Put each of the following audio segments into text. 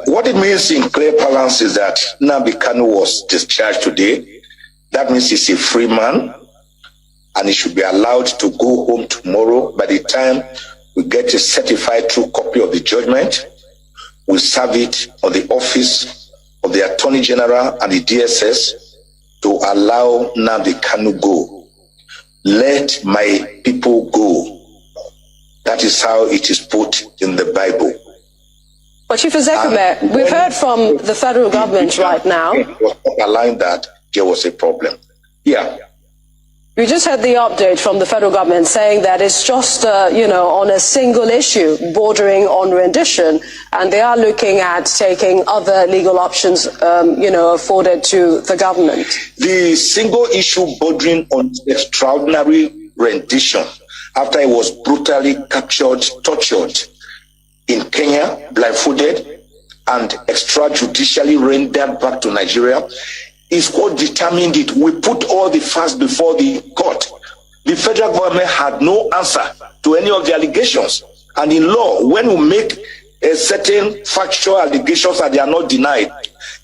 What it means in clear parlance is that Nnamdi Kanu was discharged today. That means he's a free man and he should be allowed to go home tomorrow. By the time we get a certified true copy of the judgment, we serve it on the office of the Attorney General and the DSS to allow Nnamdi Kanu go. Let my people go. That is how it is put in the Bible. But Chief Executive, we've heard from the federal government right now. Allowing that, there was a problem. Yeah. We just had the update from the federal government saying that it's just, on a single issue bordering on rendition, and they are looking at taking other legal options, afforded to the government. The single issue bordering on extraordinary rendition after he was brutally captured, tortured in Kenya, blindfolded, and extrajudicially rendered back to Nigeria, is what determined it. We put all the facts before the court. The federal government had no answer to any of the allegations. And in law, when we make a certain factual allegations and they are not denied,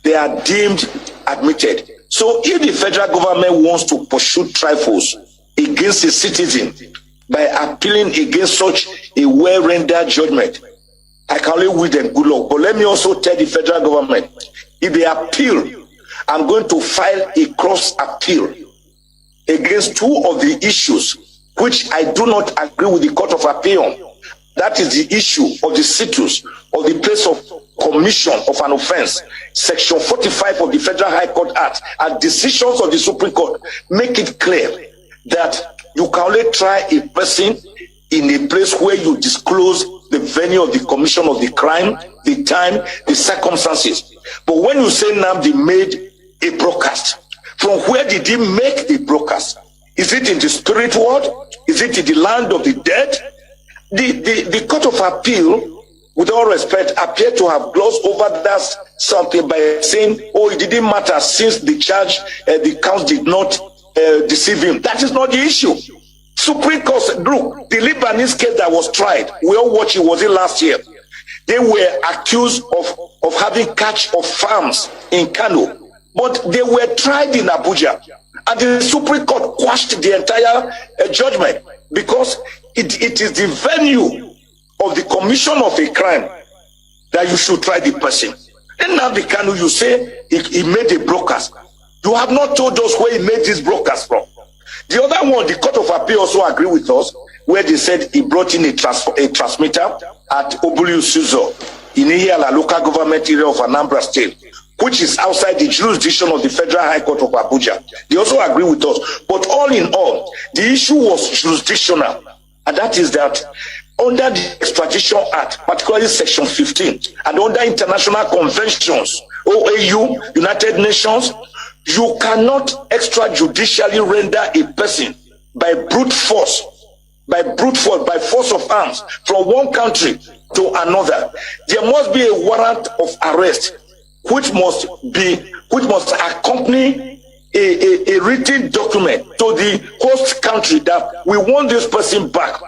they are deemed admitted. So if the federal government wants to pursue trifles against a citizen by appealing against such a well-rendered judgment, I can only wish them good luck. But let me also tell the federal government, if they appeal, I'm going to file a cross appeal against two of the issues which I do not agree with the Court of Appeal. That is the issue of the status of the place of commission of an offense. Section 45 of the Federal High Court Act and decisions of the Supreme Court make it clear that you can only try a person in a place where you disclose the venue of the commission of the crime, the time, the circumstances. But when you say Nnamdi made a broadcast, from where did he make the broadcast? Is it in the spirit world? Is it in the land of the dead? the Court of Appeal, with all respect, appeared to have glossed over that something by saying, oh, it didn't matter since the charge, the counts did not deceive him. That is not the issue. Supreme Court, look, the Lebanese case that was tried, we all watched it, was it last year? They were accused of having catch of farms in Kanu, but they were tried in Abuja. And the Supreme Court quashed the entire judgment because it is the venue of the commission of a crime that you should try the person. And now the Kanu, you say he made a brokers. You have not told us where he made these brokers from. The other one, the Court of Appeal also agree with us, where they said he brought in a transmitter at Obulu Suzo in Iyala local government area of Anambra State, which is outside the jurisdiction of the Federal High Court of Abuja. They also agree with us. But all in all, the issue was jurisdictional. And that is that under the Extradition Act, particularly Section 15, and under international conventions, OAU, United Nations, you cannot extrajudicially render a person by brute force, by force of arms from one country to another. There must be a warrant of arrest which must accompany a written document to the host country that we want this person back.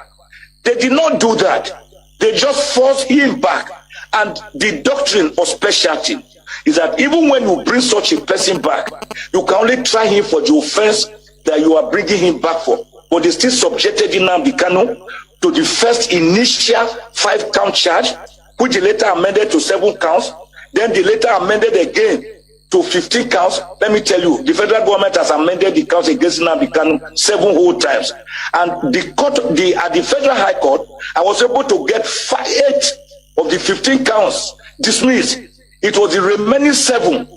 They did not do that. They just forced him back. And the doctrine of specialty is that even when you bring such a person back, you can only try him for the offense that you are bringing him back for. But they still subjected Nnamdi Kanu to the first initial 5-count charge, which they later amended to 7 counts. Then they later amended again to 15 counts. Let me tell you, the federal government has amended the counts against Nnamdi Kanu 7 whole times. And the court, at the Federal High Court, I was able to get 8 of the 15 counts dismissed. It was the remaining 7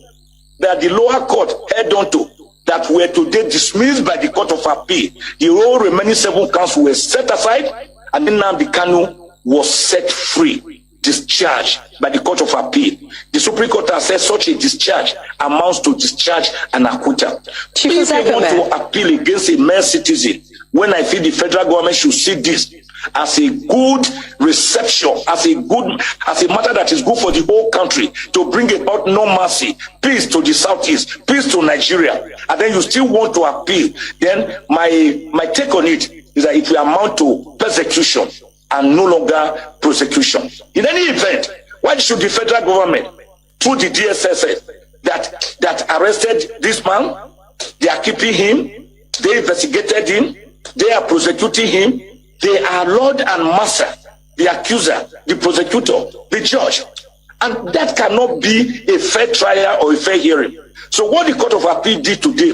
that the lower court held on to that were today dismissed by the Court of Appeal. The whole remaining 7 counts were set aside, and then Nnamdi Kanu was set free, discharged by the Court of Appeal. The Supreme Court has said such a discharge amounts to discharge and acquittal. If they want to appeal against a mere citizen, when I feel the federal government should see this as a good reception, as a matter that is good for the whole country, to bring about normalcy, peace to the southeast, peace to Nigeria, and then you still want to appeal, then my take on it is that it will amount to persecution and no longer prosecution. In any event, why should the federal government, through the DSS, that arrested this man, they are keeping him, they investigated him, they are prosecuting him, they are Lord and Master, the accuser, the prosecutor, the judge. And that cannot be a fair trial or a fair hearing. So what the Court of Appeal did today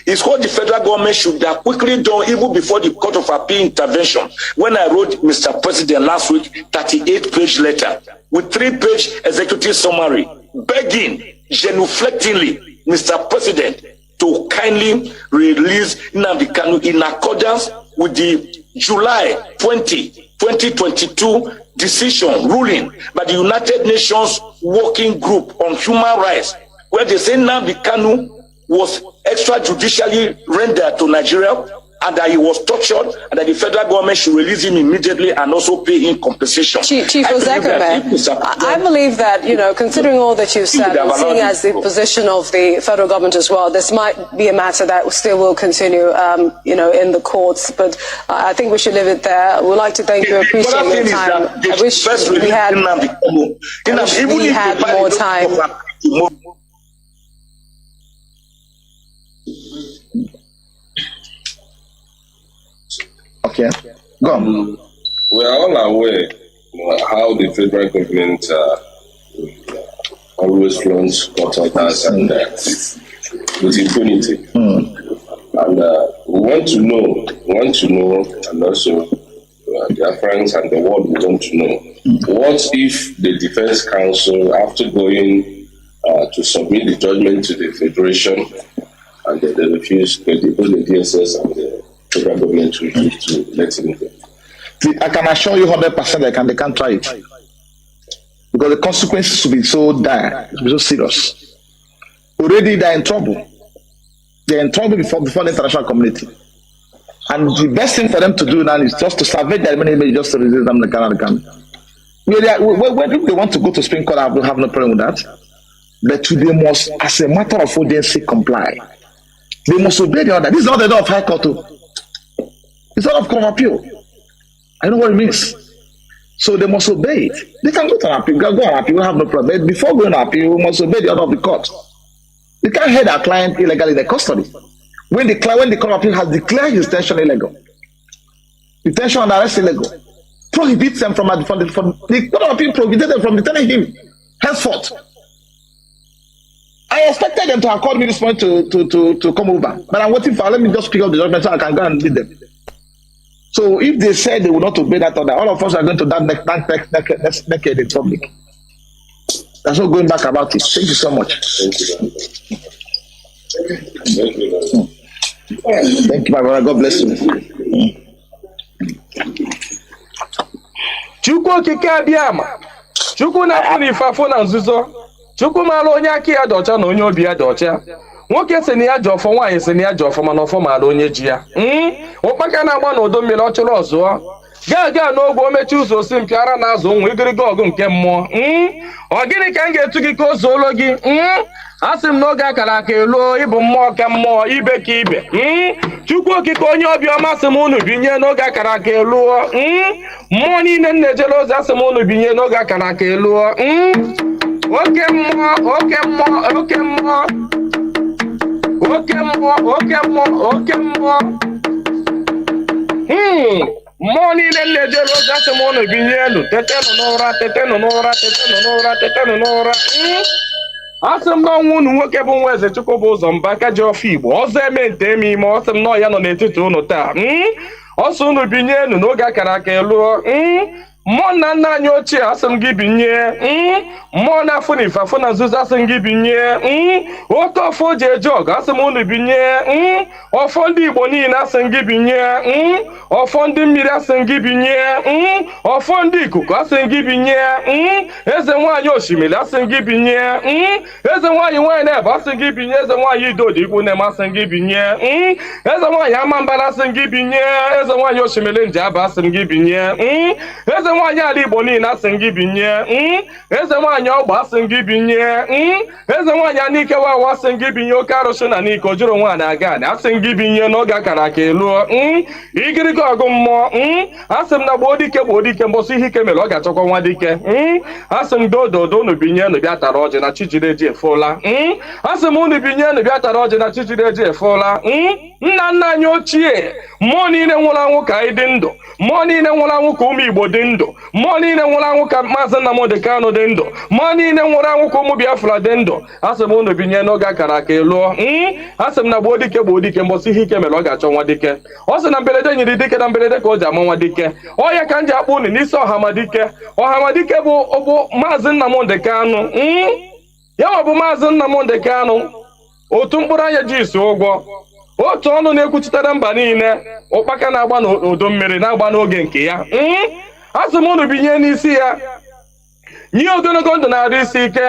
is what the federal government should have quickly done even before the Court of Appeal intervention. When I wrote, Mr. President, last week, 38-page letter with 3-page executive summary, begging genuflectingly, Mr. President, to kindly release Nnamdi Kanu in accordance with the July 2022 decision ruling by the United Nations Working Group on Human Rights, where they say Nnamdi Kanu was extrajudicially rendered to Nigeria and that he was tortured and that the federal government should release him immediately and also pay him compensation. Chief Ozekeme, I believe that, you know, considering all that you've said, and seeing as the position of the federal government as well, this might be a matter that still will continue, you know, in the courts. But I think we should leave it there. We'd like to thank you, appreciate your time. I wish we had more time. Okay, go on. We are all aware how the federal government always flaunts court orders and with impunity. And we want to know, and also their friends and the world we want to know, what if the defense counsel, after going to submit the judgment to the federation, and they refuse, they depose the DSS and the federal government refuse to let him go? I can assure you 100% they can't try it. Because the consequences will be so dire, it will be so serious. Already they're in trouble. They're in trouble before the international community. And the best thing for them to do now is just to salvage their money, just to resist them. When they want to go to Supreme Court, I will have no problem with that. But they must, as a matter of urgency, comply. They must obey the order. This is not the law of High Court. It's not of Court of Appeal. I know what it means. So they must obey it. They can go to an appeal. Go on appeal. We have no problem. But before going to appeal, we must obey the order of the court. They can't hold our client illegally in the custody. When the Court of Appeal has declared his detention illegal, detention and arrest illegal, prohibits them from the Court of Appeal prohibited them from detaining him henceforth. I expected them to have called me this morning to come over, but I'm waiting for. Let me just pick up the judgment so I can go and lead them. So if they said they will not obey that order, all of us are going to die naked in public. There's no going back about it. Thank you so much. Thank you, my brother. God bless you. Chukwu okike abịama. Chukwu na-afụ n'ife afọ na nzuzo. Chukwu maara onye aka ya dị ọcha na onye obi ya dị ọcha. Nwoke si na ya ji ọfọ, nwaanyị si na ya ji ọfọ, mana ọfọ maara onye ji ya. Ụkpaka na-agba n'udo mmiri ọ chụrụ ọzụọ. Gaa n'ogbe o mechi ụzọ osi mpịara na azụ ụmụ igiriga ọgụ nke mmụọ. Ọ gịnị ka m ga-etu gị ka o zuolo gị? Asị m n'oge akara aka eluo ịbụ mmụọ ka mmụọ, ibe ka ibe. Chukwu okike onye obiọma sị m unu binye n'oge akara aka eluo. Mmụọ niile m na-ejere ozi asị m unu binye n'oge akara aka eluo. Oke mmụọ, oke mmụọ, oke mmụọ. Oke mmụọ, oke mmụọ, oke mmụọ. Mmụọ niile m na-ejere ozi asị m unu binye elu. Tetenụ n'ụra, tetenụ n'ụra, tetenụ n'ụra, tetenụ n'ụra. Asị m n'ọnwụ unu nwoke bụ nwa eze Chukwu bụ ụzọ mba aka ji ọfọ Igbo ọzọ eme nte eme ime ọsị m nọ ya nọ n'etiti unu taa. Ọsọ unu binye enu n'oge akara aka eluo. Mmụọ na nna anyị ochie asị m gị binye. Mmụọ na-afụ na ife afụ na nzuzo asị m gị binye. Oke ọfọ ji eje ọgụ asị m unu binye. Ọfọ ndị Igbo niile asị m gị binye. Ọfọ ndị mmiri asị m gị binye. Ọfọ ndị ikuku asị m gị binye. Eze nwaanyị osimiri asị m gị binye. Eze nwaanyị na-ebe asị m gị binye. Eze nwaanyị idodi ikwu na-eme asị m gị binye. Eze nwaanyị amambara asị m gị binye. Eze nwaanyị osimiri njaba asị m gị binye. Eze nwaanyị ala Igbo niile asị m gị binye. Eze nwaanyị ọgba asị m gị binye. Eze nwaanyị anike wawa asị m gị binye. Oke arụsị na n'ike ojuru nwaanyị aga anị asị m gị binye n'oge akara aka eluo. Igirigi ọgụ mmụọ. Asị m na gboo dike mbọsị ihe ike mere ọ ga-achọkwa nwa dike. Asị m dododo unu binye unu bịa tara ọjị na chijiri eji efola. Asị m unu binye unu bịa tara ọjị na chijiri eji efola. Nna nna anyị ochie mmụọ niile nwụrụ anwụ ka anyị dị ndụ. Mmụọ niile nwụrụ anwụ ka ụmụ Igbo dị ndụ. Mmụọ niile nwụrụ anwụ ka Maazị Nnamdi Kanu dị ndụ. Mmụọ niile nwụrụ anwụ ka ụmụ Biafra dị ndụ. Asị m unu binye n'oge akara aka eluo. Asị m na gboo dike mbọsị ihe ike mere ọ ga-achọ nwa dike. Ọ sị na mberede nyiri dike na mberede ka o ji ama nwa dike. Ọ ya ka m ji akpọ unu n'isi Ọhamadike. Ọhamadike bụ Maazị Nnamdi Kanu. Ya ọ bụ Maazị Nnamdi Kanu. Otu mkpụrụ anya ji isi ụgwọ. Otu ọnụ na-ekwuchitere mba niile. Ụkpaka na-agba n'udo mmiri na-agba n'oge nke ya. Asị m unu binye n'isi ya. Nye ogologo ndụ na-arụ isi ike.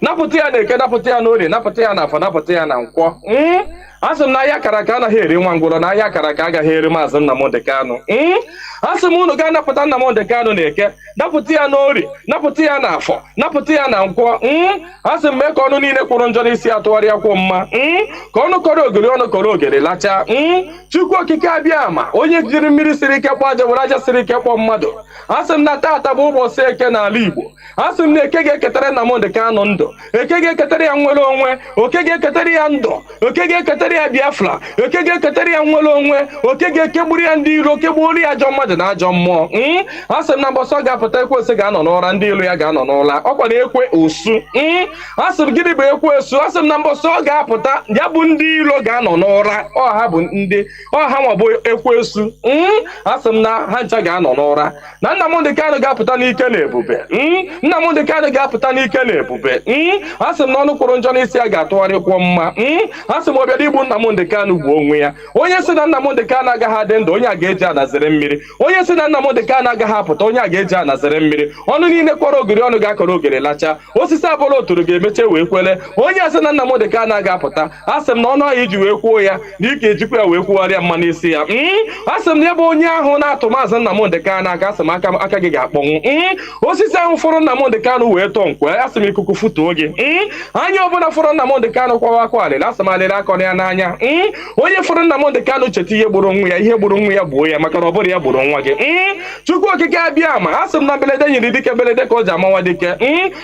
Napụta ya na eke, napụta ya n'orie, napụta ya na afọ, napụta ya na nkwọ. Asị m na ahịa akara aka anaghị eri nwa ngwụrọ, na ahịa akara aka agaghị eri Maazị Nnamdi Kanu. Asị m unu ga-anapụta Nnamdi Kanu na eke, napụta ya n'orie, napụta ya na afọ, napụta ya na nkwọ. Asị m mee ka ọnụ niile kwụrụ njọ n'isi atụgharịa kwụ mma. Ka ọnụ kọrọ ogiri ọnụ kọrọ ogiri lachaa. Chukwu okike abịama onye jiri mmiri siri ike kpọọ aja were aja siri ike kpọọ mmadụ. Asị m na taata bụ ụbọchị eke n'ala Igbo. Asị m na eke ga-eketara Nnamdi Kanu ndụ. Eke ga-eketara ya nwere onwe. Oke ga-eketara ya ndụ. Oke ga-eketara ya Biafra. Oke ga-eketara ya nwere onwe. Oke ga-ekegburu ya ndị iro, kegburu ya ajọ mmadụ na ajọ mmụọ. Asị m na mbọsọ ga-apụta ekwensu ga-anọ n'ụra, ndị ilu ya ga-anọ n'ụla. Ọkwa na ekwe osu. Asị m gịnị bụ ekwe osu? Asị m na mbọsọ ga-apụta ya bụ ndị ilo ga-anọ n'ụra. Ọha bụ ndị ọha nwa bụ ekwensu. Asị m na ha ncha ga-anọ n'ụra. Na Nnamdi Kanu ga-apụta n'ike na ebube. Nnamdi Kanu ga-apụta n'ike na ebube. Asị m na ọnụ kwụrụ njọ n'isi ya ga-atụgharịkwọ mma. Asị m ọbịa igbu bụrụ Nnamdi Kanu gbuo onwe ya, onye sị na Nnamdi Kanu agaghị adị ndụ, onye a ga-eji anazere mmiri, onye sị na Nnamdi Kanu agaghị apụta, onye a ga-eji anazere mmiri, ọnụ niile kwọrọ ogiri ọnụ ga-akọrọ ogiri lacha, osisi abụla oturu ga-emeche wee kwele, onye asị na Nnamdi Kanu agaghị apụta, asị m na ọnụ ahụ iji wee kwuo ya na ike ejikwa ya wee kwugharịa mma n'isi ya. Asị m na ebe onye ahụ na-atụ maazị Nnamdi Kanu aka, asị m aka gị ga-akpọnwụ. Osisi ahụ fọrọ Nnamdi Kanu wee tọọ nkwe, asị m ikuku futuo gị. Anya ọbụla fọrọ Nnamdi Kanu kwawa akwa alịla, asị m alịla akọrọ ya n'anya. Onye fọrọ Nnamdi Kanu cheta ihe gburu nwa ya, ihe gburu nwa ya gbuo ya, maka na ọ bụrụ ya gburu nwa gị. Chukwu okike abịa ma, asị m na belede nyiri dike belede ka o ji amawa dike.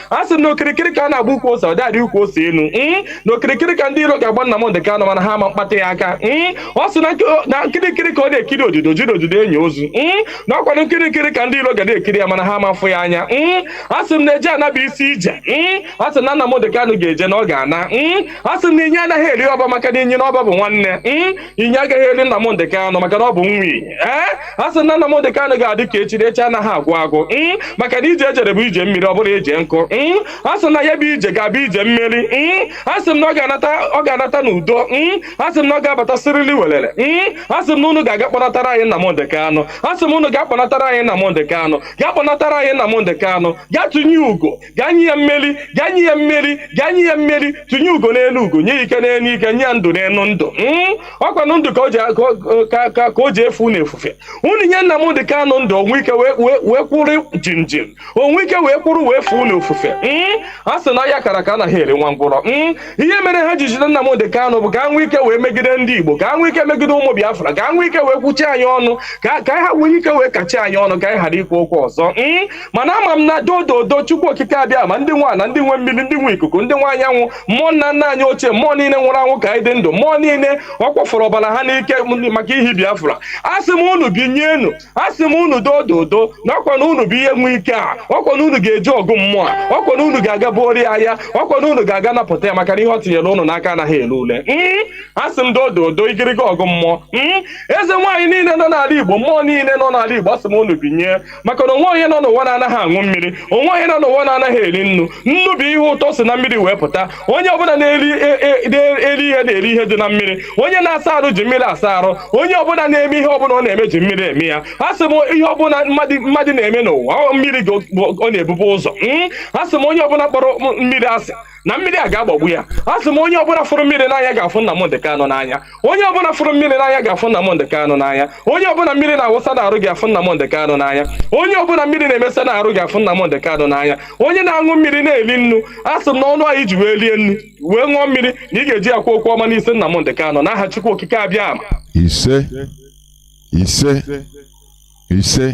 Asị m na okirikiri ka a na-agba ukwu ose, ọ dadị ukwu ose elu. Na okirikiri ka ndị iro ga-agba Nnamdi Kanu mana ha ama mkpata ya aka. Ọ sị na nkirikiri ka ọ na-ekiri odido jiri odido enyi ozu. Na ọkwanụ nkirikiri ka ndị iro ga na-ekiri ya mana ha ama afụ ya anya. Asị m na eje anaba isi ije. Asị na Nnamdi Kanu ga-eje na ọ ga-ana. Asị m na inye anaghị eri ọba maka na inye na ọba bụ nwanne. Inye agaghị eri Nnamdi Kanu maka na ọ bụ nwi. Asị na Nnamdi Kanu ga-adị ka echi anaghị agwụ agwụ. Maka na ije ejere bụ ije mmiri, ọ bụrụ eje nkụ. Asị na ya bụ ije ga-abụ ije mmeri. Asị m na ọ ga-anata n'udo. Asị m na ọ ga-abata sirili welele. Asị m na unu ga-aga kpọnatara anyị Nnamdi Kanu. Asị m unu ga-akpọnatara anyị Nnamdi Kanu. Gaa kpọnatara anyị Nnamdi Kanu. Gaa tụnye ugo, gaa nye ya mmeri, gaa nye ya mmeri, gaa nye ya mmeri, tụnye ugo n'elu ugo, nye ike n'elu ike, nye ya ndụ n'elu ndụ. Ọkwanụ ndụ ka o ji efu n'efufe. Unu nye Nnamdi Kanu ndụ, onwe ike wee kwụrụ jinjin, onwe ike wee kwụrụ wee fuo n'ofufe. A sị na ya kara ka anaghị eri nwa ngwụrọ. Ihe mere ha ji jide Nnamdi Kanu bụ ka ha nwee ike wee megide ndị Igbo, ka ha nwee ike megide ụmụ Biafra, ka ha nwee ike wee kwuchie anyị ọnụ, ka ha nwee ike wee kachie anyị ọnụ, ka anyị ghara ikwu okwu ọzọ. Mana ama m na dododo Chukwu okike abịa ma ndị nwa na ndị nwe mmiri, ndị nwe ikuku, ndị nwe anyanwụ, mmụọ nna nna anyị ochie, mmụọ niile nwụrụ anwụ ka anyị dị ndụ, mmụọ niile ọ kwafọrọ ọbara ha n'ike maka ihi Biafra. Asị m unu binyenu, asị m unu dododo na ọkwa na unu bụ ihe nwe ike a, ọkwa na unu ga-eji ọgụ mmụọ a, ọkwa na unu ga-aga bụori ahịa, ọkwa na unu ga-aga napụta ya maka na ihe ọ tinyere unu n'aka anaghị ele ule. Asị m dododo igiriga ọgụ mmụọ. Eze nwaanyị niile nọ n'ala Igbo, mmụọ niile nọ n'ala Igbo, asị m unu binye, maka na onwe onye nọ n'ụwa na-anaghị aṅụ mmiri, onwe onye nọ n'ụwa na-anaghị eri nnu. Nnu bụ ihe ụtọ si na mmiri wee pụta. Onye ọbụla na-eri ihe na-eri ihe dị na mmiri. Onye na-asa arụ ji mmiri asa arụ. Onye ọbụla na-eme ihe ọbụla ọ na-eme ji mmiri eme ya. Asị m ihe ọbụla mmadụ na-eme n'ụwa, mmiri ọ na-ebube ụzọ. Asị m onye ọbụla kpọrọ mmiri asị na mmiri a ga-agbagbu ya. Asị m onye ọbụla fụrụ mmiri n'anya ga-afụ Nnamdi Kanu n'anya. Onye ọbụla fụrụ mmiri n'anya ga-afụ Nnamdi Kanu n'anya. Onye ọbụla mmiri na-awụsa n'arụ ga-afụ Nnamdi Kanu n'anya. Onye ọbụla mmiri na-emesa n'arụ ga-afụ Nnamdi Kanu n'anya. Onye na-aṅụ mmiri na-eli nnu, asị m na ọnụ anyị ji wee lie nnu wee ṅụọ mmiri na ị ga-eji akwa okwu ọma n'isi Nnamdi Kanu n'aha Chukwu okike abịa ama. Ise.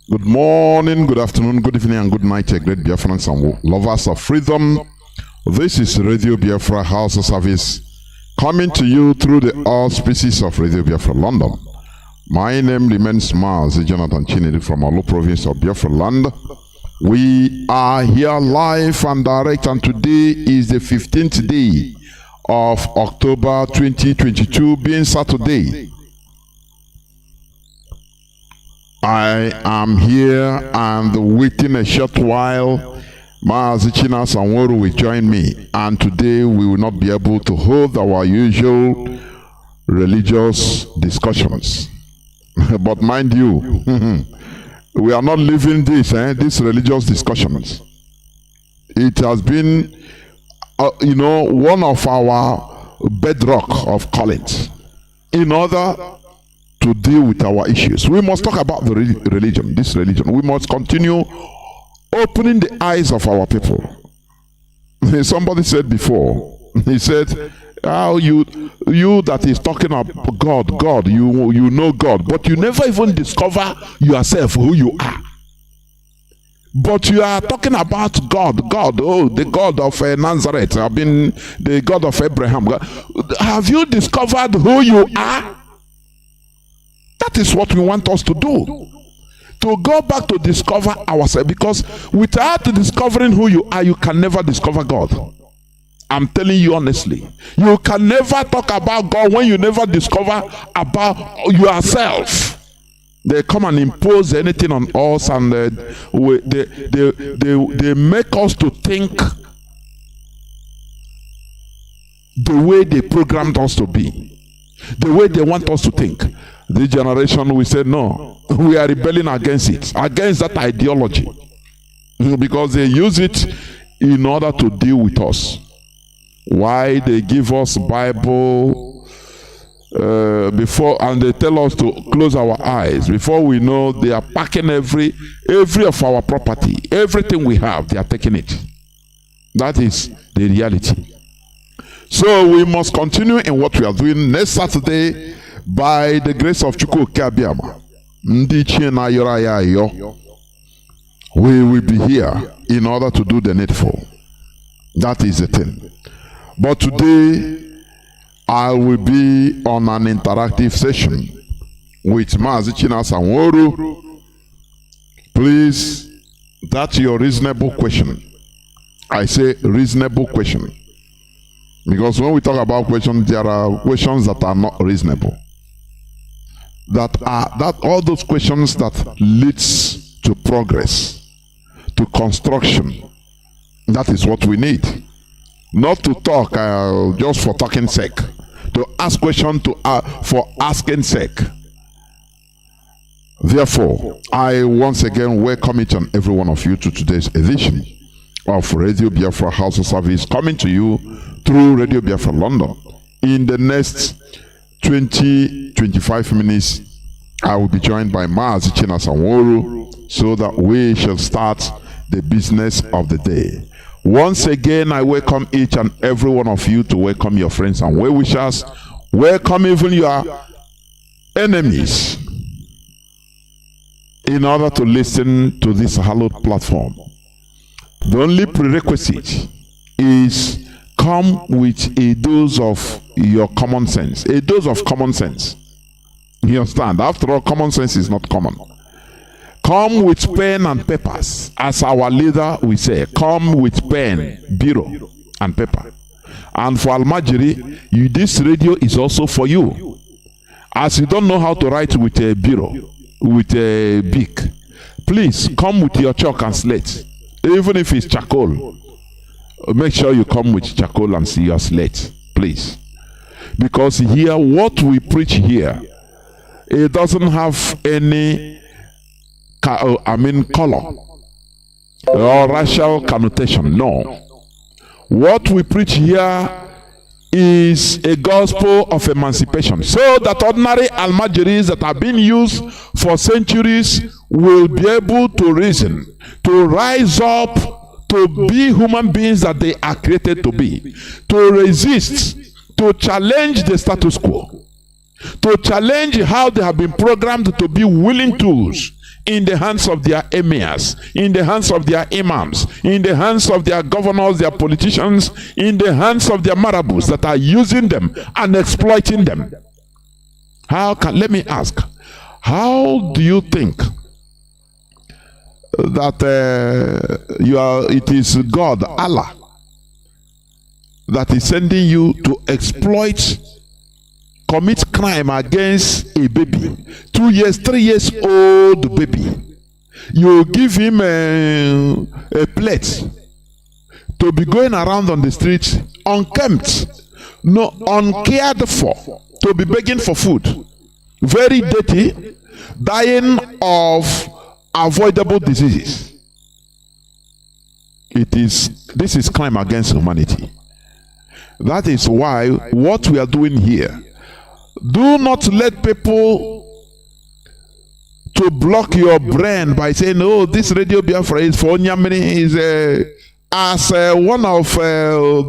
Good morning, good afternoon, good evening, and good night, great Biafrans and lovers of freedom. This is Radio Biafra HAUSA-SERVICE coming to you through the auspices of Radio Biafra London. My name remains Mazi Chinasa from Olu province of Biafra land. We are here live and direct, and today is the 15th day of October 2022, being Saturday. I am here and waiting a short while. Mazi Chinasa Nworu will join me, and today we will not be able to hold our usual religious discussions. But mind you, we are not leaving these religious discussions. It has been, one of our bedrock of callings. In order to deal with our issues, we must talk about the religion, this religion. We must continue opening the eyes of our people. Somebody said before, he said, how you that is talking about God, you know God, but you never even discover yourself, who you are. But you are talking about God, the God of Nazareth, the God of Abraham. Have you discovered who you are? That is what we want us to do. To go back to discover ourselves, because without discovering who you are, you can never discover God. I'm telling you honestly, you can never talk about God when you never discover about yourself. They come and impose anything on us, and they make us to think the way they programmed us to be, the way they want us to think. This generation, we say no. We are rebelling against it, against that ideology, because they use it in order to deal with us. Why they give us Bible before, and they tell us to close our eyes. Before we know, they are packing every of our property, everything we have, they are taking it. That is the reality. So we must continue in what we are doing. Next Saturday, by the grace of Chukwu Kabiama, we will be here in order to do the needful. That is the thing. But today, I will be on an interactive session with Mazi Chinasa Nworu. Please, that's your reasonable question. I say reasonable question. Because when we talk about questions, there are questions that are not reasonable. That all those questions that leads to progress, to construction. That is what we need. Not to talk just for talking sake. To ask questions for asking sake. Therefore, I once again welcome each and every one of you to today's edition of Radio Biafra HAUSA-SERVICE, coming to you through Radio Biafra London. In the next 20-25 minutes, I will be joined by Mazi Chinasa Nworu, so that we shall start the business of the day. Once again, I welcome each and every one of you to welcome your friends and well-wishers. Welcome even your enemies in order to listen to this hallowed platform. The only prerequisite is come with a dose of your common sense. A dose of common sense. You understand? After all, common sense is not common. Come with pen and papers. As our leader we say, come with pen, bureau, and paper. And for Almajiri, this radio is also for you. As you don't know how to write with a bureau, with a bic, please come with your chalk and slate. Even if it's charcoal, make sure you come with charcoal and see your slate, please. Because here, what we preach here, it doesn't have any color or racial connotation. No. What we preach here is a gospel of emancipation, so that ordinary Almajiris that have been used for centuries will be able to reason, to rise up, to be human beings that they are created to be, to resist, to challenge the status quo, to challenge how they have been programmed to be willing tools in the hands of their emirs, in the hands of their imams, in the hands of their governors, their politicians, in the hands of their marabouts that are using them and exploiting them. Let me ask, how do you think that it is God, Allah, that is sending you to exploit, commit crime against a baby, 2 years, 3 years old baby? You give him a plate to be going around on the street unkempt, no, uncared for, to be begging for food, very dirty, dying of avoidable diseases. This is crime against humanity. That is why what we are doing here, do not let people to block your brain by saying, oh, this Radio Biafra is for Onyamini, is as one of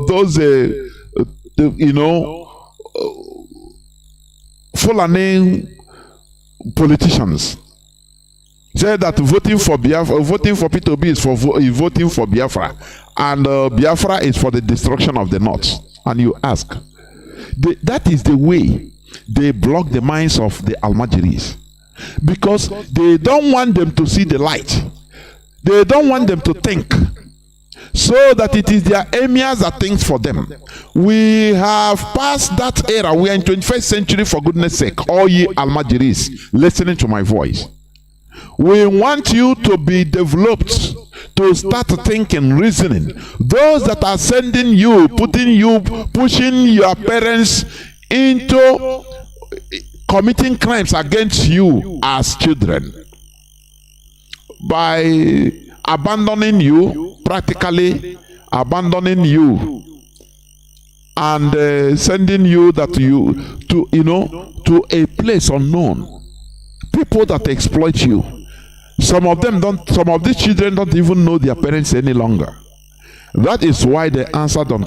those Fulani politicians said that voting for Biafra, voting for P2B is voting for Biafra, and Biafra is for the destruction of the North. And you ask, that is the way they block the minds of the Almajiris, because they don't want them to see the light. They don't want them to think, so that it is their emirs that thinks for them. We have passed that era. We are in 21st century, for goodness sake. All ye Almajiris listening to my voice, we want you to be developed, to start thinking, reasoning. Those that are sending you, pushing your parents into committing crimes against you as children by abandoning you, practically abandoning you, and sending you to a place unknown. People that exploit you. Some of these children don't even know their parents any longer. That is why they answer Don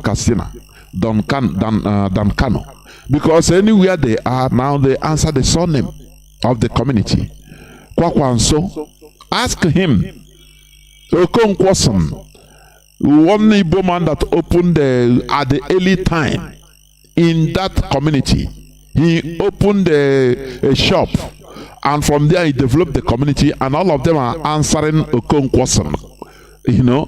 Kanu. Because anywhere they are now, they answer the surname of the community. Kwakwanso. Ask him. Okonkwoson, one Igbo man that opened at the early time in that community. He opened a shop, and from there he developed the community, and all of them are answering Okonkwoson. You know,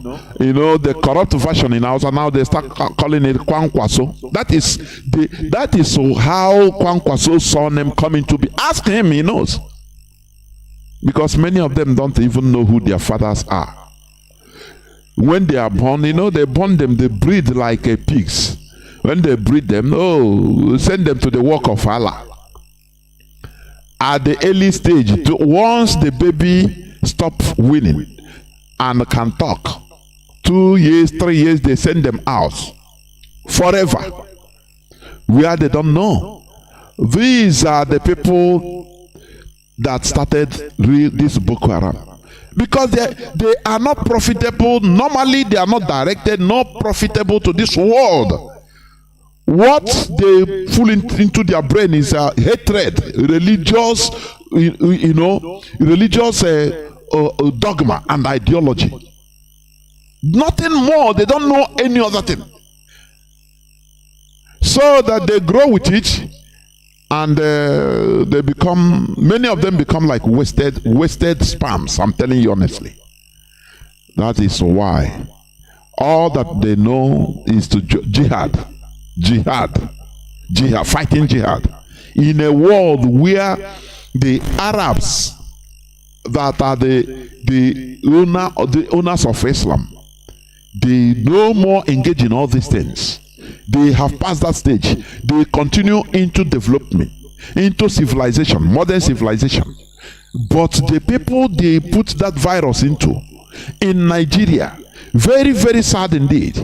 the corrupt version in Hausa, now they start calling it Kwankwaso. That is how Kwankwaso's surname coming to be. Ask him, he knows. Because many of them don't even know who their fathers are. When they are born, they born them, they breed like pigs. When they breed them, send them to the work of Allah. At the early stage, once the baby stops winning and can talk, 2 years, 3 years, they send them out forever, where they don't know. These are the people that started this Boko Haram, because they are not profitable. Normally they are not directed, not profitable to this world. What they pull into their brain is hatred, religious, religious dogma and ideology. Nothing more. They don't know any other thing. So that they grow with it, and they become, many of them become like wasted sperms. I'm telling you honestly. That is why all that they know is to jihad, fighting jihad. In a world where the Arabs that are the owners of Islam, they no more engage in all these things. They have passed that stage. They continue into development, into civilization, modern civilization. But the people they put that virus into in Nigeria, very, very sad indeed.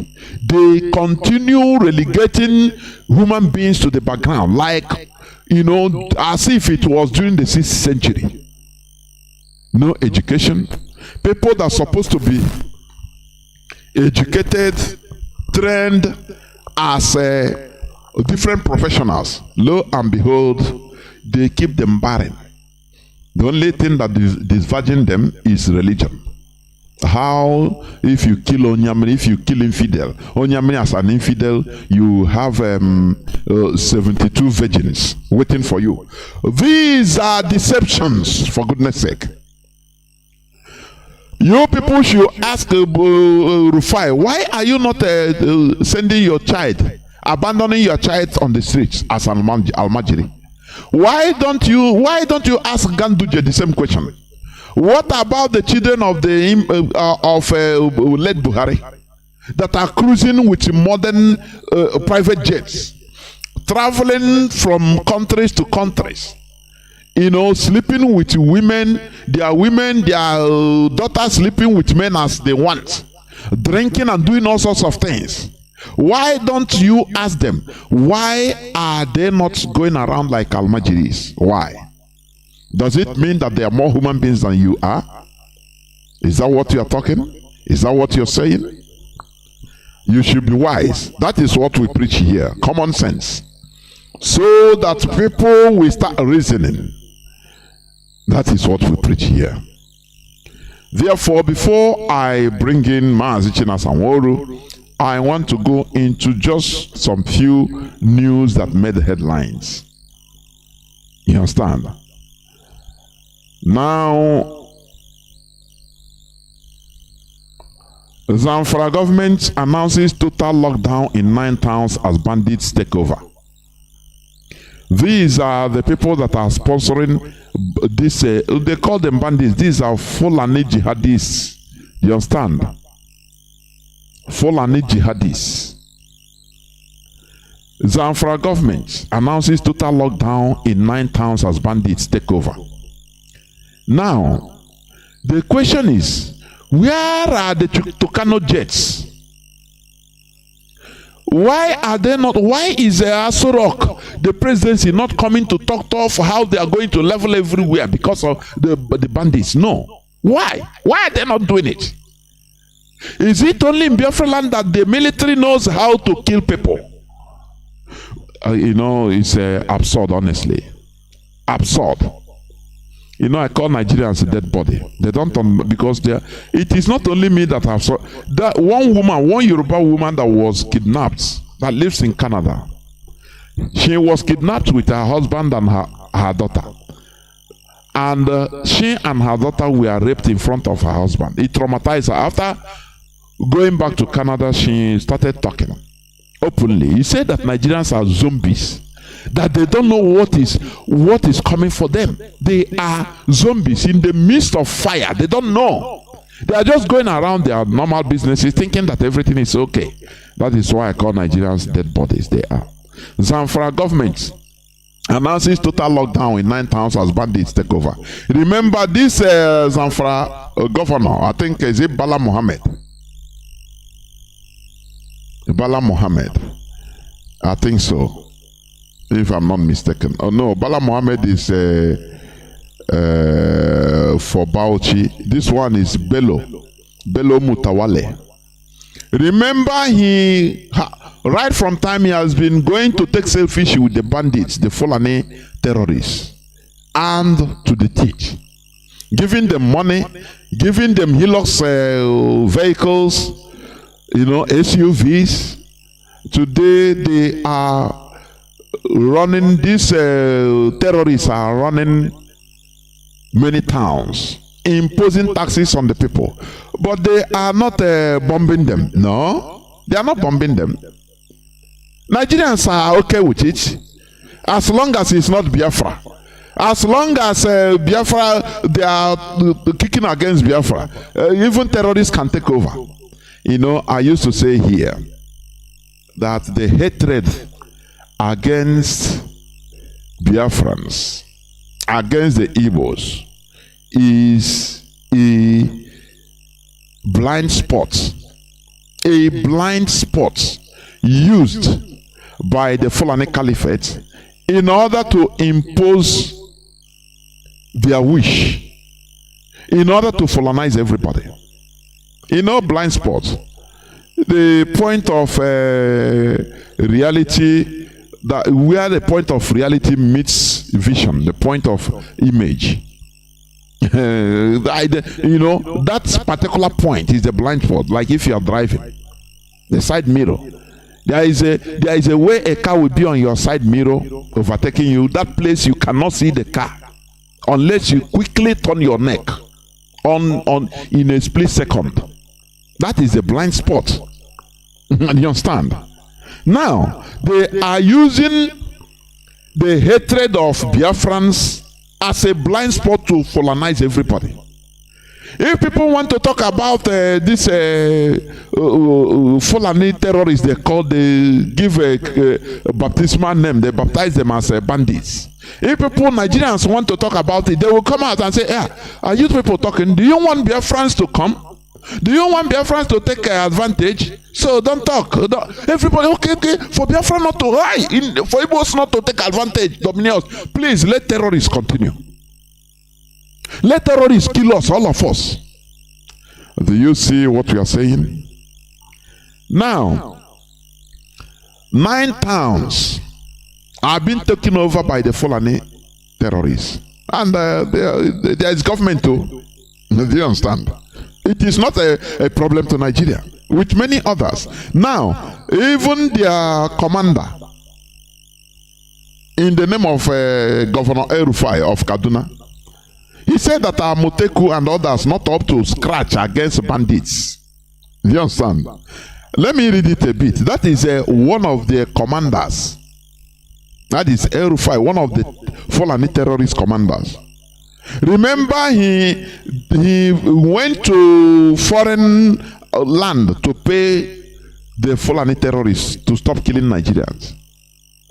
They continue relegating human beings to the background, like, as if it was during the 6th century. No education. People that are supposed to be educated, trained as different professionals, lo and behold, they keep them barren. The only thing that is disvirgin them is religion. How, if you kill Onyamini, if you kill infidel, Onyamini as an infidel, you have 72 virgins waiting for you. These are deceptions, for goodness sake. You people should ask Rufai, why are you not sending your child, abandoning your child on the streets as an Almajiri? Why don't you ask Ganduje the same question? What about the children of late Buhari that are cruising with modern private jets, traveling from countries to countries? Sleeping with women, their daughters sleeping with men as they want, drinking and doing all sorts of things. Why don't you ask them, why are they not going around like Almajiris? Why? Does it mean that they are more human beings than you are? Is that what you are talking? Is that what you're saying? You should be wise. That is what we preach here. Common sense. So that people will start reasoning. That is what we preach here. Therefore, before I bring in Mazi Chinasa Nworu, I want to go into just some few news that made the headlines. You understand? Now, Zamfara government announces total lockdown in 9 towns as bandits take over. These are the people that are sponsoring this, they call them bandits. These are Fulani jihadists You understand? Fulani jihadists. Zamfara government announces total lockdown in 9 towns as bandits take over. Now, the question is, where are the Tucano jets? Why are they not? Why is Asorok, the presidency, not coming to talk to how they are going to level everywhere because of the bandits? No. Why? Why are they not doing it? Is it only in Biafra land that the military knows how to kill people? It's absurd, honestly. Absurd. I call Nigerians a dead body. They don't, because it is not only me that have saw that one Yoruba woman that was kidnapped, that lives in Canada. She was kidnapped with her husband and her daughter. And she and her daughter were raped in front of her husband. It traumatized her. After going back to Canada, she started talking openly. He said that Nigerians are zombies, that they don't know what is coming for them. They are zombies in the midst of fire. They don't know. They are just going around their normal businesses thinking that everything is okay. That is why I call Nigerians dead bodies. They are. Zamfara government announces total lockdown in 9 towns as bandits take over. Remember this Zamfara governor, I think, is it Bala Mohammed? Bala Mohammed, I think so, if I'm not mistaken. Oh no, Bala Mohammed is for Bauchi. This one is Bello Mutawale. Remember, right from time he has been going to take selfish with the bandits, the Fulani terrorists, and to the teeth, giving them money, giving them Hilux vehicles, SUVs. Today they are running, these terrorists are running many towns, imposing taxes on the people. But they are not bombing them. No, they are not bombing them. Nigerians are okay with it, as long as it's not Biafra. As long as Biafra, they are kicking against Biafra, even terrorists can take over. I used to say here that the hatred against Biafrans, against the Igbos, is a blind spot used by the Fulani Caliphate in order to impose their wish, in order to Fulanize everybody. Blind spot. The point of reality, where the point of reality meets vision, the point of image. That particular point is the blind spot. Like if you are driving, the side mirror. There is a way a car will be on your side mirror, overtaking you. That place you cannot see the car unless you quickly turn your neck on in a split second. That is a blind spot. You understand? Now, they are using the hatred of Biafrans as a blind spot to Fulanize everybody. If people want to talk about this Fulani terrorists, they give a baptismal name, they baptize them as bandits. If people, Nigerians, want to talk about it, they will come out and say, are you people talking? Do you want Biafrans to come? Do you want Biafrans to take advantage? So don't talk. Everybody, okay, for Biafra not to for Igbos not to take advantage, dominions. Please let terrorists continue. Let terrorists kill us, all of us. Do you see what we are saying? Now, 9 towns are being taken over by the Fulani terrorists, and there is government too. Do you understand? It is not a problem to Nigeria, with many others. Now, even their commander, in the name of Governor El-Rufai of Kaduna, he said that our Moteku and others not up to scratch against bandits. Do you understand? Let me read it a bit. That is one of the commanders. That is El-Rufai, one of the Fulani terrorist commanders. Remember, he went to foreign land to pay the Fulani terrorists to stop killing Nigerians.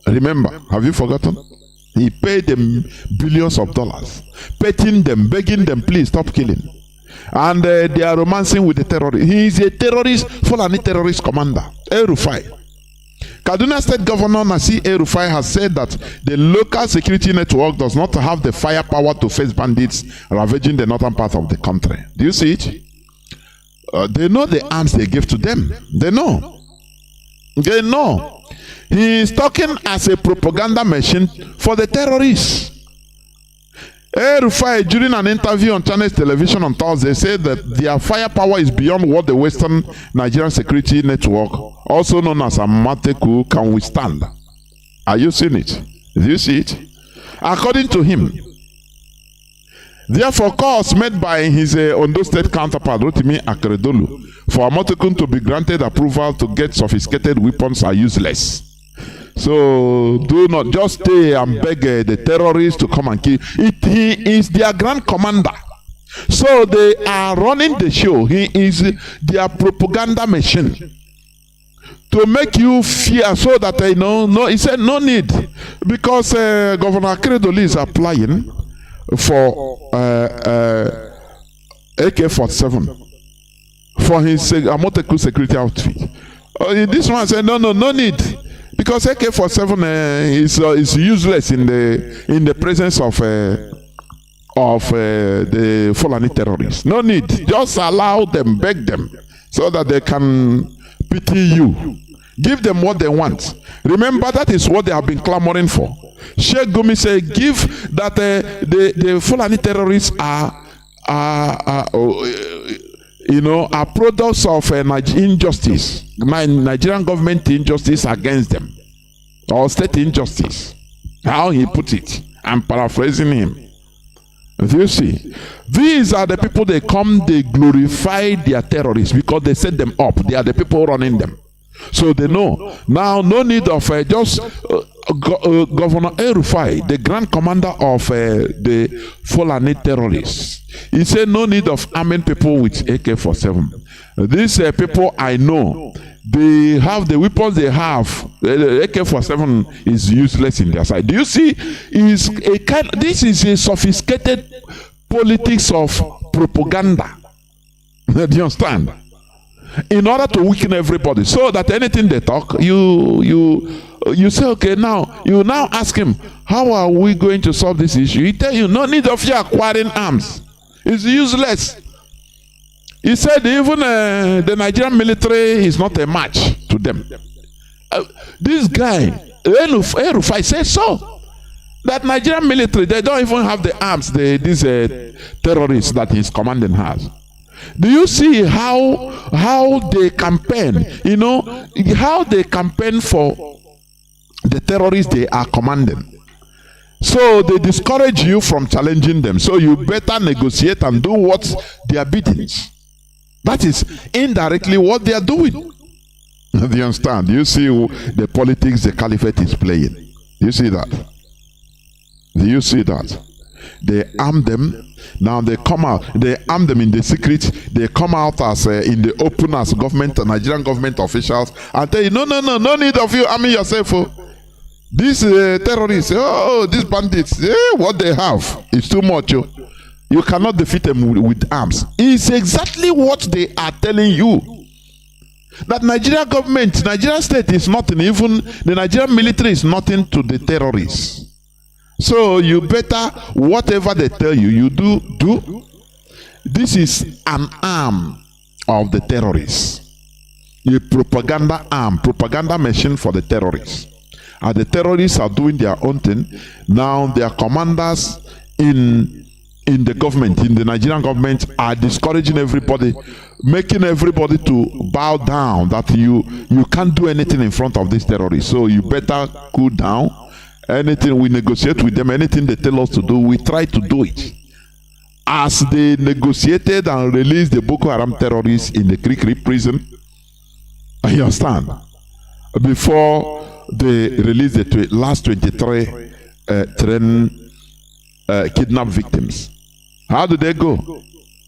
Remember, have you forgotten? He paid them billions of dollars, petting them, begging them, please stop killing. And they are romancing with the terrorists. He is a terrorist, Fulani terrorist commander, El-Rufai. Kaduna State Governor Nasir El-Rufai has said that the local security network does not have the firepower to face bandits ravaging the northern part of the country. Do you see it? They know the arms they give to them. They know. They know. He is talking as a propaganda machine for the terrorists. El-Rufai, during an interview on Channels Television on Thursday, said that their firepower is beyond what the Western Nigerian Security Network, also known as Amateku, can withstand. Are you seeing it? Do you see it? According to him, therefore, calls made by his Ondo State counterpart, Rotimi Akeredolu, for Amateku to be granted approval to get sophisticated weapons are useless. So do not just stay and beg the terrorists to come and kill. He is their grand commander. So they are running the show. He is their propaganda machine to make you fear, so that they know. No, he said no need, because Governor Akeredolu is applying for AK-47 for his Amoteku security outfit. This one said no need. Because AK-47 is useless in the presence of the Fulani terrorists. No need. Just allow them, beg them, so that they can pity you. Give them what they want. Remember, that is what they have been clamoring for. Sheikh Gumi said, give that the Fulani terrorists are products of injustice, Nigerian government injustice against them, or state injustice. How he put it, I'm paraphrasing him. Do you see? These are the people, they come, they glorify their terrorists because they set them up. They are the people running them. So they know. Now, no need of Governor El-Rufai, the grand commander of the Fulani terrorists. He said no need of arming people with AK-47. These people, I know, they have the weapons they have. The AK-47 is useless in their side. Do you see? This is a sophisticated politics of propaganda. Do you understand? In order to weaken everybody, so that anything they talk, you say, okay, now you now ask him, how are we going to solve this issue? He tell you, no need of you acquiring arms. It's useless. He said even the Nigerian military is not a match to them. This guy, El-Rufai, said so. That Nigerian military, they don't even have the arms these terrorists that his commanding has. Do you see how they campaign? You know, how they campaign for the terrorists they are commanding. So they discourage you from challenging them. So you better negotiate and do what they are bidding. That is indirectly what they are doing. Do you understand? You see the politics the caliphate is playing. Do you see that? Do you see that? They arm them. Now they come out. They arm them in the secret. They come out as in the open as government, Nigerian government officials, and tell you, no need of you arming yourself. These terrorists, these bandits, what they have is too much. You cannot defeat them with arms. It's exactly what they are telling you. That Nigerian government, Nigerian state is nothing. Even the Nigerian military is nothing to the terrorists. So you better, whatever they tell you, you do. This is an arm of the terrorists. A propaganda arm, propaganda machine for the terrorists. And the terrorists are doing their own thing. Now their commanders in the government, in the Nigerian government, are discouraging everybody, making everybody to bow down, that you can't do anything in front of these terrorists. So you better cool down. Anything we negotiate with them, anything they tell us to do, we try to do it. As they negotiated and released the Boko Haram terrorists in the Krikri prison, you understand, before they released the last 23 kidnapped victims. How do they go?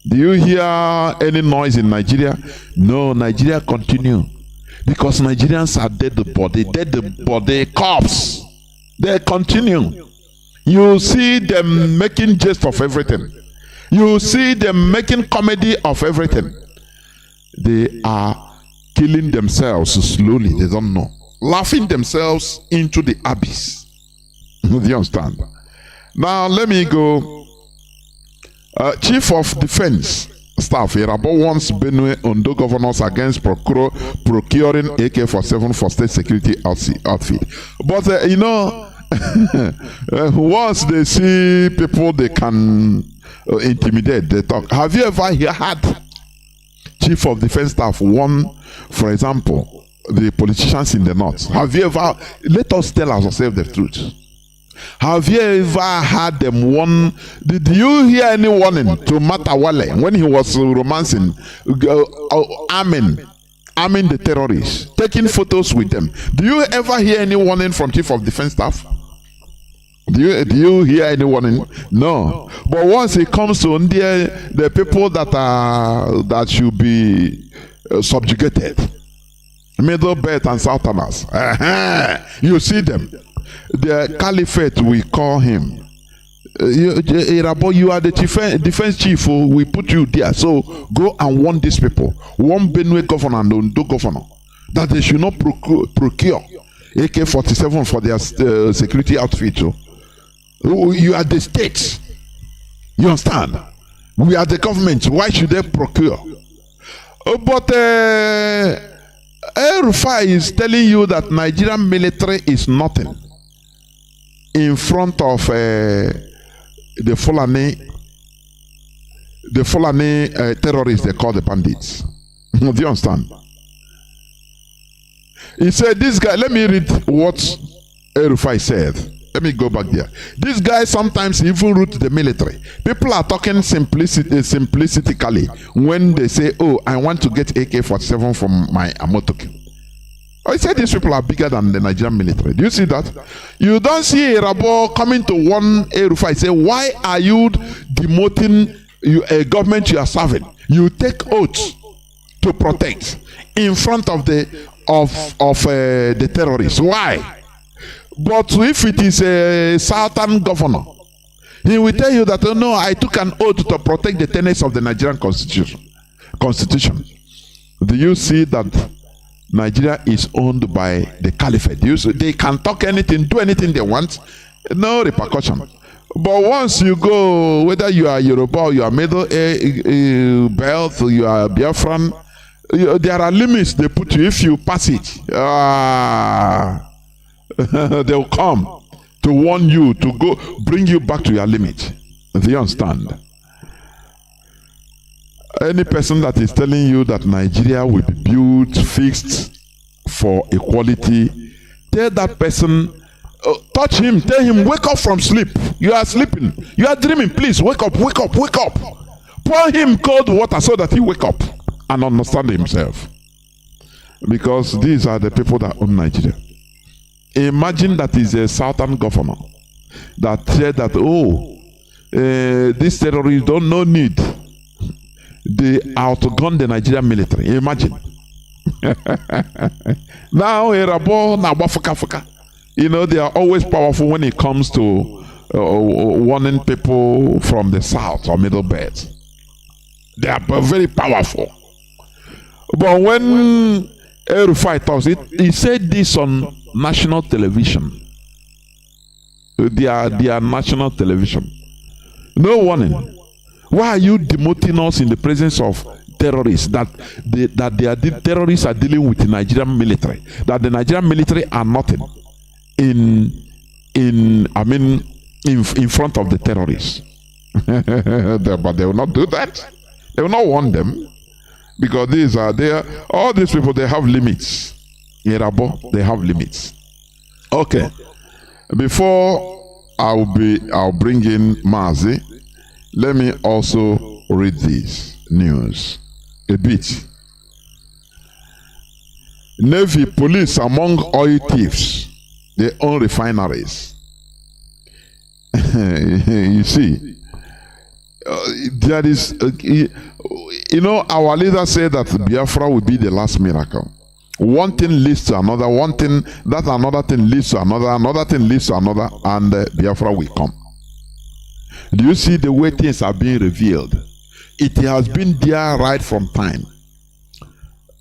Do you hear any noise in Nigeria? No, Nigeria continue. Because Nigerians are dead body, corpse. They continue. You see them making jest of everything. You see them making comedy of everything. They are killing themselves slowly. They don't know. Laughing themselves into the abyss. Do you understand? Now let me go. Chief of Defense Staff Irabo warns Benue Ondo governors against procuring AK-47 for state security outfit. But once they see people they can intimidate, they talk. Have you ever had Chief of Defense Staff warn, for example, the politicians in the north? Have you ever? Let us tell ourselves the truth. Have you ever had them warn? Did you hear any warning to Matawale when he was romancing, arming the terrorists, taking photos with them? Do you ever hear any warning from Chief of Defense Staff? Do you hear any warning? No. But once it comes to the people that should be subjugated, Middle Belt and Southerners, you see them. The caliphate, we call him. You are the defense chief. We put you there. So go and warn these people. Warn Benue governor and Ondo governor that they should not procure AK-47 for their security outfit. You are the state. You understand? We are the government. Why should they procure? But El-Rufai is telling you that Nigerian military is nothing in front of the Fulani terrorists they call the bandits. Do you understand? He said, this guy, let me read what El-Rufai said. Let me go back there. This guy sometimes even root the military. People are talking simplistically when they say, oh, I want to get AK-47 from my Amotoki. I said these people are bigger than the Nigerian military. Do you see that? You don't see a Rabo coming to one El-Rufai say, why are you demoting a government you are serving? You take oaths to protect in front of the terrorists. Why? But if it is a southern governor, he will tell you that, oh no, I took an oath to protect the tenets of the Nigerian constitution. Do you see that Nigeria is owned by the caliphate? They can talk anything, do anything they want, no repercussion. But once you go, whether you are Yoruba or you are Middle Belt or you are Biafran, there are limits they put you. If you pass it, they'll come to warn you, to go bring you back to your limit. Do you understand? Any person that is telling you that Nigeria will be built, fixed for equality, tell that person, touch him, tell him, wake up from sleep. You are sleeping, you are dreaming. Please wake up, wake up, wake up. Pour him cold water so that he wake up and understand himself. Because these are the people that own Nigeria. Imagine that is a southern governor that said that, oh, these terrorists don't no need. They outgun the Nigerian military. Imagine. Now, they are always powerful when it comes to warning people from the south or middle belt. They are very powerful. But when El-Rufai talks, he said this on national television. They are national television. No warning. Why are you demoting us in the presence of terrorists? Terrorists are dealing with the Nigerian military. That the Nigerian military are nothing in front of the terrorists. But they will not do that. They will not warn them, because all these people, they have limits. They have limits. Okay. Before I'll bring in Mazi, let me also read this news a bit. Navy police among oil thieves, they own refineries. You see, there is, you know, our leader said that Biafra will be the last miracle. One thing leads to another, one thing, that another thing leads to another thing leads to another, and Biafra will come. Do you see the way things are being revealed? It has been there right from time.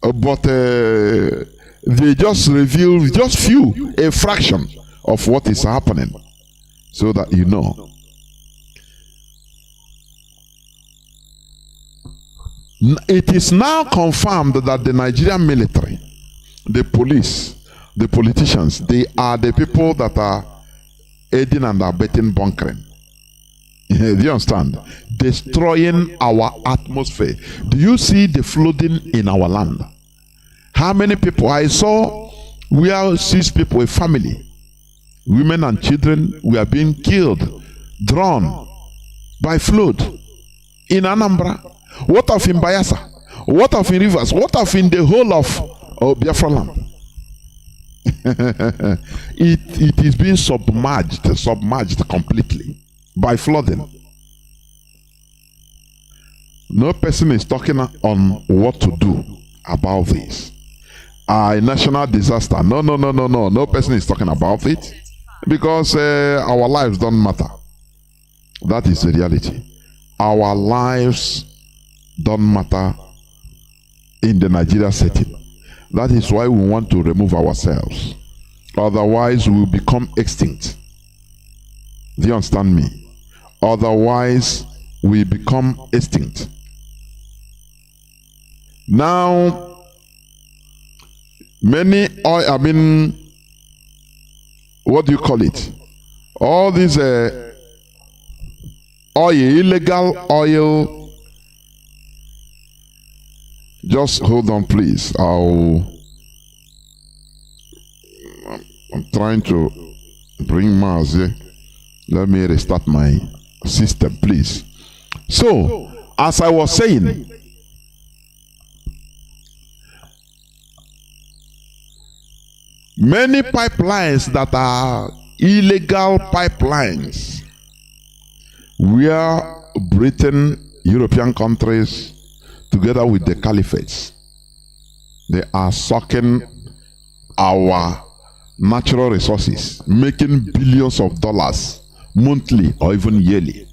But they just reveal just a fraction of what is happening, so that you know. It is now confirmed that the Nigerian military, the police, the politicians, they are the people that are aiding and abetting bunkering. Do you understand? Destroying our atmosphere. Do you see the flooding in our land? How many people? I saw where 6 people, a family, women and children, were being killed, drowned by flood in Anambra. What of in Bayelsa? What of in Rivers? What of in the whole of Biafra land? it is being submerged completely by flooding. No person is talking on what to do about this. A national disaster. No. No person is talking about it, because our lives don't matter. That is the reality. Our lives don't matter in the Nigeria setting. That is why we want to remove ourselves. Otherwise, we will become extinct. Do you understand me? Otherwise, we become extinct. Now, many oil, I mean, what do you call it? All these oil, illegal oil. Just hold on, please. I'm trying to bring Mazi. Let me restart my system, please. So, as I was saying, many pipelines that are illegal pipelines, where Britain, European countries, together with the caliphates, they are sucking our natural resources, making billions of dollars monthly or even yearly.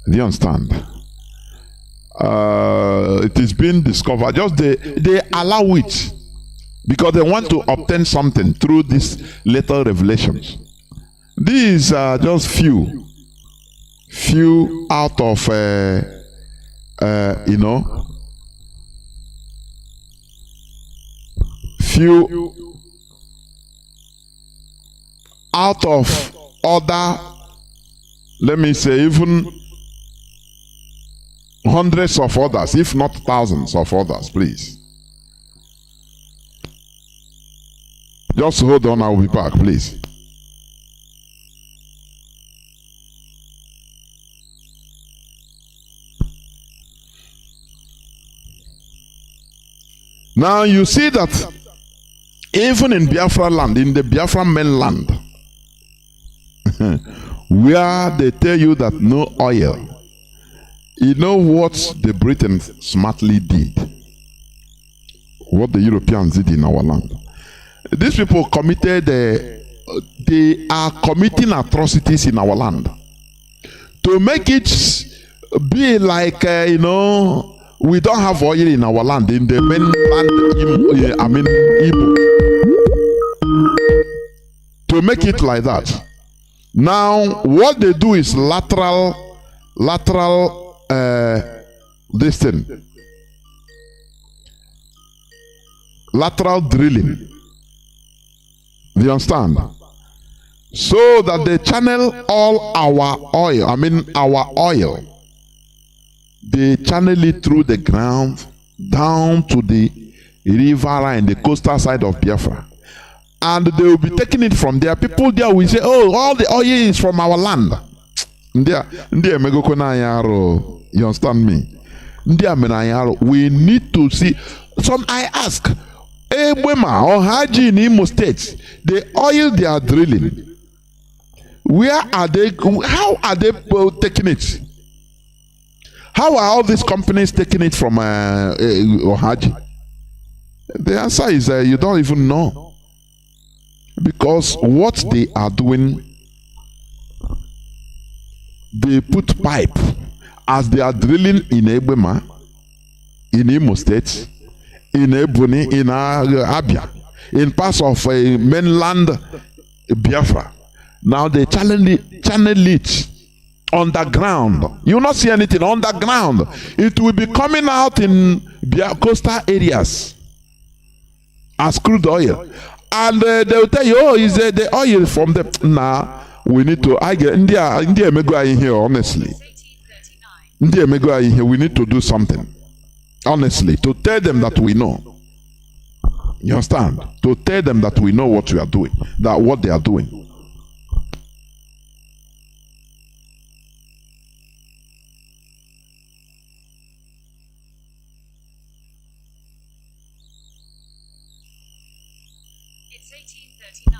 Do you understand? It is being discovered. Just they allow it because they want to obtain something through these little revelations. These are just few out of you know, few out of other, let me say, even hundreds of others, if not thousands of others, please. Just hold on, I'll be back, please. Now you see that even in Biafra land, in the Biafra mainland, where they tell you that no oil, you know what the Britons smartly did? What the Europeans did in our land. These people committed, they are committing atrocities in our land to make it be like, you know, we don't have oil in our land, in the mainland, I mean, Igbo. To make it like that. Now, what they do is lateral, this thing. Lateral drilling. Do you understand? So that they channel all our oil, I mean, our oil. They channel it through the ground down to the river and the coastal side of Biafra, and they will be taking it from there. People there will say, "Oh, all the oil is from our land." You understand me? We need to see. Some I ask, Ebwema or Haji in Imo State, the oil they are drilling, where are they? How are they taking it? How are all these companies taking it from Ohaji? The answer is you don't even know. Because what they are doing, they put pipe as they are drilling in Ebema, in Imo State, in Ebony, in Abia, in parts of mainland Biafra. Now they channel it underground. You will not see anything underground. It will be coming out in coastal areas as crude oil. And they will tell you, oh, is the oil from the... Nah, we need to... India may go in here, honestly. India may go in here. We need to do something. Honestly, to tell them that we know. You understand? To tell them that we know what we are doing, that what they are doing. It's 1839.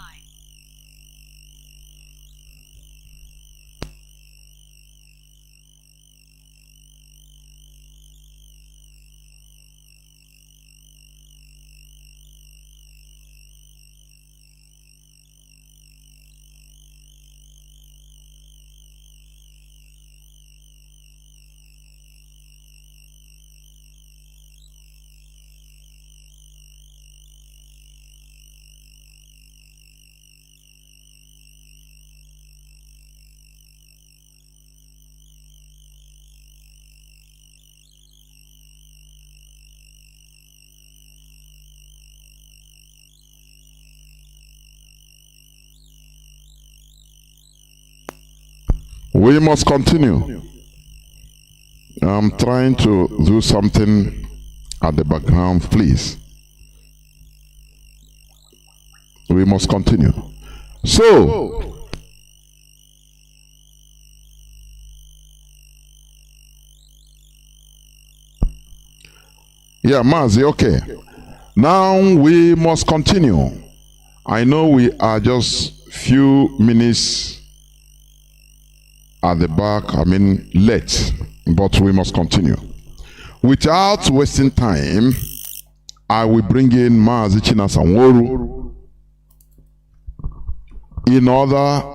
We must continue. I'm trying to do something at the background, please. We must continue. So, yeah, Mazi, okay. Now we must continue. I know we are just few minutes at the back, late, but we must continue. Without wasting time, I will bring in Mazi Chinasa Nworu in order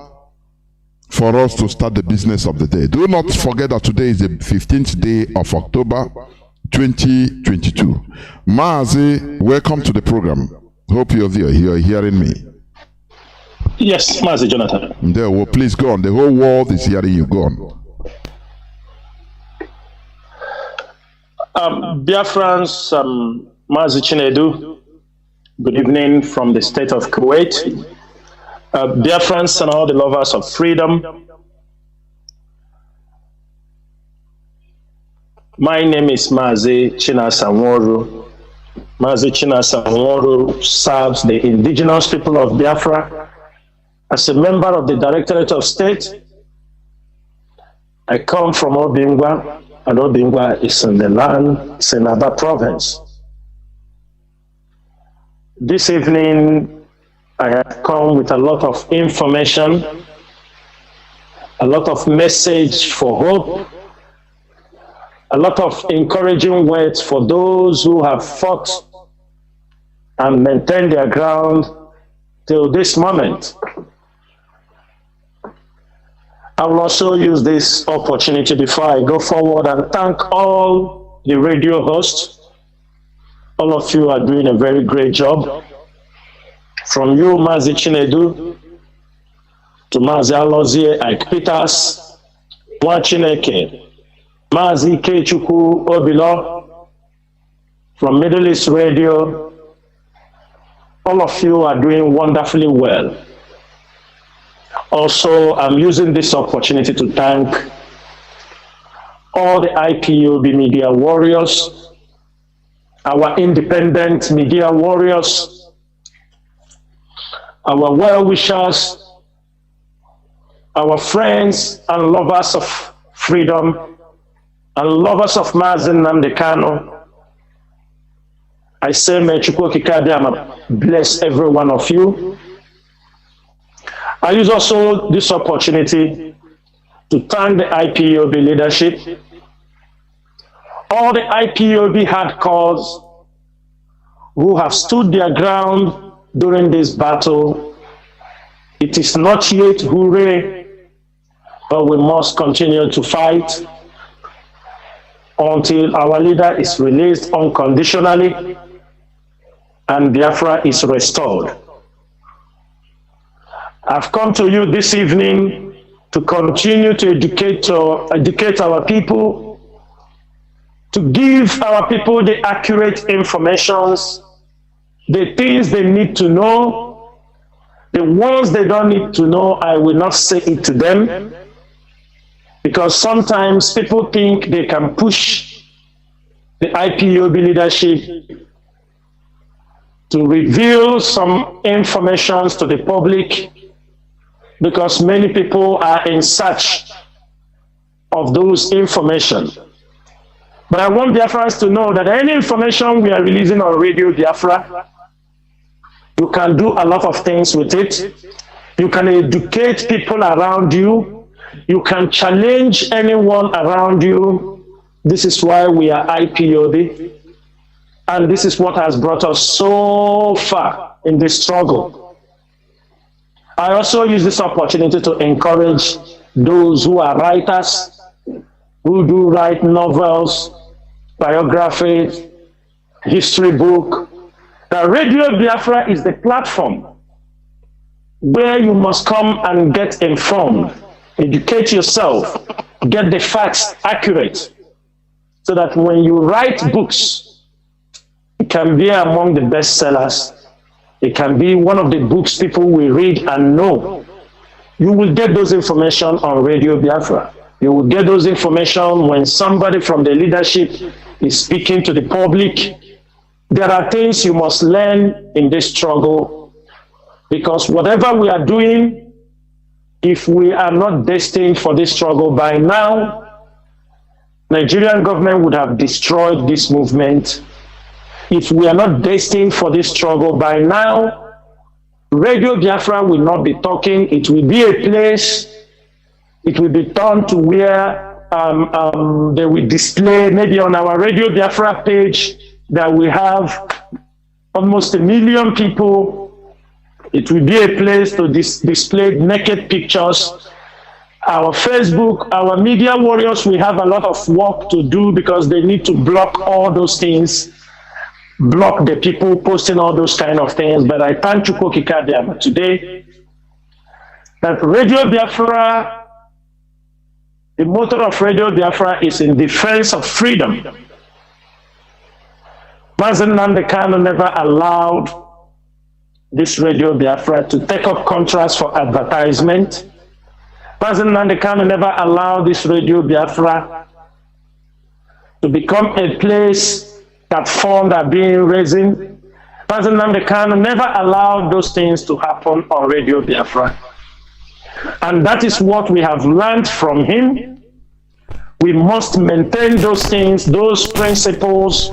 for us to start the business of the day. Do not forget that today is the 15th day of October 2022. Mazi, welcome to the program. Hope you're there. You're hearing me. Yes, Mazi Jonathan. There, well, please go on. The whole world is hearing you. Go on. Biafrans, Mazi Chinedu, good evening from the state of Kuwait. Biafrans and all the lovers of freedom. My name is Mazi Chinasa Nworu. Mazi Chinasa Nworu serves the indigenous people of Biafra. As a member of the Directorate of State, I come from Obingwa, and Obingwa is in the land, Senaba province. This evening, I have come with a lot of information, a lot of message for hope, a lot of encouraging words for those who have fought and maintained their ground till this moment. I will also use this opportunity before I go forward and thank all the radio hosts. All of you are doing a very great job. From you, Mazi Chinedu, to Mazi Alozie Ike Peters, Wachineke, Mazi Kechuku Obilo, from Middle East Radio. All of you are doing wonderfully well. Also, I'm using this opportunity to thank all the IPOB media warriors, our independent media warriors, our well-wishers, our friends and lovers of freedom, and lovers of Mazi Nnamdi Kanu. I say, may Chukwu Kikadiama bless every one of you. I use also this opportunity to thank the IPOB leadership, all the IPOB hardcores who have stood their ground during this battle. It is not yet hooray, but we must continue to fight until our leader is released unconditionally and Biafra is restored. I've come to you this evening to continue to educate our people, to give our people the accurate informations, the things they need to know. The ones they don't need to know, I will not say it to them, because sometimes people think they can push the IPOB leadership to reveal some information to the public, because many people are in search of those information. But I want Biafrans to know that any information we are releasing on Radio Biafra, you can do a lot of things with it. You can educate people around you. You can challenge anyone around you. This is why we are IPOB. And this is what has brought us so far in this struggle. I also use this opportunity to encourage those who are writers, who do write novels, biographies, history book. The Radio Biafra is the platform where you must come and get informed, educate yourself, get the facts accurate, so that when you write books, it can be among the bestsellers. It can be one of the books people will read and know. You will get those information on Radio Biafra. You will get those information when somebody from the leadership is speaking to the public. There are things you must learn in this struggle, because whatever we are doing, if we are not destined for this struggle by now, Nigerian government would have destroyed this movement. If we are not destined for this struggle by now, Radio Biafra will not be talking. It will be a place, it will be turned to where they will display, maybe on our Radio Biafra page, that we have almost 1 million people. It will be a place to display naked pictures. Our Facebook, our media warriors, we have a lot of work to do, because they need to block all those things, block the people posting all those kind of things. But I thank Chukwu Kikadiama today that Radio Biafra, the motto of Radio Biafra is in defense of freedom. Mazi Nnamdi never allowed this Radio Biafra to take up contracts for advertisement. Mazi Nnamdi never allowed this Radio Biafra to become a place that funds are being raised. Mazi Nnamdi never allowed those things to happen on Radio Biafra. And that is what we have learned from him. We must maintain those things, those principles.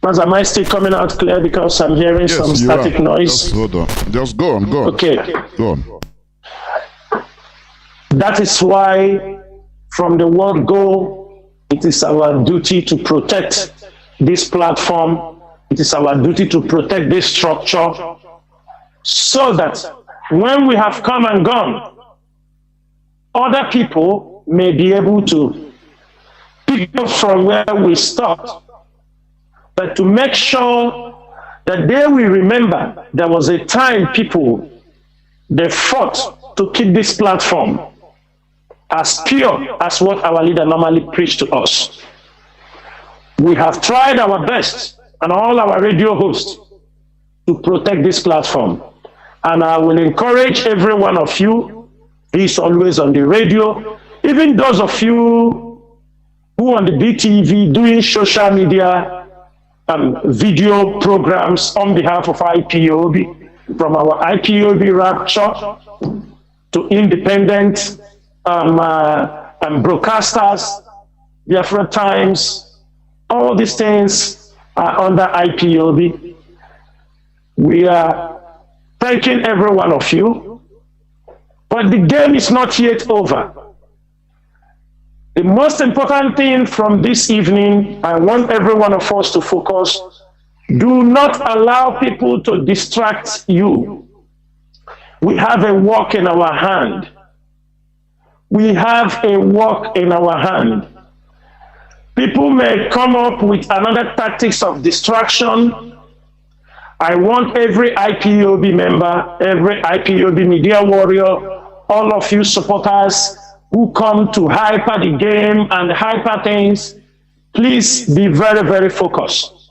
Mas, am I still coming out clear, because I'm hearing some static noise? Just hold on. Just go on, go on. Okay. Go on. That is why, from the word go, it is our duty to protect this platform. It is our duty to protect this structure, so that when we have come and gone, other people may be able to pick up from where we stopped. But to make sure that they will remember there was a time people, they fought to keep this platform as pure as what our leader normally preached to us. We have tried our best, and all our radio hosts, to protect this platform. And I will encourage every one of you, he's always on the radio, even those of you who on the BTV doing social media video programs on behalf of IPOB, from our IPOB Rapture to independent broadcasters, Biafra Times, all these things are under IPOB. We are thanking every one of you, but the game is not yet over. The most important thing from this evening, I want every one of us to focus. Do not allow people to distract you. We have a work in our hand. We have a work in our hand. People may come up with another tactics of distraction. I want every IPOB member, every IPOB media warrior, all of you supporters who come to hyper the game and hyper things, please be very, very focused.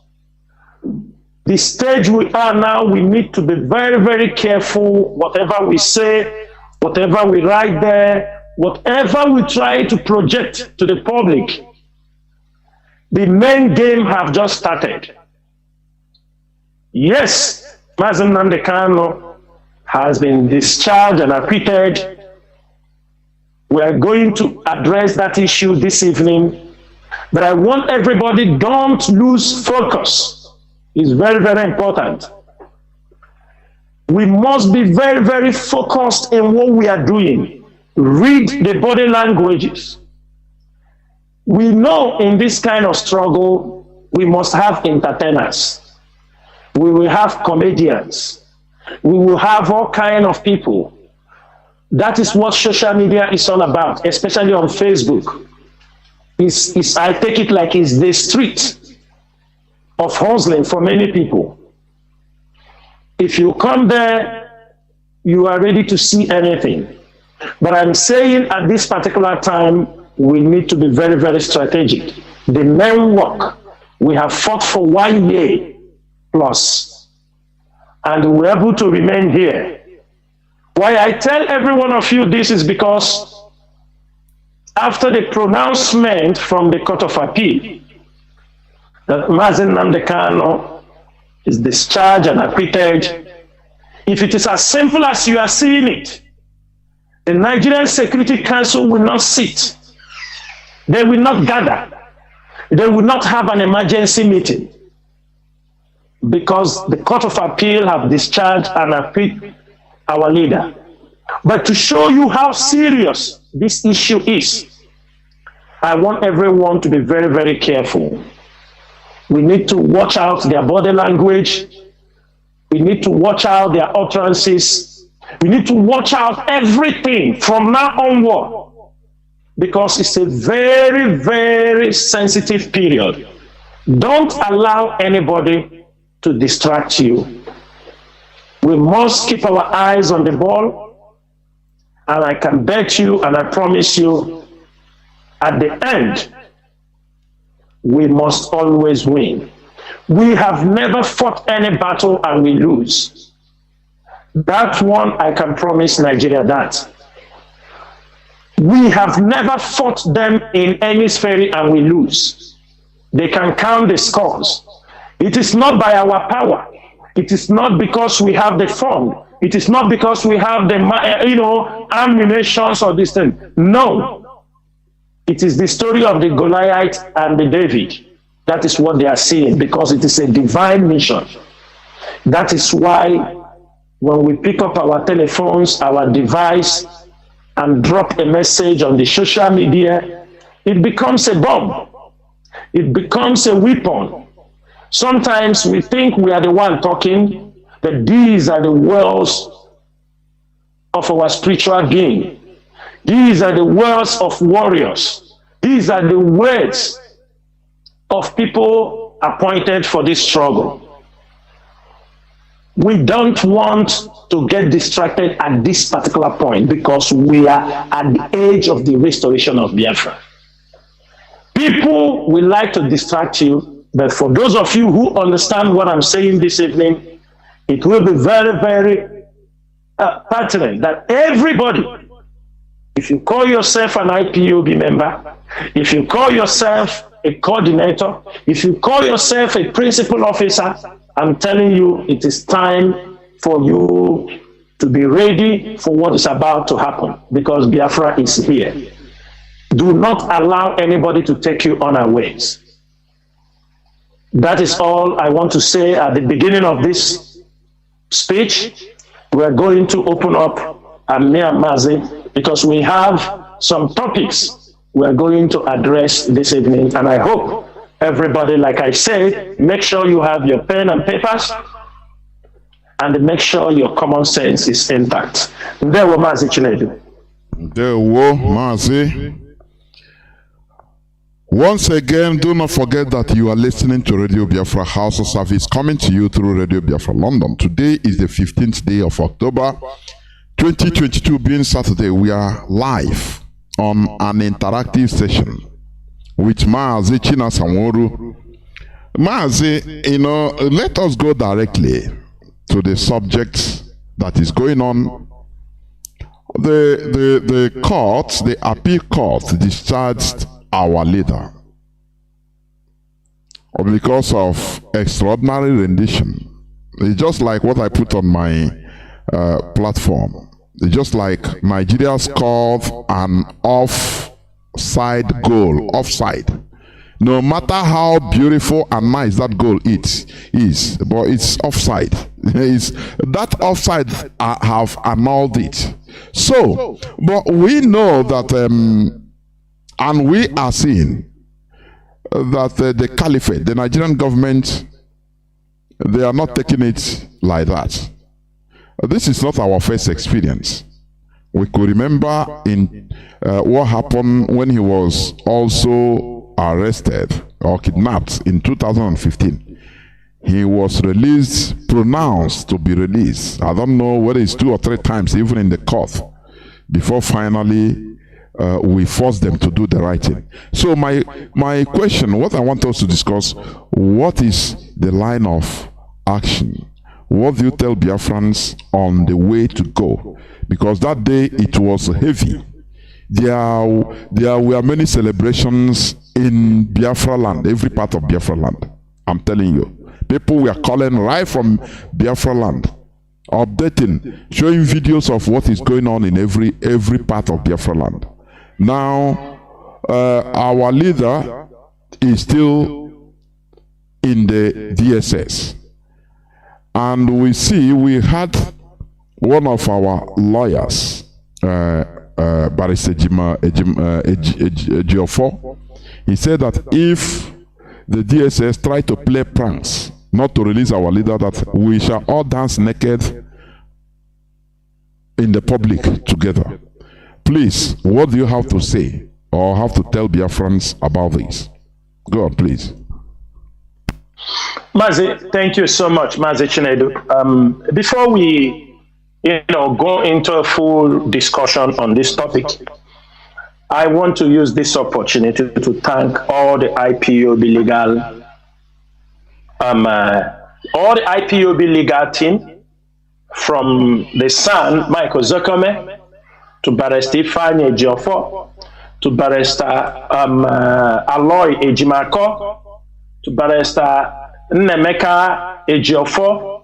The stage we are now, we need to be very, very careful. Whatever we say, whatever we write there, whatever we try to project to the public, the main game have just started. Yes, Mazi Kanu has been discharged and acquitted. We are going to address that issue this evening, but I want everybody, don't lose focus. It's very, very important. We must be very, very focused in what we are doing. Read the body languages. We know in this kind of struggle, we must have entertainers. We will have comedians. We will have all kinds of people. That is what social media is all about, especially on Facebook. I take it like it's the street of hustling for many people. If you come there, you are ready to see anything. But I'm saying at this particular time, we need to be very, very strategic. The main work, we have fought for 1 year plus, and we're able to remain here. Why I tell every one of you this is because after the pronouncement from the Court of Appeal that Mazi Kanu is discharged and acquitted, if it is as simple as you are seeing it, the Nigerian Security Council will not sit. They will not gather. They will not have an emergency meeting because the Court of Appeal have discharged and acquitted our leader. But to show you how serious this issue is, I want everyone to be very, very careful. We need to watch out their body language. We need to watch out their utterances. We need to watch out everything from now onward, because it's a very, very sensitive period. Don't allow anybody to distract you. We must keep our eyes on the ball, and I can bet you and I promise you, at the end, we must always win. We have never fought any battle and we lose. That one I can promise Nigeria that. We have never fought them in any sphere and we lose. They can count the scores. It is not by our power. It is not because we have the fund. It is not because we have the, ammunitions or this thing. No. It is the story of the Goliath and the David. That is what they are seeing, because it is a divine mission. That is why when we pick up our telephones, our device, and drop a message on the social media, it becomes a bomb. It becomes a weapon. Sometimes we think we are the one talking, but these are the wells of our spiritual being. These are the words of warriors. These are the words of people appointed for this struggle. We don't want to get distracted at this particular point, because we are at the age of the restoration of Biafra. People will like to distract you, but for those of you who understand what I'm saying this evening, it will be very, very pertinent that everybody, if you call yourself an IPOB member, if you call yourself a coordinator, if you call yourself a principal officer, I'm telling you, it is time for you to be ready for what is about to happen, because Biafra is here. Do not allow anybody to take you unawares. That is all I want to say at the beginning of this speech. We're going to open up me and Mazi, because we have some topics we are going to address this evening. And I hope everybody, like I said, make sure you have your pen and papers and make sure your common sense is intact. There were Mazi Chinedu. There were Mazi. Once again, do not forget that you are listening to Radio Biafra HAUSA-SERVICE coming to you through Radio Biafra London. Today is the 15th day of October 2022, being Saturday. We are live on an interactive session with Mazi Chinasa Nworu. Mazi, let us go directly to the subject that is going on. The court, the appeal court, discharged our leader because of extraordinary rendition. It's just like what I put on my platform. It's just like Nigeria scored an offside goal, offside. No matter how beautiful and nice that goal is, but it's offside. That offside have annulled it. So, but we know that and we are seeing that the caliphate, the Nigerian government, they are not taking it like that. This is not our first experience. We could remember in what happened when he was also arrested or kidnapped in 2015. He was released, pronounced to be released. I don't know whether it's 2 or 3 times, even in the court, before finally we force them to do the right thing. So my question, what I want us to discuss, what is the line of action? What do you tell Biafrans on the way to go? Because that day it was heavy. There were many celebrations in Biafra land, every part of Biafra land. I'm telling you. People were calling right from Biafra land, updating, showing videos of what is going on in every part of Biafra land. Now, our leader is still in the DSS. And we had one of our lawyers, Barrister Ejiofor. He said that if the DSS try to play pranks, not to release our leader, that we shall all dance naked in the public together. Please, what do you have to say or have to tell Biafrans about this? Go on, please. Mazi, thank you so much, Mazi Chinedu. Before we go into a full discussion on this topic, I want to use this opportunity to thank all the IPOB legal team, from the son, Michael Zokome, to Barrister Ifeanyi Ejiofor, to Barrister Aloy Ejimako, to Barrister Nnemeka Ejiofor,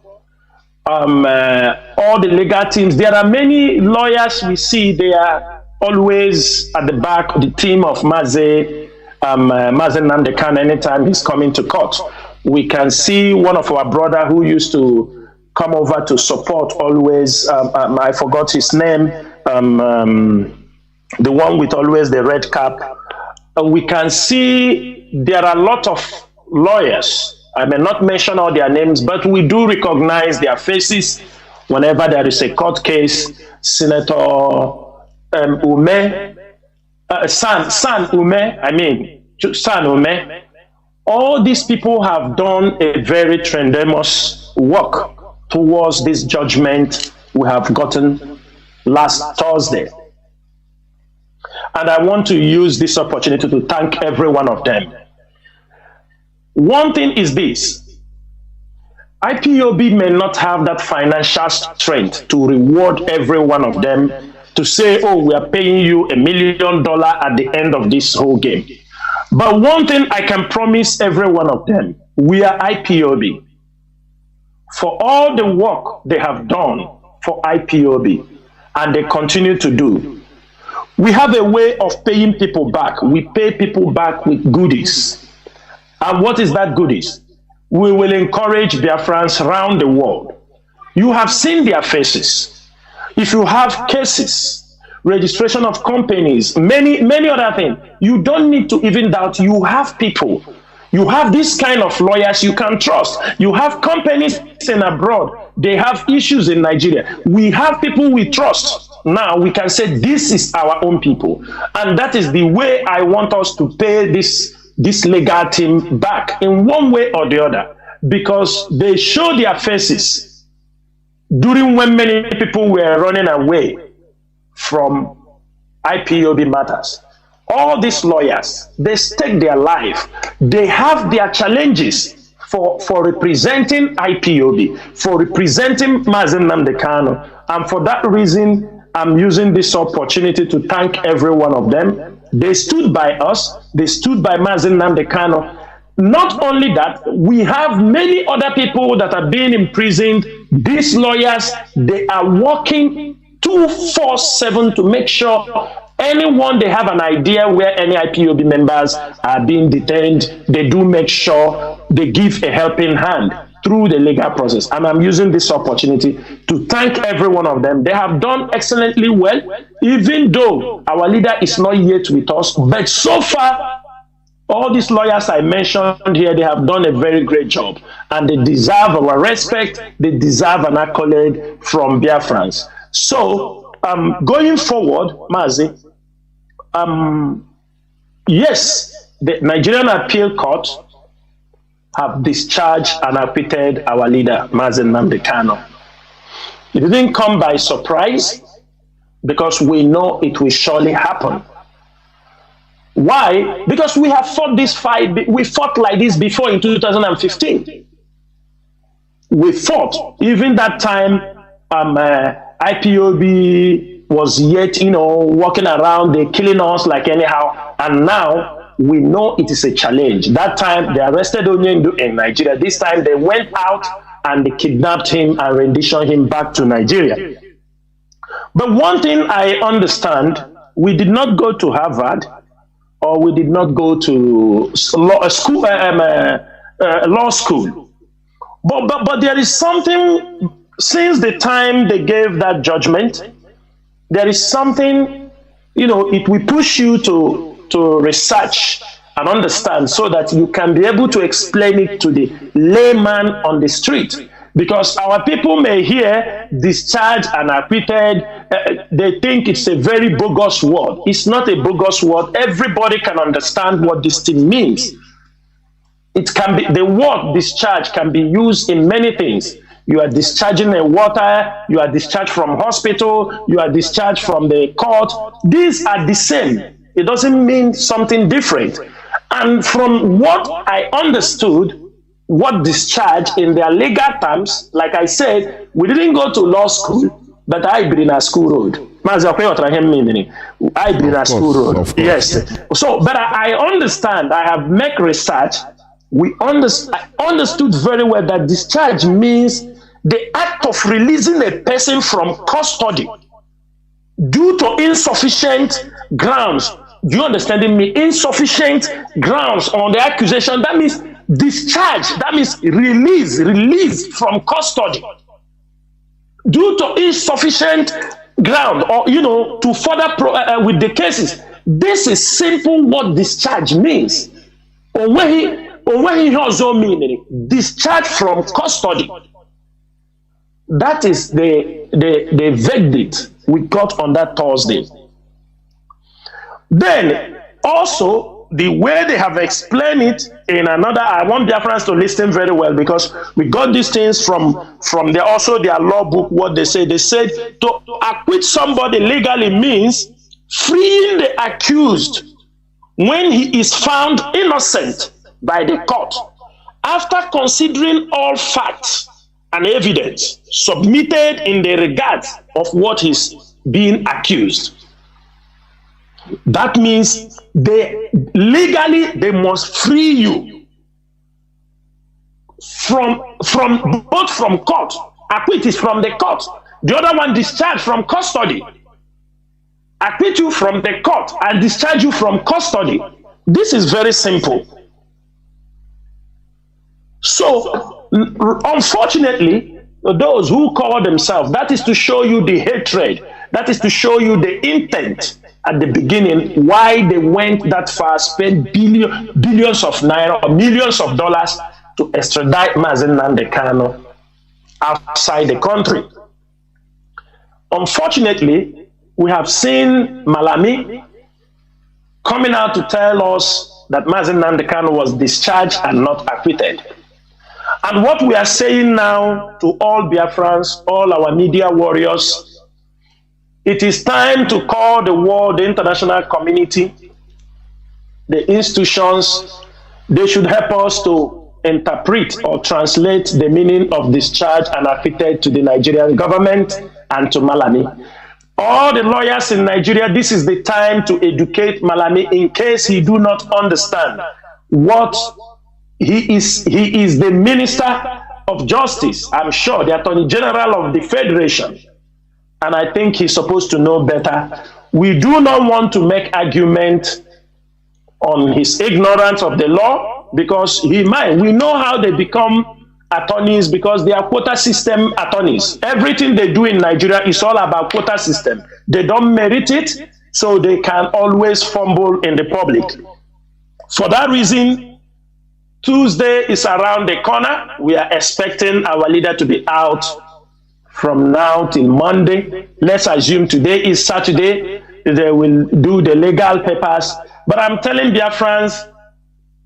all the legal teams. There are many lawyers we see. They are always at the back of the team of Mazi Nnamdi Kanu anytime he's coming to court. We can see one of our brother who used to come over to support always, I forgot his name, the one with always the red cap. We can see there are a lot of lawyers. I may not mention all their names, but we do recognize their faces whenever there is a court case. Senator San Ume. All these people have done a very tremendous work towards this judgment we have gotten last Thursday. And I want to use this opportunity to thank every one of them. One thing is this: IPOB may not have that financial strength to reward every one of them, to say, oh, we are paying you $1 million at the end of this whole game. But one thing I can promise every one of them, we are IPOB. For all the work they have done for IPOB, and they continue to do, we have a way of paying people back. We pay people back with goodies. And what is that goodies? We will encourage Biafrans around the world. You have seen their faces. If you have cases registration of companies, many other things. You don't need to even doubt. You have people. You have this kind of lawyers you can trust. You have companies in abroad. They have issues in Nigeria. We have people we trust. Now we can say this is our own people. And that is the way I want us to pay this legal team back in one way or the other. Because they show their faces during when many people were running away from IPOB matters. All these lawyers, they stake their life. They have their challenges for representing IPOB, for representing Mazi Nnamdi Kanu. And for that reason, I'm using this opportunity to thank every one of them. They stood by us. They stood by Mazi Nnamdi Kanu. Not only that, we have many other people that are being imprisoned. These lawyers, they are working 24/7 to make sure anyone they have an idea where any IPOB members are being detained, they do make sure they give a helping hand through the legal process. And I'm using this opportunity to thank every one of them. They have done excellently well, even though our leader is not yet with us. But so far, all these lawyers I mentioned here, they have done a very great job. And they deserve our respect. They deserve an accolade from Biafrans. So, going forward, Mazi, yes, the Nigerian Appeal Court have discharged and acquitted our leader, Mazi Nnamdi Kanu. It didn't come by surprise because we know it will surely happen. Why? Because we have fought this fight. We fought like this before in 2015. We fought. Even that time, IPOB was yet, walking around, they're killing us like anyhow. And now we know it is a challenge. That time they arrested Onyendu in Nigeria. This time they went out and they kidnapped him and renditioned him back to Nigeria. But one thing I understand, we did not go to Harvard or we did not go to law school. But there is something, since the time they gave that judgment, there is something, it will push you to research and understand so that you can be able to explain it to the layman on the street. Because our people may hear discharged and acquitted, they think it's a very bogus word. It's not a bogus word. Everybody can understand what this thing means. It can be, the word discharge can be used in many things. You are discharging a water, you are discharged from hospital, you are discharged from the court. These are the same. It doesn't mean something different. And from what I understood, what discharge in their legal terms, like I said, we didn't go to law school, but I been a school road. I been a school road. Yes. So, but I understand, I have made research. I understood very well that discharge means the act of releasing a person from custody due to insufficient grounds. Do you understand me? Insufficient grounds on the accusation. That means discharge. That means release from custody due to insufficient ground, or to further with the cases. This is simple what discharge means. Or when he also meaning discharge from custody. That is the verdict we got on that Thursday. Then also the way they have explained it in another, I want Biafrans to listen very well, because we got these things from their law book. What they said to acquit somebody legally means freeing the accused when he is found innocent by the court after considering all facts and evidence submitted in the regard of what is being accused. That means they must free you both from court. Acquit is from the court. The other one discharge from custody. Acquit you from the court and discharge you from custody. This is very simple. So, unfortunately, those who call themselves, that is to show you the hatred That is to show you the intent at the beginning, why they went that far, spent billions of naira or millions of dollars to extradite Mazi Nnamdi Kanu outside the country. Unfortunately, we have seen Malami coming out to tell us that Mazi Nnamdi Kanu was discharged and not acquitted. And what we are saying now to all Biafrans, all our media warriors, it is time to call the world, the international community, the institutions. They should help us to interpret or translate the meaning of discharge and acquitted to the Nigerian government and to Malami. All the lawyers in Nigeria, this is the time to educate Malami in case he do not understand what he is. He is the Minister of Justice, I'm sure, the Attorney General of the Federation. And I think he's supposed to know better. We do not want to make argument on his ignorance of the law, because he might. We know how they become attorneys, because they are quota system attorneys. Everything they do in Nigeria is all about quota system. They don't merit it, so they can always fumble in the public. For that reason, Tuesday is around the corner. We are expecting our leader to be out from now till Monday. Let's assume today is Saturday. They will do the legal papers. But I'm telling Biafrans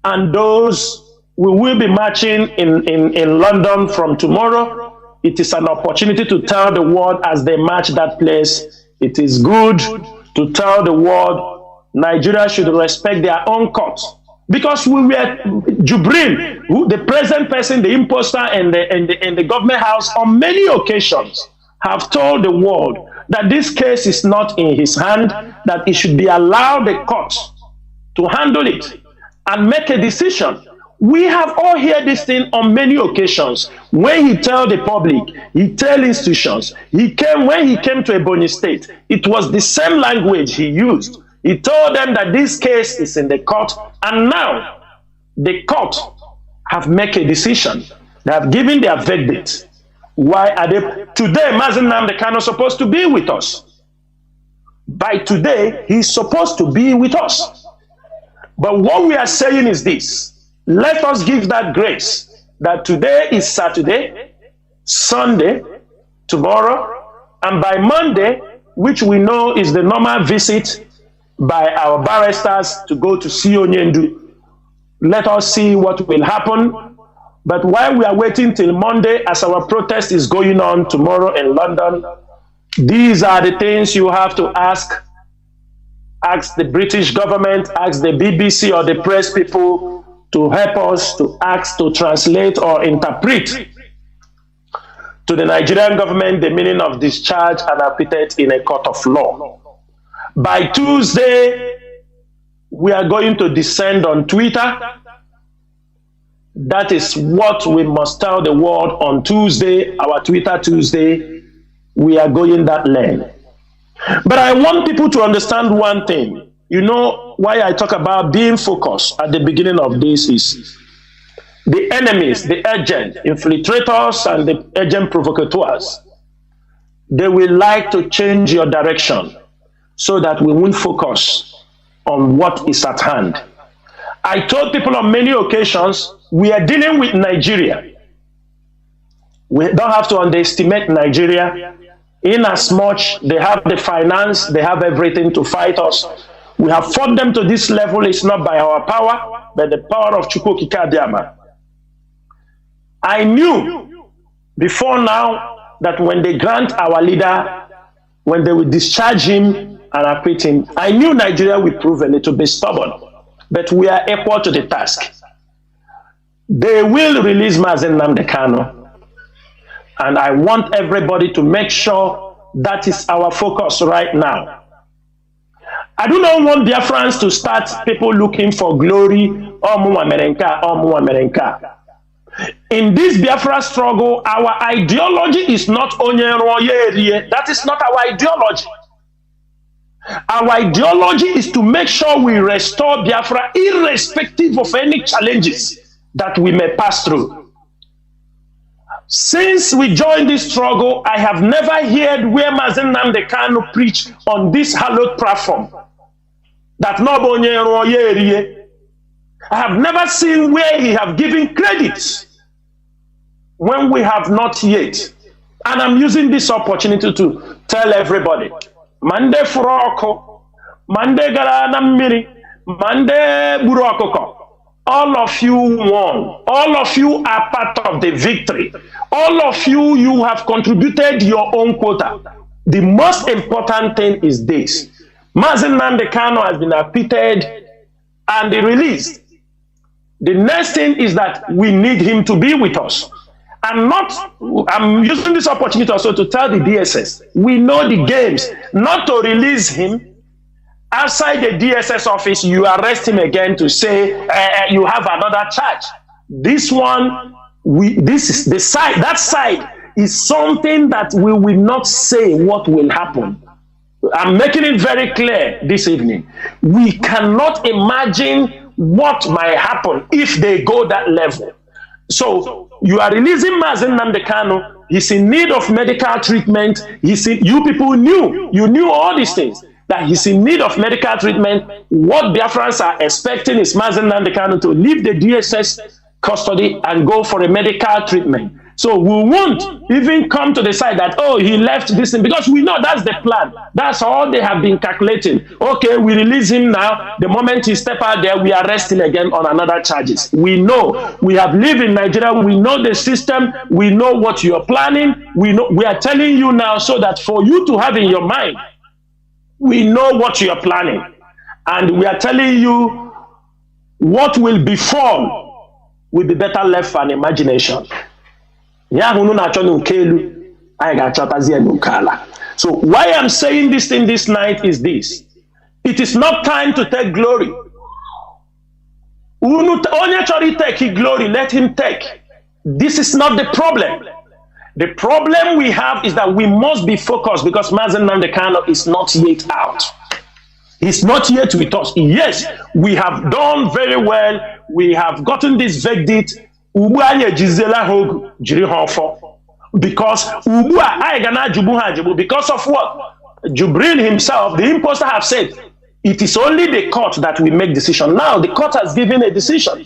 and those who will be marching in London from tomorrow, it is an opportunity to tell the world as they march that place, it is good to tell the world Nigeria should respect their own courts. Because we were, Jubril, the present person, the imposter in the government house, on many occasions have told the world that this case is not in his hand, that it should be allowed the courts to handle it and make a decision. We have all heard this thing on many occasions. When he tell the public, he tell institutions, when he came to Ebonyi State, it was the same language he used. He told them that this case is in the court, and now the court have made a decision. They have given their verdict. Why are they? Today, Mazi Nnamdi Kanu is supposed to be with us. By today, he's supposed to be with us. But what we are saying is this: let us give that grace that today is Saturday, Sunday, tomorrow, and by Monday, which we know is the normal visit by our barristers to go to see Onyendu. Let us see what will happen. But while we are waiting till Monday, as our protest is going on tomorrow in London, these are the things you have to ask. Ask the British government, ask the BBC or the press people to help us to ask to translate or interpret to the Nigerian government the meaning of discharge and acquitted in a court of law. By Tuesday, we are going to descend on Twitter. That is what we must tell the world on Tuesday, our Twitter Tuesday. We are going that lane. But I want people to understand one thing. You know why I talk about being focused at the beginning of this is the enemies, the agent infiltrators and the agent provocateurs. They will like to change your direction so that we won't focus on what is at hand. I told people on many occasions, we are dealing with Nigeria. We don't have to underestimate Nigeria. In as much they have the finance, they have everything to fight us. We have fought them to this level. It's not by our power, but the power of Chukwu Kikadiama. I knew before now that when they grant our leader, when they will discharge him and acquit him, I knew Nigeria would prove a little bit stubborn, but we are equal to the task. They will release Mazi Nnamdi Kanu, and I want everybody to make sure that is our focus right now. I do not want Biafrans to start people looking for glory, In this Biafra struggle, our ideology is not Onyeroye. That is not our ideology. Our ideology is to make sure we restore Biafra irrespective of any challenges that we may pass through. Since we joined this struggle, I have never heard where Mazi Nnamdi Kanu preach on this hallowed platform that I have never seen where he have given credit when we have not yet. And I'm using this opportunity to tell everybody, Mande Furoko, Mande Garanamiri, Mande Burokoko, all of you won. All of you are part of the victory. All of you, you have contributed your own quota. The most important thing is this. Mazi Nnamdi Kanu has been acquitted and released. The next thing is that we need him to be with us. I'm using this opportunity also to tell the DSS, we know the games, not to release him. Outside the DSS office, you arrest him again to say you have another charge. This one, this is the side, that side is something that we will not say what will happen. I'm making it very clear this evening. We cannot imagine what might happen if they go that level. So you are releasing Mazi Nnamdi Kanu. He's in need of medical treatment. You people knew all these things, that he's in need of medical treatment. What Biafrans are expecting is Mazi Nnamdi Kanu to leave the DSS custody and go for a medical treatment. So we won't even come to the side that, oh, he left this thing, because we know that's the plan. That's all they have been calculating. Okay, we release him now. The moment he step out there, we arrest him again on another charges. We know. We have lived in Nigeria. We know the system. We know what you're planning. We are telling you now so that for you to have in your mind, we know what you're planning. And we are telling you what will befall will be better left for an imagination. So why I'm saying this thing this night is this. It is not time to take glory. Only take glory, let him take. This is not the problem. The problem we have is that we must be focused, because Mazi Nnamdi Kanu is not yet out. He's not yet with us. Yes, we have done very well. We have gotten this verdict. Because of what? Jubril himself, the imposter, have said it is only the court that will make decision. Now the court has given a decision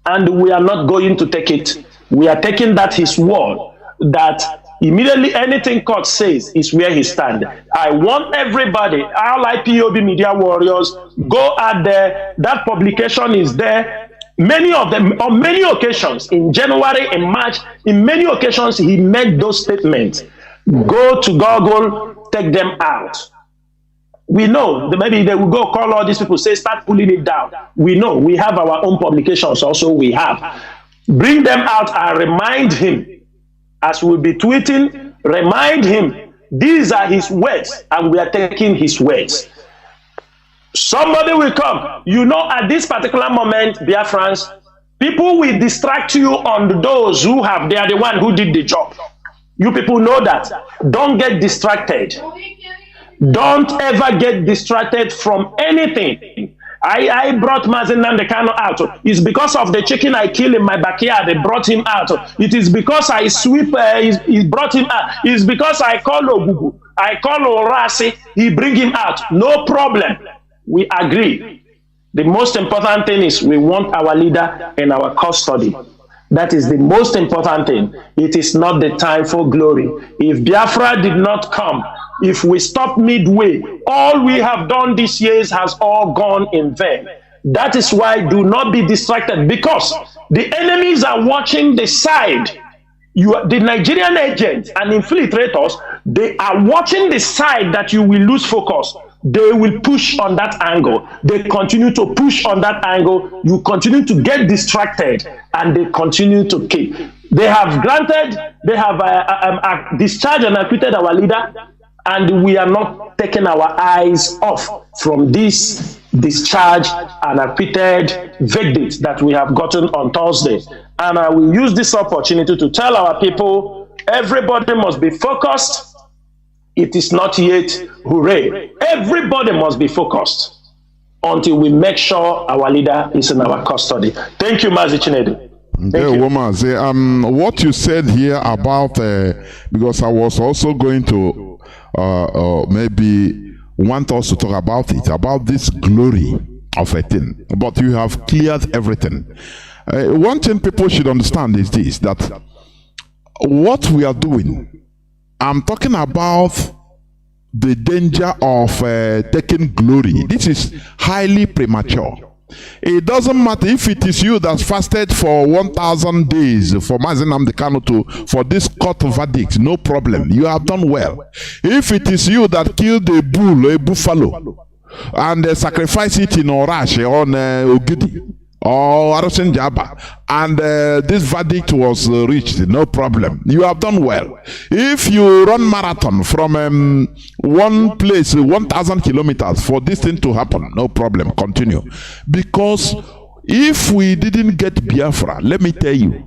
and we are not going to take it. We are taking that his word, that immediately anything court says is where he stands. I want everybody, all IPOB media warriors, go out there. That publication is there. Many of them, on many occasions, in January, in March, in many occasions, he made those statements. Go to Google, take them out. We know that maybe they will go call all these people, say, start pulling it down. We know we have our own publications also. We have. Bring them out and remind him, as we'll be tweeting, remind him, these are his words, and we are taking his words. Somebody will come. You know, at this particular moment, Biafrans, people will distract you on those who have, they are the one who did the job. You people know that. Don't get distracted. Don't ever get distracted from anything. I brought Mazi Nnamdi Kanu out. It's because of the chicken I killed in my backyard. They brought him out. It is because I sweep, he brought him out. It's because I call Ogugu, I call Orasi, he bring him out. No problem. We agree. The most important thing is we want our leader in our custody. That is the most important thing. It is not the time for glory. If Biafra did not come, if we stop midway, all we have done these years has all gone in vain. That is why do not be distracted, because the enemies are watching the side. The Nigerian agents and infiltrators, they are watching the side that you will lose focus. They will push on that angle. They continue to push on that angle. You continue to get distracted and they continue to kill. They have granted, they have discharged and acquitted our leader, and we are not taking our eyes off from this discharge and acquitted verdict that we have gotten on Thursday. And I will use this opportunity to tell our people, everybody must be focused. It is not yet hooray. Everybody must be focused until we make sure our leader is in our custody. Thank you, Mazi Chinasa. What you said here about because I was also going to maybe want us to talk about it, about this glory of a thing, but you have cleared everything. One thing people should understand is this, that what we are doing, I'm talking about the danger of taking glory. This is highly premature. It doesn't matter if it is you that fasted for 1,000 days for Mazi Kanu for this court verdict, no problem. You have done well. If it is you that killed a bull, a buffalo, and sacrificed it in Orash on Ogidi or Arasin Jaba, and this verdict was reached, no problem. You have done well. If you run marathon from one place, 1,000 kilometers for this thing to happen, no problem, continue. Because if we didn't get Biafra, let me tell you,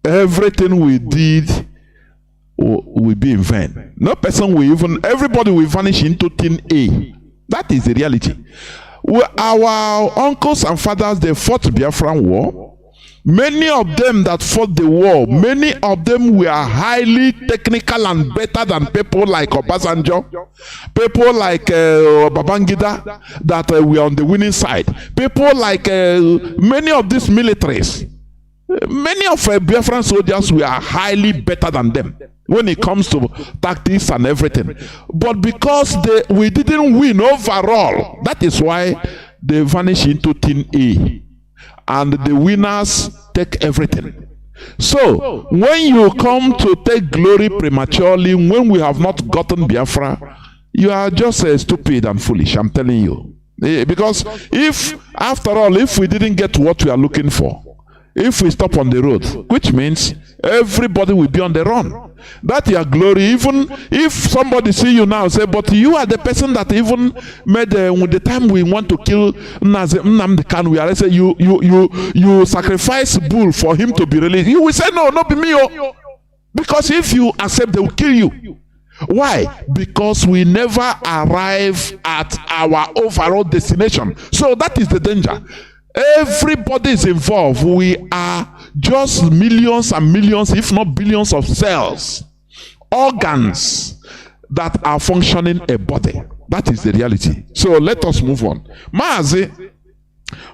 everything we did will be in vain. No person will even, everybody will vanish into thin A. That is the reality. Our uncles and fathers, they fought the Biafran war. Many of them that fought the war, many of them were highly technical and better than people like Obasanjo, people like Babangida that were on the winning side, people like many of these militaries. Many of Biafran soldiers were highly better than them when it comes to tactics and everything. But because we didn't win overall, that is why they vanish into thin A. And the winners take everything. So, when you come to take glory prematurely, when we have not gotten Biafra, you are just stupid and foolish, I'm telling you. Because if, after all, if we didn't get what we are looking for, if we stop on the road, which means everybody will be on the run. That your glory, even if somebody see you now and say, but you are the person that even made with the time we want to kill Nnamdi Kanu, we are say you sacrifice bull for him to be released. You will say, no, not be me. Because if you accept, they will kill you. Why? Because we never arrive at our overall destination. So that is the danger. Everybody is involved. We are just millions and millions, if not billions of cells, organs that are functioning a body. That is the reality. So let us move on. Mazi,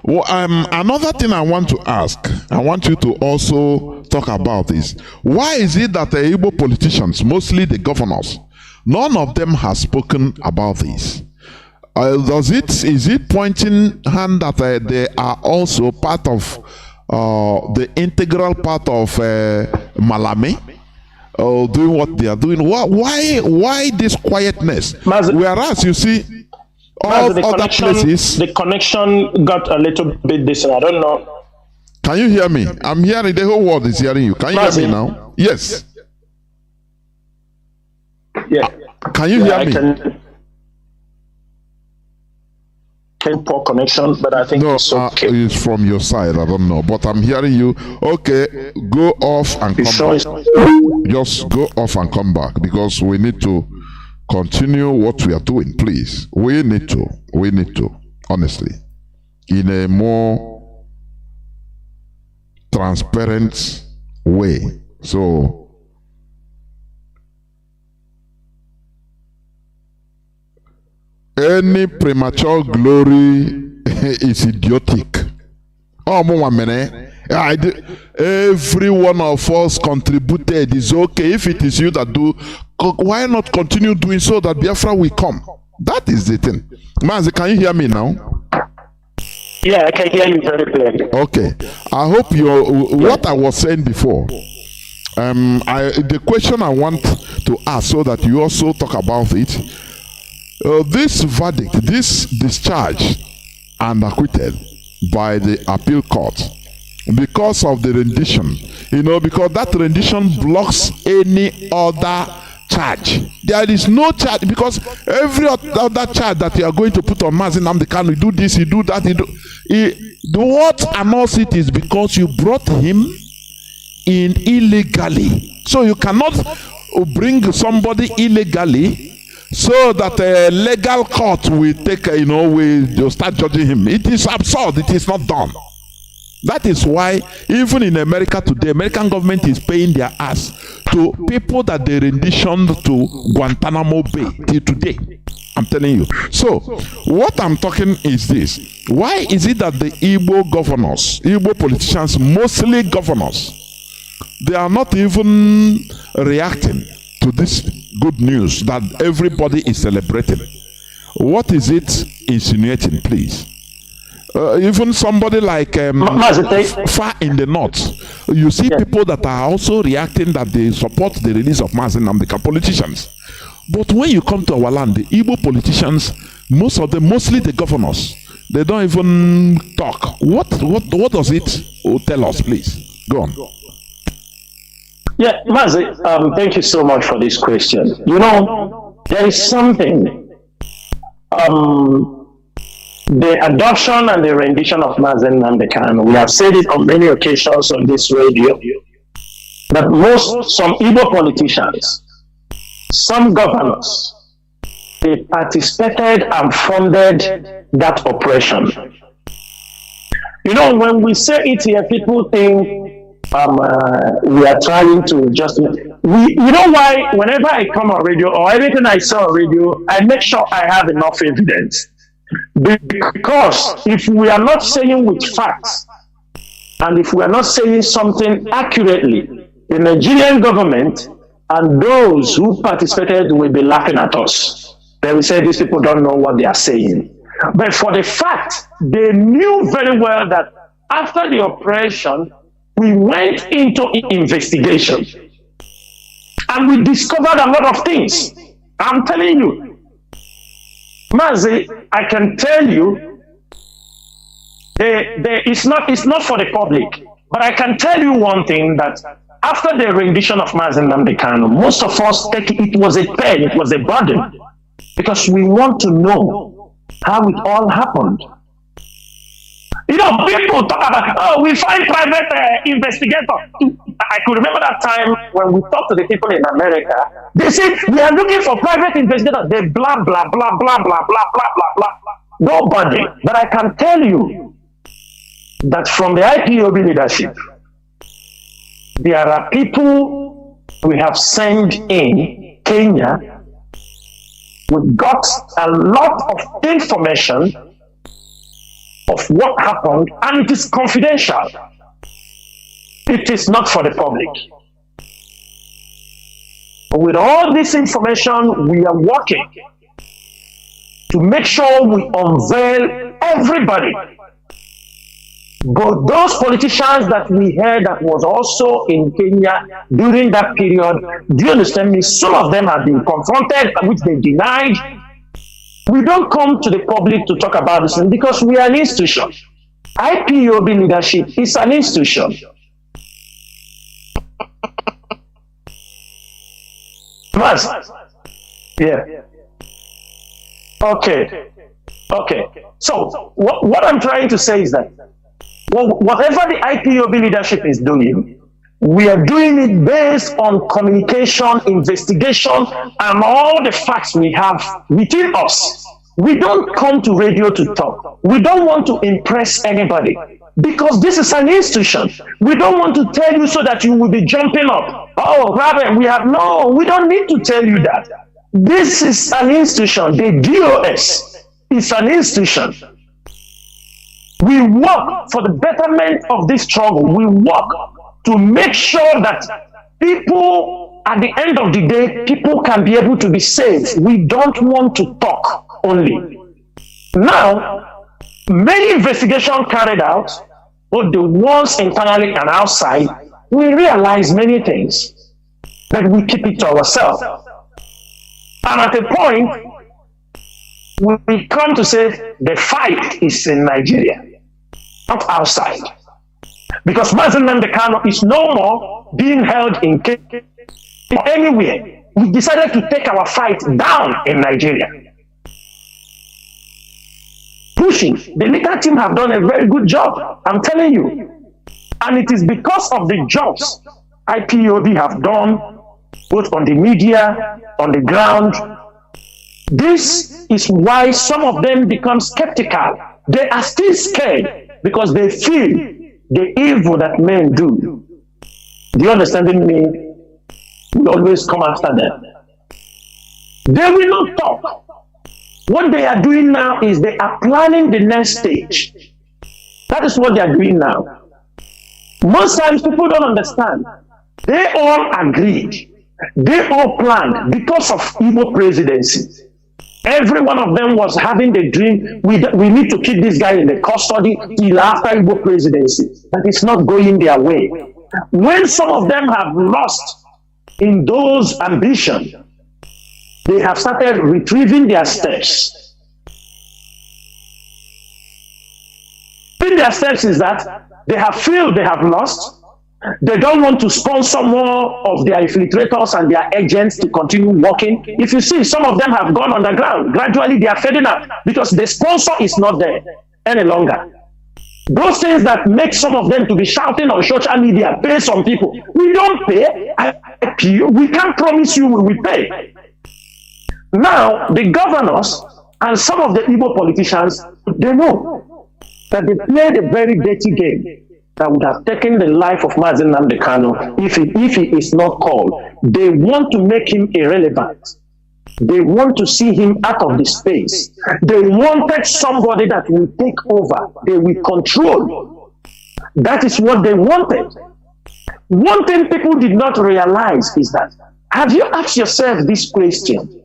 another thing I want to ask, I want you to also talk about is, why is it that the Igbo politicians, mostly the governors, none of them has spoken about this? Is it pointing hand that they are also part of the integral part of Malame, doing what they are doing? Why this quietness? Mazi, whereas you see all other places, the connection got a little bit distant. I don't know. Can you hear me? I'm hearing, the whole world is hearing you. Can you hear me now? Yes. Yeah. Can you hear me? Poor connection, but I think it's okay. It's from your side, I don't know, but I'm hearing you. Okay, go off and come back. Just go off and come back, because we need to continue what we are doing, please. We need to, honestly, in a more transparent way. So any premature glory is idiotic. Every one of us contributed. It's okay. If it is you that do, why not continue doing so that Biafra will come? That is the thing. Mazi, can you hear me now? Yeah, I can hear you very clearly. Okay. I hope what I was saying before. The question I want to ask, so that you also talk about it. This verdict, this discharge and acquitted by the appeal court because of the rendition, because that rendition blocks any other charge. There is no charge, because every other charge that you are going to put on Mazi Nnamdi Kanu, you do this, you do that, what announce it is because you brought him in illegally. So you cannot bring somebody illegally so that a legal court will take, will start judging him. It is absurd. It is not done. That is why even in America today, American government is paying their ass to people that they renditioned to Guantanamo Bay till today. I'm telling you. So, what I'm talking is this. Why is it that the Igbo governors, Igbo politicians, mostly governors, they are not even reacting to this good news that everybody is celebrating? What is it insinuating, please? Even somebody like far in the north, you see people that are also reacting that they support the release of Mazi Nnamdi, politicians. But when you come to our land, the Igbo politicians, most of them, mostly the governors, they don't even talk. What does it tell us, please? Go on. Yeah, Mazi, thank you so much for this question. You know, there is something, the adoption and the rendition of Mazi Nnamdi Kanu, we have said it on many occasions on this radio, that some Igbo politicians, some governors, they participated and funded that operation. You know, when we say it here, people think we are trying to just... you know why, whenever I come on radio or everything I saw on radio, I make sure I have enough evidence. Because if we are not saying with facts, and if we are not saying something accurately, the Nigerian government and those who participated will be laughing at us. They will say these people don't know what they are saying. But for the fact, they knew very well that after the operation, we went into investigation and we discovered a lot of things. I'm telling you, Mazi, I can tell you, it's not for the public, but I can tell you one thing, that after the rendition of Mazi Nnamdi Kanu, most of us it was a pain, it was a burden, because we want to know how it all happened. You know, people talk about, oh, we find private investigators. I could remember that time when we talked to the people in America. They said, we are looking for private investigators. They blah, blah, blah, blah, blah, blah, blah, blah, blah. Nobody. But I can tell you that from the IPOB leadership, there are people we have sent in Kenya. We got a lot of information of what happened, and it is confidential. It is not for the public. With all this information, we are working to make sure we unveil everybody. But those politicians that we heard that was also in Kenya during that period, do you understand me? Some of them have been confronted, which they denied. We don't come to the public to talk about this because we are an institution. IPOB leadership is an institution. Yeah. Okay. So what I'm trying to say is that whatever the IPOB leadership is doing, we are doing it based on communication, investigation, and all the facts we have within us. We don't come to radio to talk. We don't want to impress anybody because this is an institution. We don't want to tell you so that you will be jumping up. Oh, rather, we don't need to tell you that. This is an institution. The DOS is an institution. We work for the betterment of this struggle. We work to make sure that people, at the end of the day, people can be able to be saved. We don't want to talk only. Now, many investigations carried out, both the ones internally and outside, we realize many things, but we keep it to ourselves. And at a point, we come to say the fight is in Nigeria, not outside. Because Mazi Nnamdi Kanu is no more being held in anywhere. We decided to take our fight down in Nigeria. Pushing. The legal team have done a very good job, I'm telling you. And it is because of the jobs IPOB have done, both on the media, on the ground. This is why some of them become skeptical. They are still scared because they feel the evil that men do, do you understand me? We always come after them. They will not talk. What they are doing now is they are planning the next stage. That is what they are doing now. Most times people don't understand. They all agreed. They all planned because of Igbo presidency. Every one of them was having the dream, we need to keep this guy in the custody till after Igbo presidency. But it's not going their way. When some of them have lost in those ambitions, they have started retrieving their steps. Their steps is that they have failed, they have lost. They don't want to sponsor more of their infiltrators and their agents to continue working. If you see, some of them have gone underground. Gradually, they are fading out because the sponsor is not there any longer. Those things that make some of them to be shouting on social media, pay some people. We don't pay. We can't promise you we will pay. Now, the governors and some of the Igbo politicians, they know that they played a very dirty game that would have taken the life of Mazi Nnamdi Kanu if he is not called. They want to make him irrelevant. They want to see him out of the space. They wanted somebody that will take over. They will control. That is what they wanted. One thing people did not realize is that, have you asked yourself this question?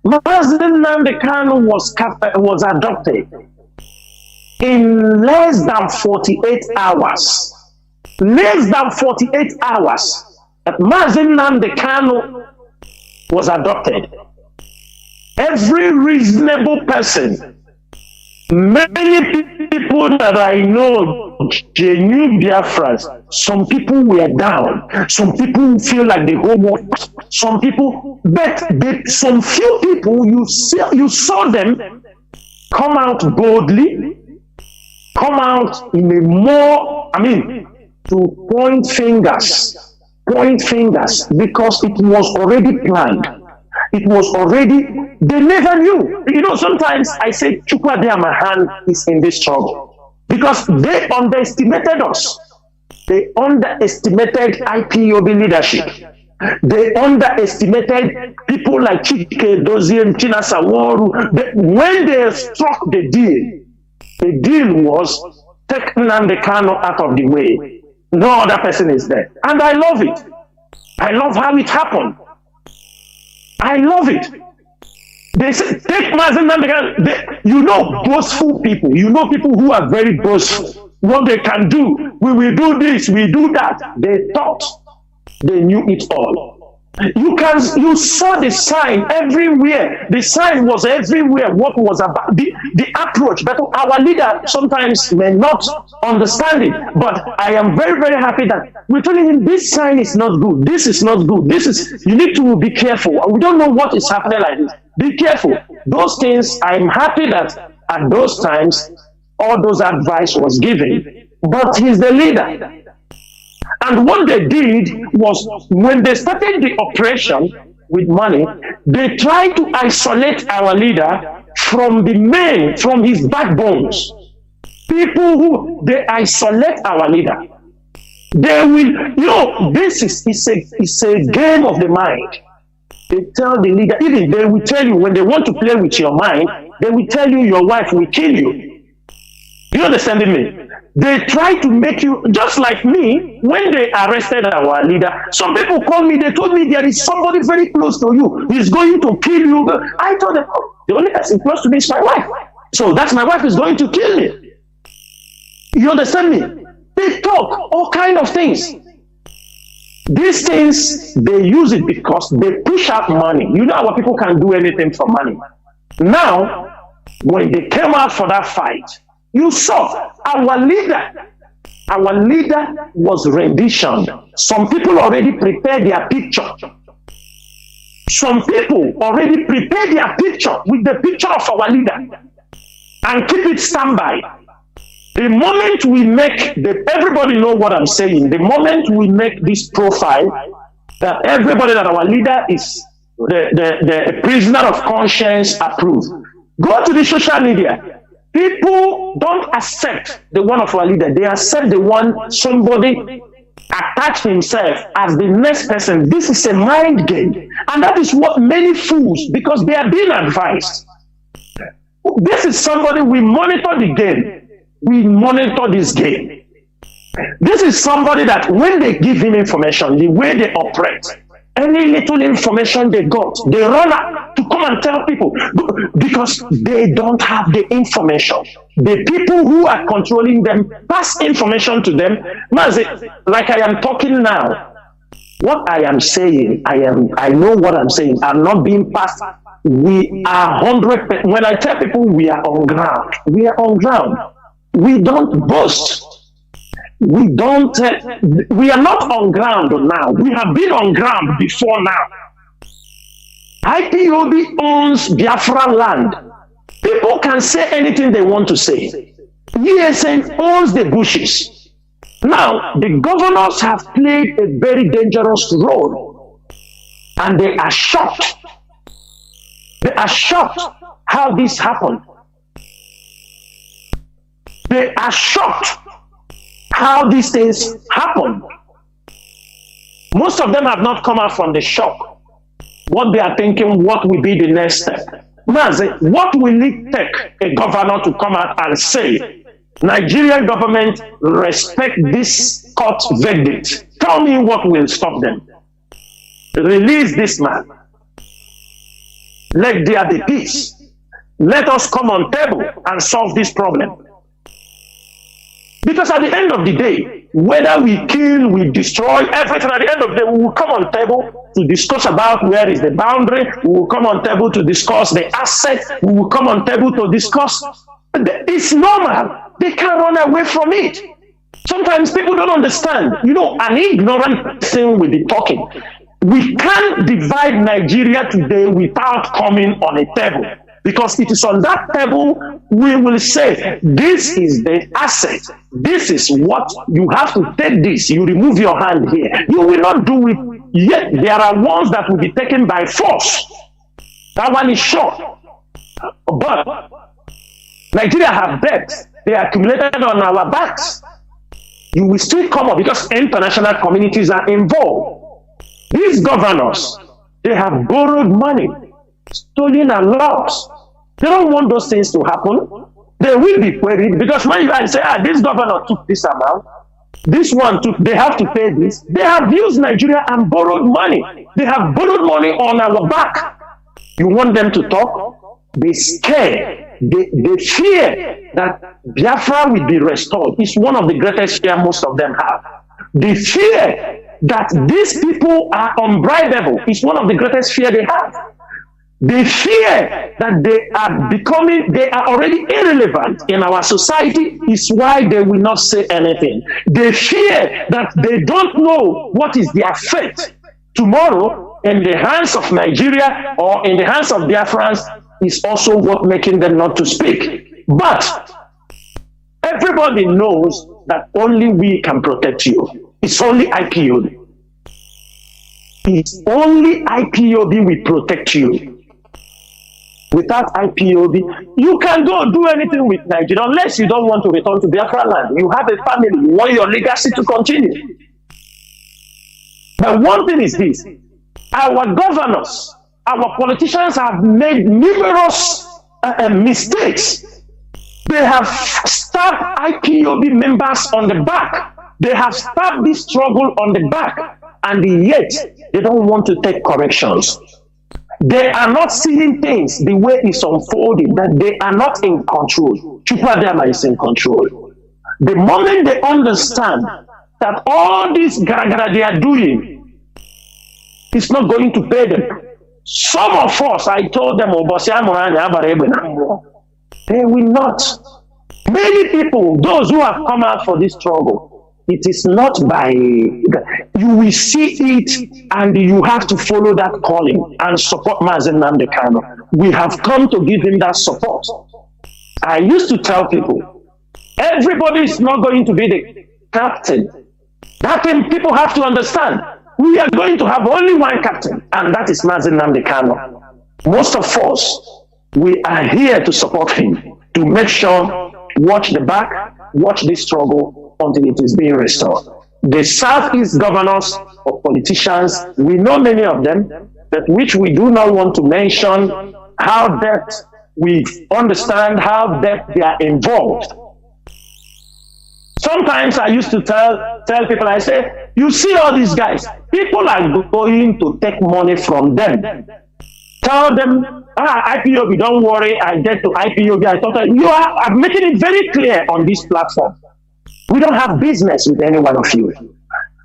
Mazi Nnamdi Kanu was adopted in less than 48 hours. Less than 48 hours that Mazi Nnamdi Kanu was adopted. Every reasonable person, many people that I know, genuine Biafrans, some people were down, some people feel like the whole world, some people, but some few people, you saw them come out boldly, come out in a more, to point fingers, because it was already planned. It was already, they never knew. You know, sometimes I say, Chukwuemeka hand is in this struggle because they underestimated us. They underestimated IPOB leadership. They underestimated people like Mazi Chinasa Nworu. When they struck the deal was take Nnamdi Kanu out of the way. No other person is there. And I love it. I love how it happened. I love it. They say, take Mazi Nnamdi Kanu. You know, boastful people. You know people who are very boastful. What they can do, we will do this, we do that. They thought they knew it all. You saw the sign everywhere. The sign was everywhere. What was about the approach. But our leader sometimes may not understand it. But I am very, very happy that we're telling him this sign is not good. This is not good. You need to be careful. We don't know what is happening like this. Be careful. Those things, I'm happy that at those times, all those advice was given. But he's the leader. And what they did was, when they started the operation with money, they tried to isolate our leader from the men, from his backbones. People who, they isolate our leader. They will, this is a game of the mind. They tell the leader, even they will tell you, when they want to play with your mind, they will tell you your wife will kill you. You understand me? They try to make you, just like me, when they arrested our leader, some people called me, they told me there is somebody very close to you, he's going to kill you. I told them, oh, the only person close to me is my wife. So that's my wife is going to kill me. You understand me? They talk all kind of things. These things, they use it because they push out money. You know our people can do anything for money. Now, when they came out for that fight, you saw our leader was rendition. Some people already prepared their picture. Some people already prepared their picture with the picture of our leader and keep it standby. The moment we make, everybody know what I'm saying, the moment we make this profile, that everybody that our leader is the prisoner of conscience approved, go to the social media. People don't accept the one of our leader. They accept the one somebody attach himself as the next person. This is a mind game. And that is what many fools, because they are being advised. This is somebody, we monitor the game. We monitor this game. This is somebody that when they give him information, the way they operate, any little information they got, they run out to come and tell people because they don't have the information. The people who are controlling them pass information to them. Mazi, like I am talking now, what I am saying, I know what I'm saying. I'm not being passed. We are 100%. When I tell people we are on ground, we are on ground. We don't boast. We don't. We are not on ground now. We have been on ground before now. IPOB owns Biafra land. People can say anything they want to say. ESN owns the bushes. Now, the governors have played a very dangerous role, and they are shocked. They are shocked how this happened. They are shocked how these things happen. Most of them have not come out from the shock. What they are thinking, what will be the next step? Mazi, what will it take a governor to come out and say, Nigerian government respect this court verdict? Tell me what will stop them. Release this man. Let there be peace. Let us come on table and solve this problem. Because at the end of the day, whether we kill, we destroy everything, at the end of the day, we will come on table to discuss about where is the boundary. We will come on table to discuss the asset. We will come on table to discuss. It's normal. They can't run away from it. Sometimes people don't understand. You know, an ignorant person will be talking. We can't divide Nigeria today without coming on a table. Because it is on that table we will say, this is the asset. This is what you have to take this. You remove your hand here. You will not do it. Yet there are ones that will be taken by force. That one is sure. But Nigeria have debts. They are accumulated on our backs. You will still come up because international communities are involved. These governors, they have borrowed money, stolen a lot. They don't want those things to happen. They will be queried because when you say, this governor took this amount, this one took, they have to pay this. They have used Nigeria and borrowed money. They have borrowed money on our back. You want them to talk? They scare. They fear that Biafra will be restored. It's one of the greatest fear most of them have. They fear that these people are unbribable. It's one of the greatest fear they have. They fear that they are already irrelevant in our society. Is why they will not say anything. They fear that they don't know what is their fate tomorrow in the hands of Nigeria or in the hands of Biafrans is also what making them not to speak. But everybody knows that only we can protect you. It's only IPOB. It's only IPOB will protect you. Without IPOB, you can go do anything with Nigeria unless you don't want to return to Biafra land. You have a family, you want your legacy to continue. But one thing is this, our governors, our politicians have made numerous mistakes. They have stabbed IPOB members on the back. They have stabbed this struggle on the back, and yet they don't want to take corrections. They are not seeing things the way it's unfolding, that they are not in control. Chupadama is in control. The moment they understand that all this gara they are doing is not going to pay them. Some of us, I told them, they will not. Many people, those who have come out for this struggle, it is not by, you will see it and you have to follow that calling and support Mazi Nnamdi Kanu. We have come to give him that support. I used to tell people, everybody is not going to be the captain. That thing people have to understand. We are going to have only one captain, and that is Mazi Nnamdi Kanu. Most of us, we are here to support him, to make sure, watch the back, watch this struggle until it is being restored. The Southeast governors or politicians, we know many of them, but which we do not want to mention how depth we understand how depth they are involved. Sometimes I used to tell people, I say, you see all these guys, people are going to take money from them. Tell them, IPOB, don't worry, I get to IPOB. I thought I'm making it very clear on this platform. We don't have business with any one of you.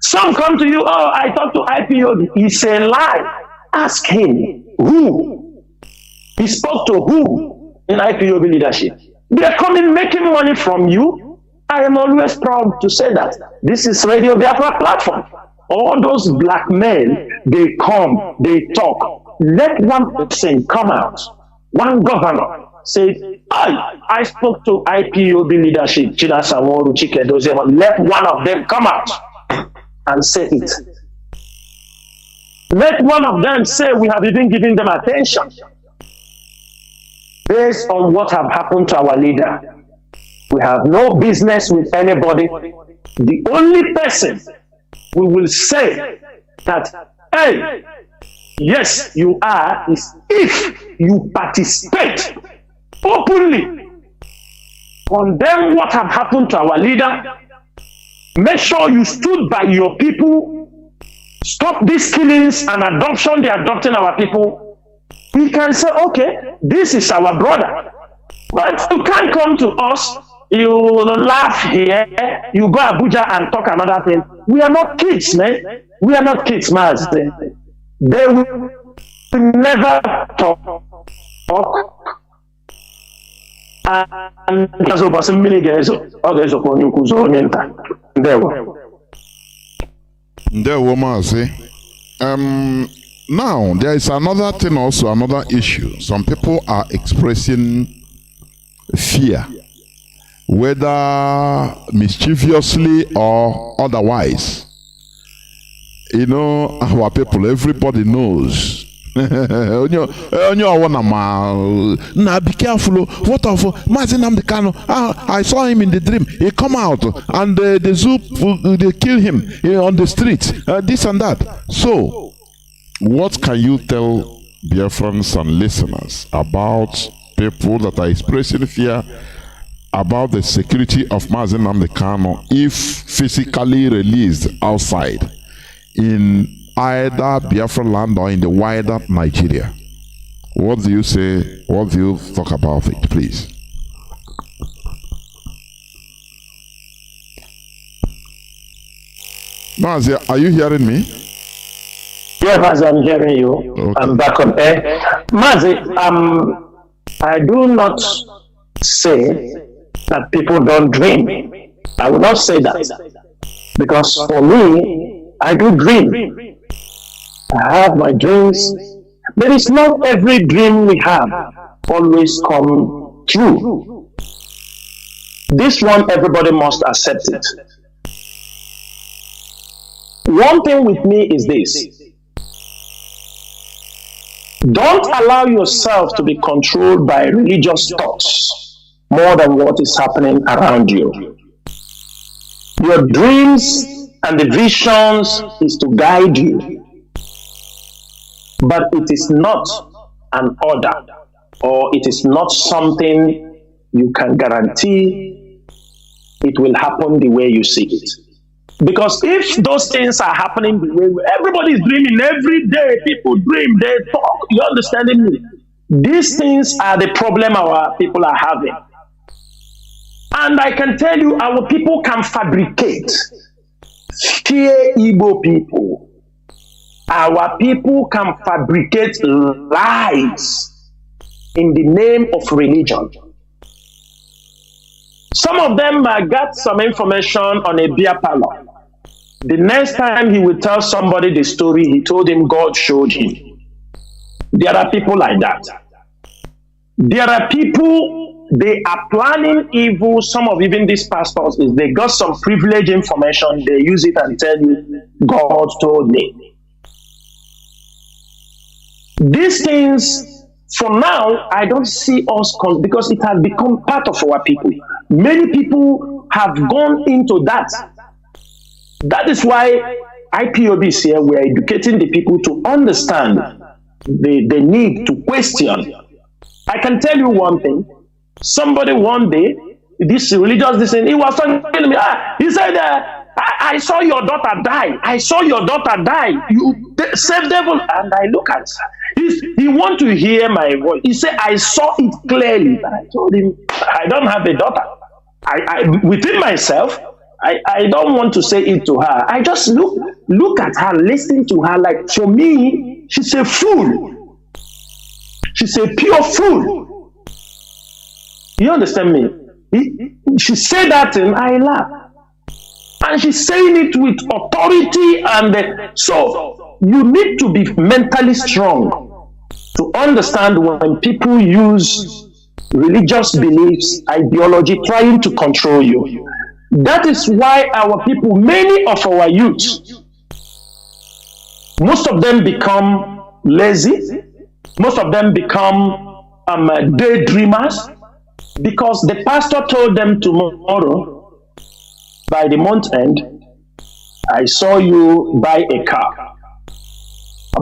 Some come to you, I talked to IPOB. It's a lie. Ask him, who? He spoke to who in IPOB leadership? They're coming, making money from you. I am always proud to say that. This is Radio Biafra platform. All those blackmail, they come, they talk. Let one person come out. One governor say, I spoke to IPOB leadership, Chinasa Nworu, let one of them come out and say it. Let one of them say we have even given them attention based on what have happened to our leader. We have no business with anybody. The only person we will say that, hey, yes, you are, is if you participate openly, condemn what have happened to our leader, make sure you stood by your people, stop these killings and adoption, they're adopting our people. We can say, okay, this is our brother. But you can't come to us, you laugh here, you go Abuja and talk another thing. We are not kids, man. We are not kids, Mazi. They will never talk. And because of some many guys, others upon you could so there were Mazi. Now there is another thing also, another issue. Some people are expressing fear, whether mischievously or otherwise. You know, our people, everybody knows. Now be careful. What of Mazi Nnamdi Kanu? I saw him in the dream. He come out and the zoo they kill him on the street. This and that. So, what can you tell Biafrans and listeners about people that are expressing fear about the security of Mazi Nnamdi Kanu if physically released outside in either Biafra land or in the wider Nigeria? What do you say? What do you talk about it, please? Mazi, are you hearing me? Yeah, Mazi, I'm hearing you. Okay. I'm back on air. Mazi, I do not say that people don't dream. I will not say that. Because for me, I do dream. I have my dreams. But it's not every dream we have always come true. This one, everybody must accept it. One thing with me is this. Don't allow yourself to be controlled by religious thoughts more than what is happening around you. Your dreams and the visions is to guide you. But it is not an order, or it is not something you can guarantee it will happen the way you see it. Because if those things are happening the way everybody is dreaming every day, people dream, they talk, you understanding me? These things are the problem our people are having. And I can tell you, our people can fabricate. Fear Igbo people. Our people can fabricate lies in the name of religion. Some of them got some information on a beer parlor. The next time he will tell somebody the story, he told him God showed him. There are people like that. There are people, they are planning evil. Some of even these pastors, is they got some privileged information, they use it and tell you, God told me. These things For now, I don't see us because it has become part of our people. Many people have gone into that. That is why IPOBs here, we are educating the people to understand the need to question. I can tell you one thing. Somebody one day, this religious thing, he was talking to me. He said, I saw your daughter die. I saw your daughter die. You save devil. And I look at he want to hear my voice. He said, I saw it clearly. And I told him, I don't have a daughter. I within myself, I don't want to say it to her. I just look at her, listen to her. Like, for me, she's a fool. She's a pure fool. You understand me? She said that and I laugh. And she's saying it with authority. And so you need to be mentally strong to understand when people use religious beliefs, ideology, trying to control you. That is why our people, many of our youth, most of them become lazy. Most of them become daydreamers, because the pastor told them tomorrow, by the month end, I saw you buy a car.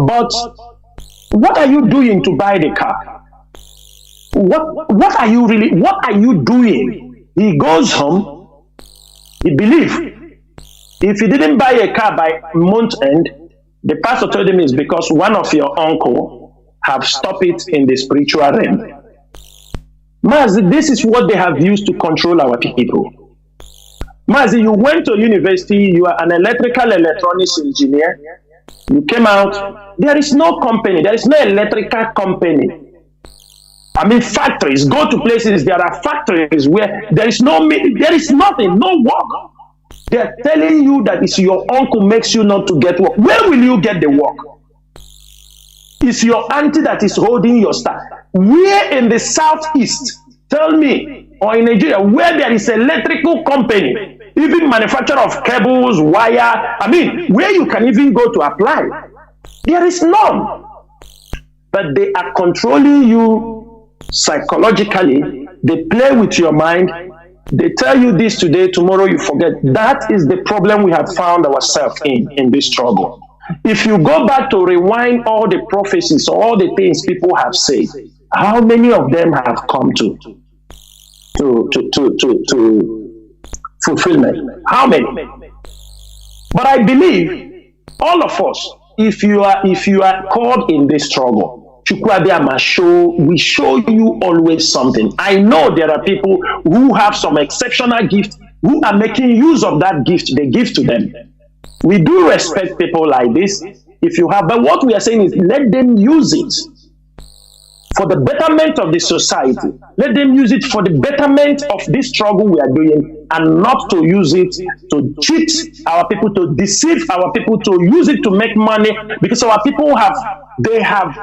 But what are you doing to buy the car? What are you doing? He goes home. He believes if he didn't buy a car by month end, the pastor told him it's because one of your uncle have stopped it in the spiritual realm. Mazi, this is what they have used to control our people. Mazi, you went to university, you are an electrical electronics engineer, you came out, there is no company, there is no electrical company. I mean, factories, go to places, there are factories where there is nothing, no work. They are telling you that it's your uncle makes you not to get work. Where will you get the work? It's your auntie that is holding your staff. Where in the southeast, tell me, or in Nigeria, where there is electrical company, even manufacturer of cables, wire, I mean, where you can even go to apply, there is none. But they are controlling you psychologically. They play with your mind. They tell you this today, tomorrow you forget. That is the problem we have found ourselves in this struggle. If you go back to rewind all the prophecies, all the things people have said, how many of them have come to fulfillment? How many? But I believe all of us, if you are caught in this struggle, we show you always something. I know there are people who have some exceptional gift, who are making use of that gift they give to them. We do respect people like this, if you have, but what we are saying is let them use it for the betterment of the society. Let them use it for the betterment of this struggle we are doing, and not to use it to cheat our people, to deceive our people, to use it to make money, because our people have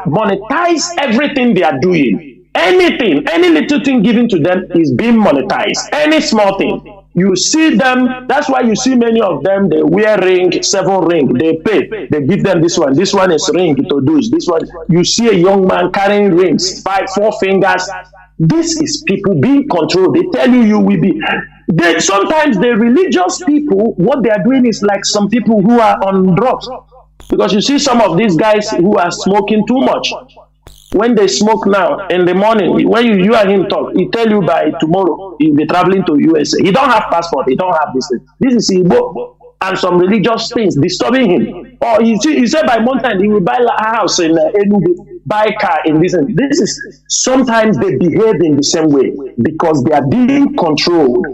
monetized everything they are doing. Anything, any little thing given to them is being monetized. Any small thing. You see them, that's why you see many of them, they wear ring, 7 ring, they pay, they give them this one is ring to do this one. You see a young man carrying rings, 4 fingers. This is people being controlled. They tell you will be. Sometimes the religious people, what they are doing is like some people who are on drugs. Because you see some of these guys who are smoking too much. When they smoke now in the morning, when you and him talk, he tell you by tomorrow he'll be traveling to USA. He don't have passport. He don't have this thing. This is Igbo and some religious things disturbing him. Or he said by month end he will buy a house in Enugu, buy a car in this. This is sometimes they behave in the same way because they are being controlled.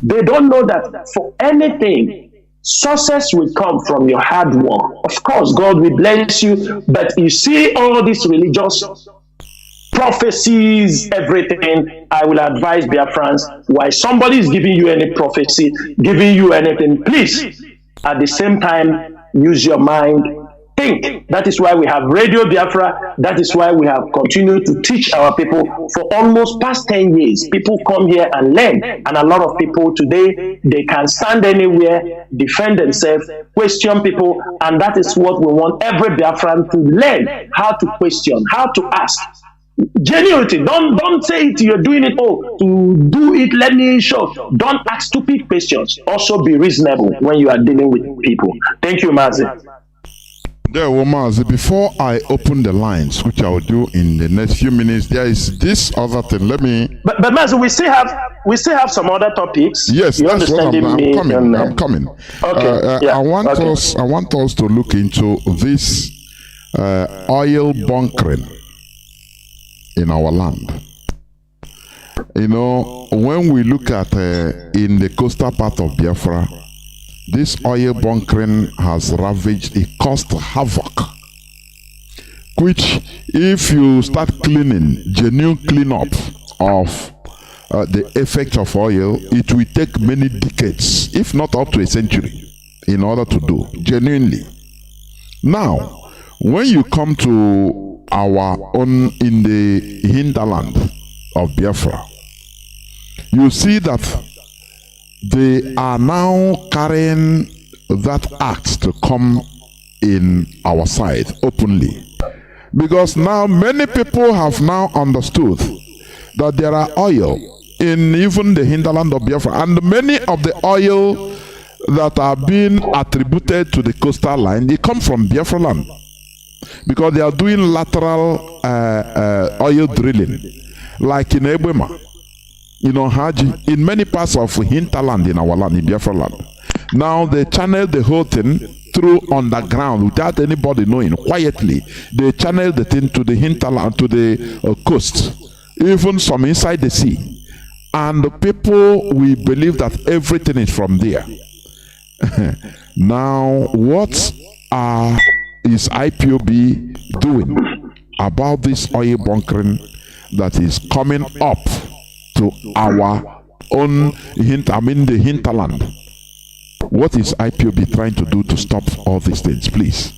They don't know that for anything, success will come from your hard work. Of course, God will bless you, but you see all these religious prophecies, everything, I will advise Biafrans, why somebody is giving you any prophecy, giving you anything, please, at the same time, use your mind, think. That is why we have Radio Biafra. That is why we have continued to teach our people for almost past 10 years. People come here and learn. And a lot of people today, they can stand anywhere, defend themselves, question people. And that is what we want every Biafran to learn, how to question, how to ask. Genuinity. Don't say it. You're doing it. Oh, to do it. Let me show. Don't ask stupid questions. Also, be reasonable when you are dealing with people. Thank you, Mazi. There, Mazi, before I open the lines, which I will do in the next few minutes, there is this other thing. Let me. But Mazi, we still have some other topics. Yes, you that's what I'm coming. Okay. I want us to look into this oil bunkering in our land. You know, when we look at in the coastal part of Biafra, this oil bunkering has ravaged, it caused havoc, which if you start cleaning, genuine cleanup of the effect of oil, it will take many decades, if not up to a century, in order to do, genuinely. Now, when you come to our own in the hinterland of Biafra, you see that they are now carrying that act to come in our side openly. Because now many people have now understood that there are oil in even the hinterland of Biafra, and many of the oil that are being attributed to the coastal line, they come from Biafra land. Because they are doing lateral oil drilling, like in Ebema, Haji, in many parts of hinterland in our land, in Biafra land. Now they channel the whole thing through underground without anybody knowing, quietly. They channel the thing to the hinterland, to the coast, even some inside the sea. And the people, we believe that everything is from there. Now, what is IPOB doing about this oil bunkering that is coming up to our own the hinterland? What is IPOB trying to do to stop all these things, please?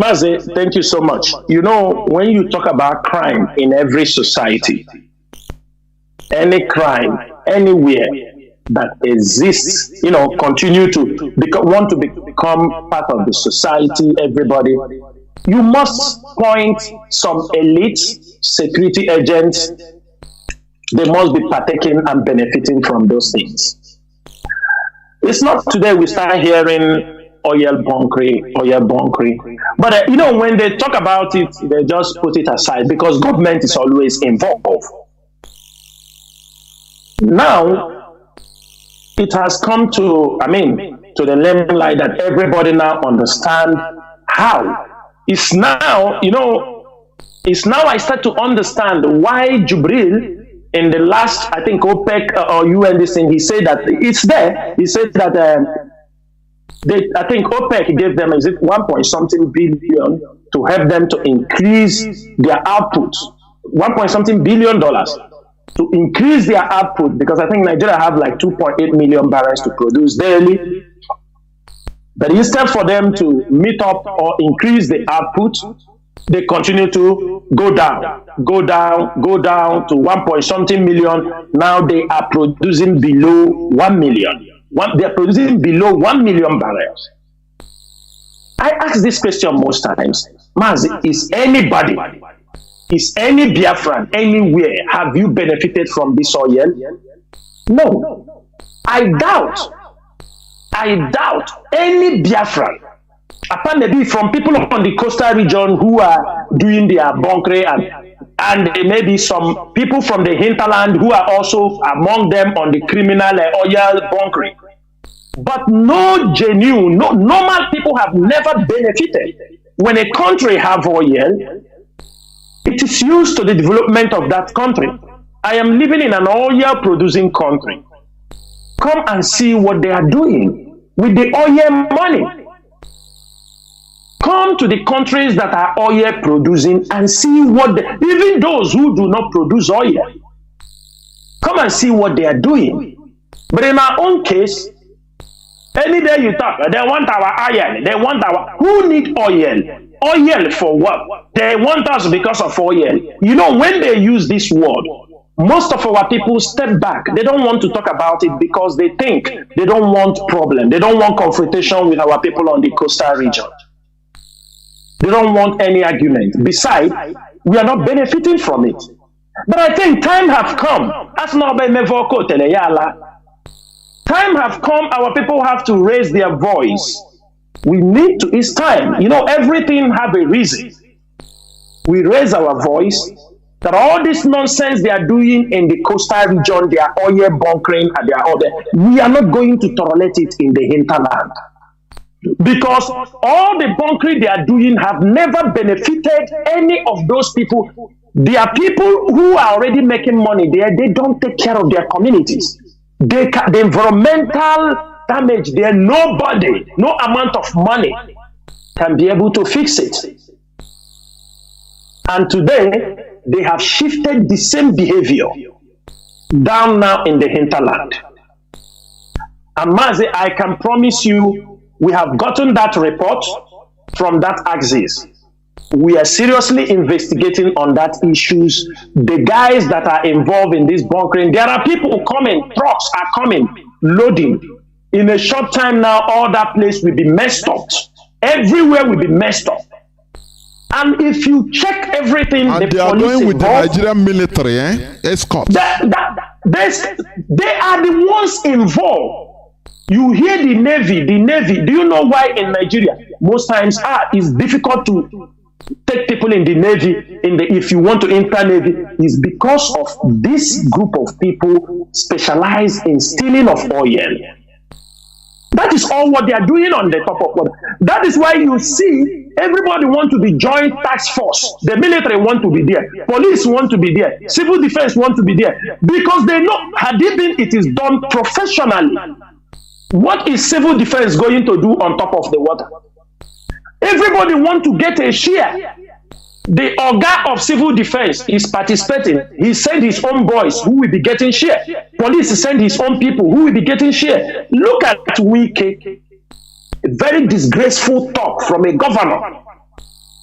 Mazi, thank you so much. You know, when you talk about crime in every society, any crime, anywhere that exists, continue to want to become part of the society, everybody, you must point some elite security agents. They must be partaking and benefiting from those things. It's not today we start hearing oil bunkering. But when they talk about it, they just put it aside because government is always involved. Now, it has come to the limelight that everybody now understand how. It's now I start to understand why Jubril in the last, I think OPEC or UN this thing, he said that it's there. He said that I think OPEC gave them 1.something billion to help them to increase their output. $1.something billion to increase their output, because I think Nigeria have like 2.8 million barrels to produce daily. But instead for them to meet up or increase the output, they continue to go down to 1.something million. Now they are producing below 1 million. They are producing below 1 million barrels. I ask this question most times. Mazi, is any Biafran anywhere, have you benefited from this oil? No. I doubt any Biafran, apparently from people on the coastal region who are doing their bunkering, and there may be some people from the hinterland who are also among them on the criminal oil bunkering. But no normal people have never benefited. When a country have oil, it is used to the development of that country. I am living in an oil producing country. Come and see what they are doing with the oil money. Come to the countries that are oil producing and see even those who do not produce oil. Come and see what they are doing. But in our own case, any day you talk, they want our oil. Who need oil? Oil for what? They want us because of oil. When they use this word, most of our people step back. They don't want to talk about it because they think they don't want problem. They don't want confrontation with our people on the coastal region. They don't want any argument. Besides, We are not benefiting from it. But I think time have come. Time have come, our people have to raise their voice. We need to, it's time. You know, everything have a reason. We raise our voice that all this nonsense they are doing in the coastal region, they are oil bunkering and they are all there. We are not going to tolerate it in the hinterland. Because all the bunkering they are doing have never benefited any of those people. They are people who are already making money there. They don't take care of their communities. The environmental damage there, nobody, no amount of money can be able to fix it. And today, they have shifted the same behavior down now in the hinterland. And Mazi, I can promise you, we have gotten that report from that axis. We are seriously investigating on that issues. The guys that are involved in this bunkering, there are people coming, trucks are coming, loading. In a short time now, all that place will be messed up. Everywhere will be messed up. And if you check everything, and they are going with the Nigerian military, escort. They are the ones involved. You hear the Navy. Do you know why in Nigeria most times it's difficult to take people in the Navy, if you want to enter Navy, is because of this group of people specialized in stealing of oil. That is all what they are doing on the top of water. That is why you see everybody want to be joint task force. The military want to be there. Police want to be there. Civil defense want to be there. Because they know, had it is done professionally. What is civil defense going to do on top of the water? Everybody want to get a share. The Oga of Civil Defense is participating. He sent his own boys who will be getting share. Police send his own people who will be getting share. Look at Wike. A very disgraceful talk from a governor.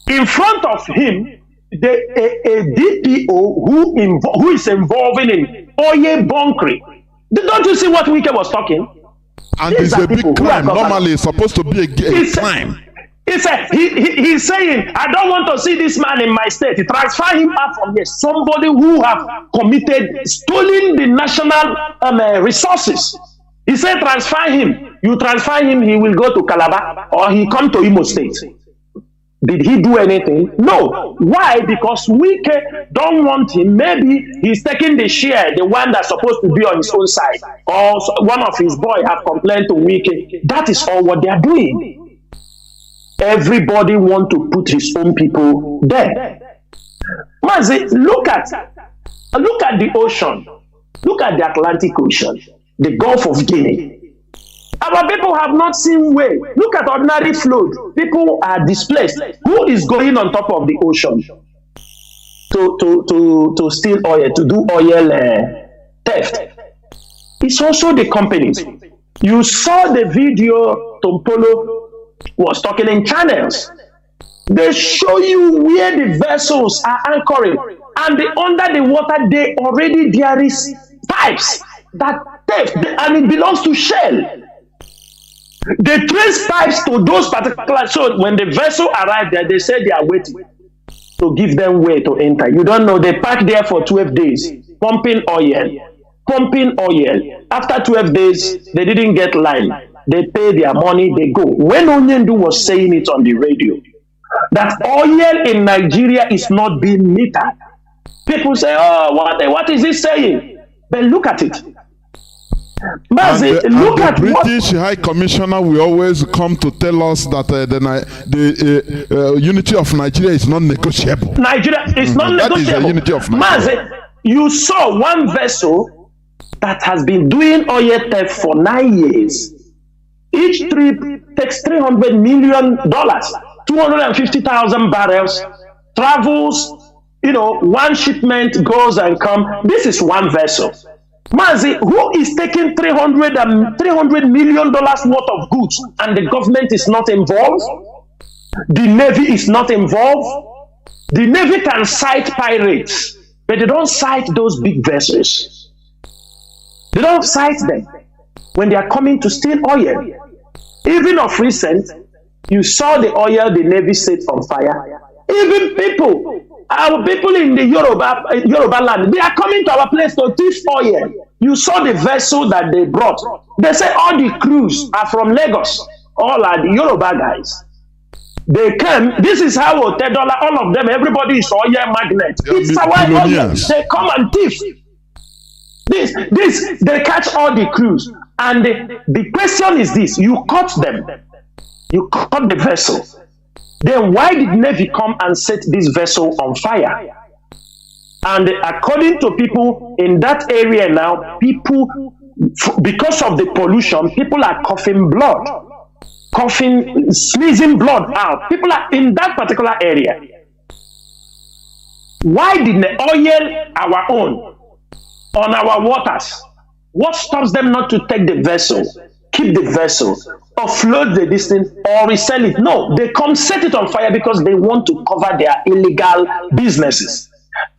In front of him, a DPO who is involved in oil bunkering. Don't you see what Wike was talking? And it's a big crime. Normally, it's supposed to be a crime. He's saying, I don't want to see this man in my state. Transfer him out from here. Somebody who have stolen the national resources. He said, transfer him. You transfer him, he will go to Calabar or he come to Imo State. Did he do anything? No. Why? Because Wike don't want him. Maybe he's taking the share, the one that's supposed to be on his own side. Or one of his boys have complained to Wike. That is all what they are doing. Everybody want to put his own people there. Mazi, look at the ocean. Look at the Atlantic Ocean, the Gulf of Guinea. Our people have not seen way. Look at ordinary flood. People are displaced. Who is going on top of the ocean to steal oil, to do oil theft? It's also the companies. You saw the video Tompolo was talking in channels. They show you where the vessels are anchoring, and under the water there is pipes that theft, and it belongs to Shell. They trace pipes to those particular, so when the vessel arrived there, they said they are waiting to give them way to enter. You don't know, they parked there for 12 days, pumping oil. After 12 days, they didn't get line. They pay their money, they go. When Onyendu was saying it on the radio, that oil in Nigeria is not being metered, people say, oh, what is he saying? But look at it. Mazi, look at the British High Commissioner will always come to tell us that the unity of Nigeria is not negotiable. Nigeria is not negotiable. That is the unity of Nigeria. Mazi, you saw one vessel that has been doing oil theft for 9 years. Each trip takes $300 million, 250,000 barrels, travels, one shipment goes and comes. This is one vessel. Mazi, who is taking $300 million worth of goods and the government is not involved? The Navy is not involved. The Navy can cite pirates, but they don't cite those big vessels. They don't cite them when they are coming to steal oil. Even of recent, you saw the oil the Navy set on fire. Even people Our people in the Yoruba land, they are coming to our place to thief oil. You saw the vessel that they brought. They say all the crews are from Lagos. All are the Yoruba guys. They came. This is how $10, all of them, everybody is oil magnet. It's our oil. They come and thief. They catch all the crews. And the question is this: you caught them. You caught the vessel. Then why did Navy come and set this vessel on fire? And according to people in that area now, people, because of the pollution, people are coughing blood, sneezing blood out. People are in that particular area. Why didn't they oil our own on our waters? What stops them not to take the vessel, keep the vessel, offload the distance, or resell it? No, they come set it on fire because they want to cover their illegal businesses.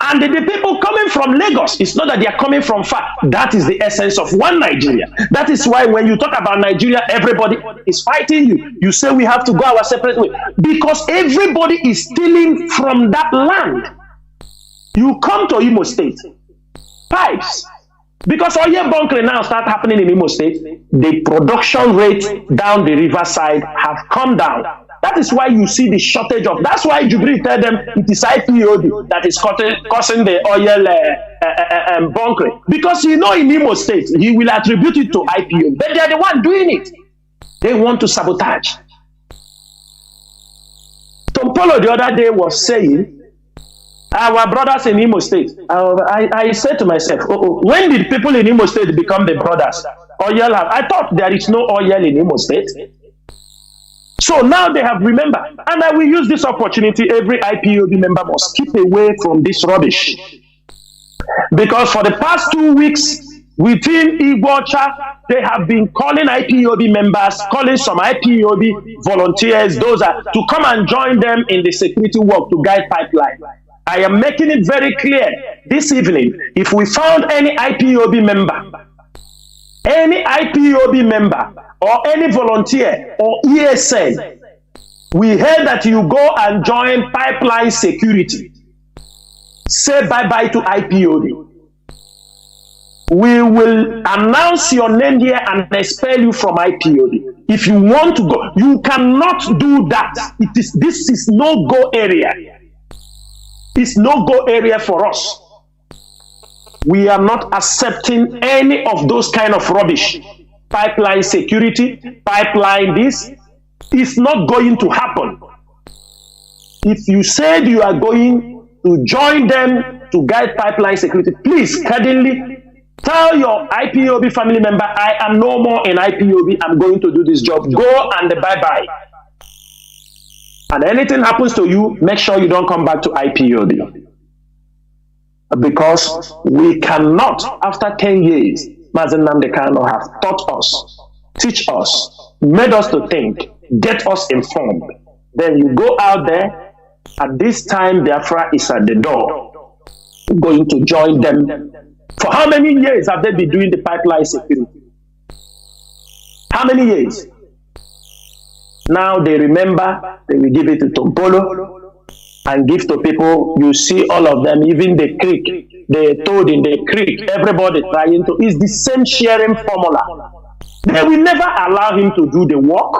And the people coming from Lagos, it's not that they are coming from far. That is the essence of one Nigeria. That is why when you talk about Nigeria, everybody is fighting you. You say we have to go our separate way. Because everybody is stealing from that land. You come to Imo State, pipes. Because oil bunkering now start happening in Imo State, the production rate down the riverside have come down. That is why you see the shortage of. That's why Jubilee tell them it is IPOB that is causing the oil bunkering. Because in Imo State, he will attribute it to IPOB, but they are the one doing it. They want to sabotage. Tom Polo the other day was saying, our brothers in Imo State, I said to myself, when did people in Imo State become the brothers? Oil I thought there is no oil in Imo State. So now they have remembered. And I will use this opportunity. Every IPOB member must keep away from this rubbish. Because for the past 2 weeks, within Igbocha, they have been calling IPOB members, calling some IPOB volunteers, those are to come and join them in the security work to guide pipeline. I am making it very clear this evening, if we found any IPOB member or any volunteer or ESN, we heard that you go and join pipeline security. Say bye-bye to IPOB. We will announce your name here and expel you from IPOB. If you want to go, you cannot do that. This is no-go area. It's no-go area for us. We are not accepting any of those kind of rubbish. Pipeline security, pipeline this, is not going to happen. If you said you are going to join them to guide pipeline security, please, kindly tell your IPOB family member, I am no more in IPOB, I'm going to do this job. Go and bye-bye. And anything happens to you, make sure you don't come back to IPOB. Because we cannot, after 10 years, Mazi Nnamdi Kanu have taught us, teach us, made us to think, get us informed. Then you go out there, at this time Biafra is at the door, going to join them. For how many years have they been doing the pipeline security? How many years? Now they remember, they will give it to Tompolo and give to people. You see all of them, even the creek, the toad in the creek, everybody trying to, it's the same sharing formula. They will never allow him to do the work.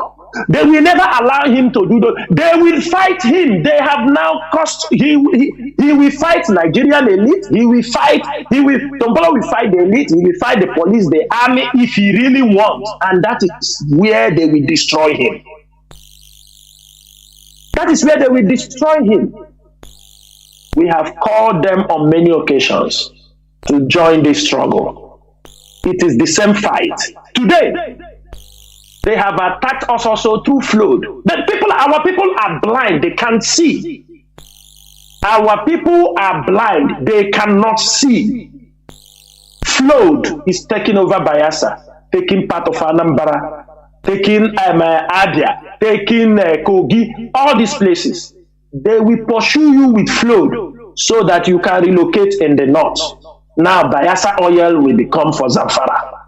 They will never allow him to do the, they will fight him. They have now cost, he will fight Nigerian elite, Tompolo will fight the elite, he will fight the police, the army, if he really wants. And that is where they will destroy him. That is where they will destroy him. We have called them on many occasions to join this struggle. It is the same fight. Today, they have attacked us also through flood. But our people are blind, they can't see. Our people are blind, they cannot see. Flood is taking over Bayelsa, taking part of Anambra, taking Abia, taking Kogi, all these places. They will pursue you with flood so that you can relocate in the north. Now Bayelsa oil will become for Zamfara.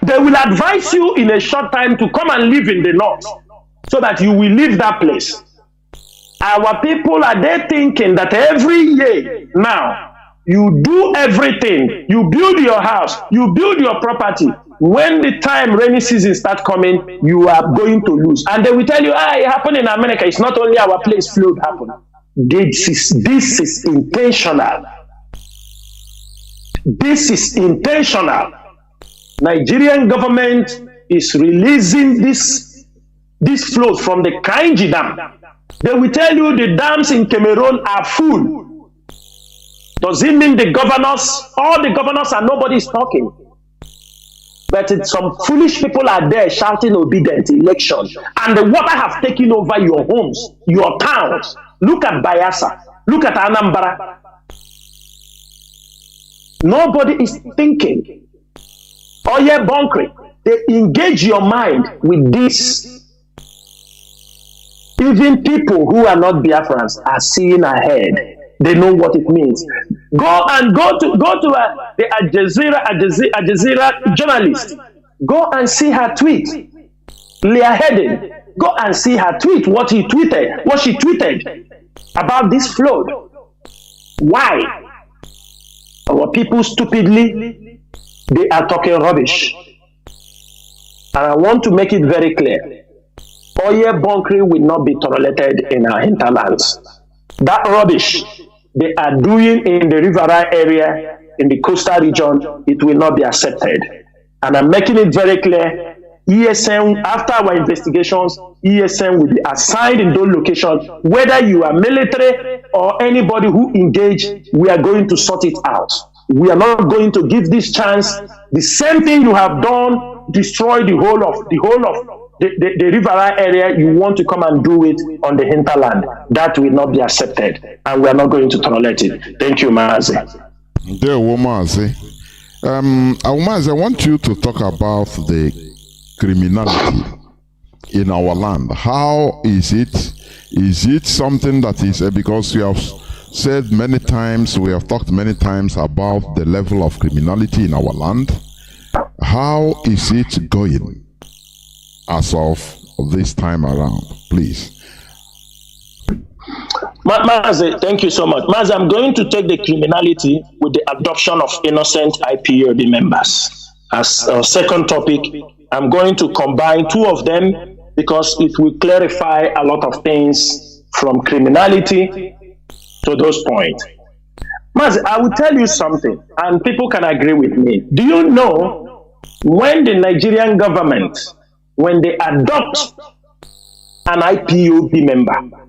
They will advise you in a short time to come and live in the north so that you will leave that place. Our people, are they thinking that every year now, you do everything, you build your house, you build your property, when the time rainy season start coming, you are going to lose. And they will tell you, it happened in America. It's not only our place flood happened. This is intentional. This is intentional. Nigerian government is releasing this flood from the Kainji Dam. They will tell you the dams in Cameroon are full. Does it mean the governors, all the governors and nobody is talking? But some foolish people are there shouting obedient election. And the water have taken over your homes, your towns. Look at Biafra. Look at Anambra. Nobody is thinking. Oye Bonkri, they engage your mind with this. Even people who are not Biafrans are seeing ahead. They know what it means. Go to the Al Jazeera journalist. Go and see her tweet. Leah Heading. Go and see her tweet. What she tweeted about this flood. Why? Our people stupidly, they are talking rubbish. And I want to make it very clear. Oye Bonkri will not be tolerated in our hinterlands. That rubbish they are doing in the Rivera area, in the coastal region, it will not be accepted. And I'm making it very clear, ESN, after our investigations, ESN will be assigned in those locations. Whether you are military or anybody who engage, we are going to sort it out. We are not going to give this chance. The same thing you have done, destroy the whole of the Rivera area, you want to come and do it on the hinterland. That will not be accepted, and we are not going to tolerate it. Thank you, Mazi. Mazi, I want you to talk about the criminality in our land. How is it? Is it something that is, because we have said many times, we have talked many times about the level of criminality in our land. How is it going as of this time around, please? Mazi, thank you so much. Mazi, I'm going to take the criminality with the adoption of innocent IPOB members. As a second topic, I'm going to combine two of them because it will clarify a lot of things from criminality to those points. Mazi, I will tell you something, and people can agree with me. Do you know when the Nigerian government, when they adopt an IPOB member,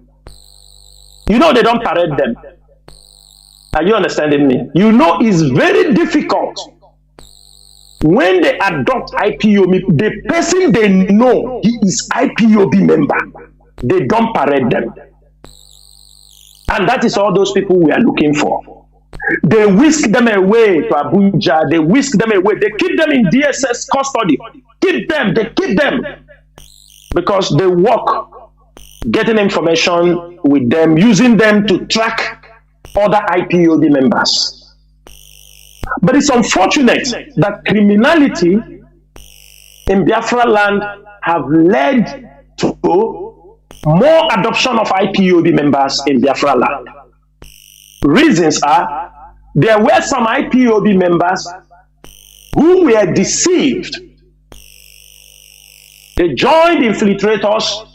you know they don't parade them. Are you understanding me? You know it's very difficult when they adopt IPOB, the person they know he is IPOB member, they don't parade them. And that is all those people we are looking for. They whisk them away to Abuja, they whisk them away, they keep them in DSS custody. They keep them. Because they work getting information with them, using them to track other IPOB members. But it's unfortunate that criminality in Biafra land have led to more adoption of IPOB members in Biafra land. Reasons are, there were some IPOB members who were deceived. They joined infiltrators,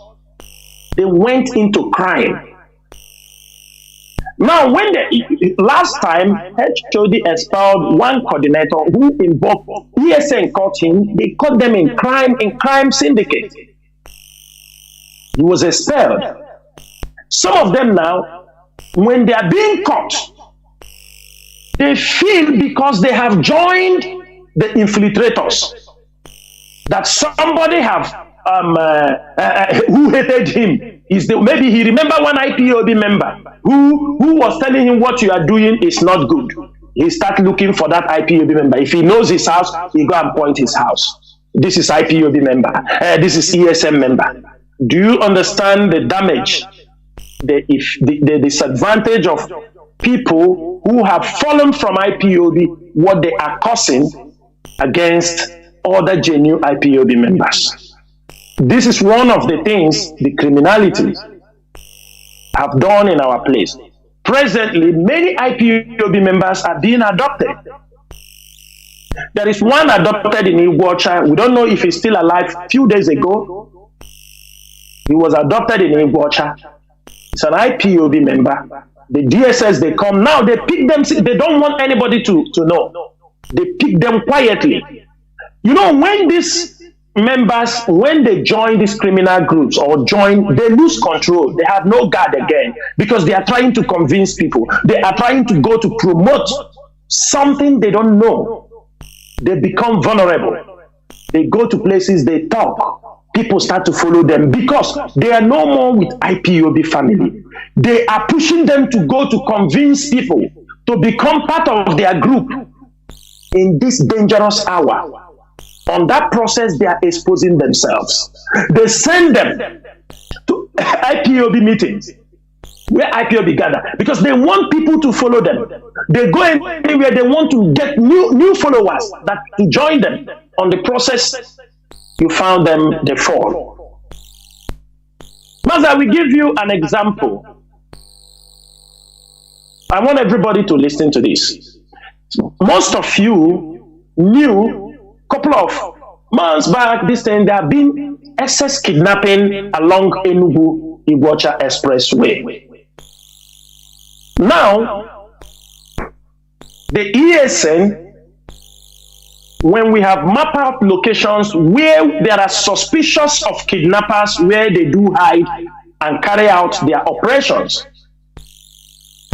they went into crime. Now, when last time HOD expelled one coordinator who involved ESN caught him, they caught them in crime syndicate. He was expelled. Some of them now, when they are being caught, they feel because they have joined the infiltrators that somebody have who hated him. Maybe he remember one IPOB member who was telling him what you are doing is not good. He start looking for that IPOB member. If he knows his house, he go and point his house. This is IPOB member. This is ESM member. Do you understand the damage, the disadvantage of people who have fallen from IPOB, what they are causing against other genuine IPOB members? This is one of the things, the criminality have done in our place. Presently, many IPOB members are being adopted. There is one adopted in Iguacha. We don't know if he's still alive. A few days ago, he was adopted in Iguacha. It's an IPOB member. The DSS, they come now, they pick them. They don't want anybody to know. They pick them quietly. You know, when these members, when they join these criminal groups or join, they lose control. They have no guard again because they are trying to convince people. They are trying to go to promote something they don't know. They become vulnerable. They go to places, they talk. People start to follow them because they are no more with IPOB family. They are pushing them to go to convince people to become part of their group in this dangerous hour. On that process, they are exposing themselves. They send them to IPOB meetings where IPOB gather because they want people to follow them. They go anywhere they want to get new followers that to join them. On the process, you found them, they fall. Mazi, I will give you an example. I want everybody to listen to this. Most of you knew a couple of months back, this thing, there have been excess kidnapping along Enugu-Iguacha Expressway. Now, the ESN, when we have mapped out locations where there are suspicious of kidnappers, where they do hide and carry out their operations,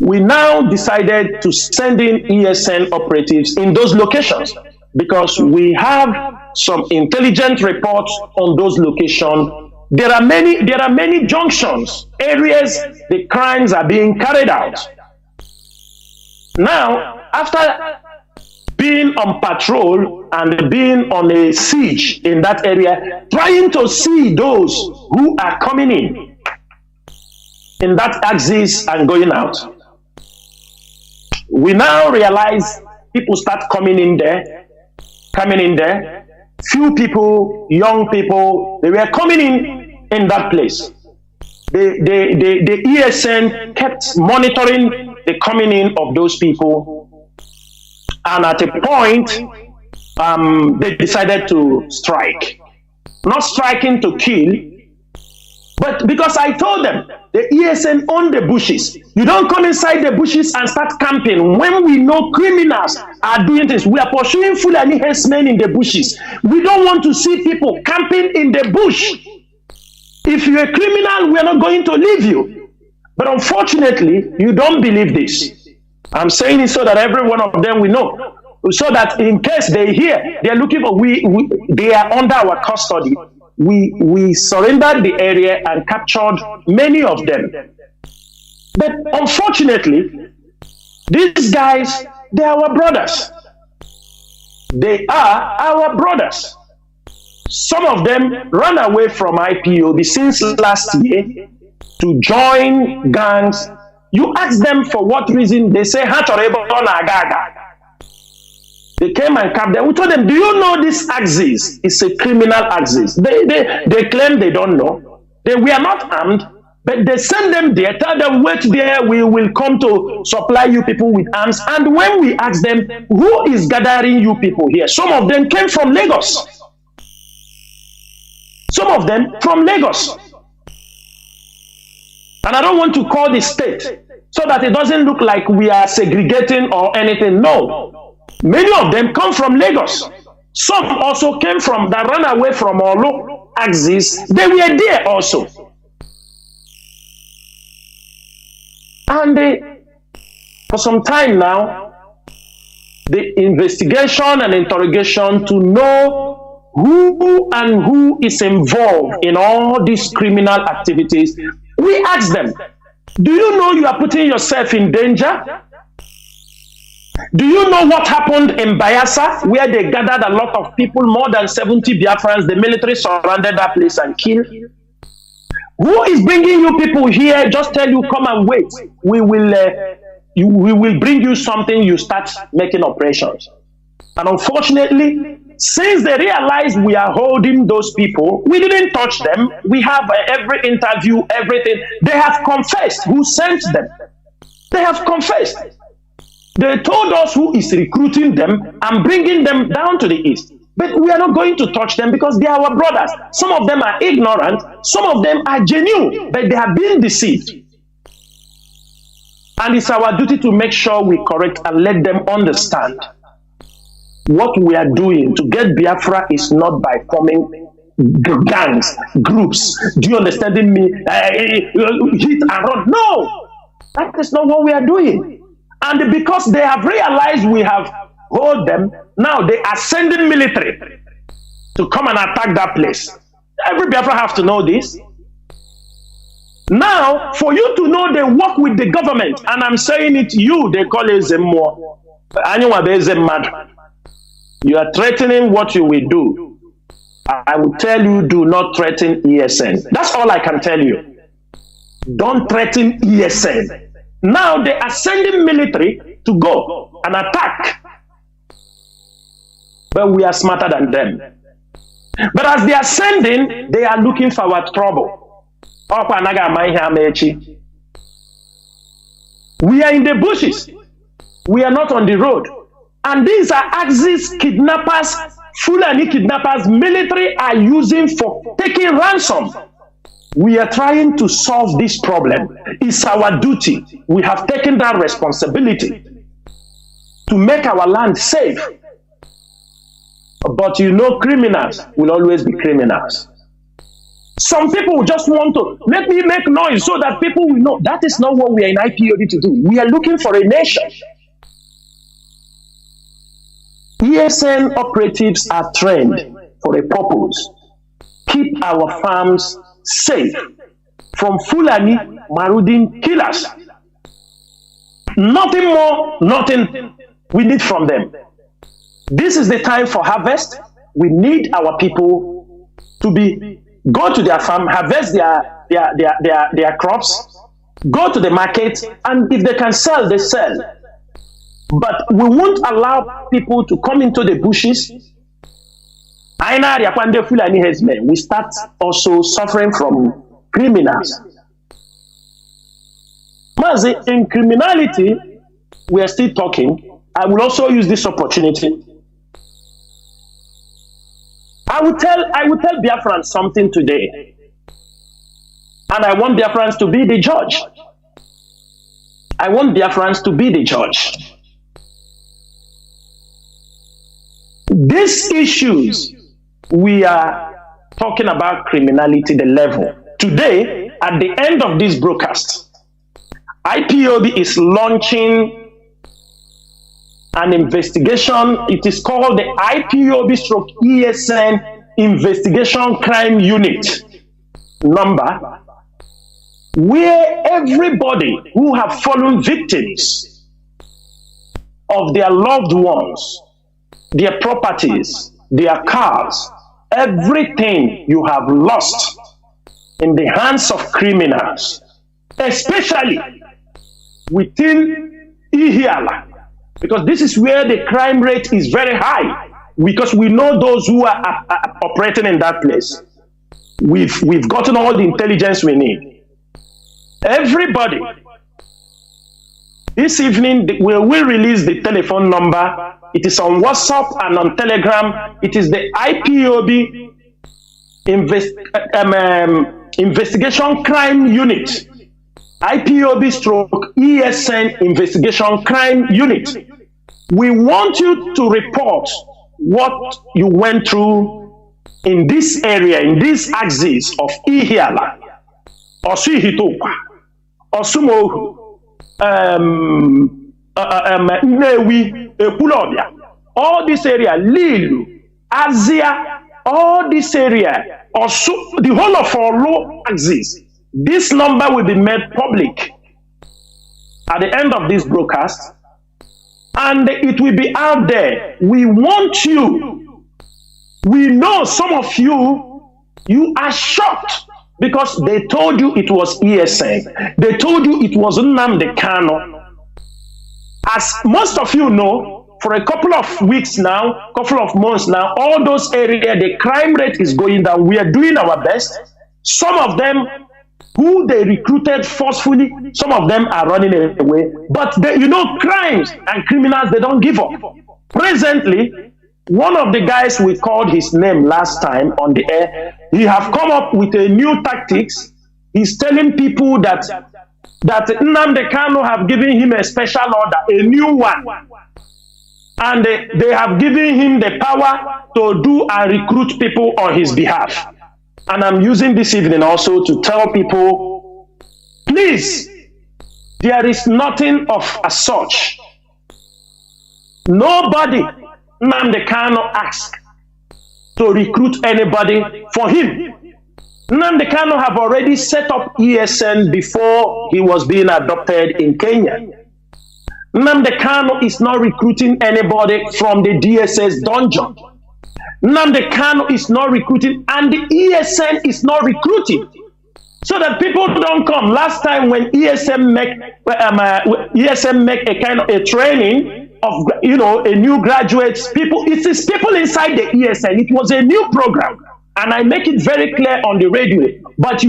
we now decided to send in ESN operatives in those locations because we have some intelligent reports on those locations. There are many junctions, areas the crimes are being carried out. Now, after being on patrol and being on a siege in that area, trying to see those who are coming in that axis and going out, we now realize people start coming in there. Few people, young people, they were coming in that place. The ESN kept monitoring the coming in of those people, and at a point, they decided to strike. Not striking to kill, but because I told them, the ESN own the bushes. You don't come inside the bushes and start camping. When we know criminals are doing this, we are pursuing Fulani herdsmen in the bushes. We don't want to see people camping in the bush. If you're a criminal, we are not going to leave you. But unfortunately, you don't believe this. I'm saying it so that every one of them will know. So that in case they hear, they're looking for, they are under our custody. We surrendered the area and captured many of them. But unfortunately, these guys, they are our brothers. They are our brothers. Some of them ran away from IPOB since last year to join gangs. You ask them for what reason, they say, they came and camped there. We told them, do you know this axis is a criminal axis? They claim they don't know. We are not armed, but they send them there, tell them, wait there, we will come to supply you people with arms. And when we ask them, who is gathering you people here? Some of them came from Lagos. Some of them from Lagos. And I don't want to call the state so that it doesn't look like we are segregating or anything. No. Many of them come from Lagos. Some also came from, that ran away from Olo axis. They were there also. And for some time now, the investigation and interrogation to know who is involved in all these criminal activities, we ask them, do you know you are putting yourself in danger? Do you know what happened in Bayelsa, where they gathered a lot of people, more than 70 Biafrans? The military surrounded that place and killed. Who is bringing you people here? Just tell you, come and wait. We will bring you something. You start making operations. And unfortunately, Since they realized we are holding those people, we didn't touch them. We have every interview, everything. They have confessed who sent them. They have confessed. They told us who is recruiting them and bringing them down to the east. But we are not going to touch them because they are our brothers. Some of them are ignorant. Some of them are genuine, but they have been deceived. And it's our duty to make sure we correct and let them understand what we are doing to get Biafra is not by forming gangs, groups. Do you understand me? Hit and run. No, that is not what we are doing. And because they have realized we have hold them, now they are sending military to come and attack that place. Every Biafra have to know this. Now, for you to know they work with the government, and I'm saying it to you, they call it Zemmo. You are threatening what you will do. I will tell you, do not threaten ESN. That's all I can tell you. Don't threaten ESN. Now they are sending military to go and attack. But we are smarter than them. But as they are sending, they are looking for our trouble. We are in the bushes. We are not on the road. And these are Axis kidnappers, Fulani kidnappers, military are using for taking ransom. We are trying to solve this problem. It's our duty. We have taken that responsibility to make our land safe. But you know, criminals will always be criminals. Some people just want to let me make noise so that people will know. That is not what we are in IPOB to do. We are looking for a nation. ESN operatives are trained for a purpose. Keep our farms safe from Fulani Marudin killers. Nothing more, nothing we need from them. This is the time for harvest. We need our people to go to their farm, harvest their crops, go to the market, and if they can sell, they sell. But we won't allow people to come into the bushes. We start also suffering from criminals. Mazi, in criminality, we are still talking. I will also use this opportunity. I will tell Biafrans something today. And I want Biafrans to be the judge. I want Biafrans to be the judge. These issues, we are talking about criminality, the level. Today, at the end of this broadcast, IPOB is launching an investigation. It is called the IPOB/ESN Investigation Crime Unit number, where everybody who have fallen victims of their loved ones, their properties, their cars, everything you have lost in the hands of criminals, especially within Ihiala, because this is where the crime rate is very high, because we know those who are operating in that place. We've gotten all the intelligence we need. Everybody, this evening we will release the telephone number. It is on WhatsApp and on Telegram. It is the IPOB Investigation Crime Unit. IPOB/ESN Investigation Crime Unit. We want you to report what you went through in this area, in this axis of Ihiala, Osihitokwa, Osumohu, Nnewi, Ekulobia, all this area, Lilu, Azia, all this area, the whole of our low axis. This number will be made public at the end of this broadcast, and it will be out there. We want you. We know some of you are shocked because they told you it was ESN. They told you it was Nnamdi Kanu. As most of you know, for a couple of weeks now, couple of months now, all those areas, the crime rate is going down. We are doing our best. Some of them who they recruited forcefully, some of them are running away. But crimes and criminals, they don't give up. Presently, one of the guys, we called his name last time on the air, he have come up with a new tactics. He's telling people that Nnamdi Kanu have given him a special order, a new one. And they have given him the power to do and recruit people on his behalf. And I'm using this evening also to tell people, please, there is nothing of as such. Nobody, Nnamdi Kanu, asked to recruit anybody for him. Nnamdi Kanu have already set up ESN before he was being adopted in Kenya. Nnamdi Kanu is not recruiting anybody from the DSS dungeon. Nnamdi Kanu is not recruiting, and the ESN is not recruiting. So that people don't come. Last time when ESN make a kind of a training of a new graduates, it is people inside the ESN. It was a new program, and I make it very clear on the radio. But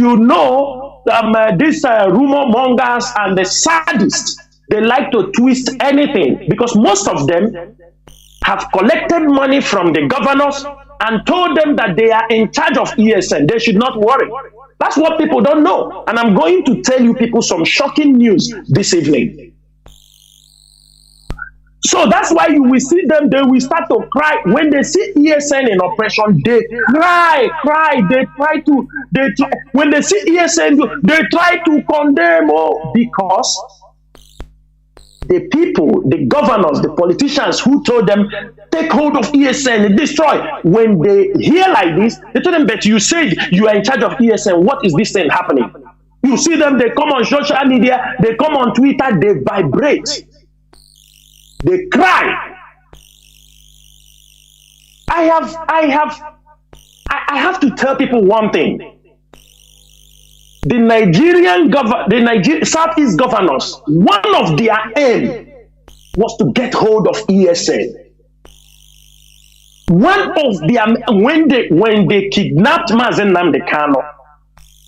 these rumor mongers and the sadists, they like to twist anything, because most of them have collected money from the governors and told them that they are in charge of ESN. They should not worry. That's what people don't know. And I'm going to tell you people some shocking news this evening. So that's why you will see them, they will start to cry. When they see ESN in operation, they cry. When they see ESN, they try to condemn, because the people, the governors, the politicians who told them, take hold of ESN and destroy. When they hear like this, they tell them, but you said you are in charge of ESN. What is this thing happening? You see them, they come on social media, they come on Twitter, they vibrate. They cry. I have to tell people one thing. The Nigerian Southeast governors, one of their aim was to get hold of ESN. One of their, when they kidnapped Mazi Nnamdi Kanu,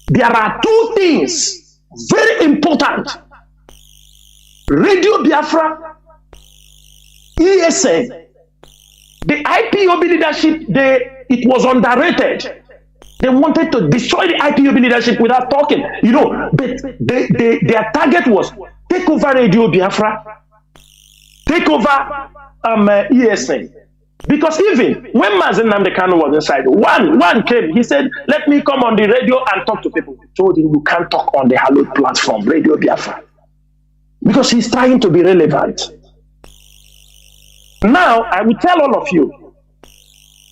there are two things very important: Radio Biafra, ESN. The IPOB leadership, it was underrated. They wanted to destroy the IPOB leadership without talking. But their target was take over Radio Biafra, take over ESN. Because even when Mazi Nnamdi Kanu was inside, one came, he said, let me come on the radio and talk to people. We told him, you can't talk on the hallowed platform, Radio Biafra. Because he's trying to be relevant. Now, I will tell all of you,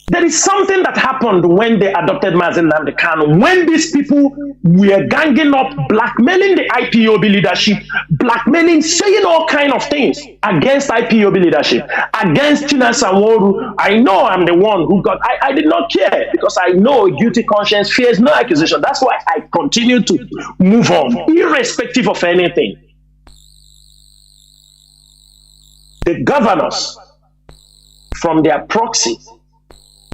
there is something that happened when they adopted Mazi Nnamdi Kanu. When these people were ganging up, blackmailing the IPOB leadership, blackmailing, saying all kinds of things against IPOB leadership, against Chinasa Nworu. I know I'm the one who got, I did not care, because I know guilty conscience fears no accusation. That's why I continue to move on, irrespective of anything. The governors, from their proxy,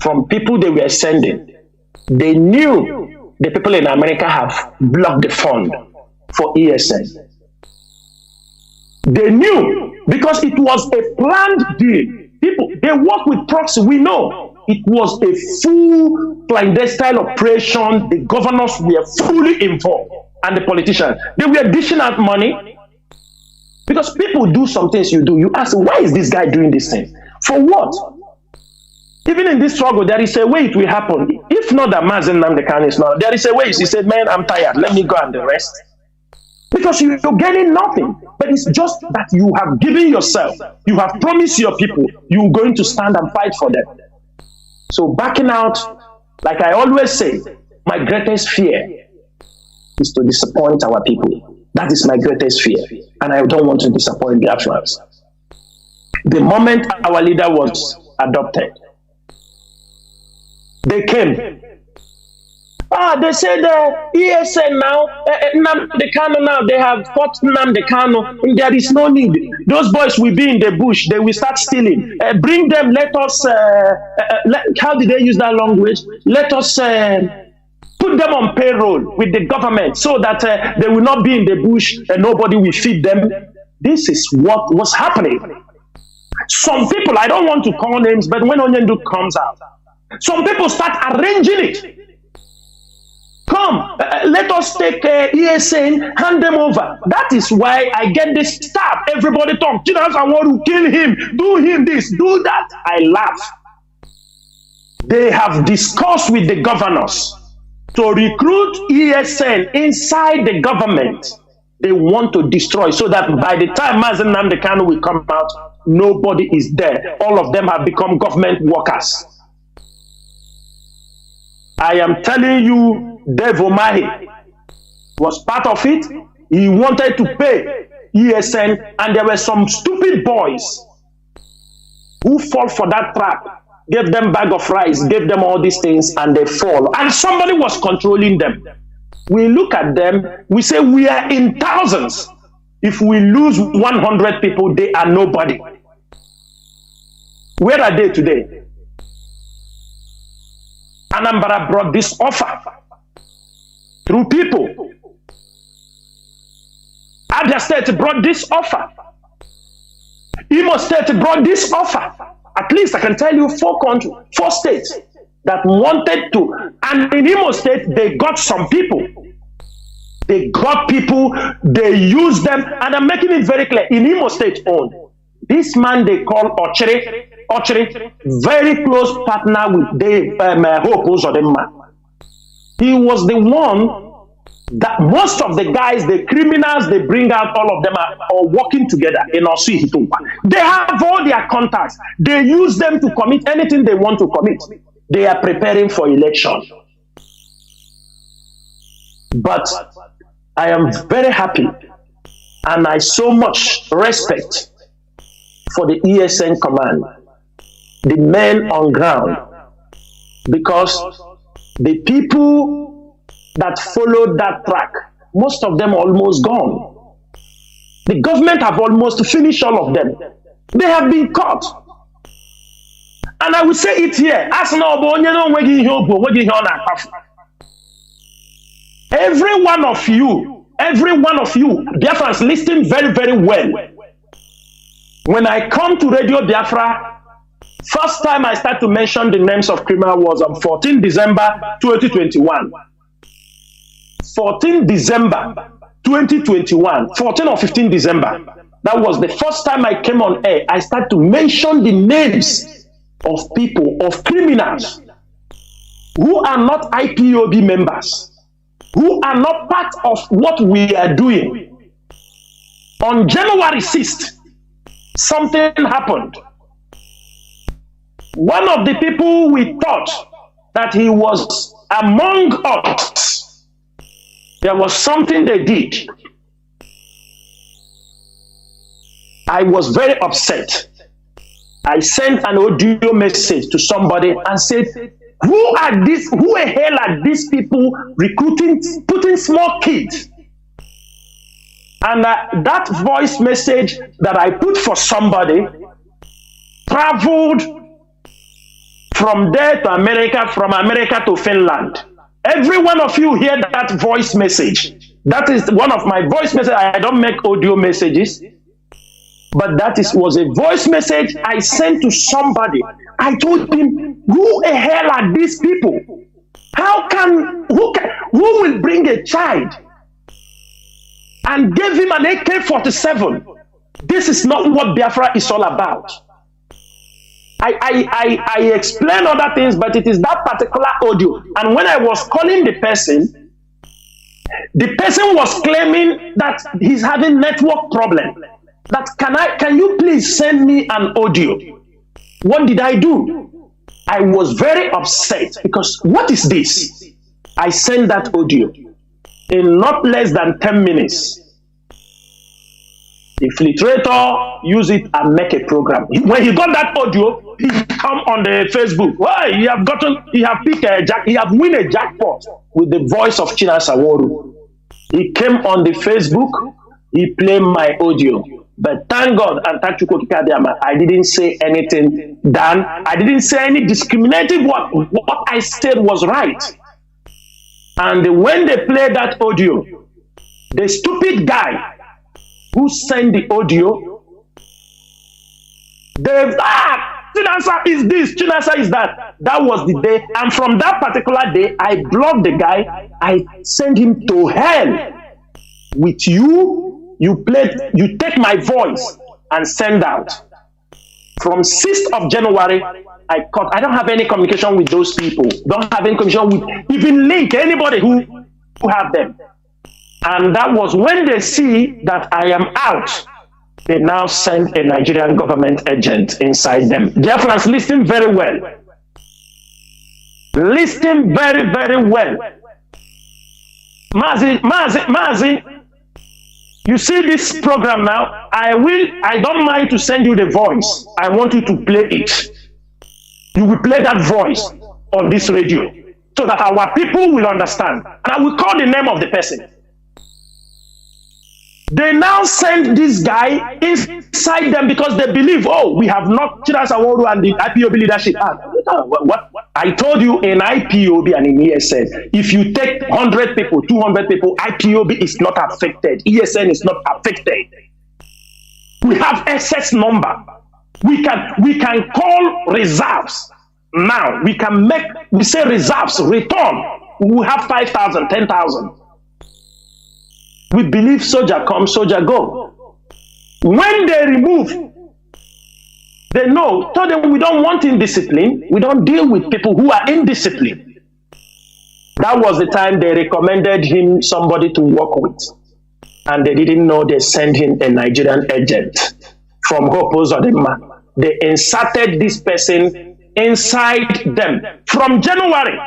from people they were sending, they knew the people in America have blocked the fund for ESN. They knew, because it was a planned deal. People, they work with proxy, we know. It was a full clandestine operation. The governors were fully involved, and the politicians. They were dishing out money. Because people do some things you do. You ask, why is this guy doing this thing? For what? Even in this struggle, there is a way it will happen. If not that Mazi Nnamdi Kanu is not, there is a way. He said, man, I'm tired. Let me go and rest. Because you're getting nothing. But it's just that you have given yourself. You have promised your people you're going to stand and fight for them. So backing out, like I always say, my greatest fear is to disappoint our people. That is my greatest fear. And I don't want to disappoint the Biafrans. The moment our leader was adopted, they came They said ESN now, Nnamdi Kanu now, they have fought Nnamdi Kanu. There is no need. Those boys will be in the bush. They will start stealing. Bring them, let us, how did they use that language? Let us put them on payroll with the government so that they will not be in the bush and nobody will feed them. This is what was happening. Some people, I don't want to call names, but when Onyendu comes out, some people start arranging it. Come, let us take ESN, hand them over. That is why I get this stuff. Everybody talk. Chinasa Nworu, kill him, do him this, do that. I laugh. They have discussed with the governors to recruit ESN inside the government. They want to destroy so that by the time Mazi Nnamdi Kanu will come out, nobody is there. All of them have become government workers. I am telling you, Dave Omahi was part of it. He wanted to pay ESN, and there were some stupid boys who fall for that trap, gave them bag of rice, gave them all these things, and they fall. And somebody was controlling them. We look at them, we say we are in thousands. If we lose 100 people, they are nobody. Where are they today? Anambra brought this offer through people. Abia State brought this offer. Imo State brought this offer. At least I can tell you four states that wanted to. And in Imo State, they got some people. They got people, they used them, and I'm making it very clear. In Imo State owned, this man they call Ochiri, very close partner with Hope Uzodimma. He was the one that most of the guys, the criminals they bring out, all of them are working together in Osu Hitumba. They have all their contacts. They use them to commit anything they want to commit. They are preparing for election. But I am very happy and I so much respect for the ESN command, the men on ground, because the people that followed that track, most of them are almost gone. The government have almost finished all of them. They have been caught. And I will say it here. Every one of you, Biafrans, listen very, very well. When I come to Radio Biafra, first time I start to mention the names of criminals was on 14 December 2021. 14 December 2021, 14 or 15 December. That was the first time I came on air. I start to mention the names of people, of criminals who are not IPOB members, who are not part of what we are doing. On January 6th, something happened. One of the people we thought that he was among us, there was something they did. I was very upset. I sent an audio message to somebody and said, who the hell are these people recruiting, putting small kids? And that voice message that I put for somebody traveled from there to America, from America to Finland. Every one of you hear that voice message. That is one of my voice messages. I don't make audio messages. But that was a voice message I sent to somebody. I told him, who the hell are these people? Who will bring a child and give him an AK-47? This is not what Biafra is all about. I explain other things, but it is that particular audio. And when I was calling the person was claiming that he's having network problem. That can you please send me an audio? What did I do? I was very upset because what is this? I sent that audio in not less than 10 minutes. The infiltrator use it and make a program. When he got that audio, he come on the Facebook. Why? He have win a jackpot with the voice of Chinasa Nworu. He came on the Facebook, he played my audio. But thank God, and thank you, I didn't say anything, Dan. I didn't say any discriminative word. What I said was right. And when they played that audio, the stupid guy who sent the audio, Chinasa is this, Chinasa is that. That was the day. And from that particular day, I blocked the guy. I sent him to hell. With you take my voice and send out. From 6th of January, I don't have any communication with those people. Don't have any communication with even Link, anybody who have them. And that was when they see that I am out, they now send a Nigerian government agent inside them. Biafrans, listen very well. Listen very, very well. Mazi, you see this program now, I don't mind to send you the voice. I want you to play it. You will play that voice on this radio so that our people will understand. And I will call the name of the person. They now send this guy inside them because they believe, oh, we have knocked Chinasa Nworu and the IPOB leadership out. What? I told you in IPOB and in ESN, if you take 100 people, 200 people, IPOB is not affected. ESN is not affected. We have excess number. We can call reserves. Now, we say reserves, return. We have 5,000, 10,000. We believe soldier come, soldier go. When they remove, they know, tell them we don't want indiscipline. We don't deal with people who are indisciplined. That was the time they recommended him somebody to work with. And they didn't know they sent him a Nigerian agent from Hope Uzodinma. They inserted this person inside them. From January,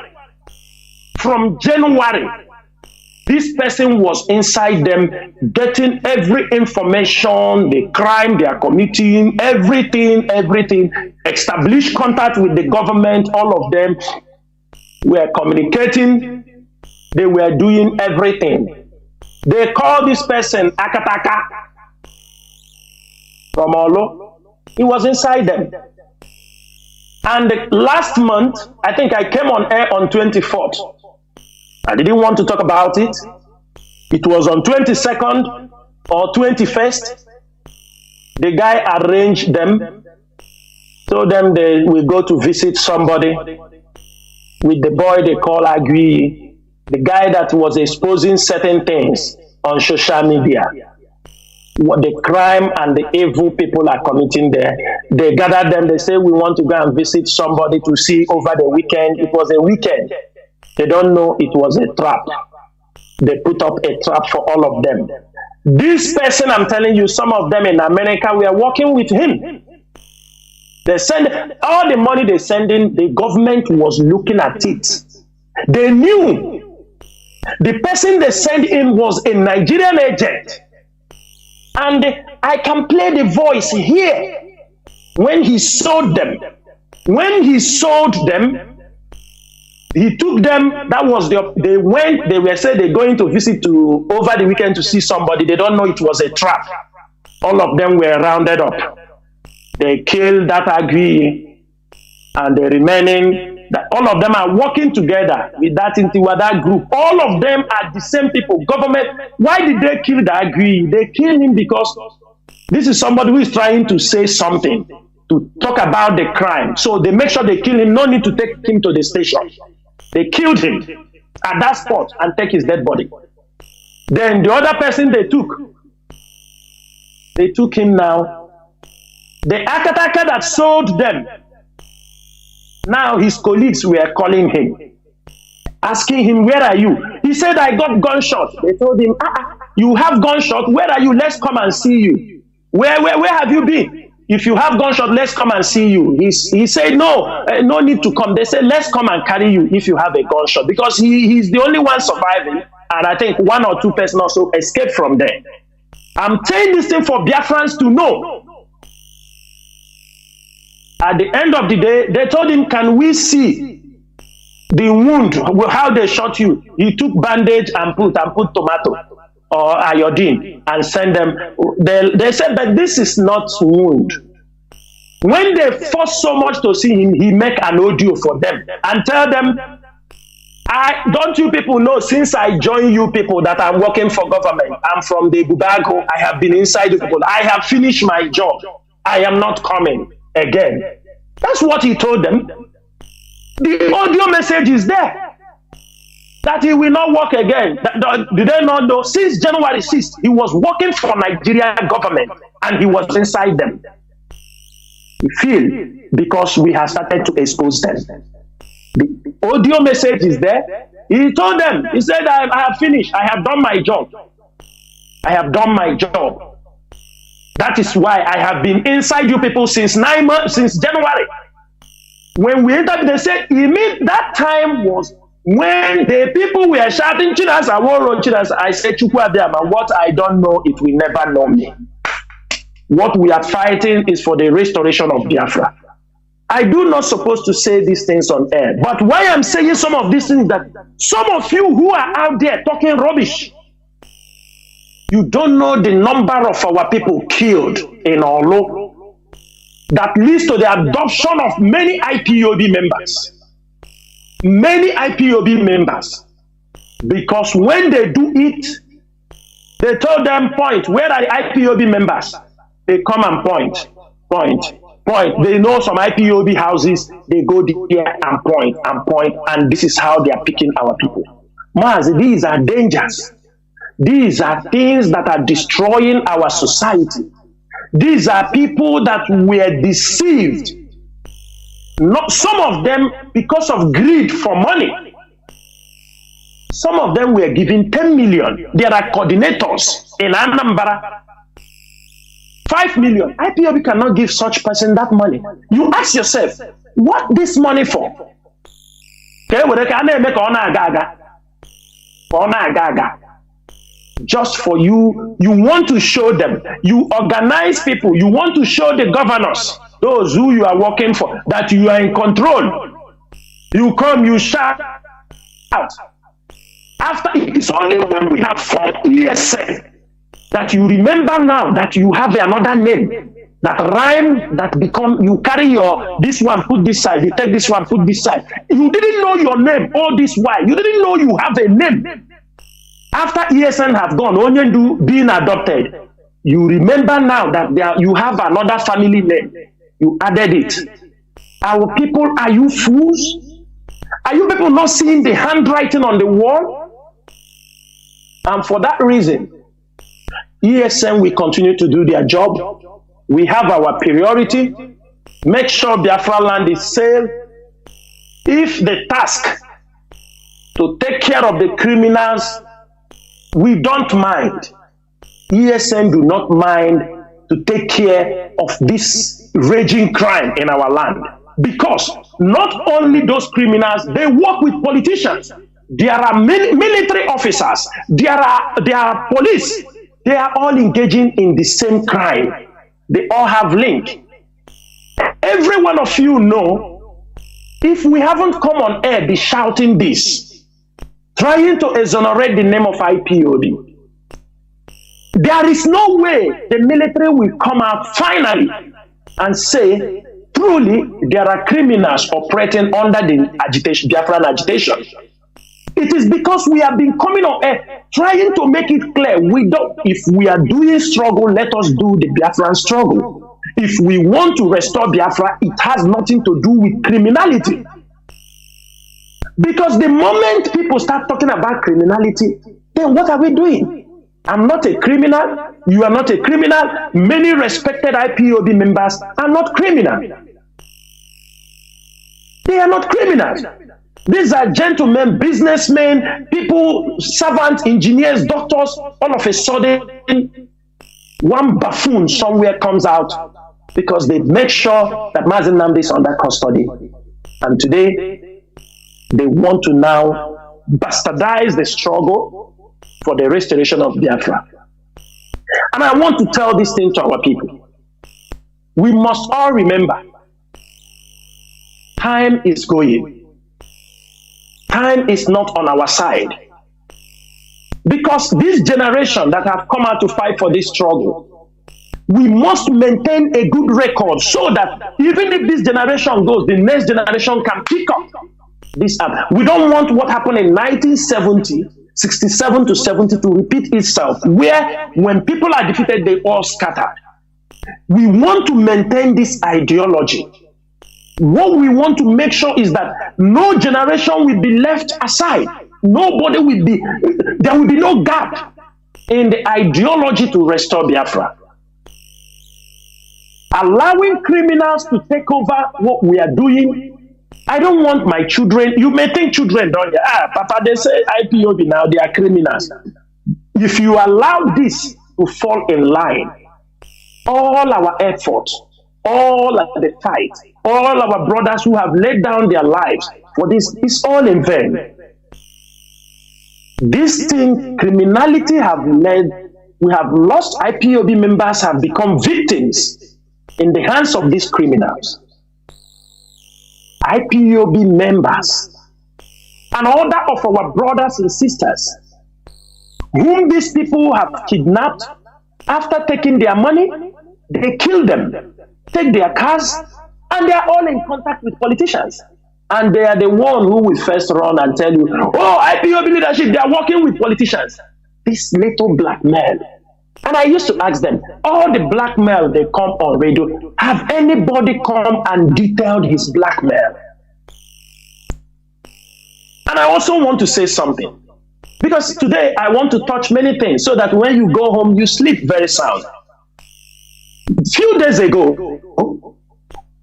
this person was inside them, getting every information, the crime they are committing, everything, established contact with the government, all of them were communicating, they were doing everything. They call this person Akataka from Olo. He was inside them. And last month, I think I came on air on 24th. I didn't want to talk about it. It was on 22nd or 21st. The guy arranged them, told them they will go to visit somebody with the boy they call Agui, the guy that was exposing certain things on social media. What the crime and the evil people are committing there. They gathered them, they say, we want to go and visit somebody to see over the weekend. It was a weekend. They don't know it was a trap. They put up a trap for all of them. This person, I'm telling you, some of them in America, we are working with him. They send all the money they send in, the government was looking at it. They knew the person they sent in was a Nigerian agent. And I can play the voice here when he sold them. When he sold them, he took them, that was they were said they're going to visit over the weekend to see somebody. They don't know it was a trap. All of them were rounded up. They killed that Agui and the remaining, all of them are working together with that Intiwada group. All of them are the same people, government. Why did they kill the Agui? They killed him because this is somebody who is trying to say something, to talk about the crime. So they make sure they kill him, no need to take him to the station. They killed him at that spot and take his dead body. Then the other person they took him now. The Akataka that sold them, now his colleagues were calling him, asking him, where are you? He said, I got gunshot. They told him, you have gunshot? Where are you? Let's come and see you. Where have you been? If you have gunshot, let's come and see you. He said, no, no need to come. They said, let's come and carry you if you have a gunshot. Because he's the only one surviving. And I think 1 or 2 persons also escaped from there. I'm saying this thing for Biafrans to know. At the end of the day, they told him, can we see The wound, how they shot you, he took bandage and put tomato or iodine and send them. They said that this is not wound. When they force so much to see him, he make an audio for them and tell them, don't you people know, since I joined you people that I'm working for government, I'm from the Bubago, I have been inside the people, I have finished my job, I am not coming again. That's what he told them. The audio message is there, that he will not work again. Did they not know? Since January 6th, he was working for Nigerian government and he was inside them. We feel because we have started to expose them. The audio message is there. He told them, he said, I have finished. I have done my job. I have done my job. That is why I have been inside you people since 9 months, since January. When we entered, they said, that time was when the people were shouting, Chinasa Nworu, Chinasa. I said, Chukwuabiama, what I don't know, it will never know me. What we are fighting is for the restoration of Biafra. I do not supposed to say these things on air, but why I'm saying some of these things, that some of you who are out there talking rubbish, you don't know the number of our people killed in Olo that leads to the adoption of many IPOB members. Many IPOB members. Because when they do it, they told them, point, where are the IPOB members? They come and point. They know some IPOB houses, they go there and point, and this is how they are picking our people. Mazi, these are dangers. These are things that are destroying our society. These are people that were deceived. Not some of them because of greed for money. Some of them were given 10 million. There are coordinators in Anambra. 5 million. IPOB cannot give such person that money. You ask yourself, what this money for? Just for you, you want to show them. You organize people. You want to show the governors, those who you are working for, that you are in control. You come, you shout out. After it is only when we have fought ESN that you remember now that you have another name that rhyme, that become, you carry your, this one put this side, you take this one put this side. You didn't know your name all this while. You didn't know you have a name. After ESN have gone, Onyendu being adopted, you remember now that you have another family name. You added it. Our people, are you fools? Are you people not seeing the handwriting on the wall? And for that reason, ESN will continue to do their job. We have our priority. Make sure Biafra land is safe. If the task to take care of the criminals, we don't mind. ESN do not mind to take care of this raging crime in our land. Because not only those criminals, they work with politicians. There are military officers. There are police. They are all engaging in the same crime. They all have link. Every one of you know, if we haven't come on air be shouting this, trying to exonerate the name of IPOB, there is no way the military will come out finally and say, truly, there are criminals operating under the agitation, Biafran agitation. It is because we have been coming on air, trying to make it clear, if we are doing struggle, let us do the Biafran struggle. If we want to restore Biafra, it has nothing to do with criminality. Because the moment people start talking about criminality, then what are we doing? I'm not a criminal. You are not a criminal. Many respected IPOB members are not criminal. They are not criminals. These are gentlemen, businessmen, people, servants, engineers, doctors. All of a sudden, one buffoon somewhere comes out because they make sure that Mazi Nnamdi is under custody. And today, they want to now bastardize the struggle for the restoration of Biafra. And I want to tell this thing to our people. We must all remember, time is going. time is not on our side. Because this generation that have come out to fight for this struggle, we must maintain a good record so that even if this generation goes, the next generation can pick up this up. We don't want what happened in 1970, 67 to 70 to repeat itself, where when people are defeated, they all scattered. We want to maintain this ideology. What we want to make sure is that no generation will be left aside. Nobody will be, there will be no gap in the ideology to restore Biafra. Allowing criminals to take over what we are doing. I don't want my children, you may think children, don't you? Papa, they say IPOB now, they are criminals. If you allow this to fall in line, all our efforts, all the fight, all our brothers who have laid down their lives for this is all in vain. This thing, criminality have led, we have lost IPOB members, have become victims in the hands of these criminals. IPOB members and other of our brothers and sisters whom these people have kidnapped, after taking their money, they kill them, take their cars, and they are all in contact with politicians. And they are the one who will first run and tell you, oh, IPOB leadership, they are working with politicians. This little blackmail. And I used to ask them, all the blackmail they come on radio, have anybody come and detailed his blackmail? And I also want to say something. Because today I want to touch many things so that when you go home, you sleep very sound. A few days ago,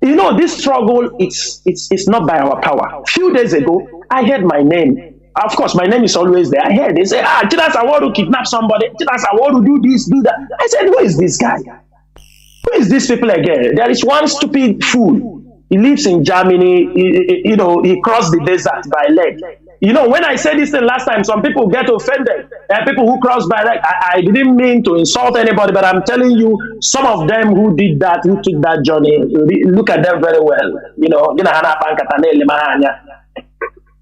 you know, this struggle, it's not by our power. A few days ago, I heard my name. Of course, my name is always there. I heard they say, Chinasa Nworu kidnap somebody. Chinasa Nworu do this, do that. I said, who is this guy? Who is these people again? There is one stupid fool. He lives in Germany. He crossed the desert by leg. You know, when I said this thing last time, some people get offended. There are people who cross by leg. I didn't mean to insult anybody, but I'm telling you, some of them who did that, who took that journey, look at them very well. You know,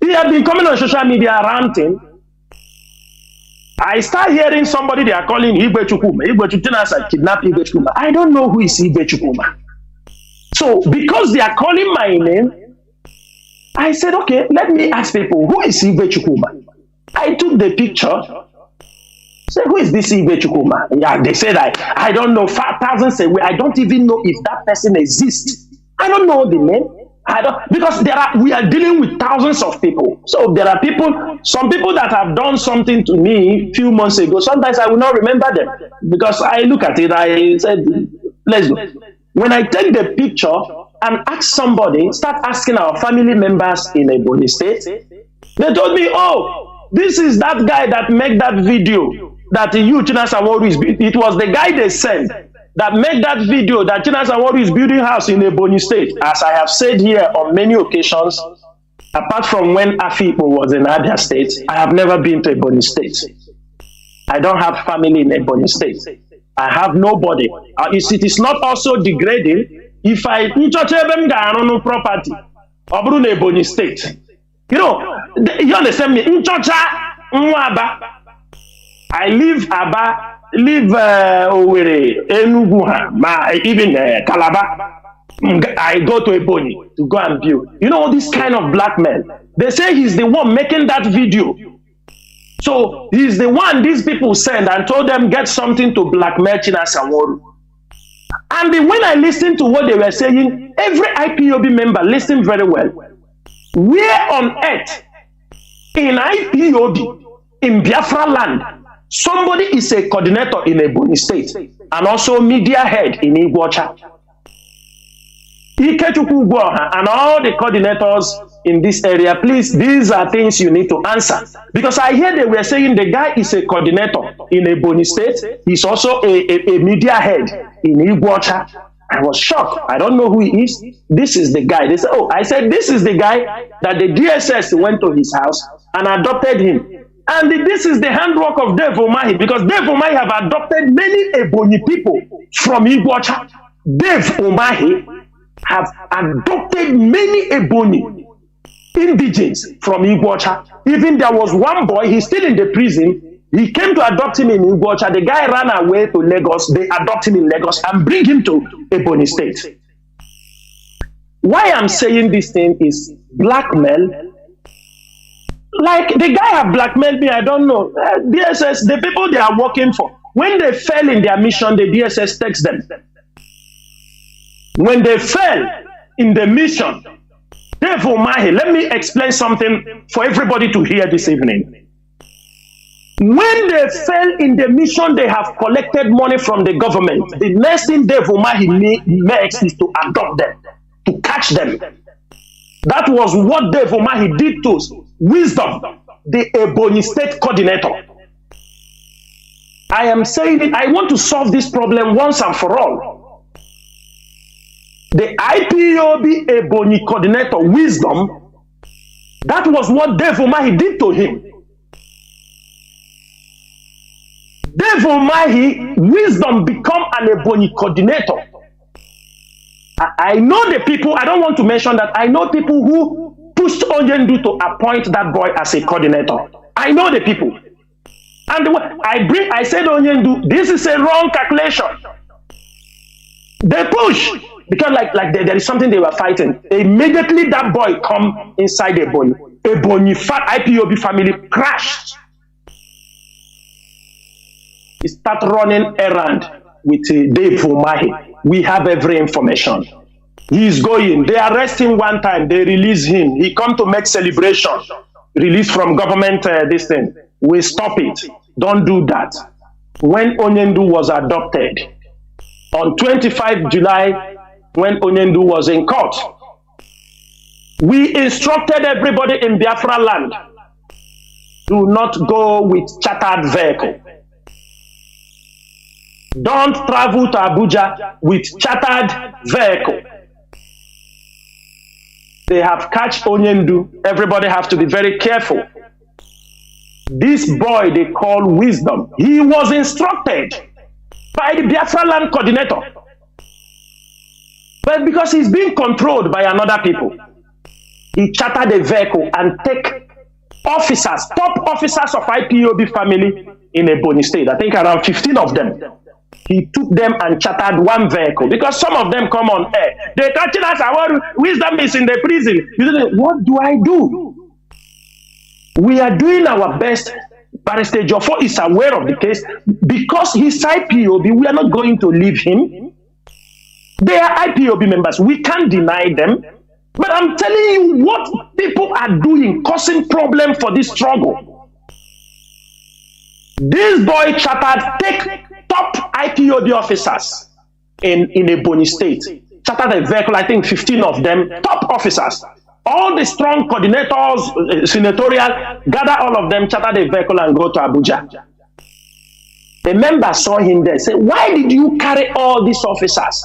he have been coming on social media ranting. I start hearing somebody they are calling Igwe Chukuma. Igwe Chukuma kidnap Igwe Chukuma. I don't know who is Igwe Chukuma. So because they are calling my name, I said, okay, let me ask people, who is Igwe Chukuma? I took the picture. Said, who is this Igwe Chukuma? Yeah, they said I don't know. 5,000 say I don't even know if that person exists. I don't know the name. Because we are dealing with thousands of people. So there are people, some people that have done something to me a few months ago. Sometimes I will not remember them because I look at it. I said, let's go. When I take the picture and ask somebody, start asking our family members in Ebonyi State, they told me, oh, this is that guy that made that video that you, Chinasa Nworu, is. It was the guy they sent that made that video that Chinasa Nworu is building house in Ebonyi State. As I have said here on many occasions, apart from when Afipo was in Abia State, I have never been to Ebonyi State. I don't have family in Ebonyi State. I have nobody. It is not also degrading if I property or Ebonyi State. You know, you understand me? I live Aba, live Owerri, Enugu, even Calabar. I go to Ebonyi to go and build. You know, this kind of blackmail. They say he's the one making that video. So he's the one these people sent and told them get something to blackmail Chinasa Nworu. And when I listened to what they were saying, every IPOB member listened very well. Where on earth in IPOB, in Biafra land, somebody is a coordinator in Ebonyi State and also media head in Iguacha. And all the coordinators in this area, please, these are things you need to answer. Because I hear they were saying the guy is a coordinator in Ebonyi State. He's also a media head in Iguacha. I was shocked. I don't know who he is. This is the guy. They said, oh, I said, this is the guy that the DSS went to his house and adopted him. And this is the handwork of Dave Umahi, because Dave Umahi have adopted many Ebonyi people from Iguacha. Dave Umahi have adopted many Ebonyi indigenes from Iguacha. Even there was one boy, he's still in the prison. He came to adopt him in Iguacha. The guy ran away to Lagos. They adopt him in Lagos and bring him to Ebonyi State. Why I'm saying this thing is blackmail. Like the guy have blackmailed me, I don't know. DSS, the people they are working for, when they fail in their mission, the DSS takes them. When they fail in the mission, therefore, let me explain something for everybody to hear this evening. When they fail in the mission, they have collected money from the government. The next thing Dave Umahi makes is to adopt them, to catch them. That was what Dave Umahi did to Wisdom, the Ebonyi State coordinator. I am saying it, I want to solve this problem once and for all. The IPOB Ebonyi coordinator, Wisdom, that was what Dave Umahi did to him. Dave Umahi, Wisdom, become an Ebonyi coordinator. I know the people, I don't want to mention that, I know people who pushed Onyendu to appoint that boy as a coordinator. I know the people. And I said Onyendu, this is a wrong calculation. They push, because like there is something they were fighting. Immediately that boy come inside Ebonyi. Ebonyi IPOB family crashed. He start running errand with Dave Umahi. We have every information. He is going. They arrest him one time. They release him. He come to make celebration. Release from government this thing. We stop it. Don't do that. When Onyendu was adopted, on 25 July, when Onyendu was in court, we instructed everybody in Biafra land, do not go with chartered vehicle. Don't travel to Abuja with chartered vehicle. They have catch Onyendu. Everybody has to be very careful. This boy they call Wisdom, he was instructed by the Biafra land coordinator. But because he's being controlled by another people, he chartered a vehicle and take officers, top officers of IPOB family in Ebonyi State. I think around 15 of them. He took them and chartered one vehicle because some of them come on air. They touching us, our Wisdom is in the prison. What do I do? We are doing our best. Barrister Jofo is aware of the case because he's IPOB. We are not going to leave him. They are IPOB members. We can't deny them. But I'm telling you what people are doing, causing problem for this struggle. This boy chartered, take top IPOB officers in Ebonyi State. Chartered a vehicle, I think 15 of them, top officers. All the strong coordinators, senatorial, gather all of them, chartered a vehicle and go to Abuja. The member saw him there, said, why did you carry all these officers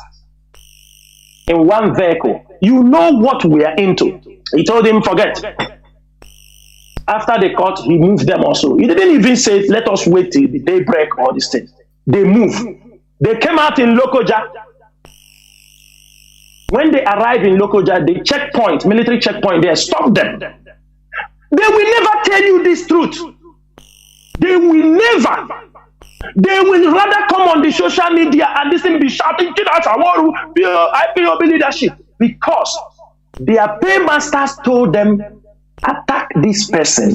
in one vehicle? You know what we are into. He told him, forget. After the court, he moved them also. He didn't even say, let us wait till the daybreak or this thing. They move. They came out in Lokoja. When they arrive in Lokoja, the checkpoint, military checkpoint, they stop them. They will never tell you this truth. They will never. They will rather come on the social media and this thing be shouting, Chinasa Nworu, IPOB leadership, because their paymasters told them, attack this person,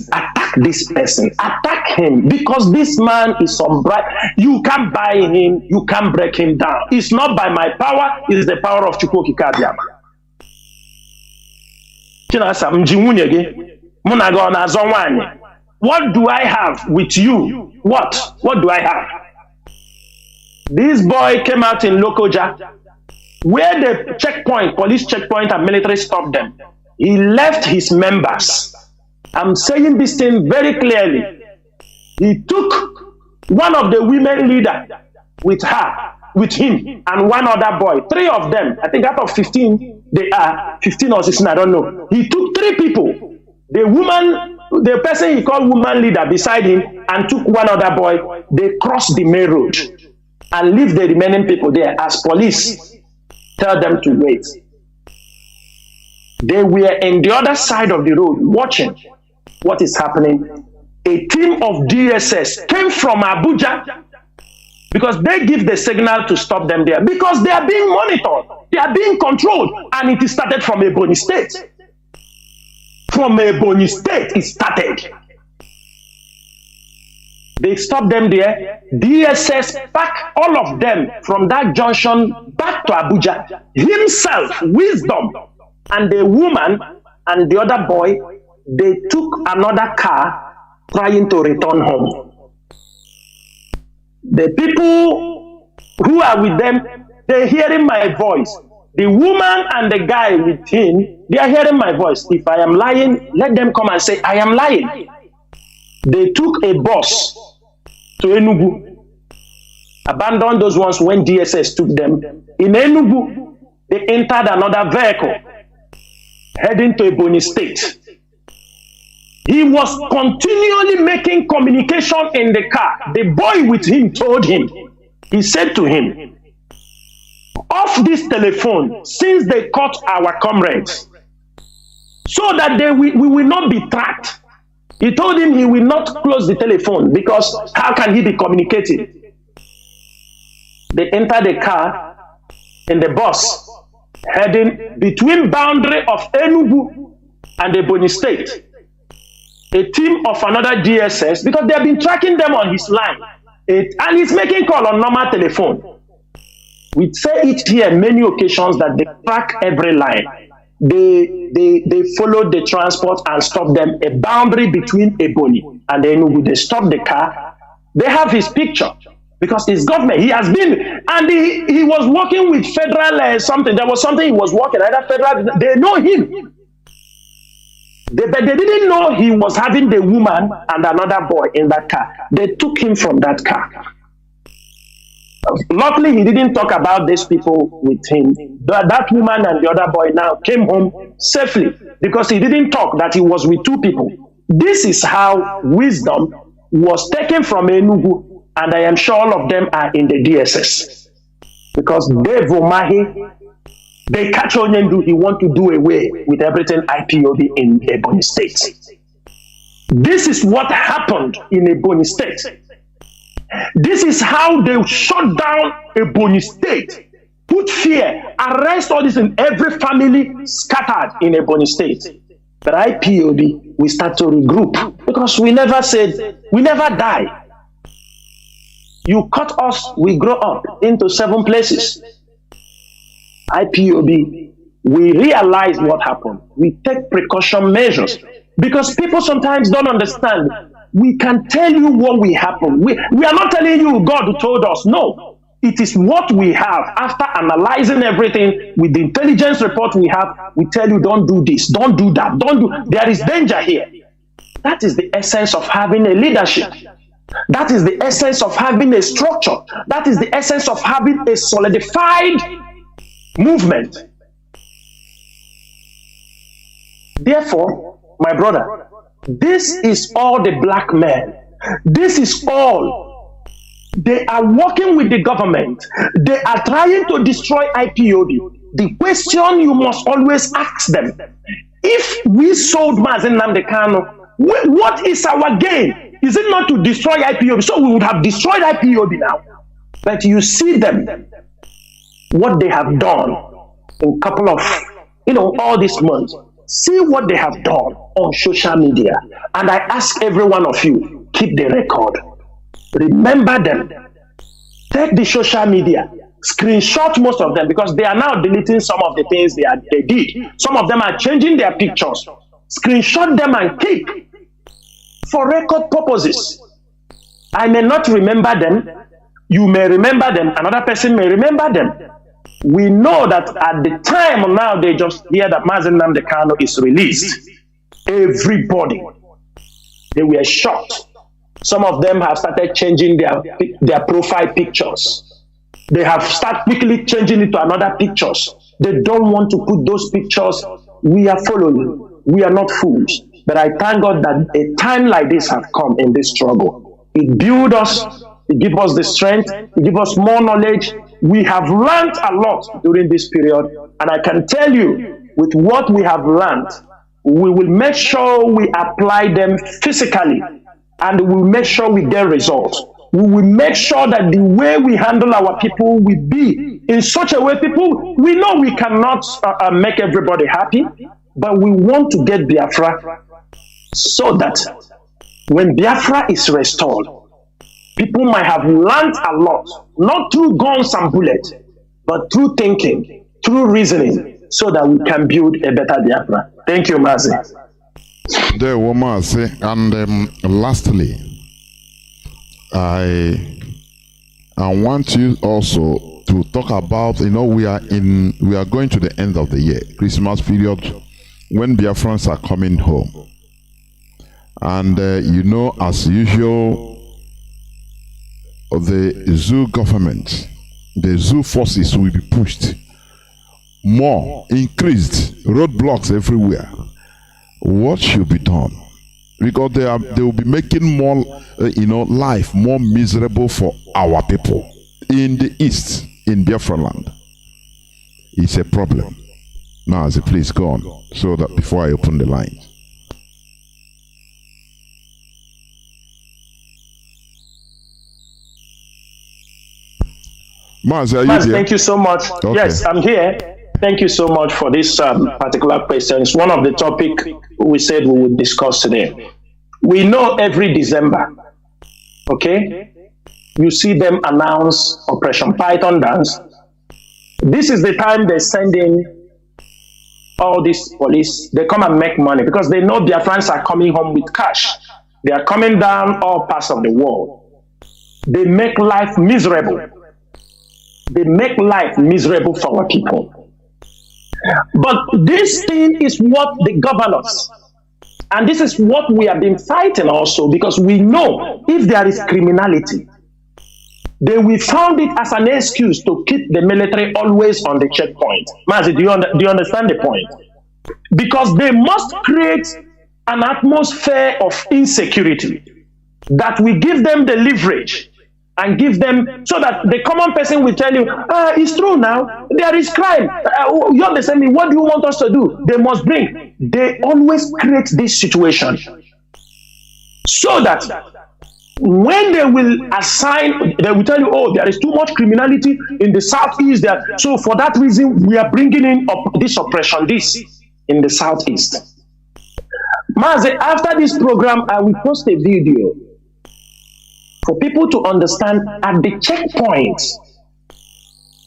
attack him, because this man is some bright. You can't buy him, you can't break him down. It's not by my power, it is the power of Chukwu Okike Abiama. Chinasa mjiwunyege, munaga na zonwanye. What do I have with you? What do I have? This boy came out in Lokoja, where the checkpoint, police checkpoint and military stopped them. He left his members. I'm saying this thing very clearly. He took one of the women leader with him, and one other boy. 3 of them, I think out of 15, they are 15 or 16, I don't know. He took 3 people. The person he called woman leader beside him, and took one other boy. They crossed the main road and leave the remaining people there as police tell them to wait. They were in the other side of the road watching what is happening. A team of DSS came from Abuja because they give the signal to stop them there because they are being monitored, they are being controlled, and it started from Ebonyi State. From Ebonyi State, it started. They stopped them there. DSS packed all of them from that junction back to Abuja. Himself, Wisdom, and the woman and the other boy, they took another car trying to return home. The people who are with them, they're hearing my voice. The woman and the guy with him, they are hearing my voice. If I am lying, let them come and say, I am lying. They took a bus to Enugu, abandoned those ones when DSS took them. In Enugu, they entered another vehicle, heading to Ebonyi State. He was continually making communication in the car. The boy with him told him, he said to him, off this telephone, since they caught our comrades, so that we will not be tracked. He told him he will not close the telephone because how can he be communicating? They entered the car in the bus, heading between boundary of Enugu and Ebonyi State. A team of another DSS, because they have been tracking them on his line, and he's making call on normal telephone. We say it here many occasions that they track every line. They followed the transport and stopped them a boundary between Ebonyi and Enugu. They stopped the car. They have his picture because his government. He has been, and he was working with federal something. There was something he was working either federal. They know him. But they didn't know he was having the woman and another boy in that car. They took him from that car. Luckily, he didn't talk about these people with him. That woman and the other boy now came home safely because he didn't talk that he was with two people. This is how Wisdom was taken from Enugu, and I am sure all of them are in the DSS. Because Dave Omahi, they catch Onyendu, he want to do away with everything IPOB in Ebonyi State. This is what happened in Ebonyi State. This is how they shut down Ebonyi State, put fear, arrest all this in every family scattered in Ebonyi State. But IPOB, we start to regroup because we never said, we never die. You cut us, we grow up into 7 places. IPOB, we realize what happened. We take precaution measures because people sometimes don't understand. We can tell you what will happen. We are not telling you God told us. No, it is what we have. After analyzing everything with the intelligence report we have, we tell you don't do this, don't do that, don't do. There is danger here. That is the essence of having a leadership. That is the essence of having a structure. That is the essence of having a solidified movement. Therefore, my brother, this is all the black men. This is all. They are working with the government. They are trying to destroy IPOB. The question you must always ask them, if we sold Mazi Nnamdi, what is our gain? Is it not to destroy IPOB? So we would have destroyed IPOB now. But you see them, what they have done in a couple of, all these months. See what they have done on social media. And I ask every one of you, keep the record. Remember them. Take the social media. Screenshot most of them because they are now deleting some of the things they did. Some of them are changing their pictures. Screenshot them and keep for record purposes. I may not remember them. You may remember them. Another person may remember them. We know that at the time now they just hear that Mazi Nnamdi is released. Everybody, they were shocked. Some of them have started changing their profile pictures. They have started quickly changing it to another pictures. They don't want to put those pictures. We are following. We are not fools. But I thank God that a time like this has come in this struggle. It builds us. It gives us the strength. It gives us more knowledge. We have learned a lot during this period. And I can tell you, with what we have learned, we will make sure we apply them physically, and we will make sure we get results. We will make sure that the way we handle our people will be in such a way, people, we know we cannot make everybody happy, but we want to get Biafra so that when Biafra is restored, people might have learned a lot, not through guns and bullets, but through thinking, through reasoning, so that we can build a better Biafra. Thank you, Mazi. There, Mazi. And lastly, I want you also to talk about, we are going to the end of the year, Christmas period, when Biafrans are coming home. And as usual, the zoo government, the zoo forces will be pushed more, increased, roadblocks everywhere. What should be done? Because they will be making more, life more miserable for our people in the east, in Biafra land. It's a problem. Now, please go on, so that before I open the line. Mazi, thank you so much. Okay. Yes, I'm here. Thank you so much for this particular question. It's one of the topics we said we would discuss today. We know every December, okay, you see them announce Operation Python Dance. This is the time they send in all these police. They come and make money because they know their friends are coming home with cash. They are coming down all parts of the world. They make life miserable. They make life miserable for our people. But this thing is what the governors, and this is what we have been fighting also, because we know if there is criminality, they will found it as an excuse to keep the military always on the checkpoint. Mazi, do you understand the point? Because they must create an atmosphere of insecurity that will give them the leverage and give them, so that the common person will tell you, it's true now, there is crime. You understand me? What do you want us to do? They must bring. They always create this situation so that when they will assign, they will tell you, oh, there is too much criminality in the southeast there. So for that reason, we are bringing in this oppression, this in the southeast. Mazi, after this program, I will post a video for people to understand at the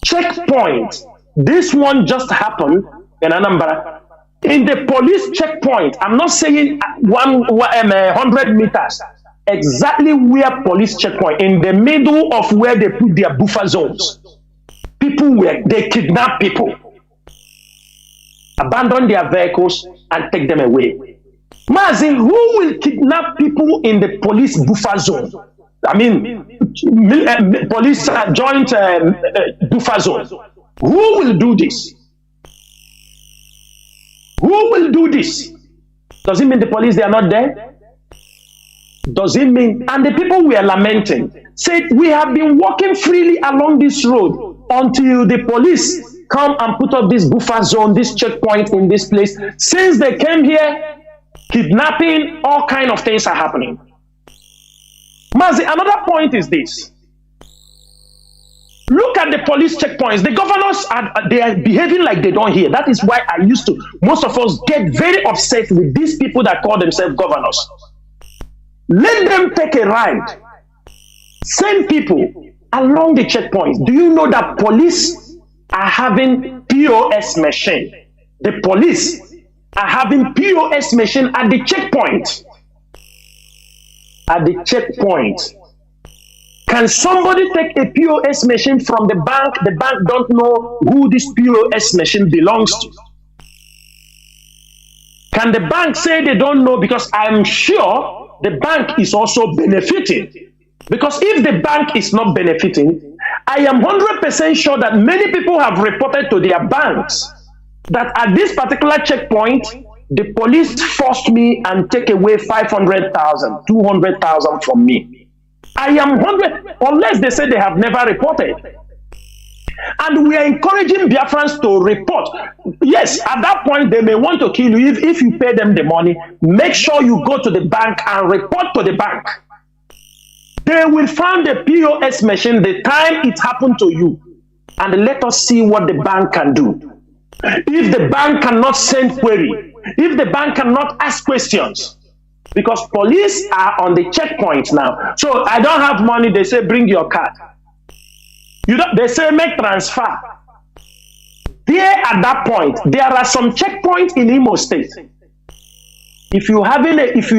checkpoint, this one just happened in Anambra. In the police checkpoint, I'm not saying 100 meters, exactly where police checkpoint, in the middle of where they put their buffer zones. They kidnap people, abandon their vehicles and take them away. Mazi, who will kidnap people in the police buffer zone? I mean, police joint buffer zone. Who will do this? Who will do this? Does it mean the police, they are not there? Does it mean, and the people we are lamenting said, we have been walking freely along this road until the police come and put up this buffer zone, this checkpoint in this place. Since they came here, kidnapping, all kind of things are happening. Mazi, another point is this. Look at the police checkpoints. The governors, they are behaving like they don't hear. That is why most of us get very upset with these people that call themselves governors. Let them take a ride. Send people along the checkpoints. Do you know that police are having POS machine? The police are having POS machine at the checkpoint. At the checkpoint. Can somebody take a POS machine from the bank? The bank don't know who this POS machine belongs to. Can the bank say they don't know? Because I'm sure the bank is also benefiting. Because if the bank is not benefiting, I am 100% sure that many people have reported to their banks that at this particular checkpoint, the police forced me and take away 500,000, 200,000 from me. I am 100, unless they say they have never reported. And we are encouraging Biafrans to report. Yes, at that point, they may want to kill you. If you pay them the money, make sure you go to the bank and report to the bank. They will find the POS machine the time it happened to you. And let us see what the bank can do. If the bank cannot send query, if the bank cannot ask questions, because police are on the checkpoint now. So I don't have money, they say bring your card. They say make transfer. There at that point, there are some checkpoints in Imo State. If you're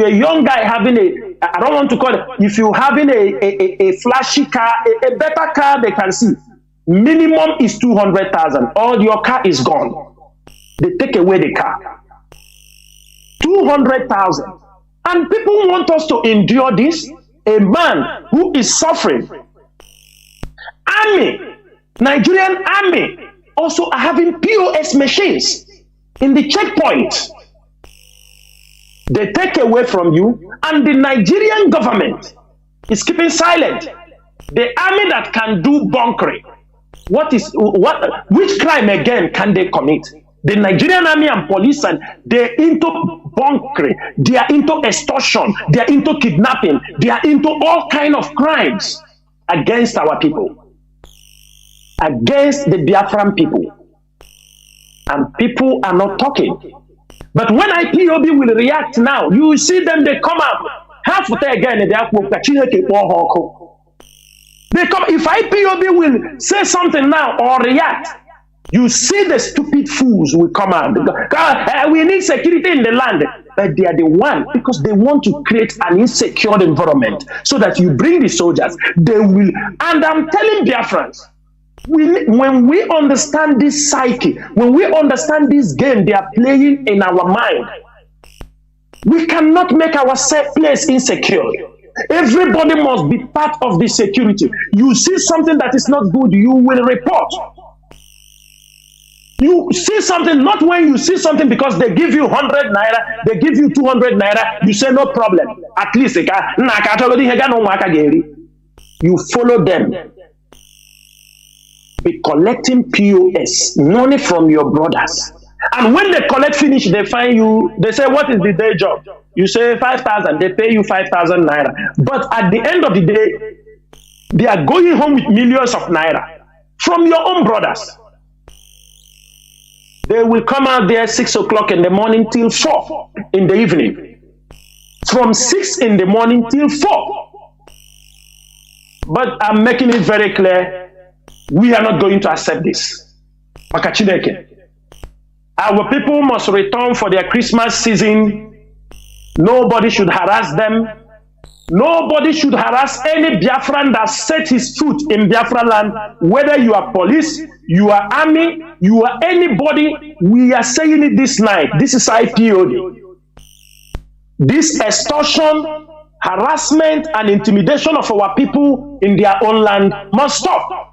a young guy having I don't want to call it, if you're having a flashy car, a better car they can see, minimum is 200,000. All your car is gone. They take away the car. 200,000. And people want us to endure this. A man who is suffering. Army, Nigerian army, also are having POS machines in the checkpoint. They take away from you, and the Nigerian government is keeping silent. The army that can do bunkering, which crime again can they commit? The Nigerian army and police, and they're into bunkering, they are into extortion, they are into kidnapping, they are into all kinds of crimes against our people, against the Biafran people. And people are not talking. But when IPOB will react now, you will see them, they come up. Half of them again, they come. If IPOB will say something now or react, you see the stupid fools will come out. We need security in the land. But they are the one, because they want to create an insecure environment so that you bring the soldiers, they will. And I'm telling Biafrans, when we understand this psyche, when we understand this game they are playing in our mind, we cannot make our place insecure. Everybody must be part of the security. You see something that is not good, you will report. You see something, not when you see something because they give you 100 naira, they give you 200 naira, you say no problem. At least you follow them. Be collecting POS, money from your brothers. And when they collect finish, they find you, they say, what is the day job? You say 5,000, they pay you 5,000 naira. But at the end of the day, they are going home with millions of naira from your own brothers. They will come out there 6 o'clock in the morning till 4 in the evening. From 6 in the morning till 4. But I'm making it very clear, we are not going to accept this. Our people must return for their Christmas season. Nobody should harass them. Nobody should harass any Biafran that set his foot in Biafra land. Whether you are police, you are army, you are anybody, we are saying it this night. This is IPOB. This extortion, harassment, and intimidation of our people in their own land must stop.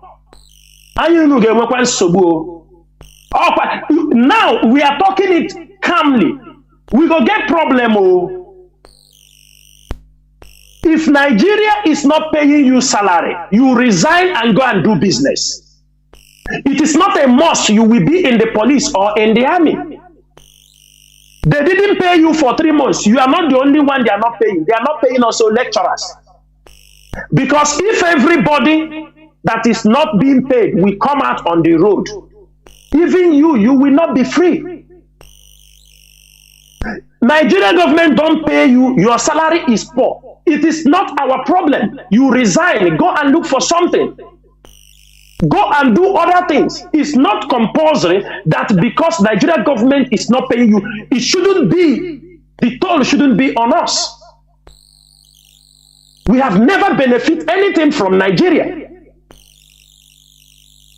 Now we are talking it calmly. We go get problem. If Nigeria is not paying you salary, you resign and go and do business. It is not a must you will be in the police or in the army. They didn't pay you for 3 months. You are not the only one they are not paying. They are not paying also lecturers. Because if everybody that is not being paid will come out on the road, even you will not be free. Nigerian government don't pay you, your salary is poor. It is not our problem. You resign, go and look for something. Go and do other things. It's not compulsory that because Nigerian government is not paying you, it shouldn't be, the toll shouldn't be on us. We have never benefited anything from Nigeria.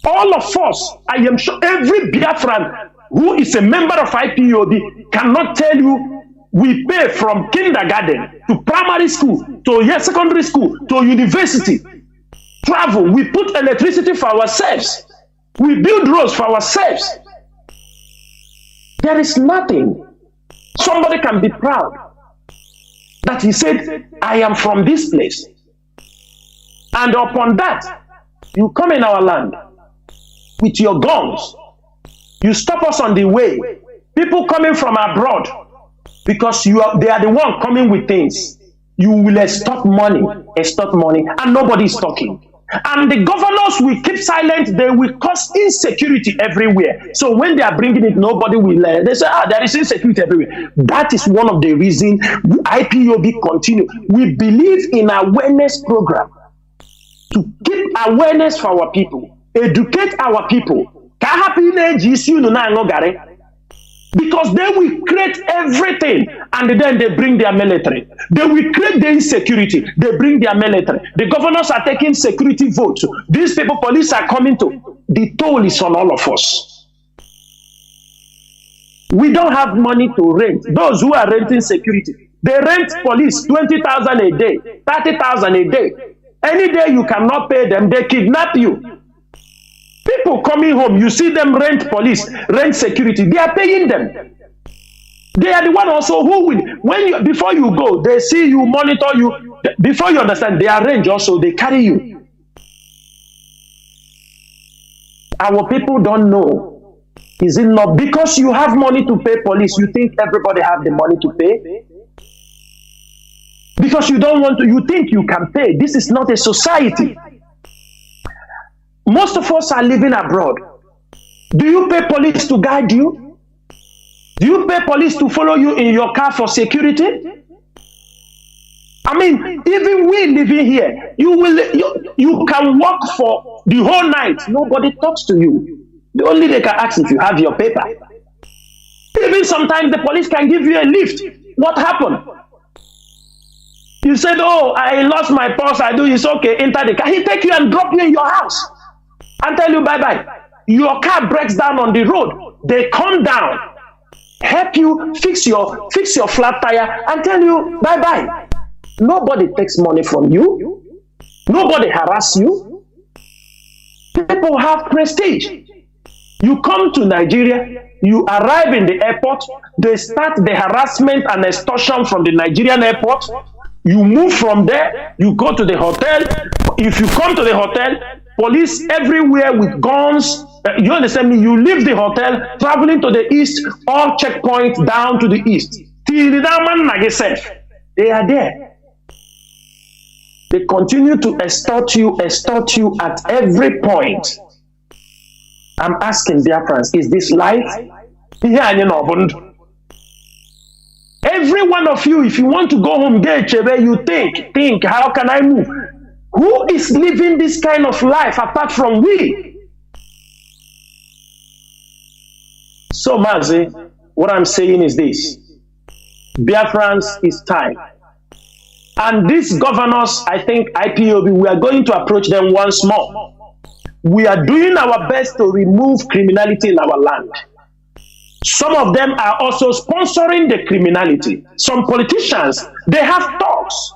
All of us, I am sure every Biafran who is a member of IPOB cannot tell you we pay from kindergarten to primary school to secondary school to university. Travel, we put electricity for ourselves. We build roads for ourselves. There is nothing. Somebody can be proud that he said, I am from this place. And upon that, you come in our land. with your guns. You stop us on the way. People coming from abroad, because they are the one coming with things. You will extort money, and nobody is talking. And the governors will keep silent. They will cause insecurity everywhere. So when they are bringing it, nobody will. They say, there is insecurity everywhere. That is one of the reasons IPOB continue. We believe in awareness program to keep awareness for our people, educate our people. Because they will create everything, and then they bring their military. They will create the insecurity. They bring their military. The governors are taking security votes. These people, police are coming to. The toll is on all of us. We don't have money to rent. Those who are renting security, they rent police 20,000 a day, 30,000 a day. Any day you cannot pay them, they kidnap you. People coming home, you see them rent police, rent security. They are paying them. They are the one also who will, before you go, they see you, monitor you. Before you understand, they arrange also, they carry you. Our people don't know. Is it not because you have money to pay police, you think everybody have the money to pay? Because you don't want to, you think you can pay. This is not a society. Most of us are living abroad. Do you pay police to guide you? Do you pay police to follow you in your car for security? I mean, even we living here, you can work for the whole night. Nobody talks to you. The only they can ask if you have your paper. Even sometimes the police can give you a lift. What happened? You said, oh, I lost my purse. It's okay. Enter the car. He take you and drop you in your house and tell you bye-bye. Your car breaks down on the road. They come down, help you fix your flat tire and tell you bye-bye. Nobody takes money from you. Nobody harass you. People have prestige. You come to Nigeria, you arrive in the airport, they start the harassment and extortion from the Nigerian airport. You move from there, you go to the hotel. If you come to the hotel, police everywhere with guns. You understand me? You leave the hotel, traveling to the east, all checkpoints down to the east. They are there. They continue to extort you at every point. I'm asking Biafrans, is this life? Every one of you, if you want to go home, you think, how can I move? Who is living this kind of life apart from we? So, Mazi, what I'm saying is this. Biafrans, it's time. And these governors, I think IPOB, we are going to approach them once more. We are doing our best to remove criminality in our land. Some of them are also sponsoring the criminality. Some politicians, they have talks.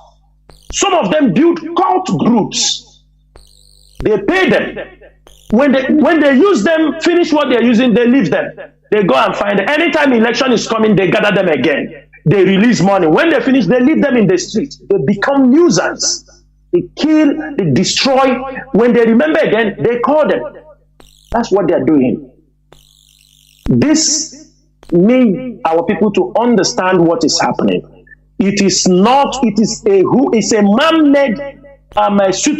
Some of them build cult groups. They pay them. When they use them, finish what they're using, they leave them. They go and find them. Anytime election is coming, they gather them again. They release money. When they finish, they leave them in the street. They become nuisance. They kill, they destroy. When they remember again, they call them. That's what they're doing. This needs our people to understand what is happening. It is a man-made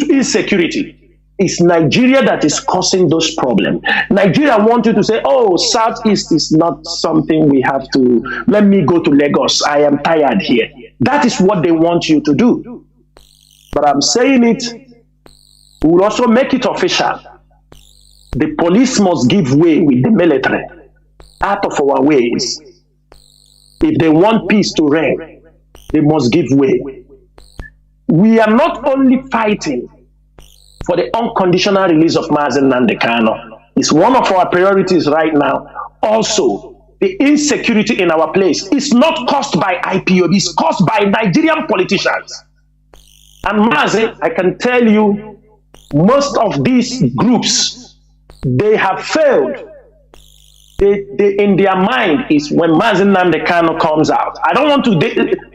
insecurity. It's Nigeria that is causing those problems. Nigeria wants you to say, oh, Southeast is not something we have to, let me go to Lagos. I am tired here. That is what they want you to do. But I'm saying it, we will also make it official. The police must give way with the military out of our ways. If they want peace to reign, they must give way. We are not only fighting for the unconditional release of Mazi Nnamdi. It's one of our priorities right now. Also, the insecurity in our place is not caused by IPOB, it's caused by Nigerian politicians. And Mazi, I can tell you, most of these groups, they have failed. They in their mind is when Mazi Nnamdi comes out. I don't want to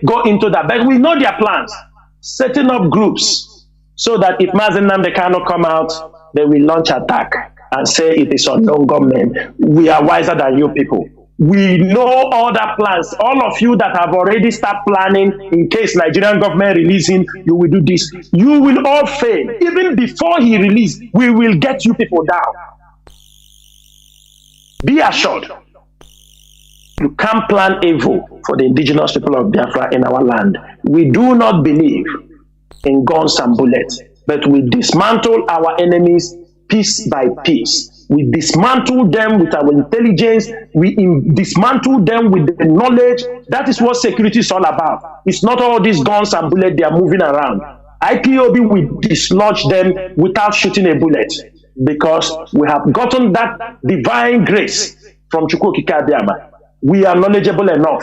go into that, but we know their plans. Setting up groups so that if Mazi Nnamdi come out, they will launch attack. and say it is unknown government. We are wiser than you people. We know other plans. All of you that have already started planning in case Nigerian government releasing, you will do this. You will all fail. Even before he released, we will get you people down. Be assured. You can't plan evil for the indigenous people of Biafra in our land. We do not believe in guns and bullets, but we dismantle our enemies piece by piece. We dismantle them with our intelligence. We dismantle them with the knowledge. That is what security is all about. It's not all these guns and bullets they are moving around. IPOB will dislodge them without shooting a bullet, because we have gotten that divine grace from Chukwuokike Abịama. We are knowledgeable enough.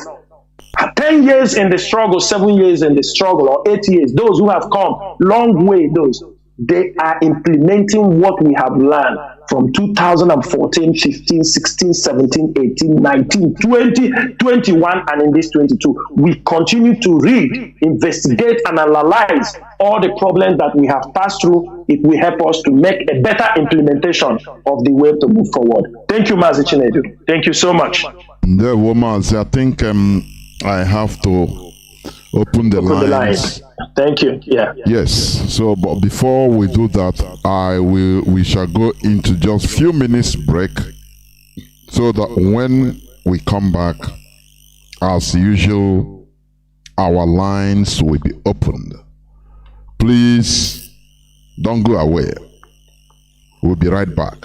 10 years in the struggle, 7 years in the struggle, or 8 years, those who have come long way, they are implementing what we have learned from 2014, 15, 16, 17, 18, 19, 20, 21, and in this 22. We continue to read, investigate, and analyze all the problems that we have passed through. It will help us to make a better implementation of the way to move forward. Thank you, Mazi Chinasa. Thank you so much. Mazi, I think I have to open the lines. Thank you. Yeah. Yes. So, but before we do that, we shall go into just a few minutes break, so that when we come back, as usual, our lines will be opened. Please don't go away. We'll be right back.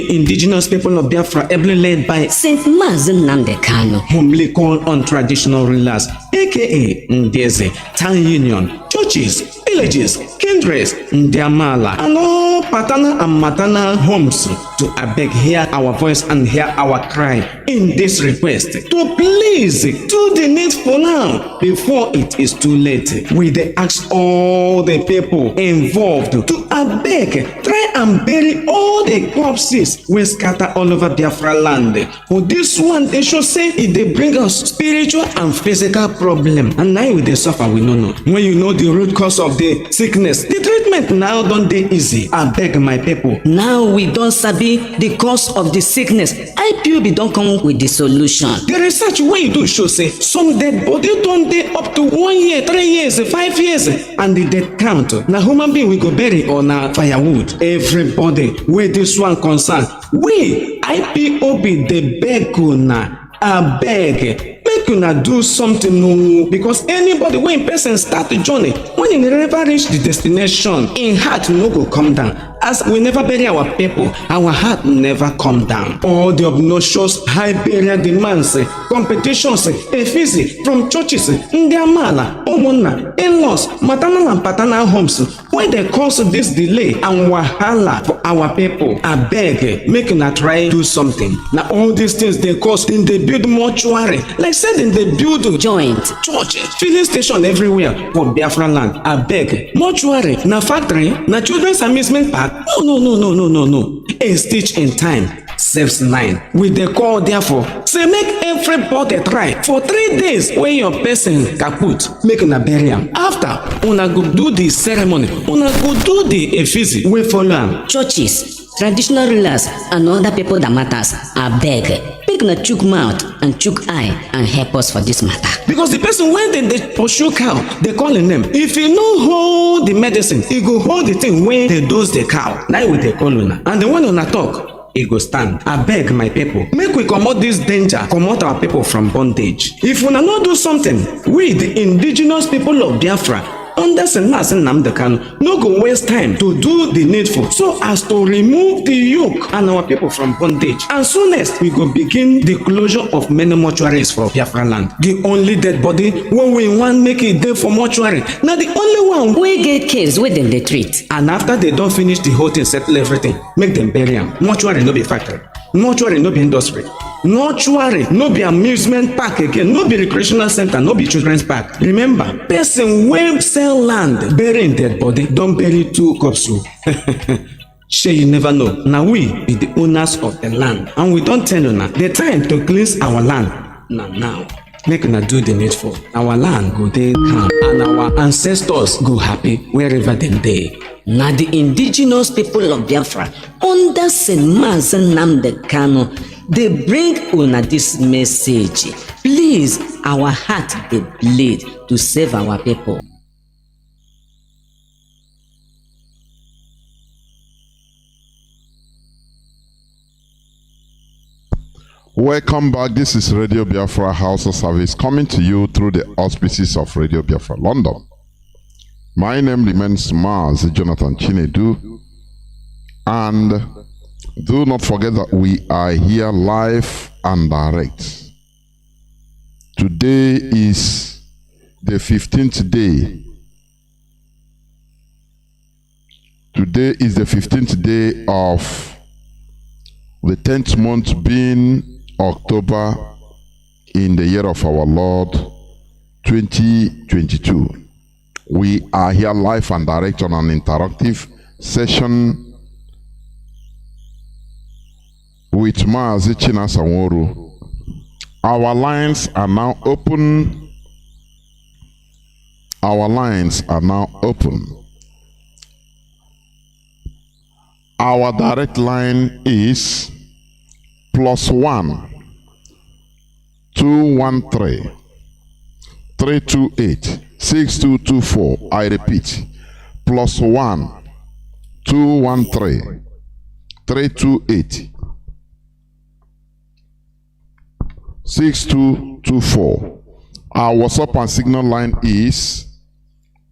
Indigenous people of Biafra, ably led by Saint Mazi Nnamdi Kanu, humbly called on traditional rulers, aka Ndeze, town union, churches, villages, kindreds, Ndiamala, and all paternal and maternal homes to beg hear our voice and hear our cry in this request to please do the needful now before it is too late. We ask all the people involved to beg, try and bury all the corpses we scatter all over Biafra land. For this one, they should say it they bring us spiritual and physical problem, and now we they suffer, we no know. When you know the root cause of the sickness, the treatment now don't dey easy. I beg my people. Now we don't sabi the cause of the sickness. IPOB don't come with the solution. The research wey you do show say some dead body don't dey up to 1 year, 3 years, 5 years, and the death count. Now human being we go bury or na firewood. Everybody where this one concern, we IPOB dey beg una, abeg. Make una do something, because anybody when person start the journey, when he never reach the destination, in heart no go come down. As we never bury our people, our heart never come down. All the obnoxious high burial demands, competitions, fees from churches, Ndiamala, Omona, in-laws, maternal and paternal homes, when they cause this delay and wahala for our people, I beg, make una try do something. Now all these things they cause, then they build mortuary, like said in the build joint, church, filling station everywhere for Biafra land. I beg, mortuary, na factory, na children's amusement park. No. A stitch in time saves 9. With the call, therefore, say make everybody try for 3 days when your person kaput, make una bury am. After, una go do the ceremony, una go do the effigy, we follow am. Churches, traditional rulers, and other people that matters, I beg, make una chook mouth and chook eye and help us for this matter. Because the person when they pursue cow, they call him name. If he no hold the medicine, he go hold the thing when they dose the cow. Now we they call una. And the one una talk, he go stand. I beg my people, make we comot this danger, comot our people from bondage. If una not do something, we the indigenous people of Biafra, under St. Mazi Nnamdi Kanu, no go waste time to do the needful so as to remove the yoke and our people from bondage. And soonest we go begin the closure of many mortuaries for Biafra land. The only dead body when we want make it there for mortuary, now the only one we get case with them they treat. And after they don't finish the whole thing, settle everything, make them bury them. Mortuary no be factory, mortuary no be industry, mortuary no be amusement park again, no be recreational center, no be children's park. Remember, person wey sell land burying dead body don't bury 2 corpse. Sure, you never know. Now we be the owners of the land, and we don't tell you now the time to cleanse our land now. Make una do the needful. Our land go dey calm and our ancestors go happy wherever them dey. na the indigenous people of Biafra under St. Mazi Nnamdi Kanu dey bring una this message. Please, our heart dey bleed to save our people. Welcome back. This is Radio Biafra HAUSA-SERVICE coming to you through the auspices of Radio Biafra London. My name remains Mazi Chinedu, and do not forget that we are here live and direct. Today is the 15th day. Today is the 15th day of the 10th month, being October in the year of our Lord 2022. We are here live and direct on an interactive session with Mazi Chinasa Nworu. Our lines are now open. Our lines are now open. Our direct line is +1 213 328 6224. I repeat, +1 213 328 6224. Our WhatsApp and Signal line is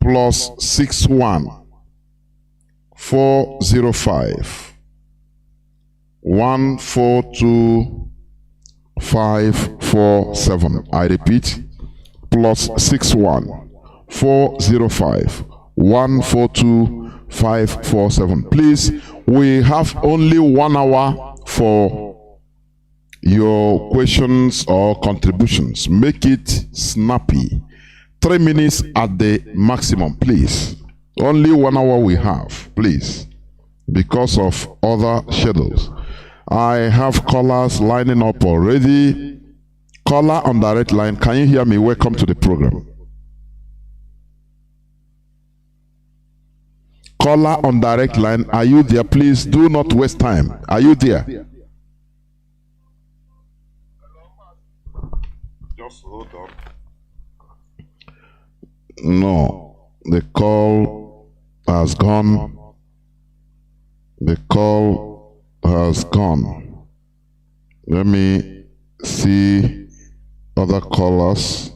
+61 405 142 547. I repeat, +61 405 142 547. Please, we have only 1 hour for your questions or contributions. Make it snappy. 3 minutes at the maximum, please. Only 1 hour we have, please, because of other schedules. I have callers lining up already. Caller on direct line, can you hear me? Welcome to the program. Caller on direct line, are you there? Please do not waste time. Are you there? Just hold on. No, the call has gone. The call has gone. Let me see other callers.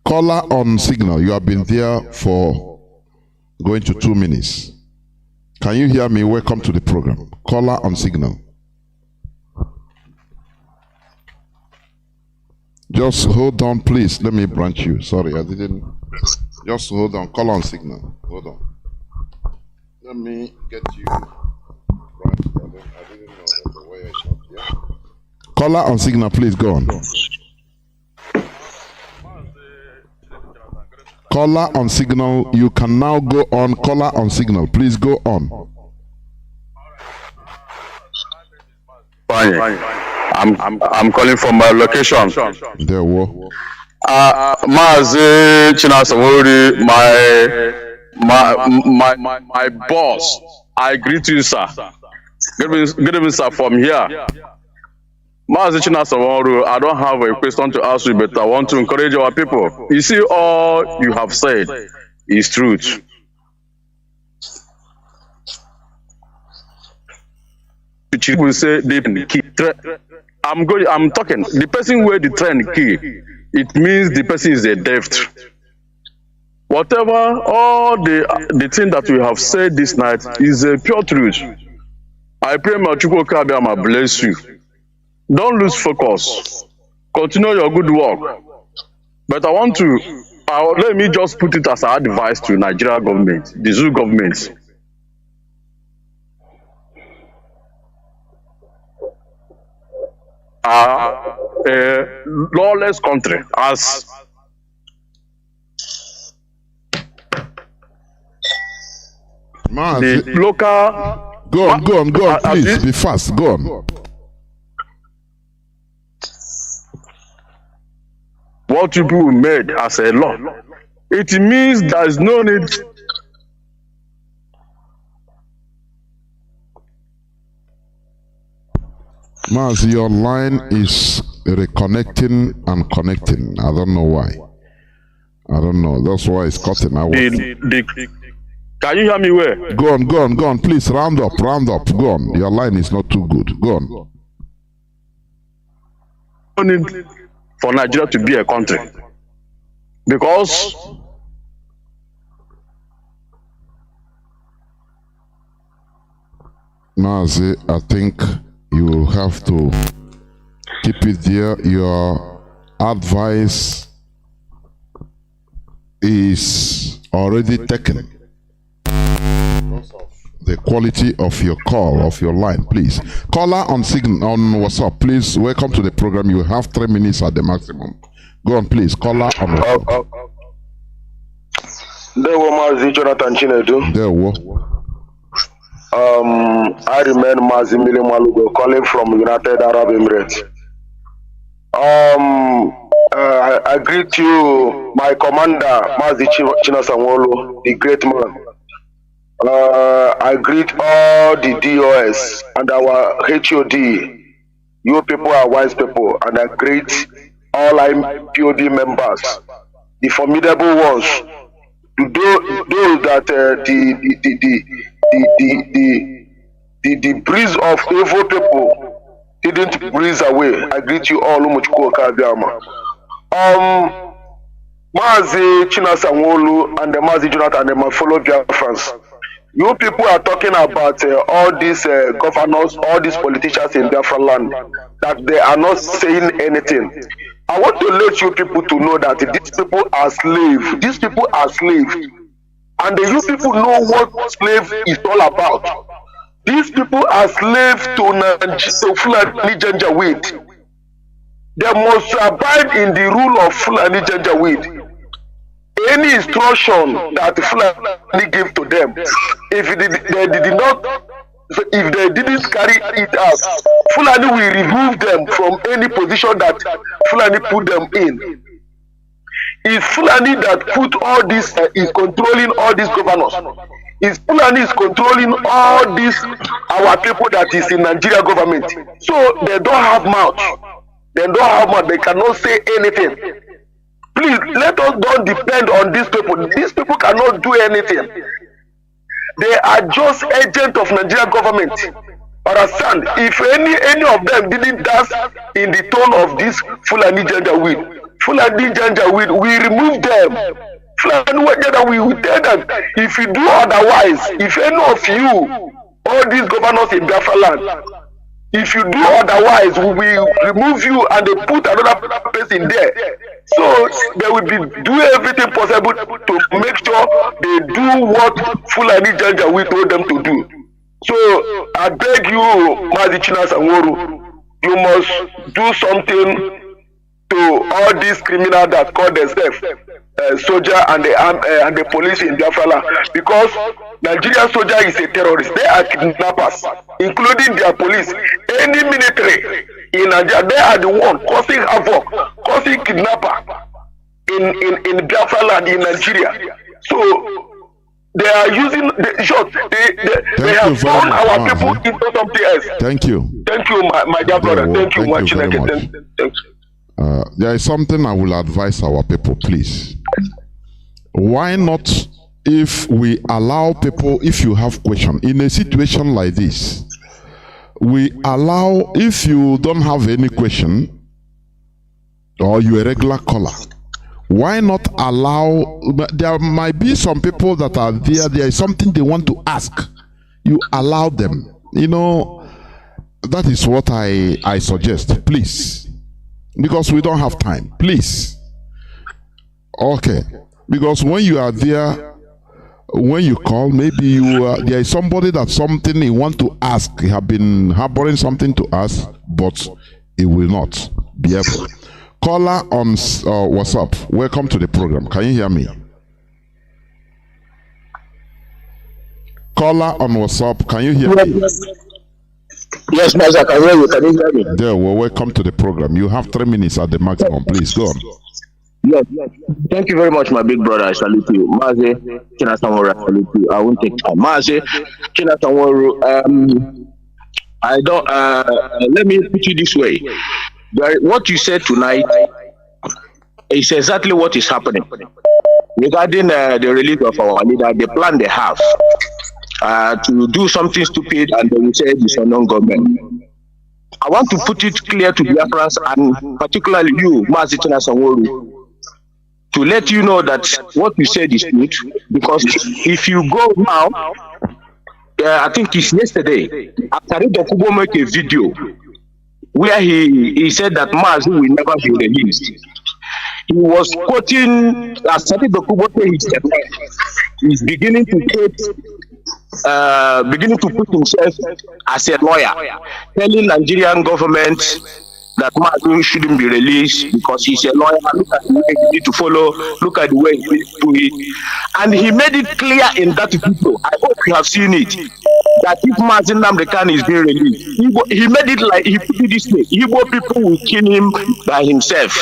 Caller on Signal, you have been there for going to 2 minutes. Can you hear me? Welcome to the program. Caller on Signal. Just hold on, please. Let me branch you. Sorry, I didn't. Just hold on. Call on Signal. Hold on. Let me get you branched. I didn't know where I shot. Yeah. Caller on Signal, please go on. Caller on Signal, you can now go on. Caller on Signal, please go on. I'm calling from my location. There were. Mazi Chinasa Nworu, my boss. I greet you, sir. Good evening, sir, from here. Mazi Chinasa Nworu, I don't have a question to ask you, but I want to encourage our people. You see, all you have said is truth. People say they keep. I'm talking. The person where the trend key, it means the person is a deft. Whatever, all the thing that we have said this night is a pure truth. I pray my Chukwukabiyama bless you. Don't lose focus. Continue your good work. But I want to, let me just put it as an advice to Nigeria government, the zoo government. A lawless country as the local. Go on, please be fast. Go on. What people made as a law it means there is no need. Mazi, your line is reconnecting and connecting. I don't know why. I don't know. That's why it's cutting. Can you hear me well? Go on. Please, round up. Go on. Your line is not too good. Go on. No need for Nigeria to be a country. Because Mazi, I think you will have to keep it there. Your advice is already taken. The quality of your call, of your line, please. Caller on signal on WhatsApp, please. Welcome to the program. You have 3 minutes at the maximum. Go on, please. Caller on WhatsApp. There were Mazi Jonathan Chinedu. There were. I remain Mazi Milimalugo, calling from United Arab Emirates. I greet you, my commander, Mazi Chinasa Nworu, the great man. I greet all the DOS and our HOD. You people are wise people, and I greet all IPOB members, the formidable ones, those that the breeze of evil people didn't breeze away. I greet you all. Mazi Chinasa Nworu and the Mazi Jonathan and my fellow Biafrans. You people are talking about all these governors, all these politicians in Biafra land, that they are not saying anything. I want to let you people to know that these people are slaves. These people are slaves. And you people know what slave is all about. These people are slaves to Fulani Janjaweed. They must abide in the rule of Fulani Janjaweed. Any instruction that Fulani give to them, if they didn't carry it out, Fulani will remove them from any position that Fulani put them in. It's Fulani that put all this, is controlling all these governors. It's Fulani is controlling all these our people that is in Nigeria government. So they don't have mouth. They don't have mouth. They cannot say anything. Please, let us don't depend on these people. These people cannot do anything. They are just agents of Nigeria government. Understand? If any of them didn't dance in the tone of this Fulani Janjaweed, we remove them. Fulani Janjaweed, we will tell them, if you do otherwise, if any of you, all these governors in Biafra land, if you do otherwise, we will remove you and they put another person there. So they will be doing everything possible to make sure they do what Fulani Janjaweed told them to do. So I beg you, Mazi Chinasa Nworu, you must do something to all these criminals that call themselves soldier and the police in Biafra, because Nigerian soldier is a terrorist. They are kidnappers, including their police. Any military in Nigeria, they are the one causing havoc, causing kidnapper in Biafra land in Nigeria. So they are using the shot. They have turned our people into something else. Thank you. Thank you, my dear brother. Thank you much. Thank you. There is something I will advise our people, please. Why not, if we allow people, if you have question in a situation like this, we allow, if you don't have any question or you're a regular caller, why not allow, there might be some people that are there is something they want to ask, you allow them. You know, that is what I suggest, please, because we don't have time, please. Okay, because when you are there, when you call, maybe there is somebody that something he want to ask, he have been harboring something to ask, but he will not be able. Caller on WhatsApp, welcome to the program. Can you hear me? Caller on WhatsApp, can you hear me? Yes, Mazi, I can hear you. Can you hear me? There, well, welcome to the program. You have 3 minutes at the maximum. Please go on. Yes. Thank you very much, my big brother. I salute you. Mazi Chinasa Nworu, I salute you. I won't take time. Mazi Chinasa Nworu, I don't, let me put it this way. What you said tonight is exactly what is happening. Regarding the release of our leader, the plan they have to do something stupid and they will say it's a non-government. I want to put it clear to Biafrans and particularly you, Mazi Chinasa Nworu, to let you know that what you said is good, because if you go now, I think it's yesterday, Asari Dokubo made a video where he said that Mazi will never be released. He was quoting Asari Dokubo. He's beginning to put himself as a lawyer, telling Nigerian government that Mazi shouldn't be released because he's a lawyer. Look at the way he need to follow. Look at the way he needs to do it. And he made it clear in that video. I hope you have seen it. That if Mazi Nnamdi is being released, he made it like, he put it this way: Igbo people will kill him by himself.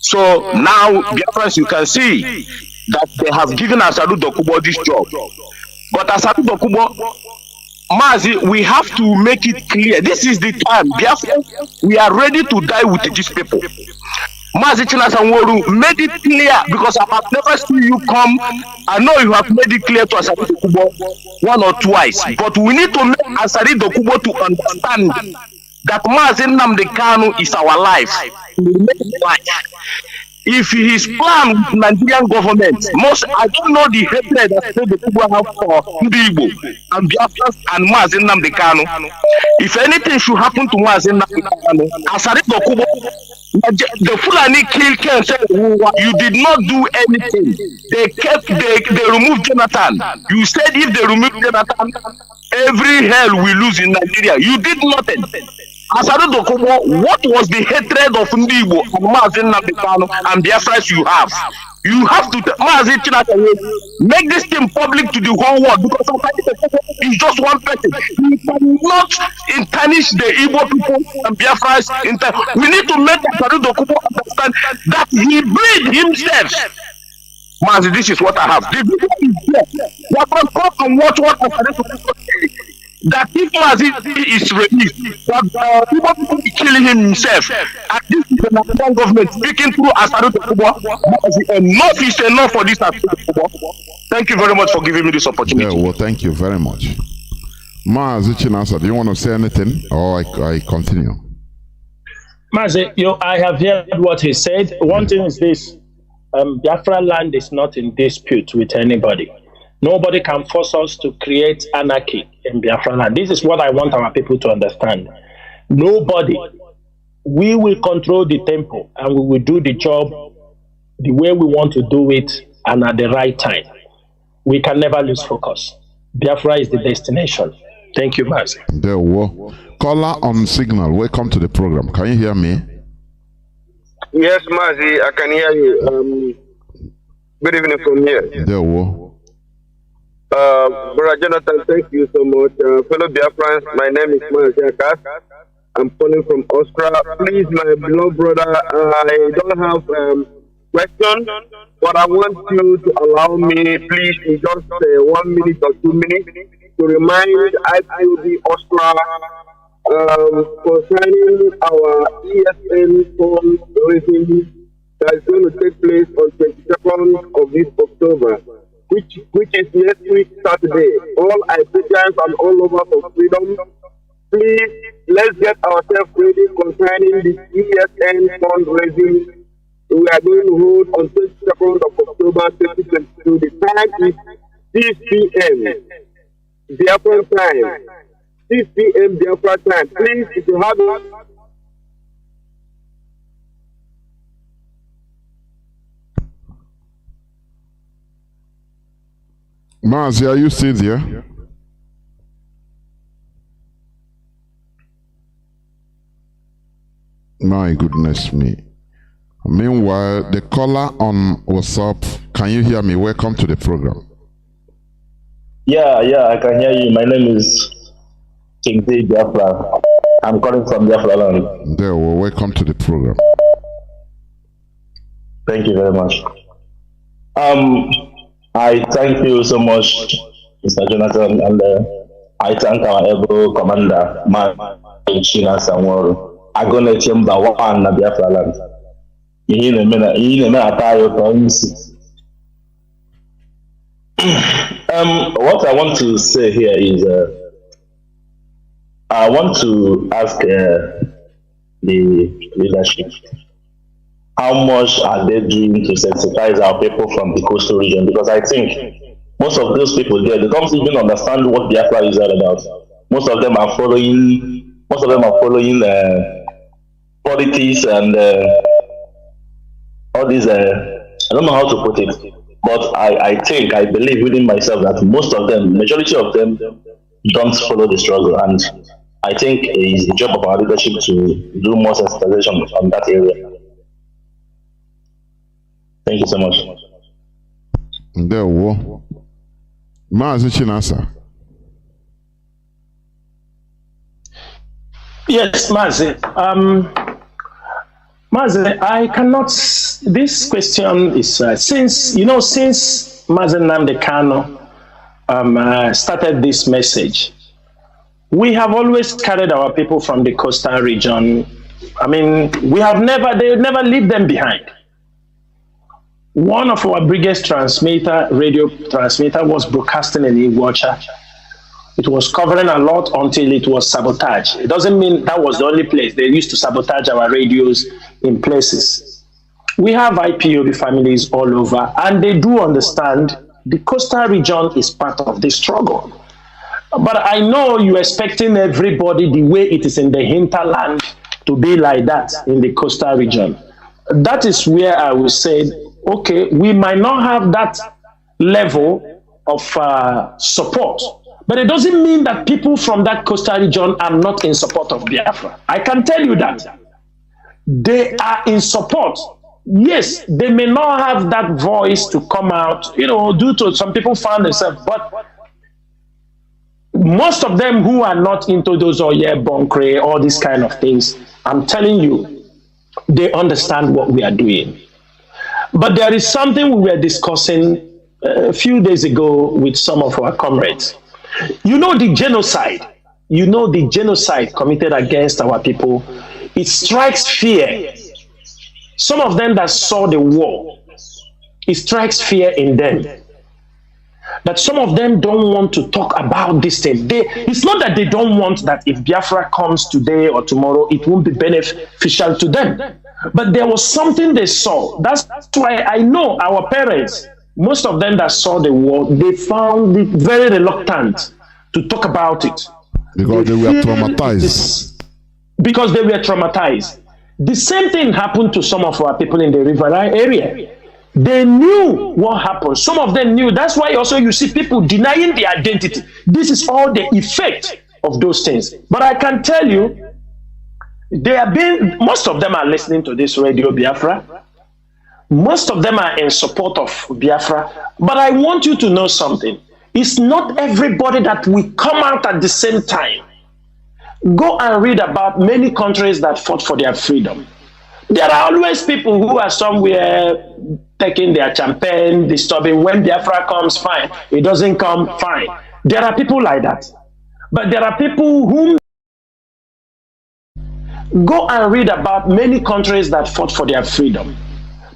So now, Biafrans, you can see that they have given Asari Dokubo this job. But Asari Dokubo, Mazi, we have to make it clear. This is the time. Biafra, we are ready to die with these people. Mazi Chinasa Nworu made it clear, because I have never seen you come. I know you have made it clear to Asari Dokubo one or twice, but we need to make Asari Dokubo to understand that Mazi Nnamdi Kanu is our life. If his plan with Nigerian government, I don't know the hatred that the people have for Igbo and Biafra and Mazi Nnamdi Kanu. If anything should happen to Mazi Nnamdi Kanu, Asari Dokubo, the Fulani killed Ken said, you did not do anything. They removed Jonathan. You said if they remove Jonathan, every hell we lose in Nigeria. You did nothing. Asari Dokubo, what was the hatred of Igbo and Mazi Nnamdi Kanu and Biafra you have? You have to, Mazi Chinasa, make this thing public to the whole world, because it's just one person. You cannot tarnish the Igbo people and Biafra. We need to make Asari Dokubo understand that he bleed himself. Mazi, this is what I have. The video is there. You can come and watch what Asari Dokubo says. That if Mazi is released, that people will kill him himself. And this is the Nigerian government speaking through Asari Dokubo. Enough is enough for this Asari Dokubo. Thank you very much for giving me this opportunity. Yeah, well, thank you very much. Mazi Chinasa, do you want to say anything, or I continue? Mazi, I have heard what he said. One thing is this: Biafra land is not in dispute with anybody. Nobody can force us to create anarchy in Biafra land. This is what I want our people to understand. Nobody. We will control the tempo and we will do the job the way we want to do it and at the right time. We can never lose focus. Biafra is the destination. Thank you, Mazi. There were. Caller on signal. Welcome to the program. Can you hear me? Yes, Mazi, I can hear you. Good evening from here. There were. Brother Jonathan, thank you so much. Fellow Biafrans, my name is Mazi Chinasa. I'm calling from Austria. Please, my beloved brother, I don't have question, but I want you to allow me, please, in just 1 minute or 2 minutes, to remind IPOB Austria concerning our ESN fundraising that is going to take place on 22nd of this October. Which is next week Saturday. All IPOBians and all lovers of freedom, please let's get ourselves ready concerning the ESN fundraising we are going to hold on 22nd of October 2022. The time is 6 p.m. Biafra time. 6 p.m. Biafra time. Please, if you have it. Mazi, are you still there? My goodness me. Meanwhile, the caller on WhatsApp, can you hear me? Welcome to the program. Yeah, I can hear you. My name is Kingsley Biafra. I'm calling from Biafra land. There, well, welcome to the program. Thank you very much. I thank you so much, Mr. Jonathan, and I thank our able commander, Mazi Chinasa Nworu. I'm going to chamber one na Biafra land. What I want to say here is, I want to ask the leadership, how much are they doing to sensitize our people from the coastal region? Because I think most of those people there, they don't even understand what Biafra is all about. Most of them are following politics and all these, I don't know how to put it, but I believe within myself that most of them, majority of them, don't follow the struggle. And I think it's the job of our leadership to do more sensitization on that area. Thank you so much. There we Mazi Chinasa. Yes, Mazi. Mazi, I cannot. This question is since Mazi Nnamdi Kanu started this message, we have always carried our people from the coastal region. I mean, they never leave them behind. One of our biggest radio transmitter was broadcasting in Iguacha. It was covering a lot until it was sabotaged. It doesn't mean that was the only place. They used to sabotage our radios in places. We have IPOB families all over, and they do understand the coastal region is part of the struggle. But I know you're expecting everybody the way it is in the hinterland to be like that in the coastal region. That is where I will say, okay, we might not have that level of support, but it doesn't mean that people from that coastal region are not in support of Biafra. I can tell you that. They are in support. Yes, they may not have that voice to come out, due to some people found themselves, but most of them who are not into those bonkre, all these kind of things, I'm telling you, they understand what we are doing. But there is something we were discussing a few days ago with some of our comrades. The genocide committed against our people, it strikes fear. Some of them that saw the war, it strikes fear in them. That some of them don't want to talk about this thing. It's not that they don't want that if Biafra comes today or tomorrow, it won't be beneficial to them. But there was something they saw. That's why I know our parents, most of them that saw the war, they found it very reluctant to talk about it. Because they were traumatized. Because they were traumatized. The same thing happened to some of our people in the River area. They knew what happened. Some of them knew. That's why also you see people denying their identity. This is all the effect of those things. But I can tell you, most of them are listening to this radio Biafra. Most of them are in support of Biafra. But I want you to know something. It's not everybody that will come out at the same time. Go and read about many countries that fought for their freedom. There are always people who are somewhere taking their champagne, disturbing. When Biafra comes, fine. It doesn't come, fine. There are people like that. But there are people whom... Go and read about many countries that fought for their freedom.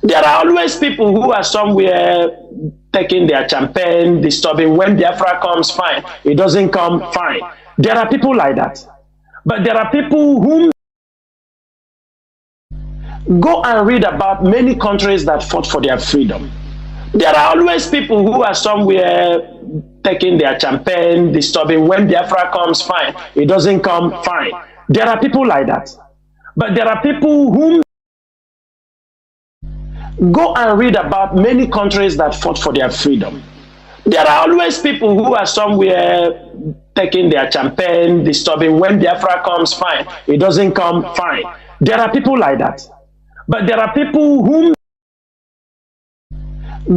There are always people who are somewhere taking their champagne, disturbing. When Biafra comes, fine. It doesn't come, fine. There are people like that. But there are people whom... Go and read about many countries that fought for their freedom. There are always people who are somewhere taking their champagne, disturbing. When Biafra comes, fine. It doesn't come, fine. There are people like that. But there are people whom... Go and read about many countries that fought for their freedom. There are always people who are somewhere taking their champagne, disturbing. When Biafra comes, fine. It doesn't come, fine. There are people like that. But there are people whom...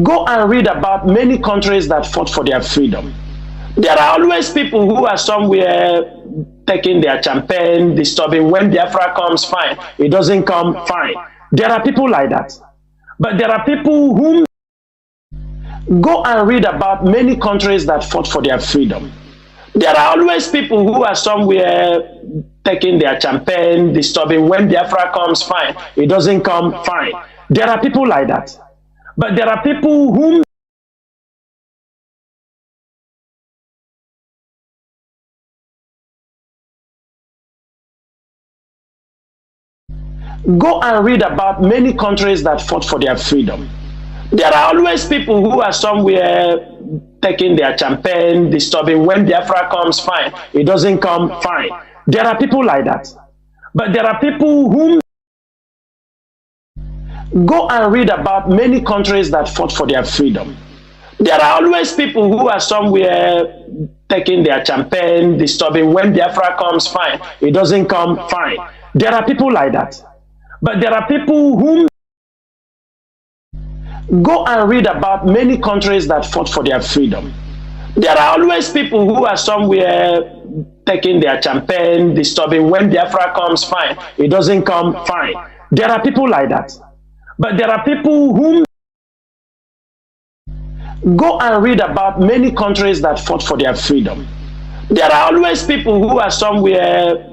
Go and read about many countries that fought for their freedom. There are always people who are somewhere taking their champagne, disturbing. When Biafra comes, fine. It doesn't come, fine. There are people like that. But there are people whom go and read about many countries that fought for their freedom. There are always people who are somewhere taking their champagne, disturbing. When Biafra comes, fine. It doesn't come, fine. There are people like that. But there are people whom go and read about many countries that fought for their freedom. There are always people who are somewhere taking their champagne, disturbing. When Biafra comes, fine. It doesn't come, fine. There are people like that. But there are people whom go and read about many countries that fought for their freedom. There are always people who are somewhere taking their champagne, disturbing. When Biafra comes, fine. It doesn't come, fine. There are people like that. But there are people whom go and read about many countries that fought for their freedom. There are always people who are somewhere taking their champagne, disturbing. When Biafra comes, fine. It doesn't come, fine. There are people like that. But there are people whom go and read about many countries that fought for their freedom. There are always people who are somewhere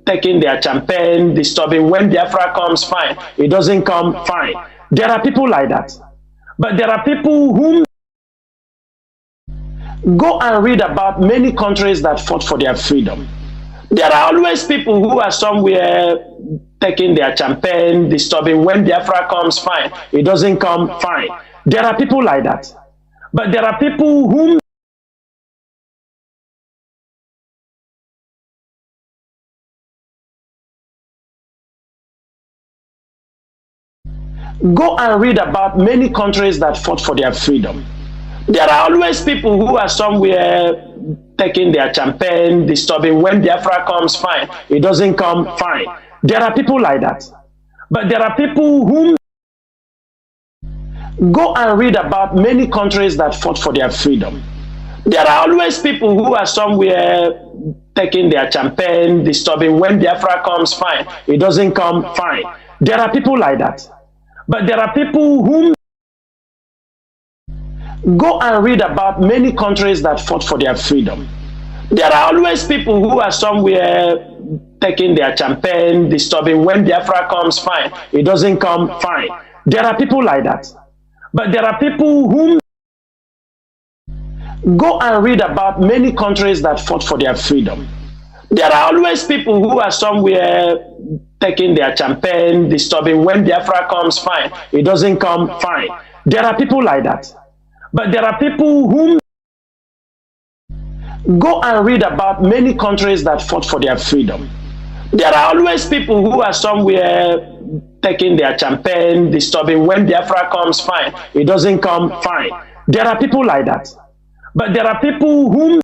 taking their champagne, disturbing. When Biafra comes, fine. It doesn't come, fine. There are people like that. But there are people whom go and read about many countries that fought for their freedom. There are always people who are somewhere taking their champagne, disturbing. When Biafra comes, fine. It doesn't come, fine. There are people like that. But there are people whom go and read about many countries that fought for their freedom. There are always people who are somewhere taking their champagne, disturbing. When Biafra comes, fine. It doesn't come, fine. There are people like that. But there are people whom go and read about many countries that fought for their freedom. There are always people who are somewhere taking their champagne, disturbing. When Biafra comes, fine. It doesn't come, fine. There are people like that. But there are people whom go and read about many countries that fought for their freedom. There are always people who are somewhere taking their champagne, disturbing. When Biafra comes, fine. It doesn't come, fine. There are people like that. But there are people whom go and read about many countries that fought for their freedom. There are always people who are somewhere taking their champagne, disturbing. When Biafra comes, fine. It doesn't come, fine. There are people like that. But there are people whom go and read about many countries that fought for their freedom. There are always people who are somewhere taking their champagne, disturbing. When Biafra comes, fine. It doesn't come, fine. There are people like that. But there are people whom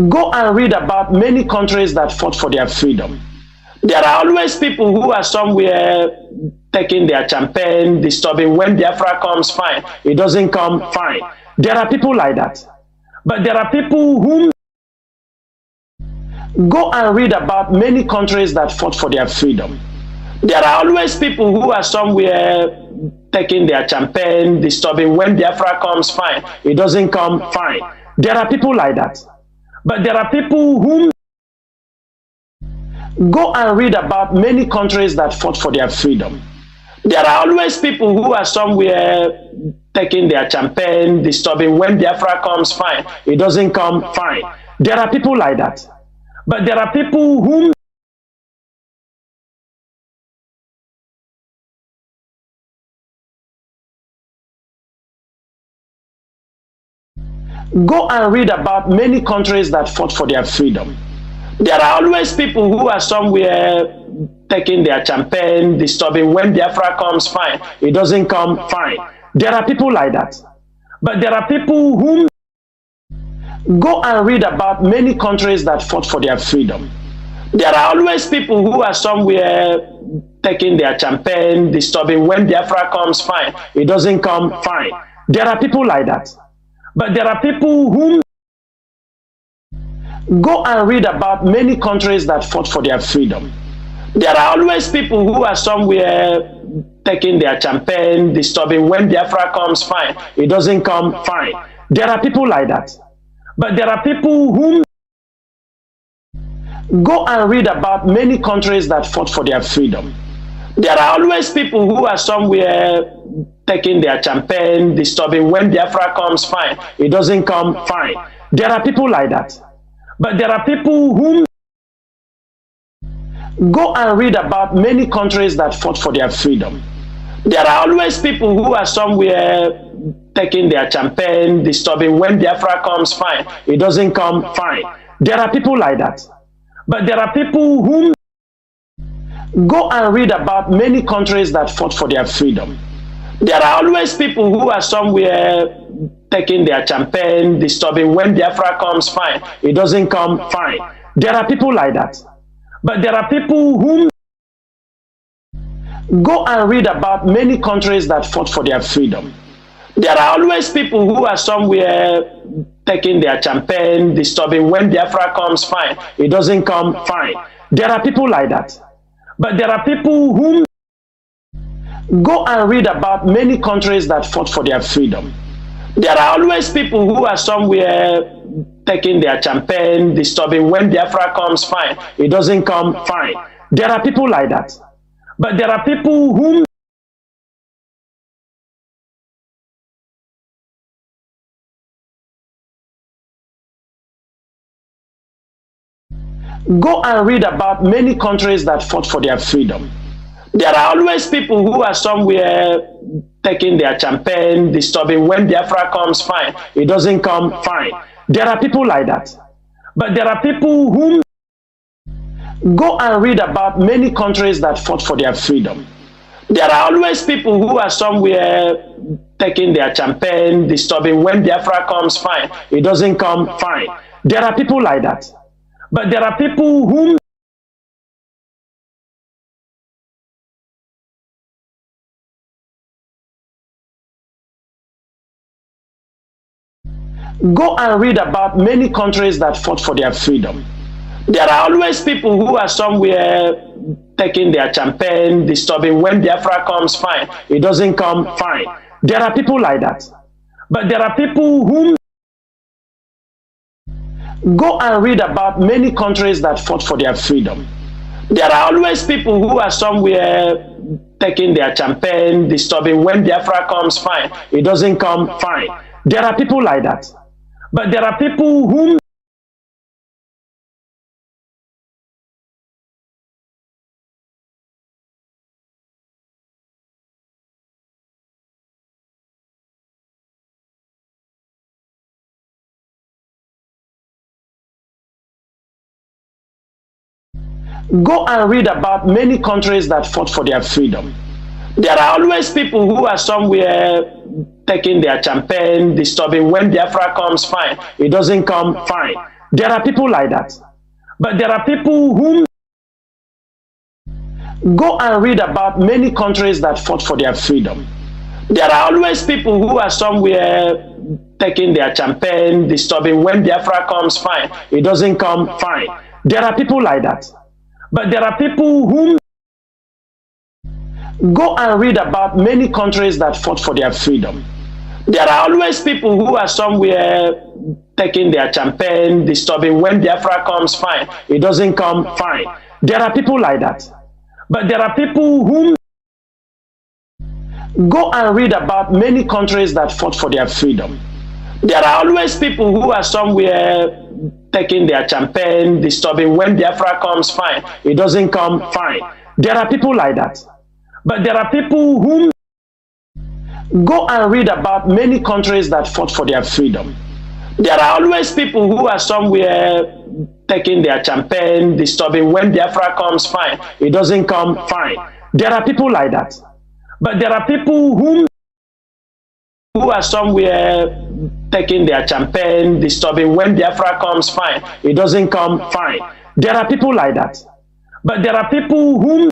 go and read about many countries that fought for their freedom. There are always people who are somewhere taking their champagne, disturbing. When Biafra comes, fine. It doesn't come, fine. There are people like that. But there are people whom go and read about many countries that fought for their freedom. There are always people who are somewhere taking their champagne, disturbing. When Biafra comes, fine. It doesn't come, fine. There are people like that. But there are people whom go and read about many countries that fought for their freedom. There are always people who are somewhere taking their champagne, disturbing. When Biafra comes, fine. It doesn't come, fine. There are people like that. But there are people whom go and read about many countries that fought for their freedom. There are always people who are somewhere taking their champagne, disturbing. When Biafra comes, fine. It doesn't come, fine. There are people like that. But there are people whom go and read about many countries that fought for their freedom. There are always people who are somewhere taking their champagne, disturbing. When Biafra comes, fine. It doesn't come, fine. There are people like that. But there are people whom go and read about many countries that fought for their freedom. There are always people who are somewhere taking their champagne, disturbing. When Biafra comes, fine. It doesn't come, fine. There are people like that. But there are people whom go and read about many countries that fought for their freedom. There are always people who are somewhere taking their champagne, disturbing. When Biafra comes, fine. It doesn't come, fine. There are people like that. But there are people whom go and read about many countries that fought for their freedom. There are always people who are somewhere taking their champagne, disturbing. When Biafra comes, fine. It doesn't come, fine. There are people like that. But there are people whom go and read about many countries that fought for their freedom. There are always people who are somewhere taking their champagne, disturbing. When Biafra comes, fine. It doesn't come, fine. There are people like that. But there are people whom go and read about many countries that fought for their freedom. There are always people who are somewhere taking their champagne, disturbing. When Biafra comes, fine. It doesn't come, fine. There are people like that. But there are people whom go and read about many countries that fought for their freedom. There are always people who are somewhere taking their champagne, disturbing. When Biafra comes, fine. It doesn't come, fine. There are people like that. But there are people whom go and read about many countries that fought for their freedom. There are always people who are somewhere taking their champagne, disturbing. When Biafra comes, fine. It doesn't come, fine. There are people like that. But there are people whom go and read about many countries that fought for their freedom. There are always people who are somewhere taking their champagne, disturbing. When Biafra comes, fine. It doesn't come, fine. There are people like that. But there are people whom go and read about many countries that fought for their freedom. There are always people who are somewhere taking their champagne, disturbing. When Biafra comes, fine. It doesn't come, fine. There are people like that. But there are people whom go and read about many countries that fought for their freedom. There are always people who are somewhere taking their champagne, disturbing. When Biafra comes, fine. It doesn't come, fine. There are people like that. But there are people whom go and read about many countries that fought for their freedom. There are always people who are somewhere taking their champagne, disturbing. When Biafra comes, fine. It doesn't come, fine. There are people like that. But there are people whom go and read about many countries that fought for their freedom. There are always people who are somewhere taking their champagne, disturbing. When Biafra comes, fine. It doesn't come, fine. There are people like that. But there are people whom go and read about many countries that fought for their freedom. There are always people who are somewhere taking their champagne, disturbing. When Biafra comes, fine. It doesn't come, fine. There are people like that. But there are people whom go and read about many countries that fought for their freedom. There are always people who are somewhere taking their champagne, disturbing. When Biafra comes, fine. It doesn't come, fine. There are people like that. But there are people whom go and read about many countries that fought for their freedom. There are always people who are somewhere taking their champagne, disturbing. When Biafra comes, fine. It doesn't come, fine. There are people like that. But there are people whom who are somewhere taking their champagne, disturbing. When Biafra comes, fine. It doesn't come, fine. There are people like that. But there are people whom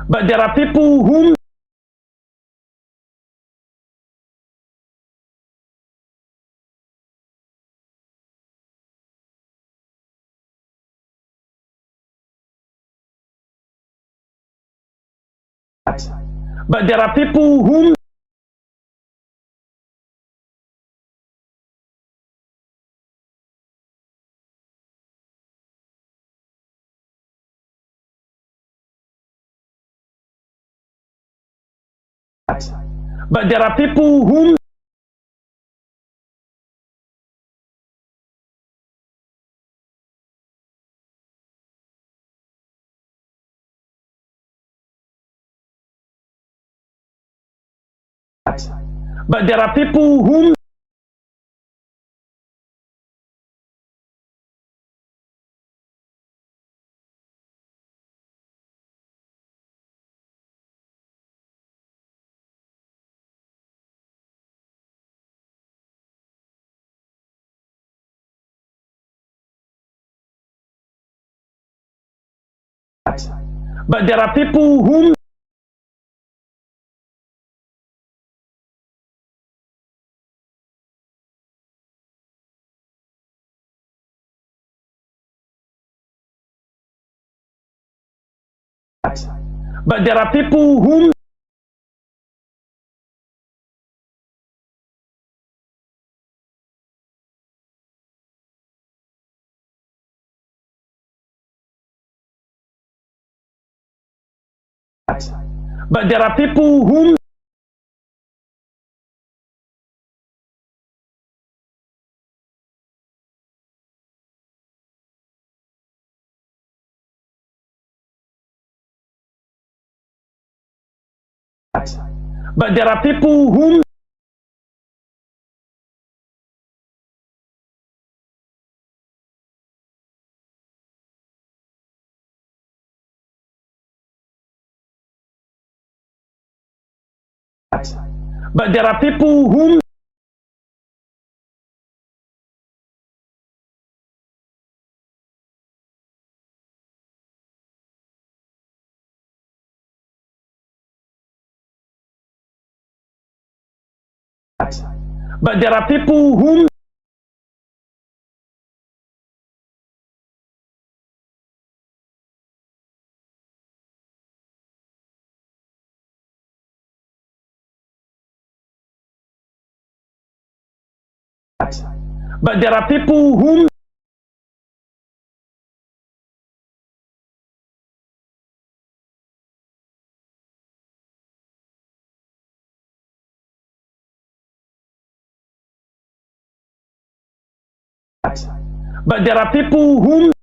but there are people whom But there are people whom but there are people whom but there are people whom but there are people whom but there are people whom but there are people whom but there are people whom but there are people whom but there are people whom but there are people whom but there are people whom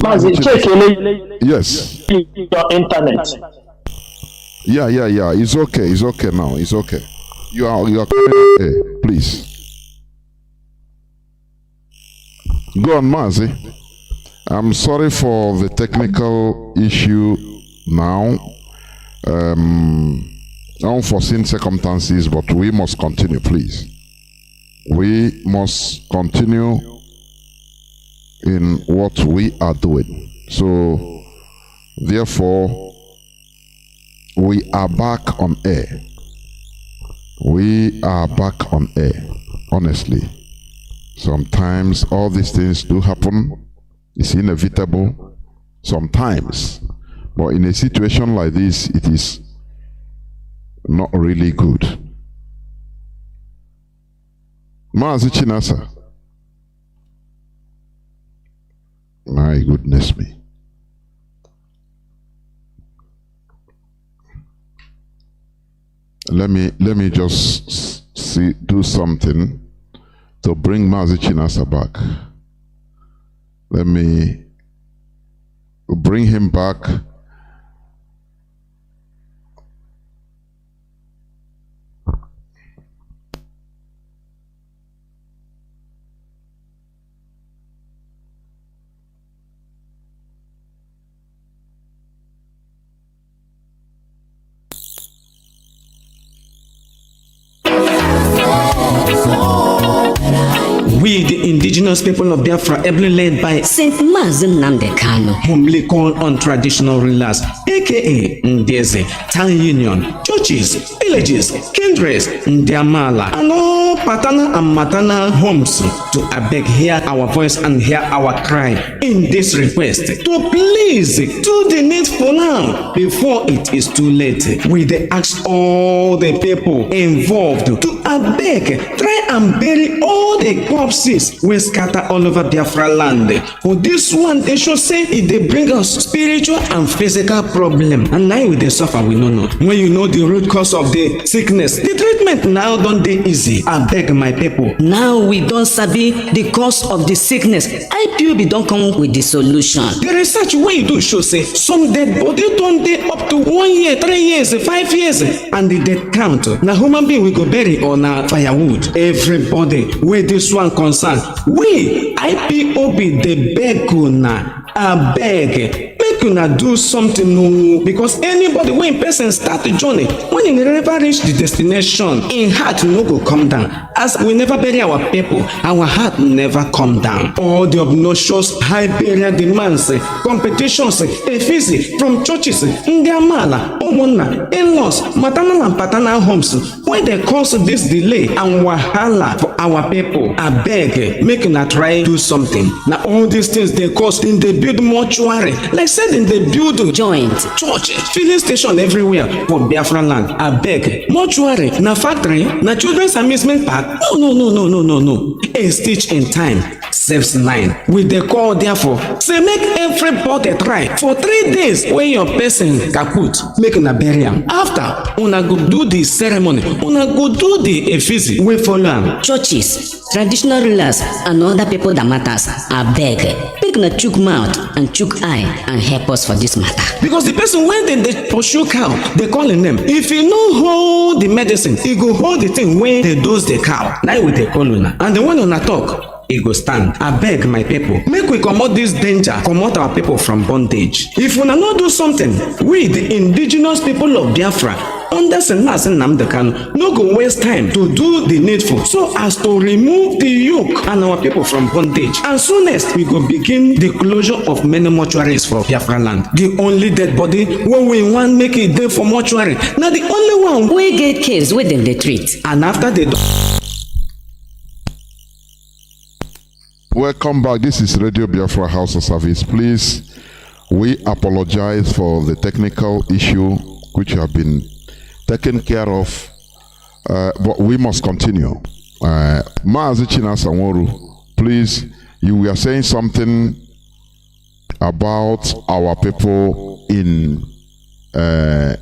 Mazi, check yes. Your internet. Yeah. It's okay now. It's okay. You are coming okay, please. Go on, Mazi. I'm sorry for the technical issue now. unforeseen circumstances, but we must continue, please. We must continue in what we are doing. So, therefore, we are back on air. We are back on air, honestly. Sometimes all these things do happen. It's inevitable sometimes. But in a situation like this, it is not really good. Mazi Chinasa. My goodness me. Let me just do something to bring Mazi Chinasa back. Let me bring him back. We, the indigenous people of Biafra, ably led by Saint Mazi Nnamdi Kanu, humbly called on traditional rulers, aka Ndeze, town union, churches, villages, kindreds, Ndiamala, and all paternal and maternal homes to abeg hear our voice and hear our cry in this request to please do the needful now before it is too late. We dey ask all the people involved to abeg try and bury all the corpses wey scatter all over Biafra land. For this one, they should say it dey bring us spiritual and physical problem, and now we dey suffer, we no know. When you know the root cause of the sickness, the treatment now don dey easy. Abeg my people. Now we don sabi the cause of the sickness. IPOB don come with the solution. The research wey you do show say some dead body don dey up to 1 year, 3 years, 5 years, and the death count na human being we go bury or na firewood. Everybody wey this one concern, we IPOB dey beg una, abeg make una do something o, because anybody wey in person start the journey, when e never reach the destination, im heart no go come down. As we never bury our people, our heart never come down. All the obnoxious high burial demands, competitions, effigy from churches, Ndiamala, Omunna, in-laws, maternal and paternal homes, wey dey cause this delay and wahala for our people. Abeg make una try do something. Na all these things dey cause dem dey build mortuary, like say dem dey build joint, church, filling station everywhere for Biafra land. Abeg, mortuary na factory, na children's amusement park? No. A stitch in time saves 9. We dey call therefore say make everybody try for 3 days when your person kaput, make una bury am. After una go do the ceremony, una go do the effigy wey follow am. Churches, traditional rulers, and other people that matters, abeg make una chook mouth and chook eye and help us for this matter. Because the person when dem dey pursue cow, dey call im name. If e no hold the medicine, e go hold the thing wey dey dose the cow. Na we dey call una, and the when una talk, e go stand. Abeg my people, make we comot this danger, comot our people from bondage. If una no do something, we the indigenous people of Biafra under Saint Mazi Nnamdi Kanu no go waste time to do the needful so as to remove the yoke and our people from bondage. And soonest we go begin the closure of many mortuaries for Biafra land. The only dead body wey we wan make it dey for mortuary na the only one wey get case wey dem dey treat. And after they Welcome back. This is Radio Biafra HAUSA-SERVICE. Please, we apologize for the technical issue which have been taken care of, but we must continue. Mazi Chinasa Nworu, please, you were saying something about our people in the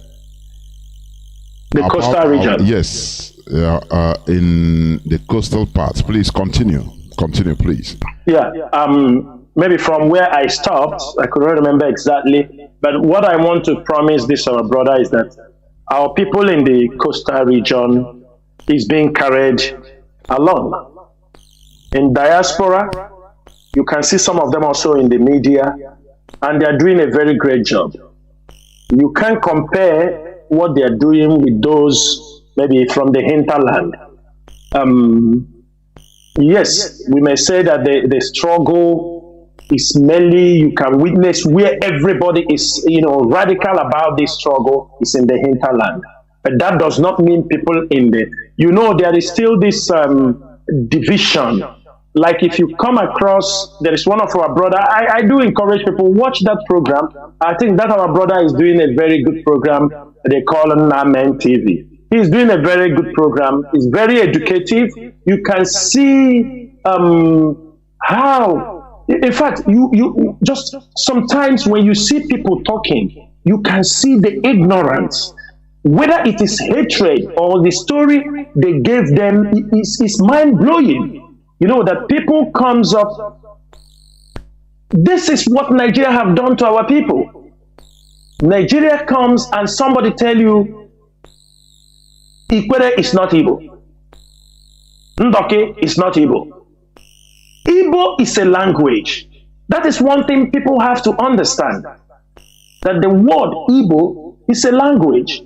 coastal region. Yes, in the coastal parts. Please continue. Continue, please. Yeah, maybe from where I stopped, I couldn't remember exactly, but what I want to promise this our brother is that our people in the coastal region is being carried along. In diaspora, you can see some of them also in the media, and they are doing a very great job. You can't compare what they are doing with those maybe from the hinterland. Yes, we may say that the struggle is mainly, you can witness where everybody is, radical about this struggle is in the hinterland. But that does not mean people in the, there is still this division. Like if you come across, there is one of our brother, I do encourage people, watch that program. I think that our brother is doing a very good program. They call it Nnamdi TV. He's doing a very good program. It's very educative. You can see how, in fact, you just sometimes when you see people talking, you can see the ignorance. Whether it is hatred or the story they gave them is mind-blowing. That people comes up, this is what Nigeria have done to our people. Nigeria comes and somebody tell you, Ikwere is not Igbo. Ndoke is not Igbo. Igbo is a language. That is one thing people have to understand. That the word Igbo is a language.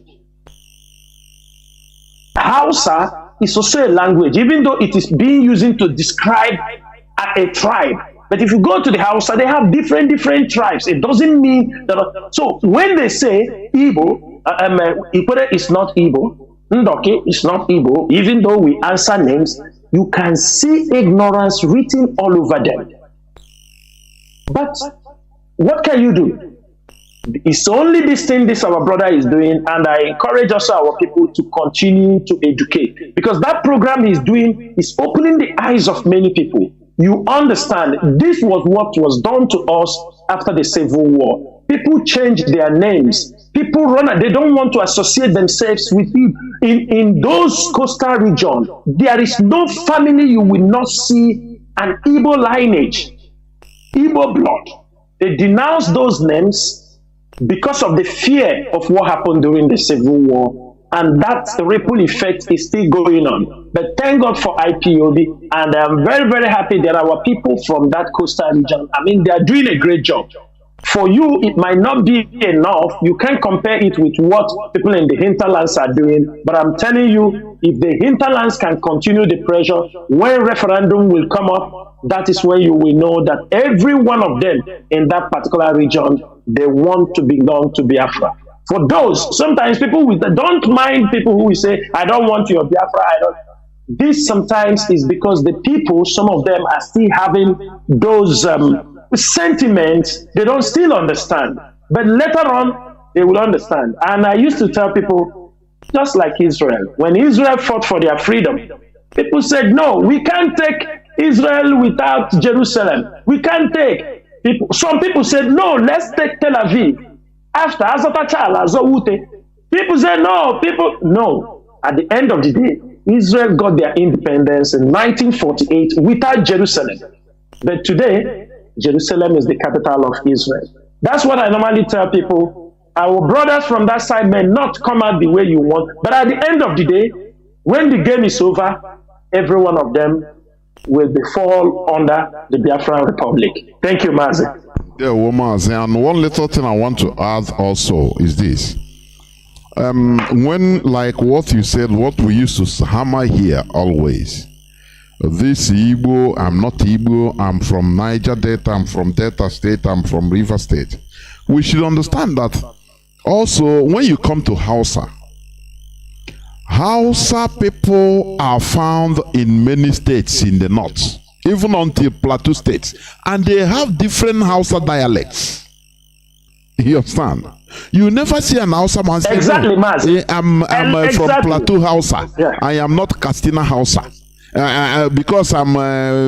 Hausa is also a language, even though it is being used to describe a tribe. But if you go to the Hausa, they have different tribes. It doesn't mean that. So when they say Igbo, Ikwere is not Igbo, Ndoke is not Igbo, even though we answer names, you can see ignorance written all over them. But what can you do? It's only this thing this our brother is doing, and I encourage also our people to continue to educate, because that program he's doing is opening the eyes of many people. You understand, this was what was done to us after the Civil War. People changed their names. People they don't want to associate themselves with you. In those coastal regions, there is no family you will not see an Igbo lineage, Igbo blood. They denounce those names because of the fear of what happened during the Civil War, and that ripple effect is still going on. But thank God for IPOB, and I'm very, very happy that our people from that coastal region, they are doing a great job. For you, it might not be enough. You can't compare it with what people in the hinterlands are doing. But I'm telling you, if the hinterlands can continue the pressure, when referendum will come up, that is when you will know that every one of them in that particular region, they want to belong to Biafra. For those, sometimes people don't mind people who will say, I don't want your Biafra. This sometimes is because the people, some of them are still having those sentiments they don't still understand, but later on they will understand. And I used to tell people, just like Israel, when Israel fought for their freedom, people said, no, we can't take Israel without Jerusalem. We can't take people. Some people said, no, let's take Tel Aviv after Azatachala Zowute. People said, no. At the end of the day, Israel got their independence in 1948 without Jerusalem. But today, Jerusalem is the capital of Israel. That's what I normally tell people. Our brothers from that side may not come out the way you want, but at the end of the day, when the game is over, every one of them will fall under the Biafran Republic. Thank you, Mazi. Yeah, Mazi. And one little thing I want to add also is this. When, like what you said, what we used to hammer here always, this Igbo, I'm not Igbo, I'm from Niger Delta, I'm from Delta State, I'm from River State. We should understand that also when you come to Hausa people are found in many states in the north, even until Plateau states, and they have different Hausa dialects. You understand? You never see an Hausa man say, exactly, no, I'm exactly. from Plateau Hausa. Yeah. I am not Castina Hausa. Because I'm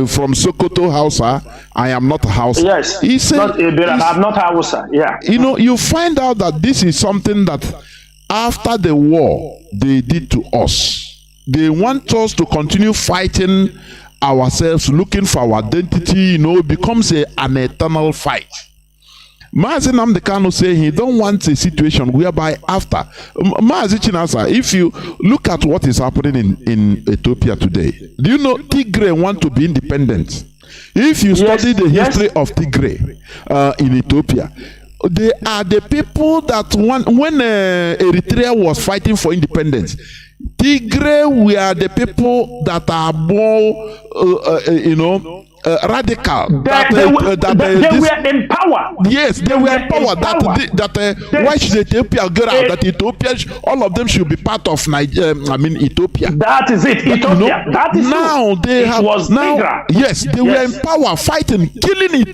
from Sokoto Hausa, I am not Hausa. Yes, I'm not Hausa. Yeah. You find out that this is something that after the war they did to us. They want us to continue fighting ourselves, looking for our identity. It becomes an eternal fight. Mazi Nnamdi say he don't want a situation whereby after Mazi Chinasa, if you look at what is happening in Ethiopia today, do you know Tigray want to be independent? If you study the history of Tigray in Ethiopia, they are the people that when Eritrea was fighting for independence, Tigray were the people that are more, radical. They were empowered. Yes, they were empowered. Why should Ethiopia get out? That Ethiopia, all of them should be part of Ethiopia. That is it. Ethiopia. That is now true. they it have was now. Tigra. Yes, they were empowered, fighting, killing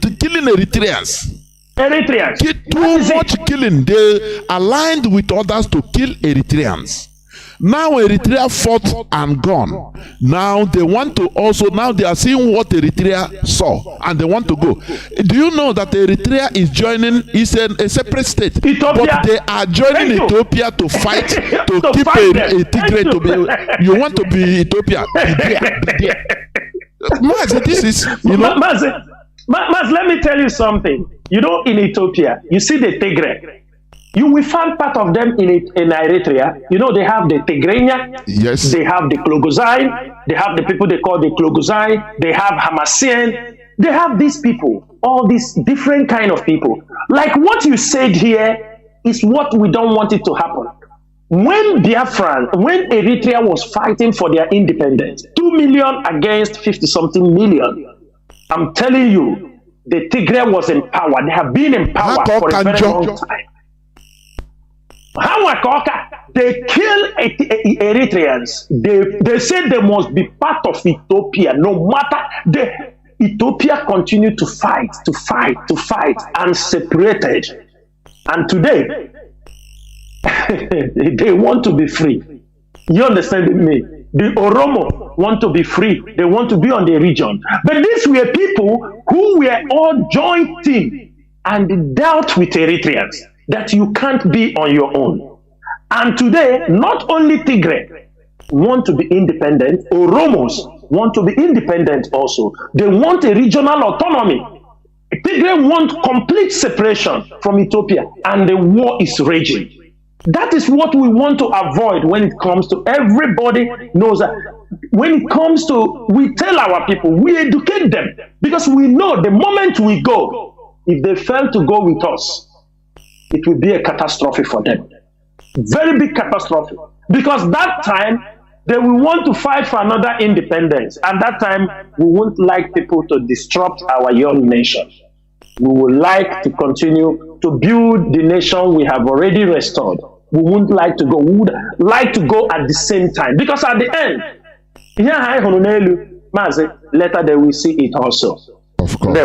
Eritreans. Too much killing. They aligned with others to kill Eritreans. Now Eritrea fought and gone. Now they want to now they are seeing what Eritrea saw and they want to go. Do you know that Eritrea is joining, is a separate state? Ethiopia. But they are joining Ethiopia to fight, to keep a Tigray to be. You want to be Ethiopia? Be there. Mazi, this is, Mazi, let me tell you something. In Ethiopia, you see the Tigray. You will find part of them in Eritrea. They have the Tigrenya. Yes. They have the Klogozai. They have the people they call the Klogozai. They have Hamasien. They have these people, all these different kind of people. Like what you said here is what we don't want it to happen. When Eritrea was fighting for their independence, 2 million against 50-something million, I'm telling you, the Tigray was in power. They have been in power for a very long time. They kill Eritreans. They say they must be part of Ethiopia. No matter Ethiopia continued to fight, and separated. And today, they want to be free. You understand me? The Oromo want to be free. They want to be on the region. But these were people who were all joint team and dealt with Eritreans. That you can't be on your own. And today, not only Tigray want to be independent, Oromos want to be independent also. They want a regional autonomy. Tigray want complete separation from Ethiopia, and the war is raging. That is what we want to avoid when it comes to everybody knows that. When it comes to, we tell our people, we educate them, because we know the moment we go, if they fail to go with us, it will be a catastrophe for them. Very big catastrophe. Because that time, they will want to fight for another independence. And that time, we won't like people to disrupt our young nation. We would like to continue to build the nation we have already restored. We wouldn't like to go. We would like to go at the same time. Because at the end, later they will see it also. Of course.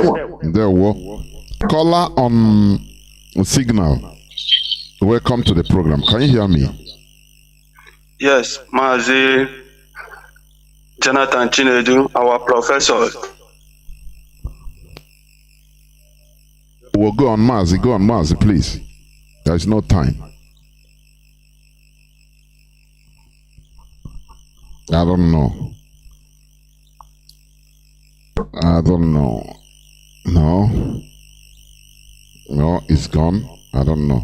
There were. Caller on Signal. Welcome to the program. Can you hear me? Yes, Mazi Jonathan Chinedu, our professor. Well, go on, Mazi, please. There is no time. I don't know. No, it's gone. I don't know.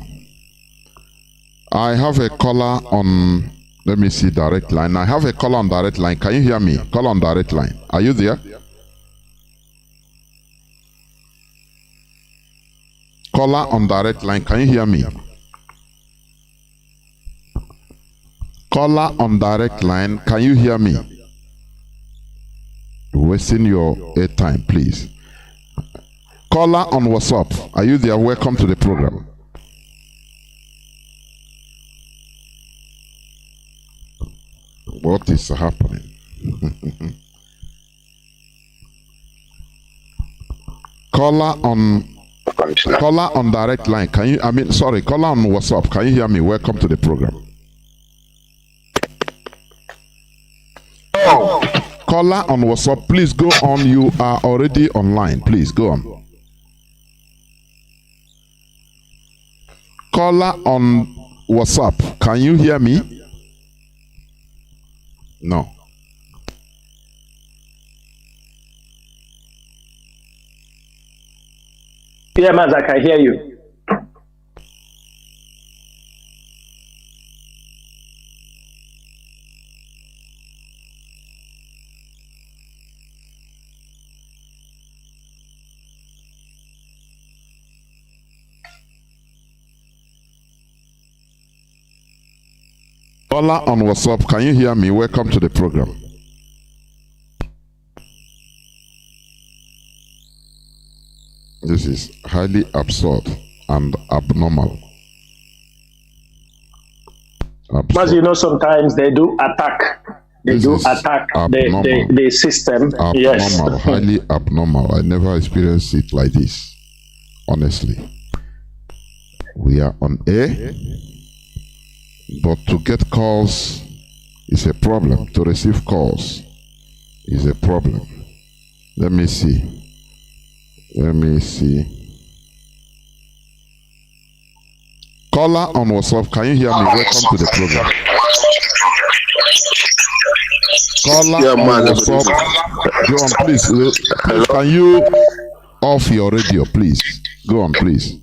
I have a caller on, let me see, direct line. I have a caller on direct line. Can you hear me? Call on direct line. Are you there? Caller on direct line. Can you hear me? Caller on direct line. Can you hear me? You're wasting your airtime, please. Caller on WhatsApp. Are you there? Welcome to the program. What is happening? Caller on direct line. Can you? Caller on WhatsApp. Can you hear me? Welcome to the program. Caller on WhatsApp, please go on. You are already online. Please go on. Caller on WhatsApp, can you hear me? No. Yeah, Maz, I can hear you. Ola on WhatsApp, can you hear me? Welcome to the program. This is highly absurd and abnormal. As you know, sometimes they do attack. They This do is attack abnormal. the system. Abnormal, Yes. highly abnormal. I never experienced it like this, honestly. We are on air, but to get calls is a problem. To receive calls is a problem. Let me see. Caller on WhatsApp, can you hear me? Welcome to the program. Caller on WhatsApp, go on, please. Please, can you off your radio, please? Go on, please.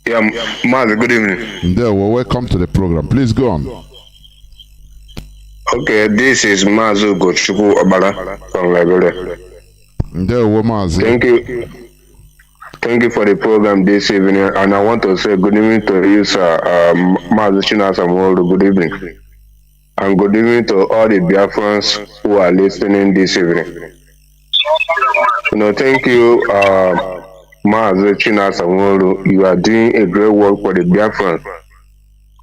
Yeah, Mazi, good evening. There, well, welcome to the program. Please go on. Okay, this is Mazi Gochuku Abara from Liberia. There, well, Mazi. Thank you. Thank you for the program this evening, and I want to say good evening to you, sir, Mazi Chinasa Nworu. Good evening. And good evening to all the Biafrans who are listening this evening. Thank you, Mazi Chinasa Nworu. You are doing a great work for the Biafrans.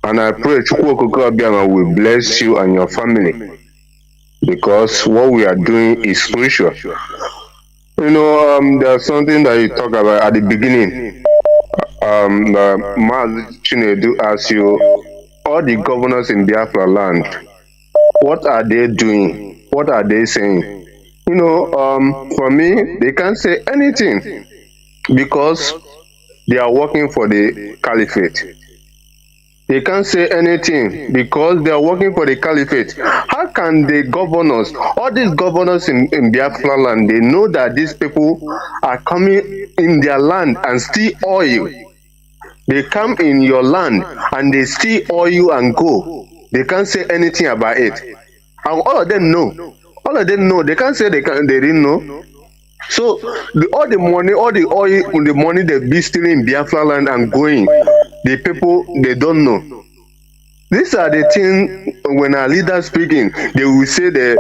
And I pray Chukwu Obiama will bless you and your family, because what we are doing is spiritual. There's something that you talk about at the beginning. Mazi Chinedu asked you, all the governors in Biafra land, what are they doing? What are they saying? For me, they can't say anything because they are working for the caliphate. They can't say anything because they are working for the caliphate. How can the governors, all these governors in Biafra land, they know that these people are coming in their land and steal oil? They come in your land and they steal oil and go. They can't say anything about it. And all of them know. All of them know. They can't say they didn't know. So all the money, all the oil, the money they be stealing in Biafra land and going, the people, they don't know. These are the things when our leaders speaking, they will say that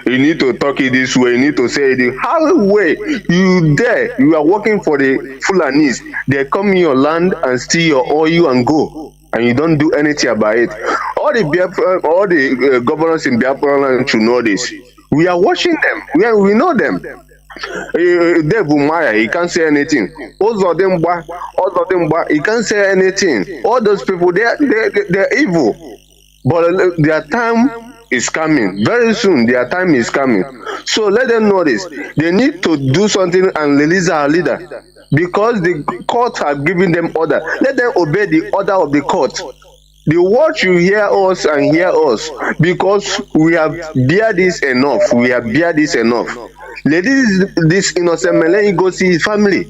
you need to talk it this way, you need to say it. How way you are working for the Fulanis, they come in your land and steal your oil and go, and you don't do anything about it. All the governors in Biafra land should know this. We are watching them. We know them. Devil Maya, he can't say anything. He can't say anything. All those people, they're evil. But their time is coming. Very soon, their time is coming. So let them know this. They need to do something and release our leader. Because the court have given them order. Let them obey the order of the court. The word you hear us and hear us, because we have bear this enough. We have bear this enough. Let this innocent man go see his family.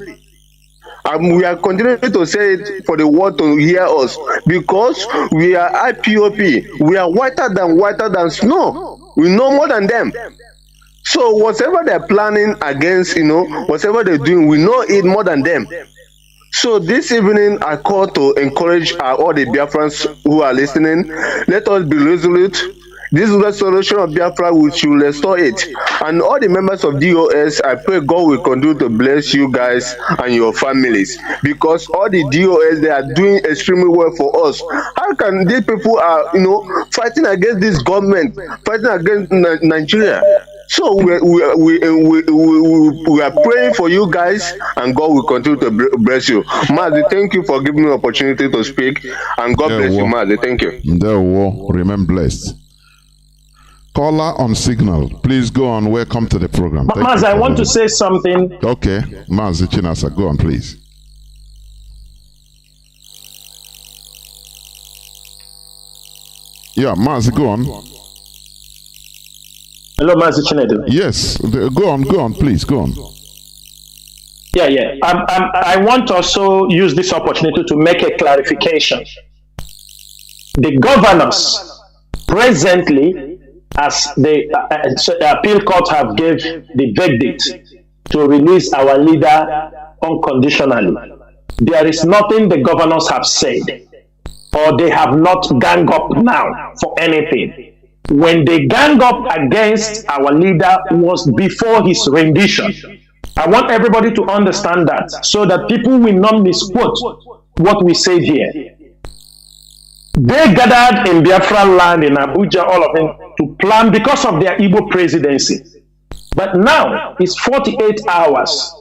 And we are continuing to say it for the world to hear us, because we are IPOB. We are whiter than snow. We know more than them. So whatever they're planning against, whatever they're doing, we know it more than them. So this evening, I call to encourage all the Biafrans who are listening. Let us be resolute. This restoration of Biafra, we should restore it. And all the members of DOS, I pray God will continue to bless you guys and your families. Because all the DOS, they are doing extremely well for us. How can these people are, fighting against this government, fighting against Nigeria? So we are praying for you guys, and God will continue to bless you. Mazi, thank you for giving me the opportunity to speak, and God bless you, Mazi. Thank you. There will remain blessed. Caller on signal, please go on. Welcome to the program. Mazi, I want to say something. Okay, Mazi Chinasa, go on, please. Yeah, Mazi, go on. Hello, Mazi Chinedu. Yes, go on, please, go on. Yeah. I want to also use this opportunity to make a clarification. The governors presently, as the appeal court have gave the verdict to release our leader unconditionally, there is nothing the governors have said or they have not gang up now for anything. When they gang up against our leader was before his rendition. I want everybody to understand that so that people will not misquote what we say here. They gathered in Biafra land in Abuja, all of them, to plan because of their Igbo presidency. But now it's 48 hours.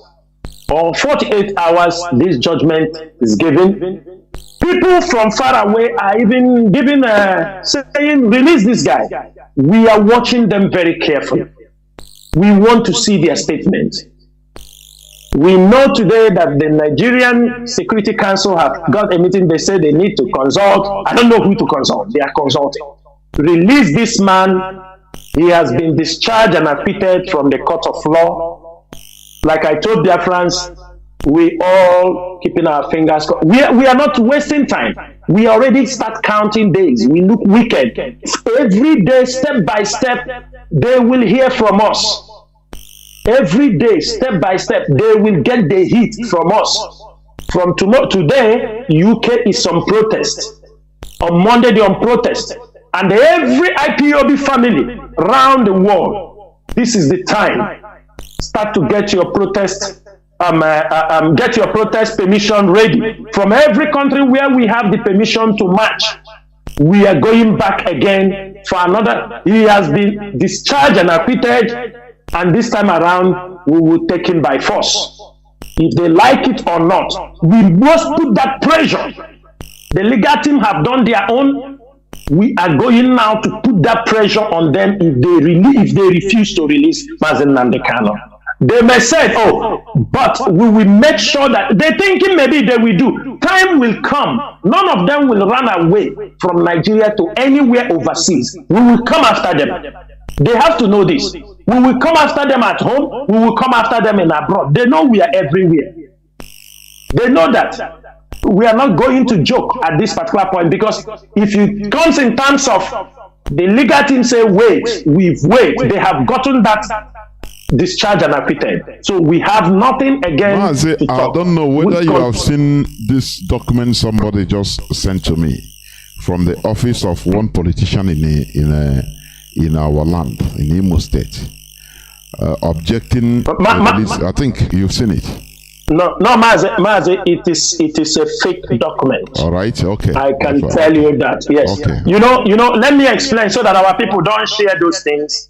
Or 48 hours, this judgment is given. People from far away are even giving saying, release this guy. We are watching them very carefully. We want to see their statement. We know today that the Nigerian Security Council have got a meeting. They say they need to consult. I don't know who to consult. They are consulting. Release this man. He has been discharged and acquitted from the court of law. Like I told Biafrans, we all keeping our fingers. We are not wasting time. We already start counting days. We look wicked. Every day, step by step, they will hear from us. Every day, step by step, they will get the heat from us. From tomorrow, today, UK is on protest. On Monday, they're on protest. And every IPOB family around the world, this is the time. Start to get your protest permission ready. From every country where we have the permission to march, we are going back again for another. He has been discharged and acquitted, and this time around, we will take him by force. If they like it or not, we must put that pressure. The legal team have done their own. We are going now to put that pressure on them if they refuse to release Mazi Nnamdi Kanu. They may say, oh, but we will make sure that they're thinking maybe they will do. Time will come. None of them will run away from Nigeria to anywhere overseas. We will come after them. They have to know this. We will come after them at home. We will come after them in abroad. They know we are everywhere. They know that. We are not going to joke at this particular point, because if it comes in terms of the legal team say, wait, they have gotten that discharge and acquitted. So we have nothing again Mazi, to talk. I don't know whether you have seen this document somebody just sent to me from the office of one politician in our land, in Imo State, objecting. I think you've seen it. No, Mazi, it is a fake document. All right, okay. I can tell you that. Yes. Okay. You know. Let me explain so that our people don't share those things.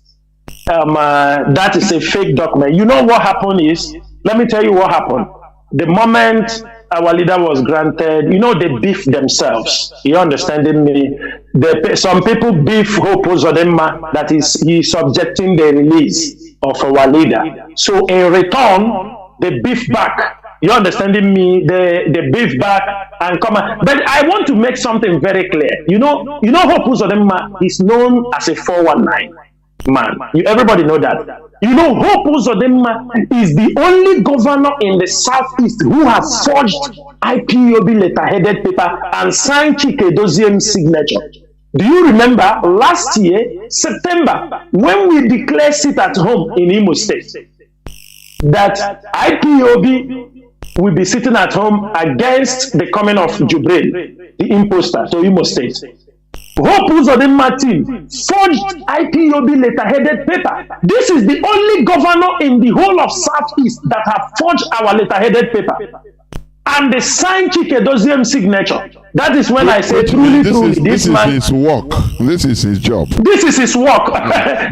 That is a fake document. You know what happened is, let me tell you what happened. The moment our leader was granted, they beef themselves. You understanding me? Some people beef Hope Uzodinma, that is, he's subjecting the release of our leader. So in return, they beef back. You understanding me? They beef back and come on. But I want to make something very clear. Hope Uzodinma is known as a 419 man. Everybody know that. Hope Uzodinma is the only governor in the southeast who has forged IPOB letterheaded paper and signed Chike Doziem's signature. Do you remember last year, September, when we declared sit at home in Imo State, that IPOB will be sitting at home against the coming of Jubril, the imposter, to Imo State? Hope Uzodinma team forged IPOB letterheaded paper. This is the only governor in the whole of Southeast that have forged our letterheaded paper. And they signed Chike Doziem's signature. That is when I say truly, this man is his work. This is his job. This is his work.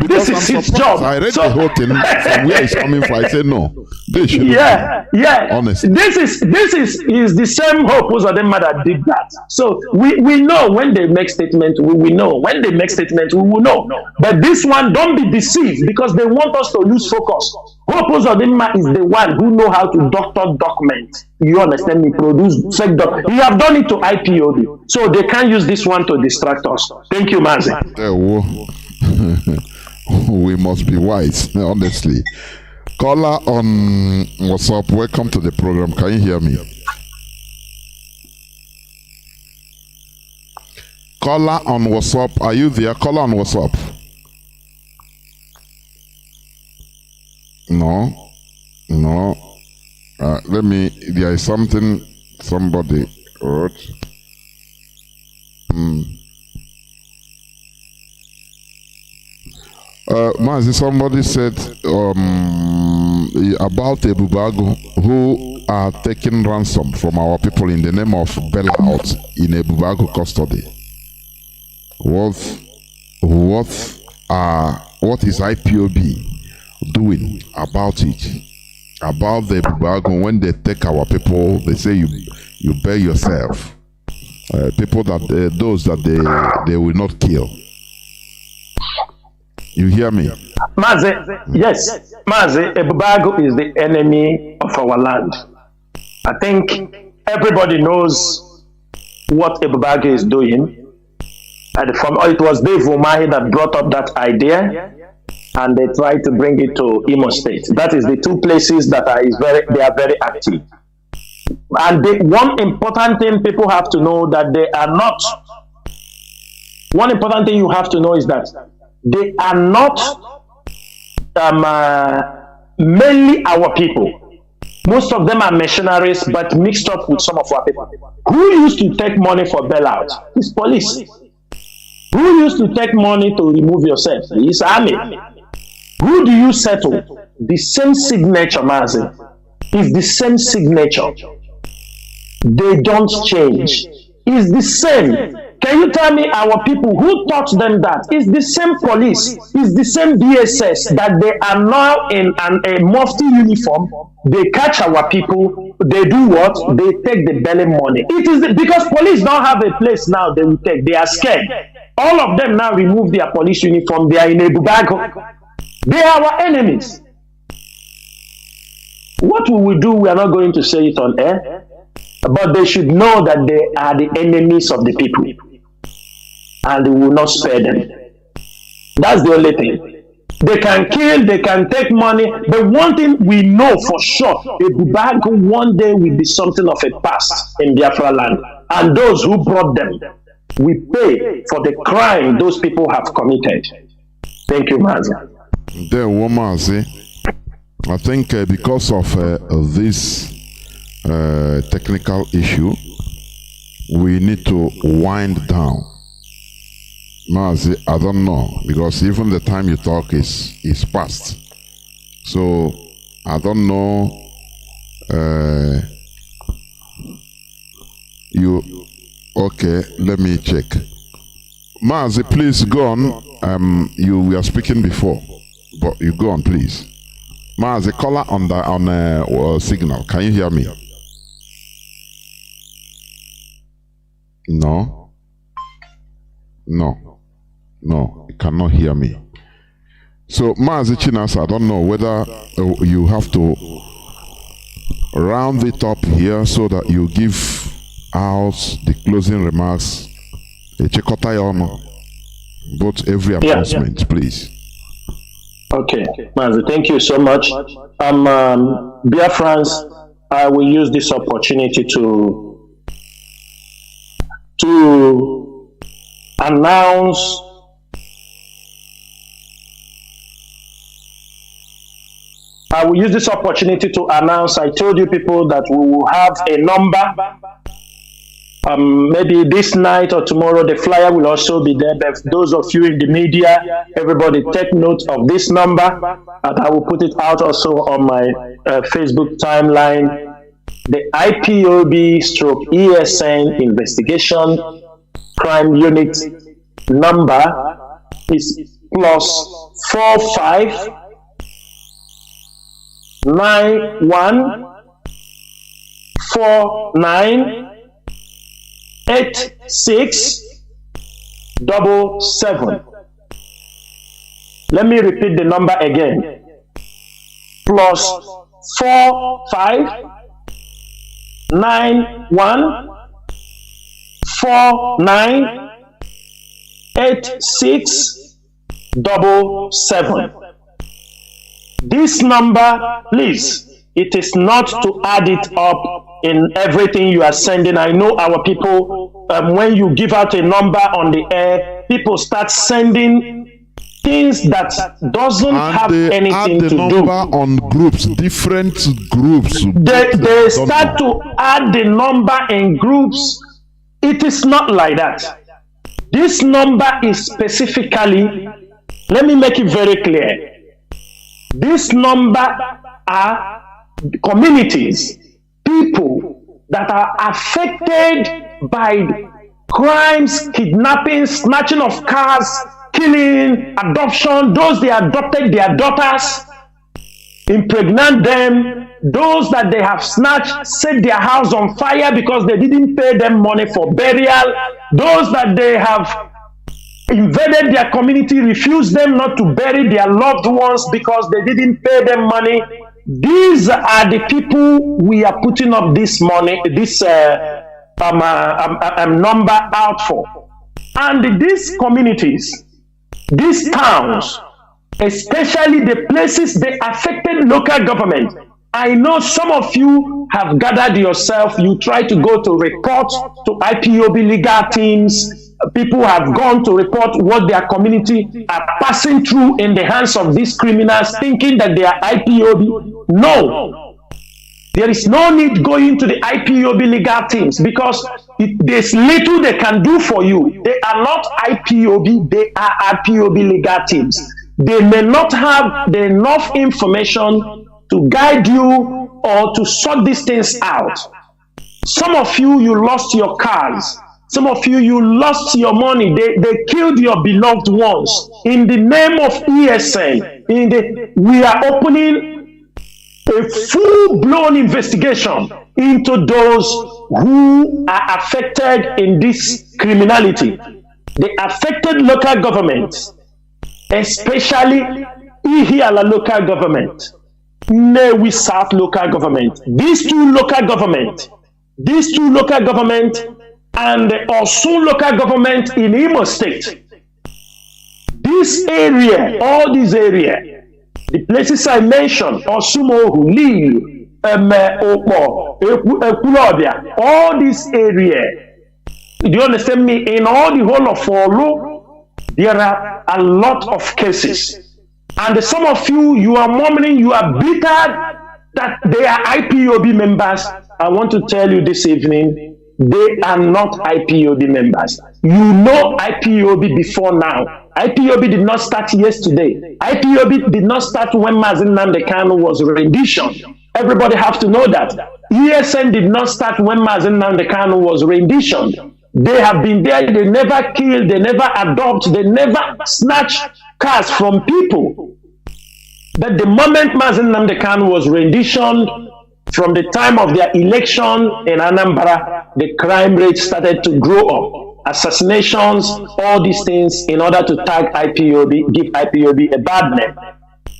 This is his job. I read the whole thing from where it's coming from. I said no. They should. Yeah. Honestly. This is the same Hope Uzodinma that did that. So we know when they make statement, we will know. When they make statement, we will know. But this one, don't be deceived, because they want us to lose focus. Hope Uzodinma is the one who know how to doctor document. You understand me? Produce fake document. He have done it to IPOB, so they can't use this one to distract us. Thank you, Mazi. We must be wise, honestly. Caller on WhatsApp, welcome to the program. Can you hear me? Caller on WhatsApp, are you there? Caller on WhatsApp. No. There is something somebody wrote. Mazi, somebody said about Ebubago who are taking ransom from our people in the name of bailout in Ebubago custody. What is IPOB doing about it? About the Ebubago, when they take our people, they say you bear yourself. People that those that they will not kill. You hear me? Mazi, yes. Mazi, Ebubago is the enemy of our land. I think everybody knows what Ebubago is doing. And it was Dave Umahi that brought up that idea, and they tried to bring it to Imo State. That is the two places that are very active. And one important thing people have to know that they are not. One important thing you have to know is that they are not mainly our people. Most of them are mercenaries, but mixed up with some of our people. Who used to take money for bailout? It's police. Who used to take money to remove yourself? It's army. Who do you settle? The same signature, Mazi. It's the same signature. They don't change. It's the same. Can you tell me our people who taught them that? It's the same police. It's the same DSS that they are now in a mufti uniform. They catch our people. They do what? They take the belly money. It is because police don't have a place now they will take. They are scared. All of them now remove their police uniform. They are in Ebubago. They are our enemies. What we will do, we are not going to say it on air. But they should know that they are the enemies of the people. And they will not spare them. That's the only thing. They can kill, they can take money. But one thing we know for sure, Ebubago one day will be something of a past in Biafra land. And those who brought them will pay for the crime those people have committed. Thank you, Mazi. There, Mazi. I think because of this technical issue, we need to wind down. Mazi, I don't know, because even the time you talk is past. So I don't know. Okay, let me check. Mazi, please go on. You were speaking before, but you go on, please. Mazi, caller on signal. Can you hear me? No, you cannot hear me. So, Mazi Chinasa, I don't know whether you have to round it up here so that you give out the closing remarks. Both every announcement, please. Okay, Mazi, thank you so much. Biafrans, I will use this opportunity to announce I told you people that we will have a number. Maybe this night or tomorrow, the flyer will also be there. But those of you in the media, everybody take note of this number. And I will put it out also on my Facebook timeline. The IPOB / ESN Investigation Crime Unit number is +45 91 49 8677. Let me repeat the number again. +45 91 49 8677. This number, please, it is not to add it up in everything you are sending. I know our people, when you give out a number on the air, people start sending things that doesn't have anything to do. On groups, different groups. They start to add the number in groups. It is not like that. This number is specifically, let me make it very clear. This number are communities, people that are affected by crimes, kidnapping, snatching of cars, killing, adoption, those they adopted their daughters, impregnate them, those that they have snatched, set their house on fire because they didn't pay them money for burial, those that they have invaded their community, refused them not to bury their loved ones because they didn't pay them money. These are the people we are putting up this money, this number out for. And these communities, these towns, especially the places they affected local government. I know some of you have gathered yourself, you try to go to report to IPOB legal teams. People have gone to report what their community are passing through in the hands of these criminals, thinking that they are IPOB. No, there is no need going to the IPOB legal teams because there's little they can do for you. They are not IPOB, they are IPOB legal teams. They may not have the enough information to guide you or to sort these things out. Some of you, you lost your cars. Some of you, you lost your money. They killed your beloved ones. In the name of ESN, we are opening a full-blown investigation into those who are affected in this criminality. The affected local governments, especially Ihiala local government, Nnewi South local government, these two local government, and the Osun local government in Imo State. This area, all this area, the places I mentioned, Osumohu, Lil, Opo, Ekulobia, all this area, do you understand me? In all the whole of Olu, there are a lot of cases. And some of you, you are murmuring, you are bitter that they are IPOB members. I want to tell you this evening, they are not IPOB members. You know IPOB before now. IPOB did not start yesterday. IPOB did not start when Mazi Nnamdi Kanu was rendition. Everybody have to know that. ESN did not start when Mazi Nnamdi Kanu was rendition. They have been there. They never killed. They never adopt. They never snatch cars from people. But the moment Mazi Nnamdi Kanu was rendition, from the time of their election in Anambra, the crime rate started to grow up. Assassinations, all these things, in order to tag IPOB, give IPOB a bad name.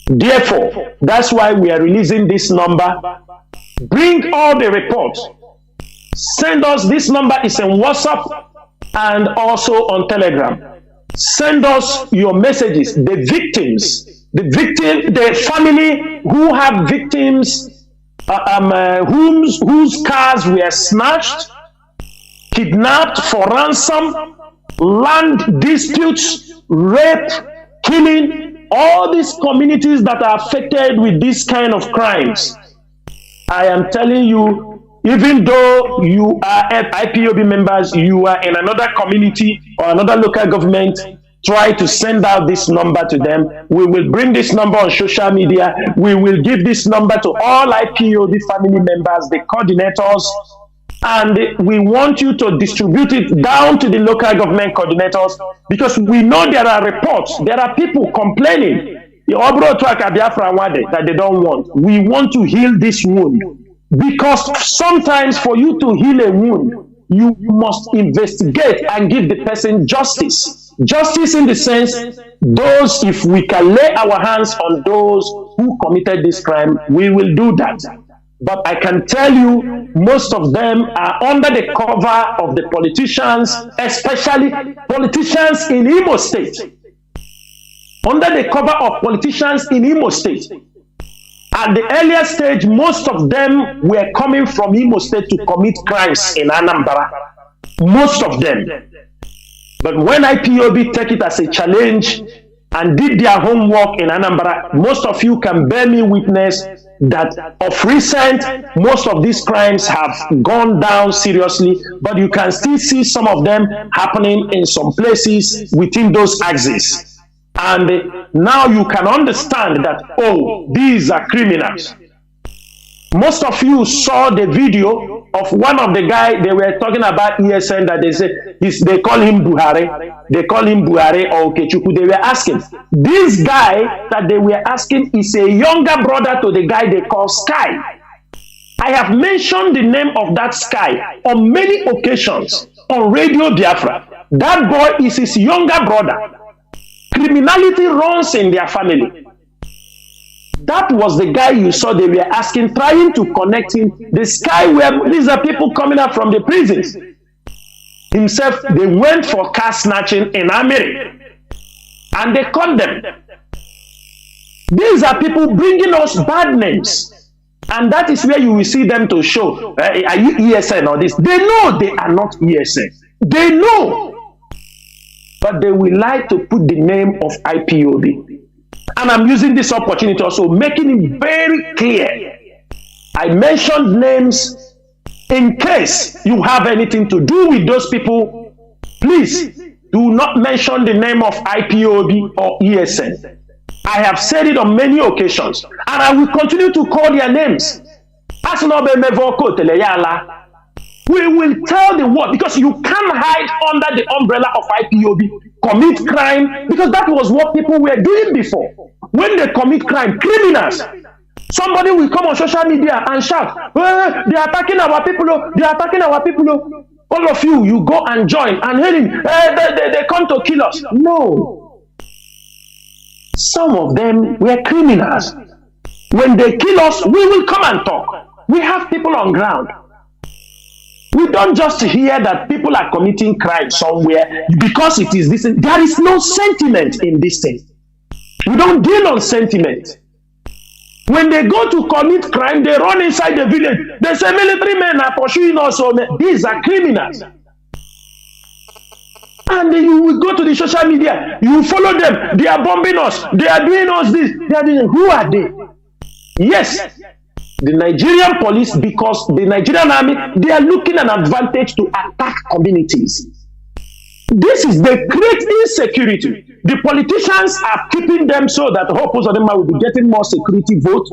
Therefore, that's why we are releasing this number. Bring all the reports. Send us, this number is on WhatsApp and also on Telegram. Send us your messages, the victims, the family who have victims, whose cars were snatched, kidnapped for ransom, land disputes, rape, killing, all these communities that are affected with this kind of crimes. I am telling you, even though you are IPOB members, you are in another community or another local government, try to send out this number to them. We will bring this number on social media. We will give this number to all IPOB family members, the coordinators, and we want you to distribute it down to the local government coordinators, because we know there are reports, there are people complaining that they don't want. We want to heal this wound, because sometimes for you to heal a wound, you must investigate and give the person justice. Justice in the sense, those, if we can lay our hands on those who committed this crime, we will do that. But I can tell you, most of them are under the cover of the politicians, especially politicians in Imo State. Under the cover of politicians in Imo State. At the earlier stage, most of them were coming from Imo State to commit crimes in Anambra. Most of them. But when IPOB take it as a challenge and did their homework in Anambra, most of you can bear me witness, that of recent, most of these crimes have gone down seriously, but you can still see some of them happening in some places within those axes. And now you can understand that, oh, these are criminals. Most of you saw the video of one of the guy, they were talking about ESN, that they say, they call him Buhari. They call him Buhari or Okechukwu. They were asking, this guy that they were asking is a younger brother to the guy they call Sky. I have mentioned the name of that Sky on many occasions on Radio Biafra. That boy is his younger brother. Criminality runs in their family. That was the guy you saw they were asking, trying to connect him. The Sky, where these are people coming out from the prisons. Himself, they went for car snatching in America. And they caught them. These are people bringing us bad names. And that is where you will see them to show, are you ESN or this? They know they are not ESN. They know. But they will like to put the name of IPOB. And I'm using this opportunity also, making it very clear. I mentioned names in case you have anything to do with those people. Please do not mention the name of IPOB or ESN. I have said it on many occasions, and I will continue to call their names. We will tell the world, because you can't hide under the umbrella of IPOB, commit crime, because that was what people were doing before. When they commit crime, criminals, somebody will come on social media and shout, they are attacking our people, they are attacking our people. All of you, you go and join and hearing, they come to kill us. No. Some of them were criminals. When they kill us, we will come and talk. We have people on ground. We don't just hear that people are committing crime somewhere because it is this. There is no sentiment in this thing. We don't deal on sentiment. When they go to commit crime, they run inside the village. They say military men are pursuing us. These are criminals. And then you will go to the social media. You follow them. They are bombing us. They are doing us this. They are doing. Who are they? Yes. The Nigerian police, because the Nigerian army, they are looking an advantage to attack communities. This is the great insecurity. The politicians are keeping them so that hopefully them will be getting more security votes.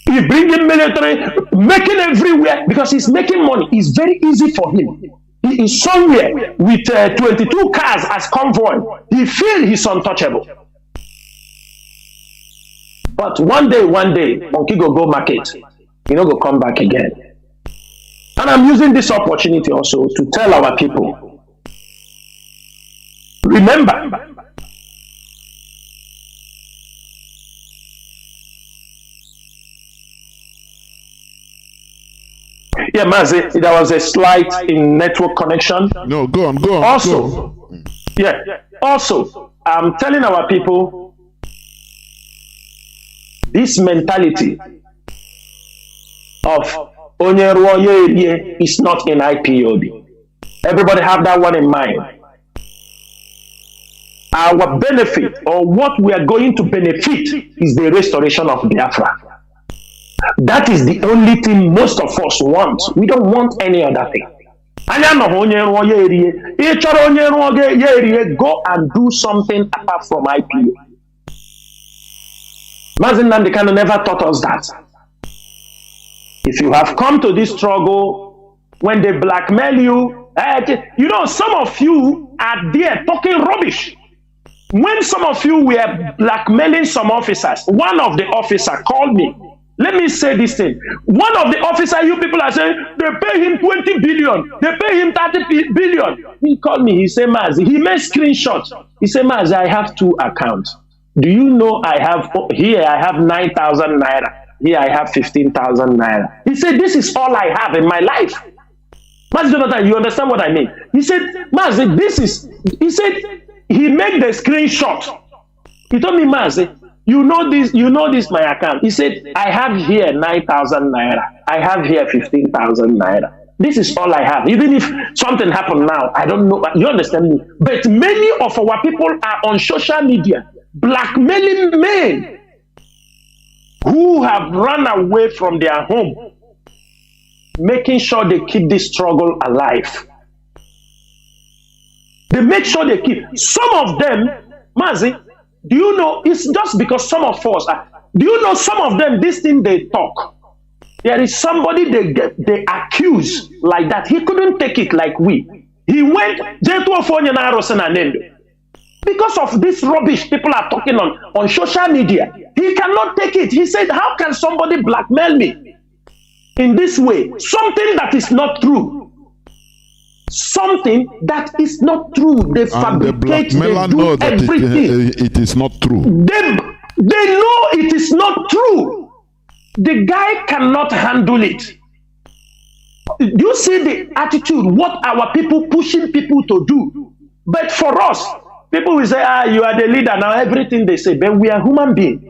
He's bringing military, making everywhere, because he's making money. It's very easy for him. He is somewhere with 22 cars as convoy. He feels he's untouchable. But one day, monkey go market. You know, go come back again. And I'm using this opportunity also to tell our people, remember, yeah, Mazi, there was a slight in network connection. No, go on. Also, go on. Yeah, also, I'm telling our people, this mentality of Onyeruoye is not in IPOB. Everybody have that one in mind. Our benefit, or what we are going to benefit, is the restoration of Biafra. That is the only thing most of us want. We don't want any other thing. Go and do something apart from IPOB. Mazi Nnamdi Kanu never taught us that. If you have come to this struggle, when they blackmail you, you know, some of you are there talking rubbish. When some of you were blackmailing some officers, one of the officers called me. Let me say this thing. One of the officers, you people are saying, they pay him 20 billion. They pay him 30 billion. He called me. He said, Mazi, he made screenshots. He said, Mazi, I have 2 accounts. Do you know I have, here I have 9,000 naira. Here I have 15,000 naira. He said, this is all I have in my life. Mazi Jonathan, you understand what I mean? He said, Mazi, this is, he said, he made the screenshot. He told me, Mazi, you know this my account. He said, I have here 9,000 naira. I have here 15,000 naira. This is all I have. Even if something happened now, I don't know. You understand me? But many of our people are on social media blackmailing men. who have run away from their home, making sure they keep this struggle alive. They make sure they keep. Some of them, Mazi, do you know, it's just because some of us, do you know some of them, this thing they talk, there is somebody they accuse like that. He couldn't take it like we. He went, because of this rubbish people are talking on social media. He cannot take it. He said, how can somebody blackmail me in this way? Something that is not true. Something that is not true. They fabricate, they do everything. It is not true. They know it is not true. The guy cannot handle it. Do you see the attitude, what our people pushing people to do? But for us, people will say, you are the leader now, everything they say, but we are human beings.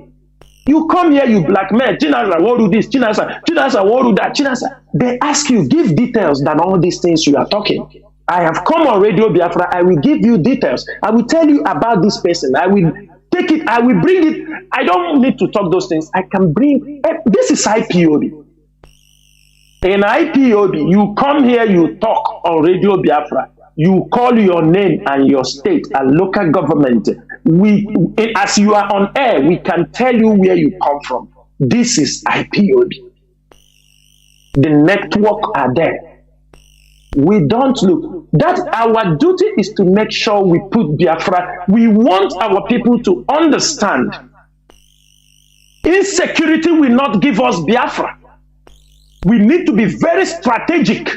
You come here, you blackmail, Chinasa Nworu this, Chinasa Nworu that, Chinasa. They ask you, give details than all these things you are talking. I have come on Radio Biafra, I will give you details. I will tell you about this person. I will take it, I will bring it. I don't need to talk those things. I can bring, this is IPOB. In IPOB, you come here, you talk on Radio Biafra. You call your name and your state and local government. As you are on air, we can tell you where you come from. This is IPOB. The network are there. We don't look. That our duty is to make sure we put Biafra. We want our people to understand. Insecurity will not give us Biafra. We need to be very strategic,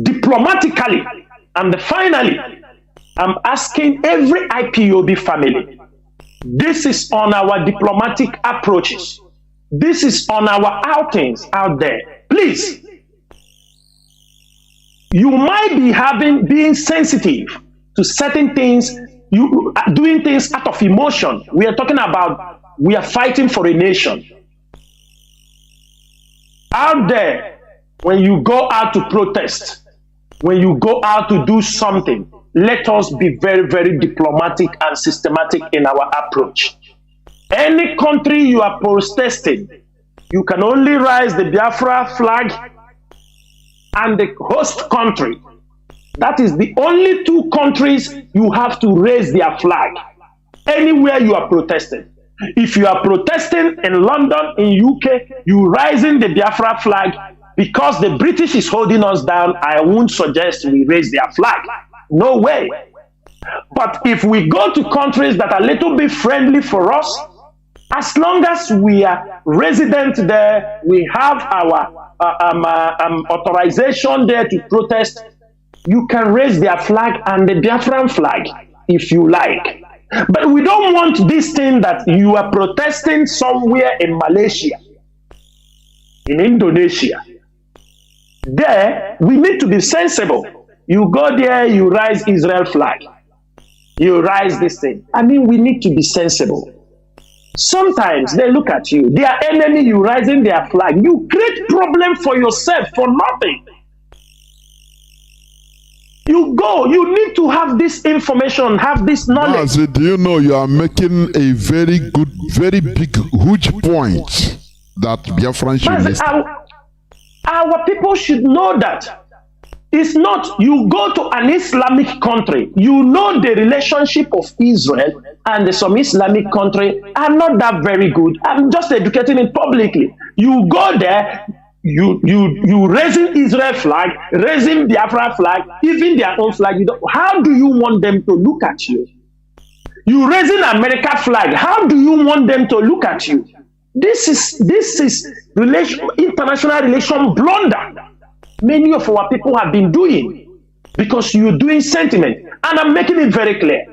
diplomatically. And finally, I'm asking every IPOB family, this is on our diplomatic approaches. This is on our outings out there. Please, you might be being sensitive to certain things, you doing things out of emotion. We are talking about, we are fighting for a nation. Out there, when you go out to protest, when you go out to do something, let us be very, very diplomatic and systematic in our approach. Any country you are protesting, you can only raise the Biafra flag and the host country. That is the only two countries you have to raise their flag. Anywhere you are protesting. If you are protesting in London, in UK, you raising the Biafra flag. Because the British is holding us down, I won't suggest we raise their flag. No way. But if we go to countries that are a little bit friendly for us, as long as we are resident there, we have our authorization there to protest, you can raise their flag and the Biafran flag if you like. But we don't want this thing that you are protesting somewhere in Malaysia, in Indonesia. There, we need to be sensible. You go there, you raise Israel flag. You raise this thing. I mean, we need to be sensible. Sometimes they look at you, their enemy, you raising their flag. You create problem for yourself for nothing. You go, you need to have this information, have this knowledge. Mazi, do you know you are making a very good, very big, huge point that Biafran should listen. Our people should know that it's not, you go to an Islamic country, you know the relationship of Israel and some Islamic country are not that very good. I'm just educating it publicly. You go there, you raising Israel flag, raising Biafra flag, even their own flag. How do you want them to look at you? You raising America flag, how do you want them to look at you? This is international relation blunder. Many of our people have been doing because you're doing sentiment. And I'm making it very clear.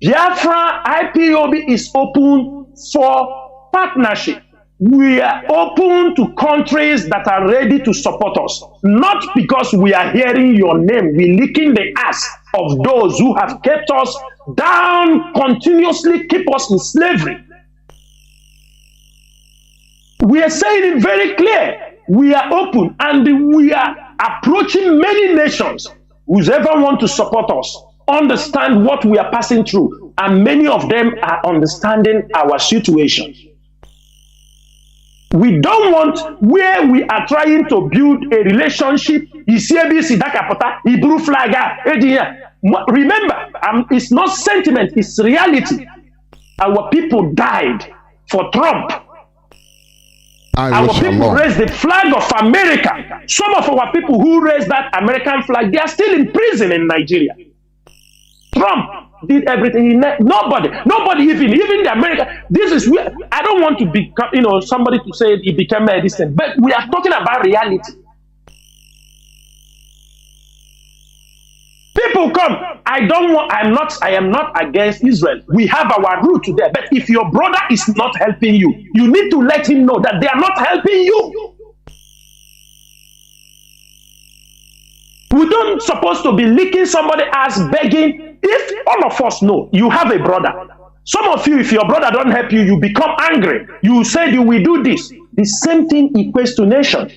Biafra IPOB is open for partnership. We are open to countries that are ready to support us. Not because we are hearing your name, we're licking the ass of those who have kept us down, continuously keep us in slavery. We are saying it very clear. We are open and we are approaching many nations. Whoever want to support us, understand what we are passing through. And many of them are understanding our situation. We don't want where we are trying to build a relationship. Remember, it's not sentiment, it's reality. Our people died for Trump. Our people raised the flag of America. Some of our people who raised that American flag, they are still in prison in Nigeria. Trump did everything. Nobody even the American. This is where I don't want to become, somebody to say he became medicine, but we are talking about reality. People come. I am not against Israel. We have our root there. But if your brother is not helping you, you need to let him know that they are not helping you. We don't supposed to be licking somebody ass begging. If all of us know you have a brother, some of you, if your brother don't help you, you become angry. You said you will do this. The same thing equates to nation.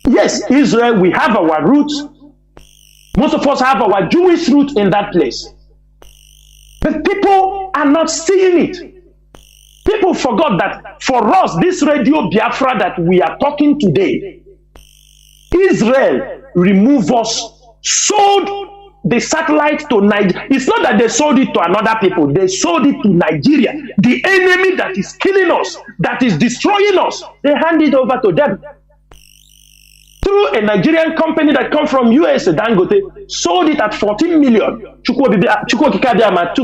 Yes, Israel, we have our roots. Most of us have our Jewish roots in that place. But people are not seeing it. People forgot that for us, this radio Biafra that we are talking today, Israel removed us, sold the satellite to Nigeria. It's not that they sold it to another people. They sold it to Nigeria. The enemy that is killing us, that is destroying us, they hand it over to them. Through a Nigerian company that come from US, Dangote, sold it at 14 million. Chukwokika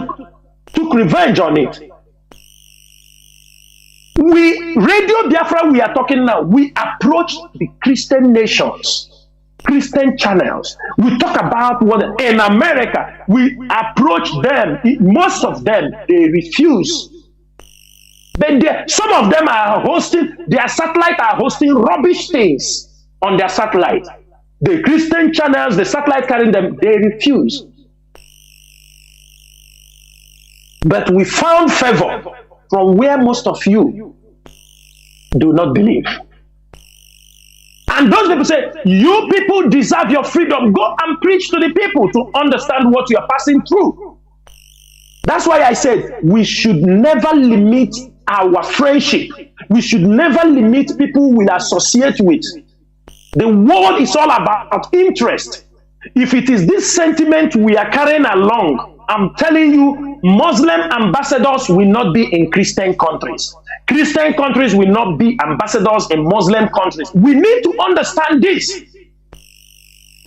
took revenge on it. Radio Biafra, we are talking now, we approach the Christian nations, Christian channels. We talk about what in America, we approach them. Most of them, they refuse. But some of them are hosting, their satellite are hosting rubbish things on their satellite. The Christian channels, the satellite carrying them, they refuse. But we found favor from where most of you do not believe. And those people say, you people deserve your freedom. Go and preach to the people to understand what you are passing through. That's why I said we should never limit our friendship. We should never limit people we associate with. The world is all about interest. If it is this sentiment we are carrying along, I'm telling you, Muslim ambassadors will not be in Christian countries. Christian countries will not be ambassadors in Muslim countries. We need to understand this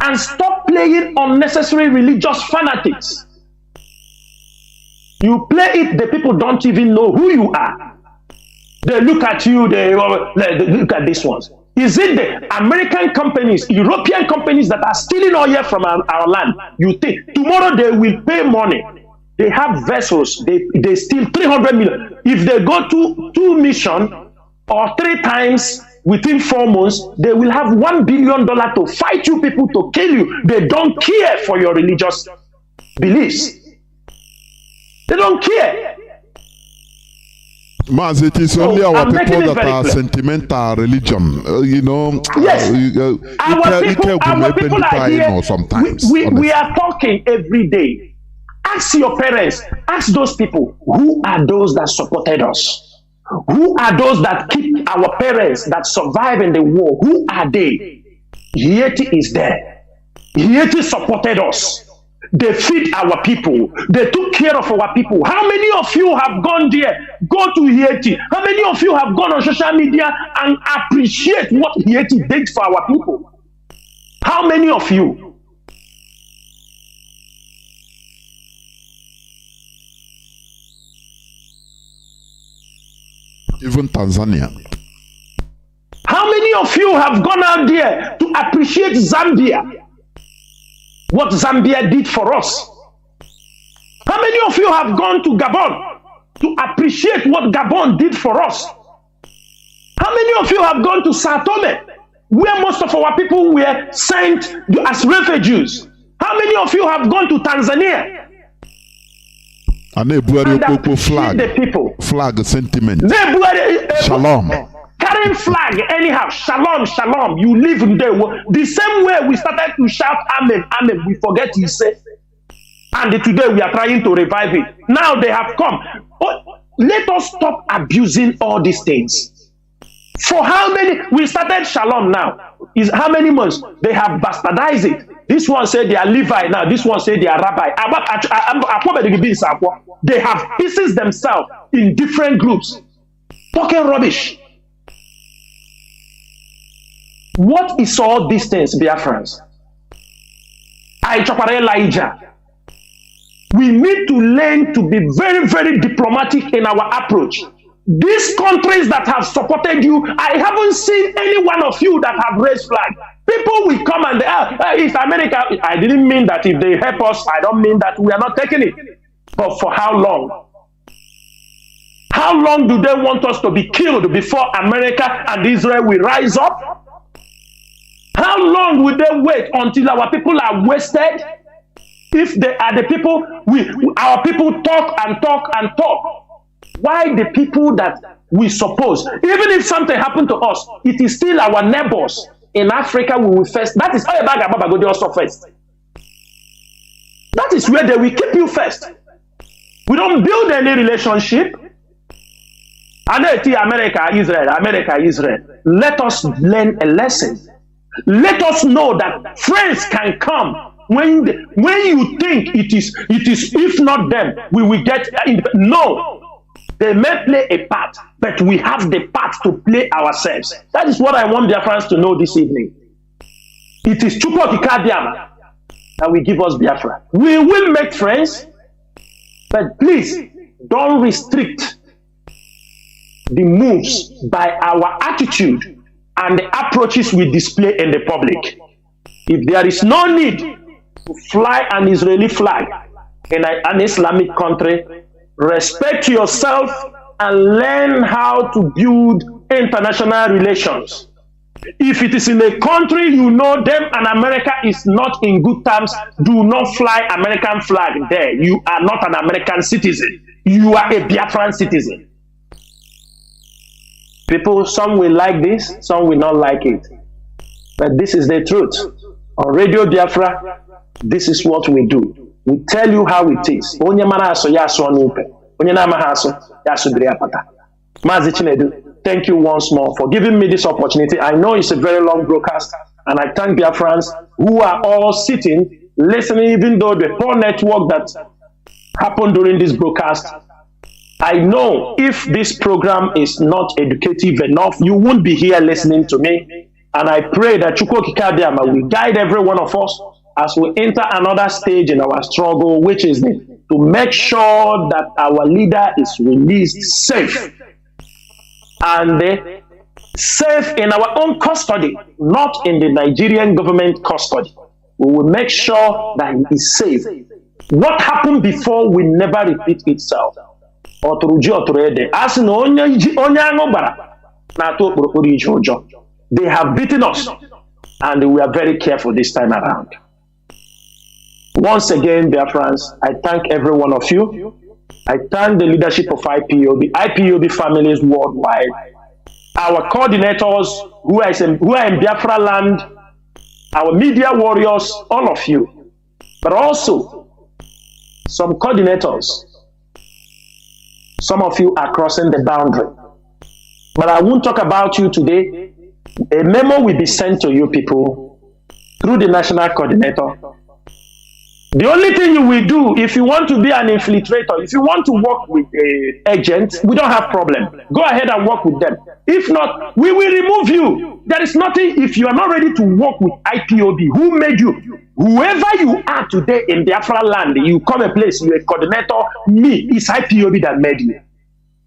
and stop playing unnecessary religious fanatics. You play it, the people don't even know who you are. They look at you, they look at these ones. Is it the American companies, European companies that are stealing oil from our land? You think tomorrow they will pay money? They have vessels, they steal 300 million. If they go to 2 missions or 3 times within 4 months, they will have $1 billion to fight you people, to kill you. They don't care for your religious beliefs. They don't care. Mas, it is only our people that are sentimental religion, Yes, our people are here. Sometimes we are talking every day. Ask your parents, ask those people, who are those that supported us? Who are those that keep our parents that survive in the war? Who are they? Haiti is there. Haiti supported us. They feed our people. They took care of our people. How many of you have gone there? Go to Haiti. How many of you have gone on social media and appreciate what Haiti did for our people? How many of you? Even Tanzania. How many of you have gone out there to appreciate Zambia? What Zambia did for us? How many of you have gone to Gabon to appreciate what Gabon did for us? How many of you have gone to Sao Tome, where most of our people were sent as refugees? How many of you have gone to Tanzania? And they flag, the people. Flag sentiment. Shalom. Carrying flag anyhow. Shalom, shalom. You live in there. The same way we started to shout amen, amen. We forget to say. And today we are trying to revive it. Now they have come. Let us stop abusing all these things. For how many? We started Shalom now. Is how many months? They have bastardized it. This one said they are Levi now. This one said they are Rabbi. They have pieces themselves in different groups. Talking rubbish. What is all these things, Biafrans? Elijah. We need to learn to be very, very diplomatic in our approach. These countries that have supported you, I haven't seen any one of you that have raised flag. People will come and it's America. I didn't mean that if they help us, I don't mean that we are not taking it. But for how long? How long do they want us to be killed before America and Israel will rise up? How long will they wait until our people are wasted? If they are the people, our people talk and talk and talk. Why the people that we suppose, even if something happened to us, it is still our neighbors in Africa we will first. That is all about Gababa go also first. That is where they will keep you first. We don't build any relationship. America, Israel. Let us learn a lesson. Let us know that friends can come when you think it is. If not them, we will get. No. They may play a part, but we have the part to play ourselves. That is what I want Biafrans to know this evening. It is Chukwu Kikadiama that will give us Biafra. We will make friends, but please don't restrict the moves by our attitude and the approaches we display in the public. If there is no need to fly an Israeli flag in an Islamic country, respect yourself and learn how to build international relations. If it is in a country you know them and America is not in good terms, do not fly American flag there. You are not an American citizen. You are a Biafran citizen. People, some will like this, some will not like it. But this is the truth. On Radio Biafra, this is what we do. We tell you how it is. Mazi Chinedu, thank you once more for giving me this opportunity. I know it's a very long broadcast, and I thank Biafrans who are all sitting, listening, even though the poor network that happened during this broadcast. I know if this program is not educative enough, you won't be here listening to me. And I pray that Chukwu Kikadiama will guide every one of us as we enter another stage in our struggle, which is to make sure that our leader is released safe. And safe in our own custody, not in the Nigerian government custody. We will make sure that he is safe. What happened before will never repeat itself. They have beaten us, and we are very careful this time around. Once again, dear friends, I thank every one of you. I thank the leadership of IPOB families worldwide, our coordinators who are in Biafra land, our media warriors, all of you, but also some coordinators. Some of you are crossing the boundary. But I won't talk about you today. A memo will be sent to you people through the national coordinator. The only thing you will do, if you want to be an infiltrator, if you want to work with an agent, we don't have problem. Go ahead and work with them. If not, we will remove you. There is nothing, if you are not ready to work with IPOB, who made you? Whoever you are today in Biafra land, you come a place, you're a coordinator, me, it's IPOB that made you.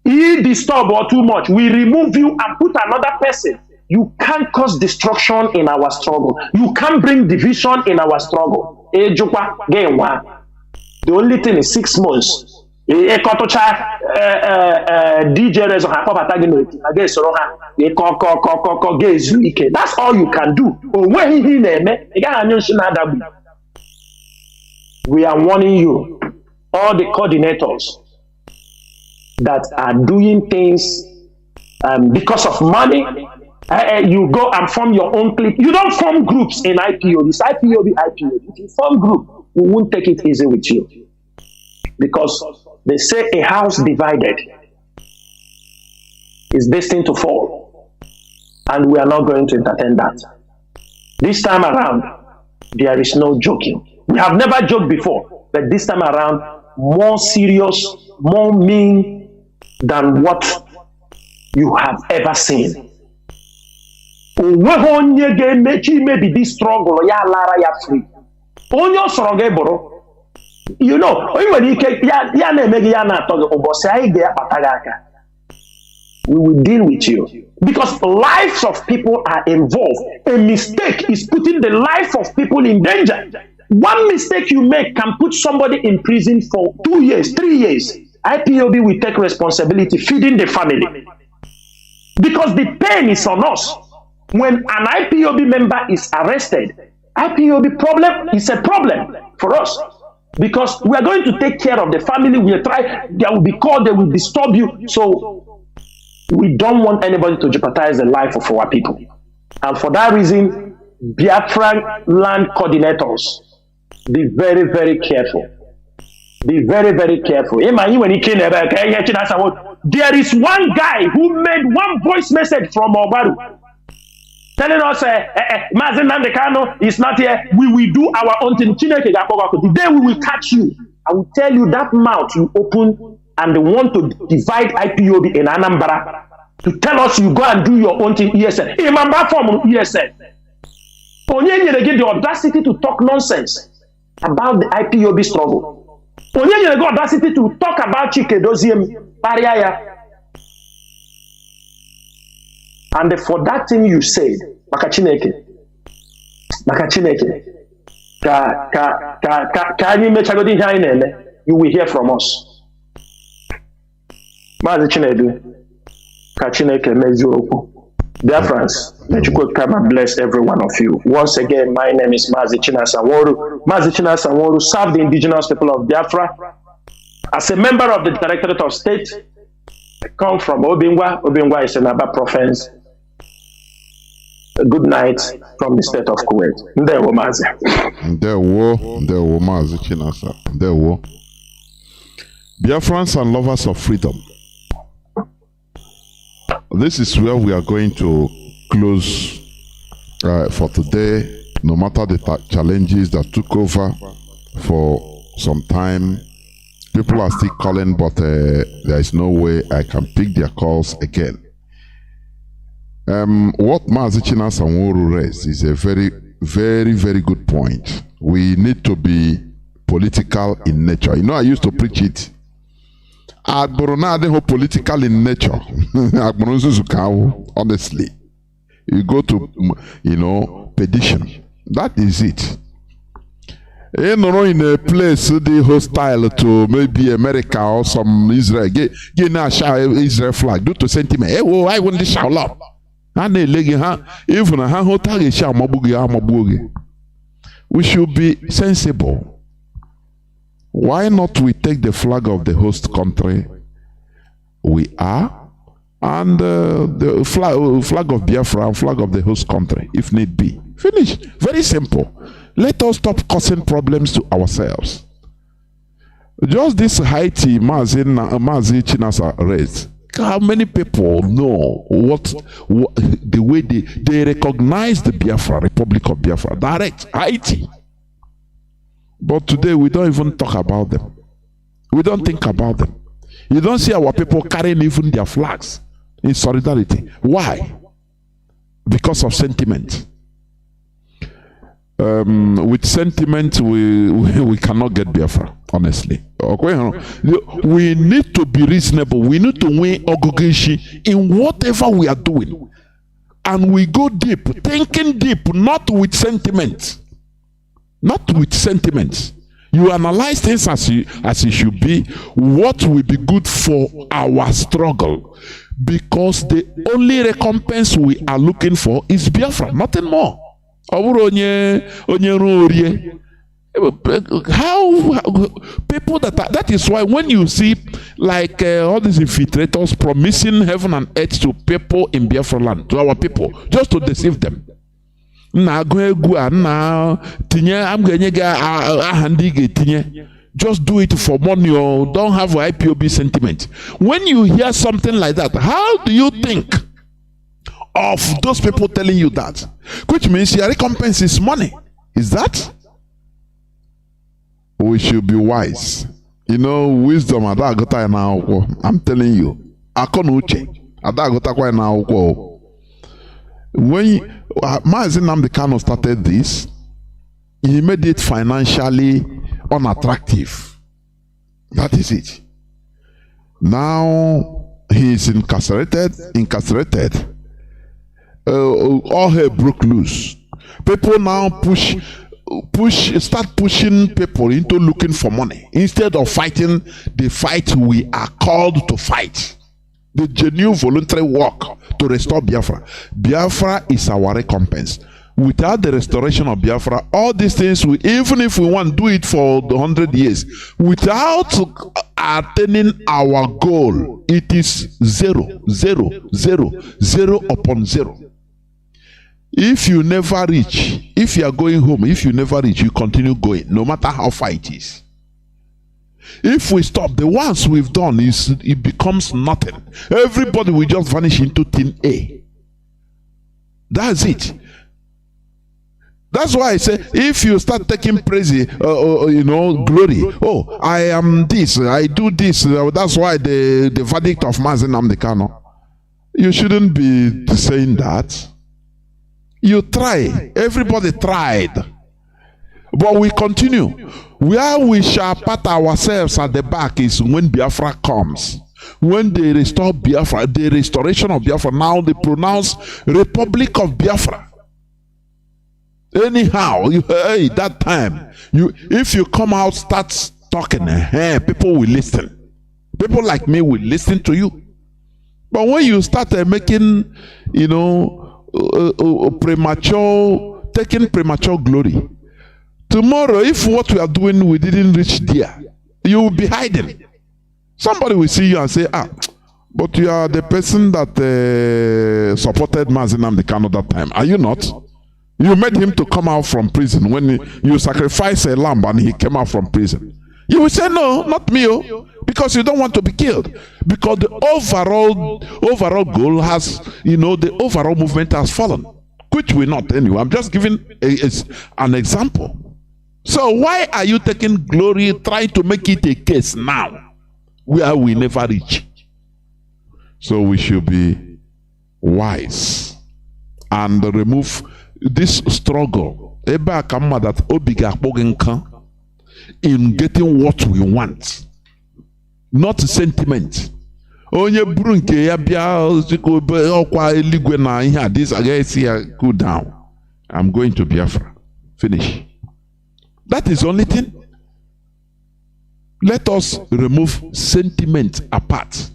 He disturb or too much, we remove you and put another person. You can't cause destruction in our struggle. You can't bring division in our struggle. The only thing is 6 months. That's all you can do. We are warning you, all the coordinators that are doing things because of money. You go and form your own clique. You don't form groups in IPOB. It's IPOB. If you form group, we won't take it easy with you. Because they say a house divided is destined to fall. And we are not going to entertain that. This time around, there is no joking. We have never joked before, but this time around, more serious, more mean than what you have ever seen. Onye ga-emechi maybe this struggle ya lara ya free. Onye osoro ga-eboro. You know, onye ike ya na-eme gị ya na-atọ gị ụbọchị anyị ga-akpata gị aka. We will deal with you. Because lives of people are involved. A mistake is putting the life of people in danger. One mistake you make can put somebody in prison for 2 years, 3 years. IPOB will take responsibility feeding the family. Because the pain is on us. When an IPOB member is arrested, IPOB problem is a problem for us. Because we are going to take care of the family. We are trying, there will be called, they will disturb you. So we don't want anybody to jeopardize the life of our people. And for that reason, Biafra land coordinators, be very, very careful. Be very, very careful. There is one guy who made one voice message from Obaru telling us, Mazi Nnamdi Kanu is not here. We will do our own thing. The day we will catch you, I will tell you that mouth you open and they want to divide IPOB in Anambra to tell us you go and do your own thing ESN. Remember from ESN. Onye get the audacity to talk nonsense about the IPOB struggle. Onye get the audacity to talk about Chike Doziem Pariaya. And for that thing you said, Makachineke, you will hear from us. Mazi Chinedu, Kachineke Mezuoku. Dear friends, let you come and bless every one of you. Once again, my name is Mazi Chinasa Nworu. Mazi Chinasa Nworu served the indigenous people of Biafra. As a member of the Directorate of State, I come from Obingwa. Obingwa is in Aba province. Good night from the state of Kuwait. Ndewo Mazi. Ndewo Mazi Chinasa. Ndewo. Biafrans and lovers of freedom. This is where we are going to close for today. No matter the challenges that took over for some time, people are still calling, but there is no way I can pick their calls again. What Mazi Chinasa Nworu raised is a very, very, very good point. We need to be political in nature. You know, I used to preach it. Political in nature. Honestly. You go to, petition. That is it. In a place the hostile to maybe America or some Israel. Get Israel flag. Do to sentiment. Hey, whoa, I want to shout up. We should be sensible. Why not we take the flag of the host country we are and the flag of Biafra and flag of the host country if need be. Finish. Very simple. Let us stop causing problems to ourselves. Just this Haiti Mazi Chinasa raised. How many people know what the way they recognize the Biafra, Republic of Biafra, direct Haiti. But today we don't even talk about them. We don't think about them. You don't see our people carrying even their flags in solidarity. Why? Because of sentiment. With sentiment, we cannot get Biafra, honestly. Okay? We need to be reasonable. We need to win Ogogeshi in whatever we are doing. And we go deep, thinking deep, not with sentiment. Not with sentiments. You analyze things as it should be. What will be good for our struggle? Because the only recompense we are looking for is Biafra, nothing more. How people that is why when you see like all these infiltrators promising heaven and earth to people in Biafra land, to our people, just to deceive them. Just do it for money or don't have IPOB sentiment. When you hear something like that, how do you think of those people telling you that, which means your recompense is money. Is that? We should be wise. You know, wisdom. I'm telling you. When Mazi Nnamdi Kanu started this, he made it financially unattractive. That is it. Now he is incarcerated. All hell broke loose. People now start pushing people into looking for money instead of fighting the fight we are called to fight. The genuine voluntary work to restore Biafra. Biafra is our recompense. Without the restoration of Biafra, all these things, even if we want to do it for 100 years, without attaining our goal, it is 0, 0, 0, 0 upon 0. If you never reach, if you are going home, if you never reach, you continue going, no matter how far it is. If we stop, the ones we've done, it becomes nothing. Everybody will just vanish into thin air. That's it. That's why I say, if you start taking praise, glory, oh, I am this, I do this, that's why the verdict of Mazi Nnamdi Kanu. You shouldn't be saying that. You try. Everybody tried. But we continue. Where we shall pat ourselves at the back is when Biafra comes. When they restore Biafra, the restoration of Biafra, now they pronounce Republic of Biafra. Anyhow, that time, if you come out, start talking, people will listen. People like me will listen to you. But when you start making, taking premature glory, tomorrow, if what we are doing, we didn't reach there, you will be hiding. Somebody will see you and say, but you are the person that supported Mazi Nnamdi Kanu that time. Are you not? You made him to come out from prison when you sacrificed a lamb and he came out from prison. You will say, no, not me, because you don't want to be killed. Because the overall goal has, the overall movement has fallen, which will not anyway. I'm just giving an example. So why are you taking glory, trying to make it a case now, where we never reach? So we should be wise and remove this struggle in getting what we want, not sentiment. Onye buru nke ya bịa ọkwa eluigwe na ihe a, this against here, cool down. I'm going to Biafra. Finish. That is the only thing. Let us remove sentiment apart.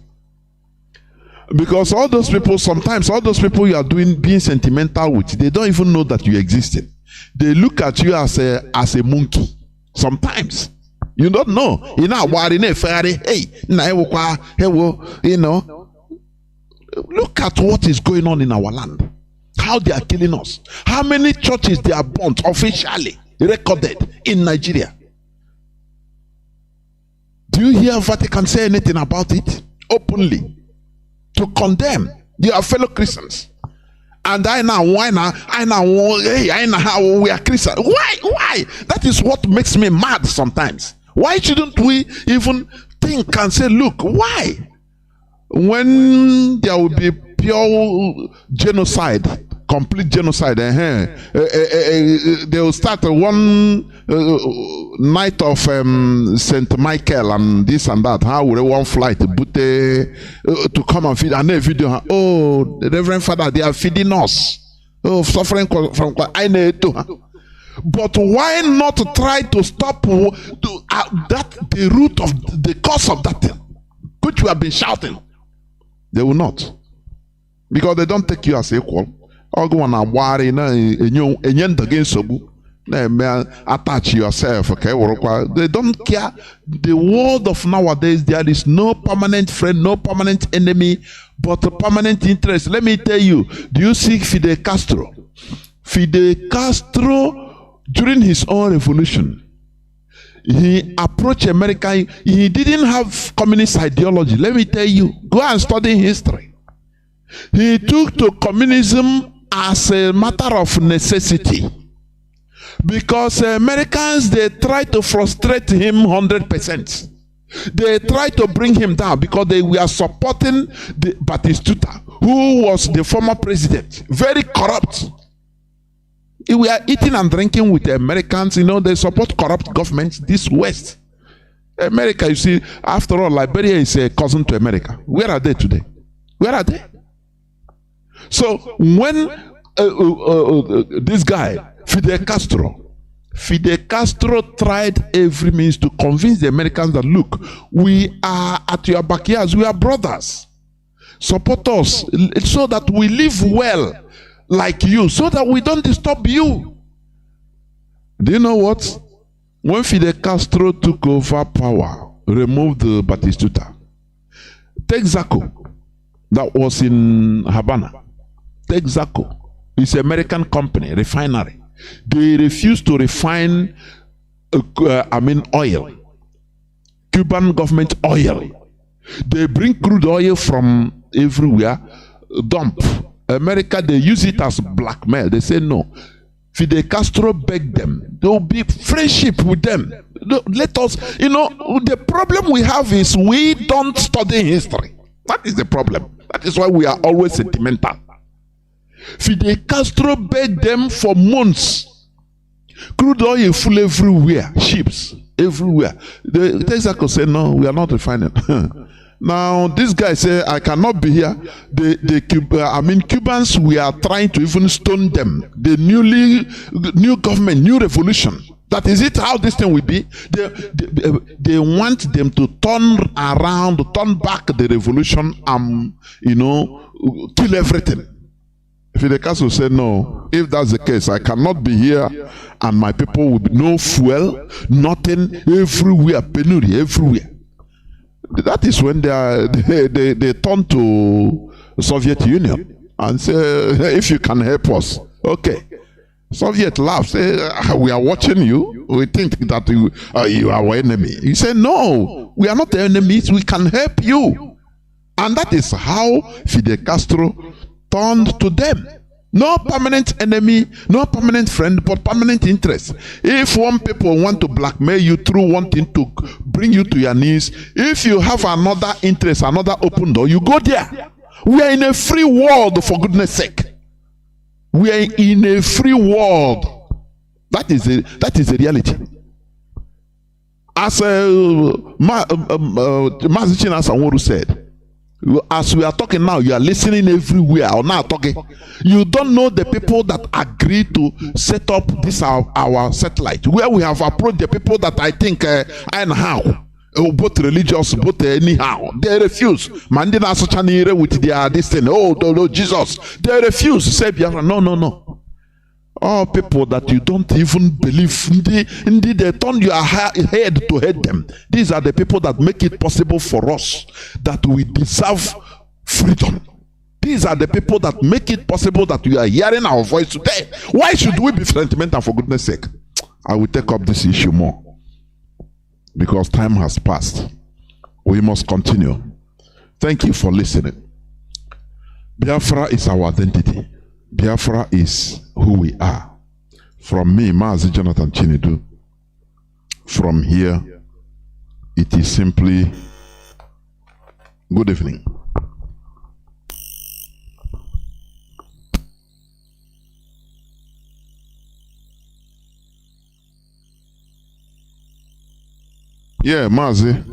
Because all those people, sometimes all those people you are being sentimental with, they don't even know that you existed. They look at you as a monkey. Sometimes you don't know. Look at what is going on in our land. How they are killing us. How many churches they are burnt officially recorded in Nigeria? Do you hear Vatican say anything about it openly to condemn their fellow Christians? And how we are Christians. Why? That is what makes me mad sometimes. Why shouldn't we even think and say, look, why? When there will be pure genocide, complete genocide, they will start one night of St. Michael and this and that. How would one flight to come and feed? And a video, oh, the Reverend Father, they are feeding us. Oh, suffering from I know too. But why not try to stop the root of the cause of that thing, which we have been shouting? They will not, because they don't take you as equal. Attach yourself, okay? They don't care. The world of nowadays, there is no permanent friend, no permanent enemy, but a permanent interest. Let me tell you, do you see Fidel Castro? Fidel Castro, during his own revolution, he approached America. He didn't have communist ideology. Let me tell you, go and study history. He took to communism as a matter of necessity. Because Americans, they tried to frustrate him 100%. They tried to bring him down because they were supporting the Batistuta, who was the former president. Very corrupt. We are eating and drinking with the Americans. You know, they support corrupt governments. This West. America, you see, after all, Liberia is a cousin to America. Where are they today? Where are they? So when this guy, Fidel Castro tried every means to convince the Americans that, look, we are at your backyards, we are brothers. Support us so that we live well like you, so that we don't disturb you. Do you know what? When Fidel Castro took over power, removed the Batistuta, Texaco, that was in Havana, Texaco, it's an American company, refinery. They refused to refine, oil, Cuban government oil. They bring crude oil from everywhere, dump. America, they use it as blackmail. They say no. Fidel Castro begged them. There will be friendship with them. Let us, the problem we have is we don't study history. That is the problem. That is why we are always sentimental. Fidel Castro begged them for months. Crude oil full everywhere, ships everywhere. The Texaco said, no, we are not refining. Now this guy said, I cannot be here. Cubans, we are trying to even stone them. The new government, new revolution. That is it. How this thing will be? They want them to turn around, turn back the revolution, and kill everything. Fidel Castro said, no, if that's the case, I cannot be here and my people will be no fuel, nothing, everywhere, penury, everywhere. That is when they turn to the Soviet Union and say, if you can help us, okay. Soviet laughs, say, we are watching you, we think that you are our enemy. He said, no, we are not enemies, we can help you. And that is how Fidel Castro turned to them. No permanent enemy, no permanent friend, but permanent interest. If one people want to blackmail you through wanting to bring you to your knees, if you have another interest, another open door, you go there. We are in a free world, for goodness sake. We are in a free world. That is the reality. As Mazi Chinasa Nworu said, as we are talking now, you are listening everywhere or now talking. You don't know the people that agreed to set up this our satellite, where we have approached the people that I think both religious, both anyhow. They refuse. Mandina Sochanire with their destiny. Oh, no, Jesus. They refuse to say Biafra. No. All people that you don't even believe, indeed they turn your head to hate them. These are the people that make it possible for us that we deserve freedom. These are the people that make it possible that we are hearing our voice today. Why should we be sentimental, for goodness sake? I will take up this issue more because time has passed. We must continue. Thank you for listening. Biafra is our identity. Biafra is who we are. From me, Mazi Jonathan Chinedu, from here, it is simply good evening. Yeah, Mazi.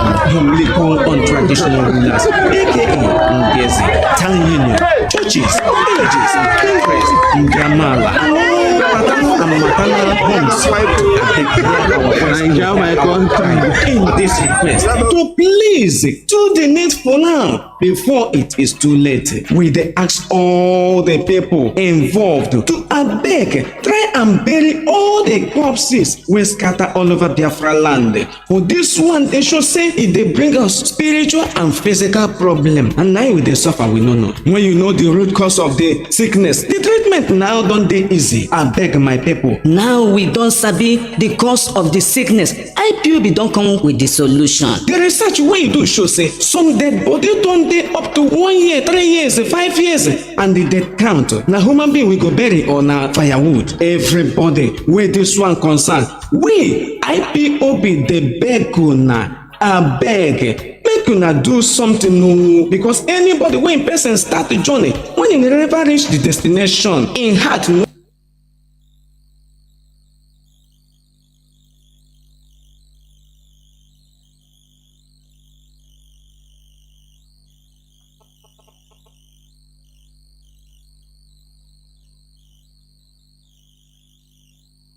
Biblical untraditional rulers, aka Ngezi, town union, churches, villages, congress, Ndramala, and all paternal and maternal homes in this request to please do the needful now before it is too late. We dey ask all the people involved to abeg try and bury all the corpses wey scatter all over Biafra land. For this one, they should say it dey bring us spiritual and physical problem, and now we dey suffer we no know. When you know the root cause of the sickness, the treatment now don dey easy. Abeg my people. Now we don sabi the cause of the sickness. IPOB don come with the solution. The research wey you do show say some dead body don dey up to 1 year, 3 years, 5 years, and the death count na human being we go bury or na firewood. Everybody wey this one concern, we IPOB dey beg una, abeg make una do something no, because anybody wey in person start the journey, when he never reach the destination, in heart no.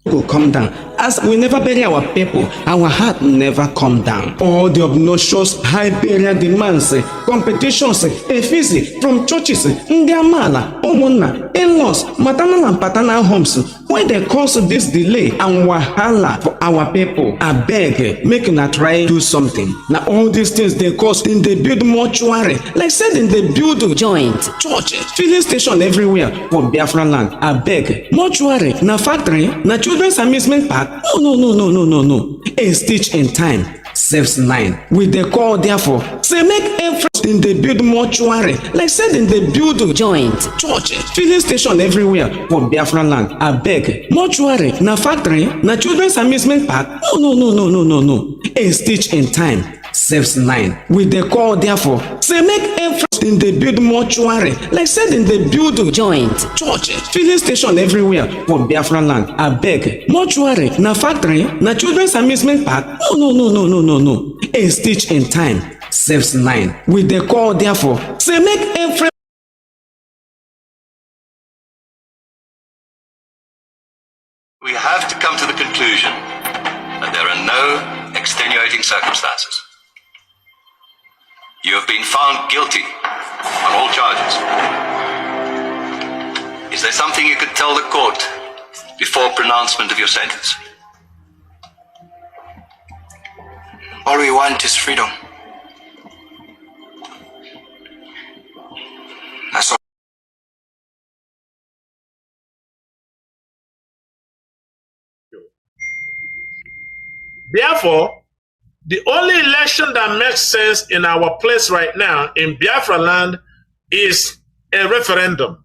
Go come down. As we never bury our people, our heart never come down. All the obnoxious high burial demands, competitions, effigy from churches, Ndiamala, Omona, in-laws, maternal and paternal homes, where they cause this delay and wahala for our people. I beg, make una try do something. Now all these things they cause, then they build mortuary, like said in they build joint, church, filling station everywhere for Biafra land. I beg, mortuary, na factory, na children's amusement park. No. A stitch in time saves 9. With the call therefore, say make everything they build mortuary, like said in they build joint, church, filling station everywhere for Biafra land. I beg, mortuary, na factory, na children's amusement park. No. A stitch in time saves 9. With the call therefore, say make everything they build mortuary, like said in they build joint, church, filling station everywhere for Biafra land. I beg, mortuary, na factory, na children's amusement park. No. A stitch in time saves 9. With the call therefore, say make every we have to come to the conclusion that there are no extenuating circumstances. You have been found guilty on all charges. Is there something you could tell the court before pronouncement of your sentence? All we want is freedom. That's all. Therefore, the only election that makes sense in our place right now in Biafra land is a referendum.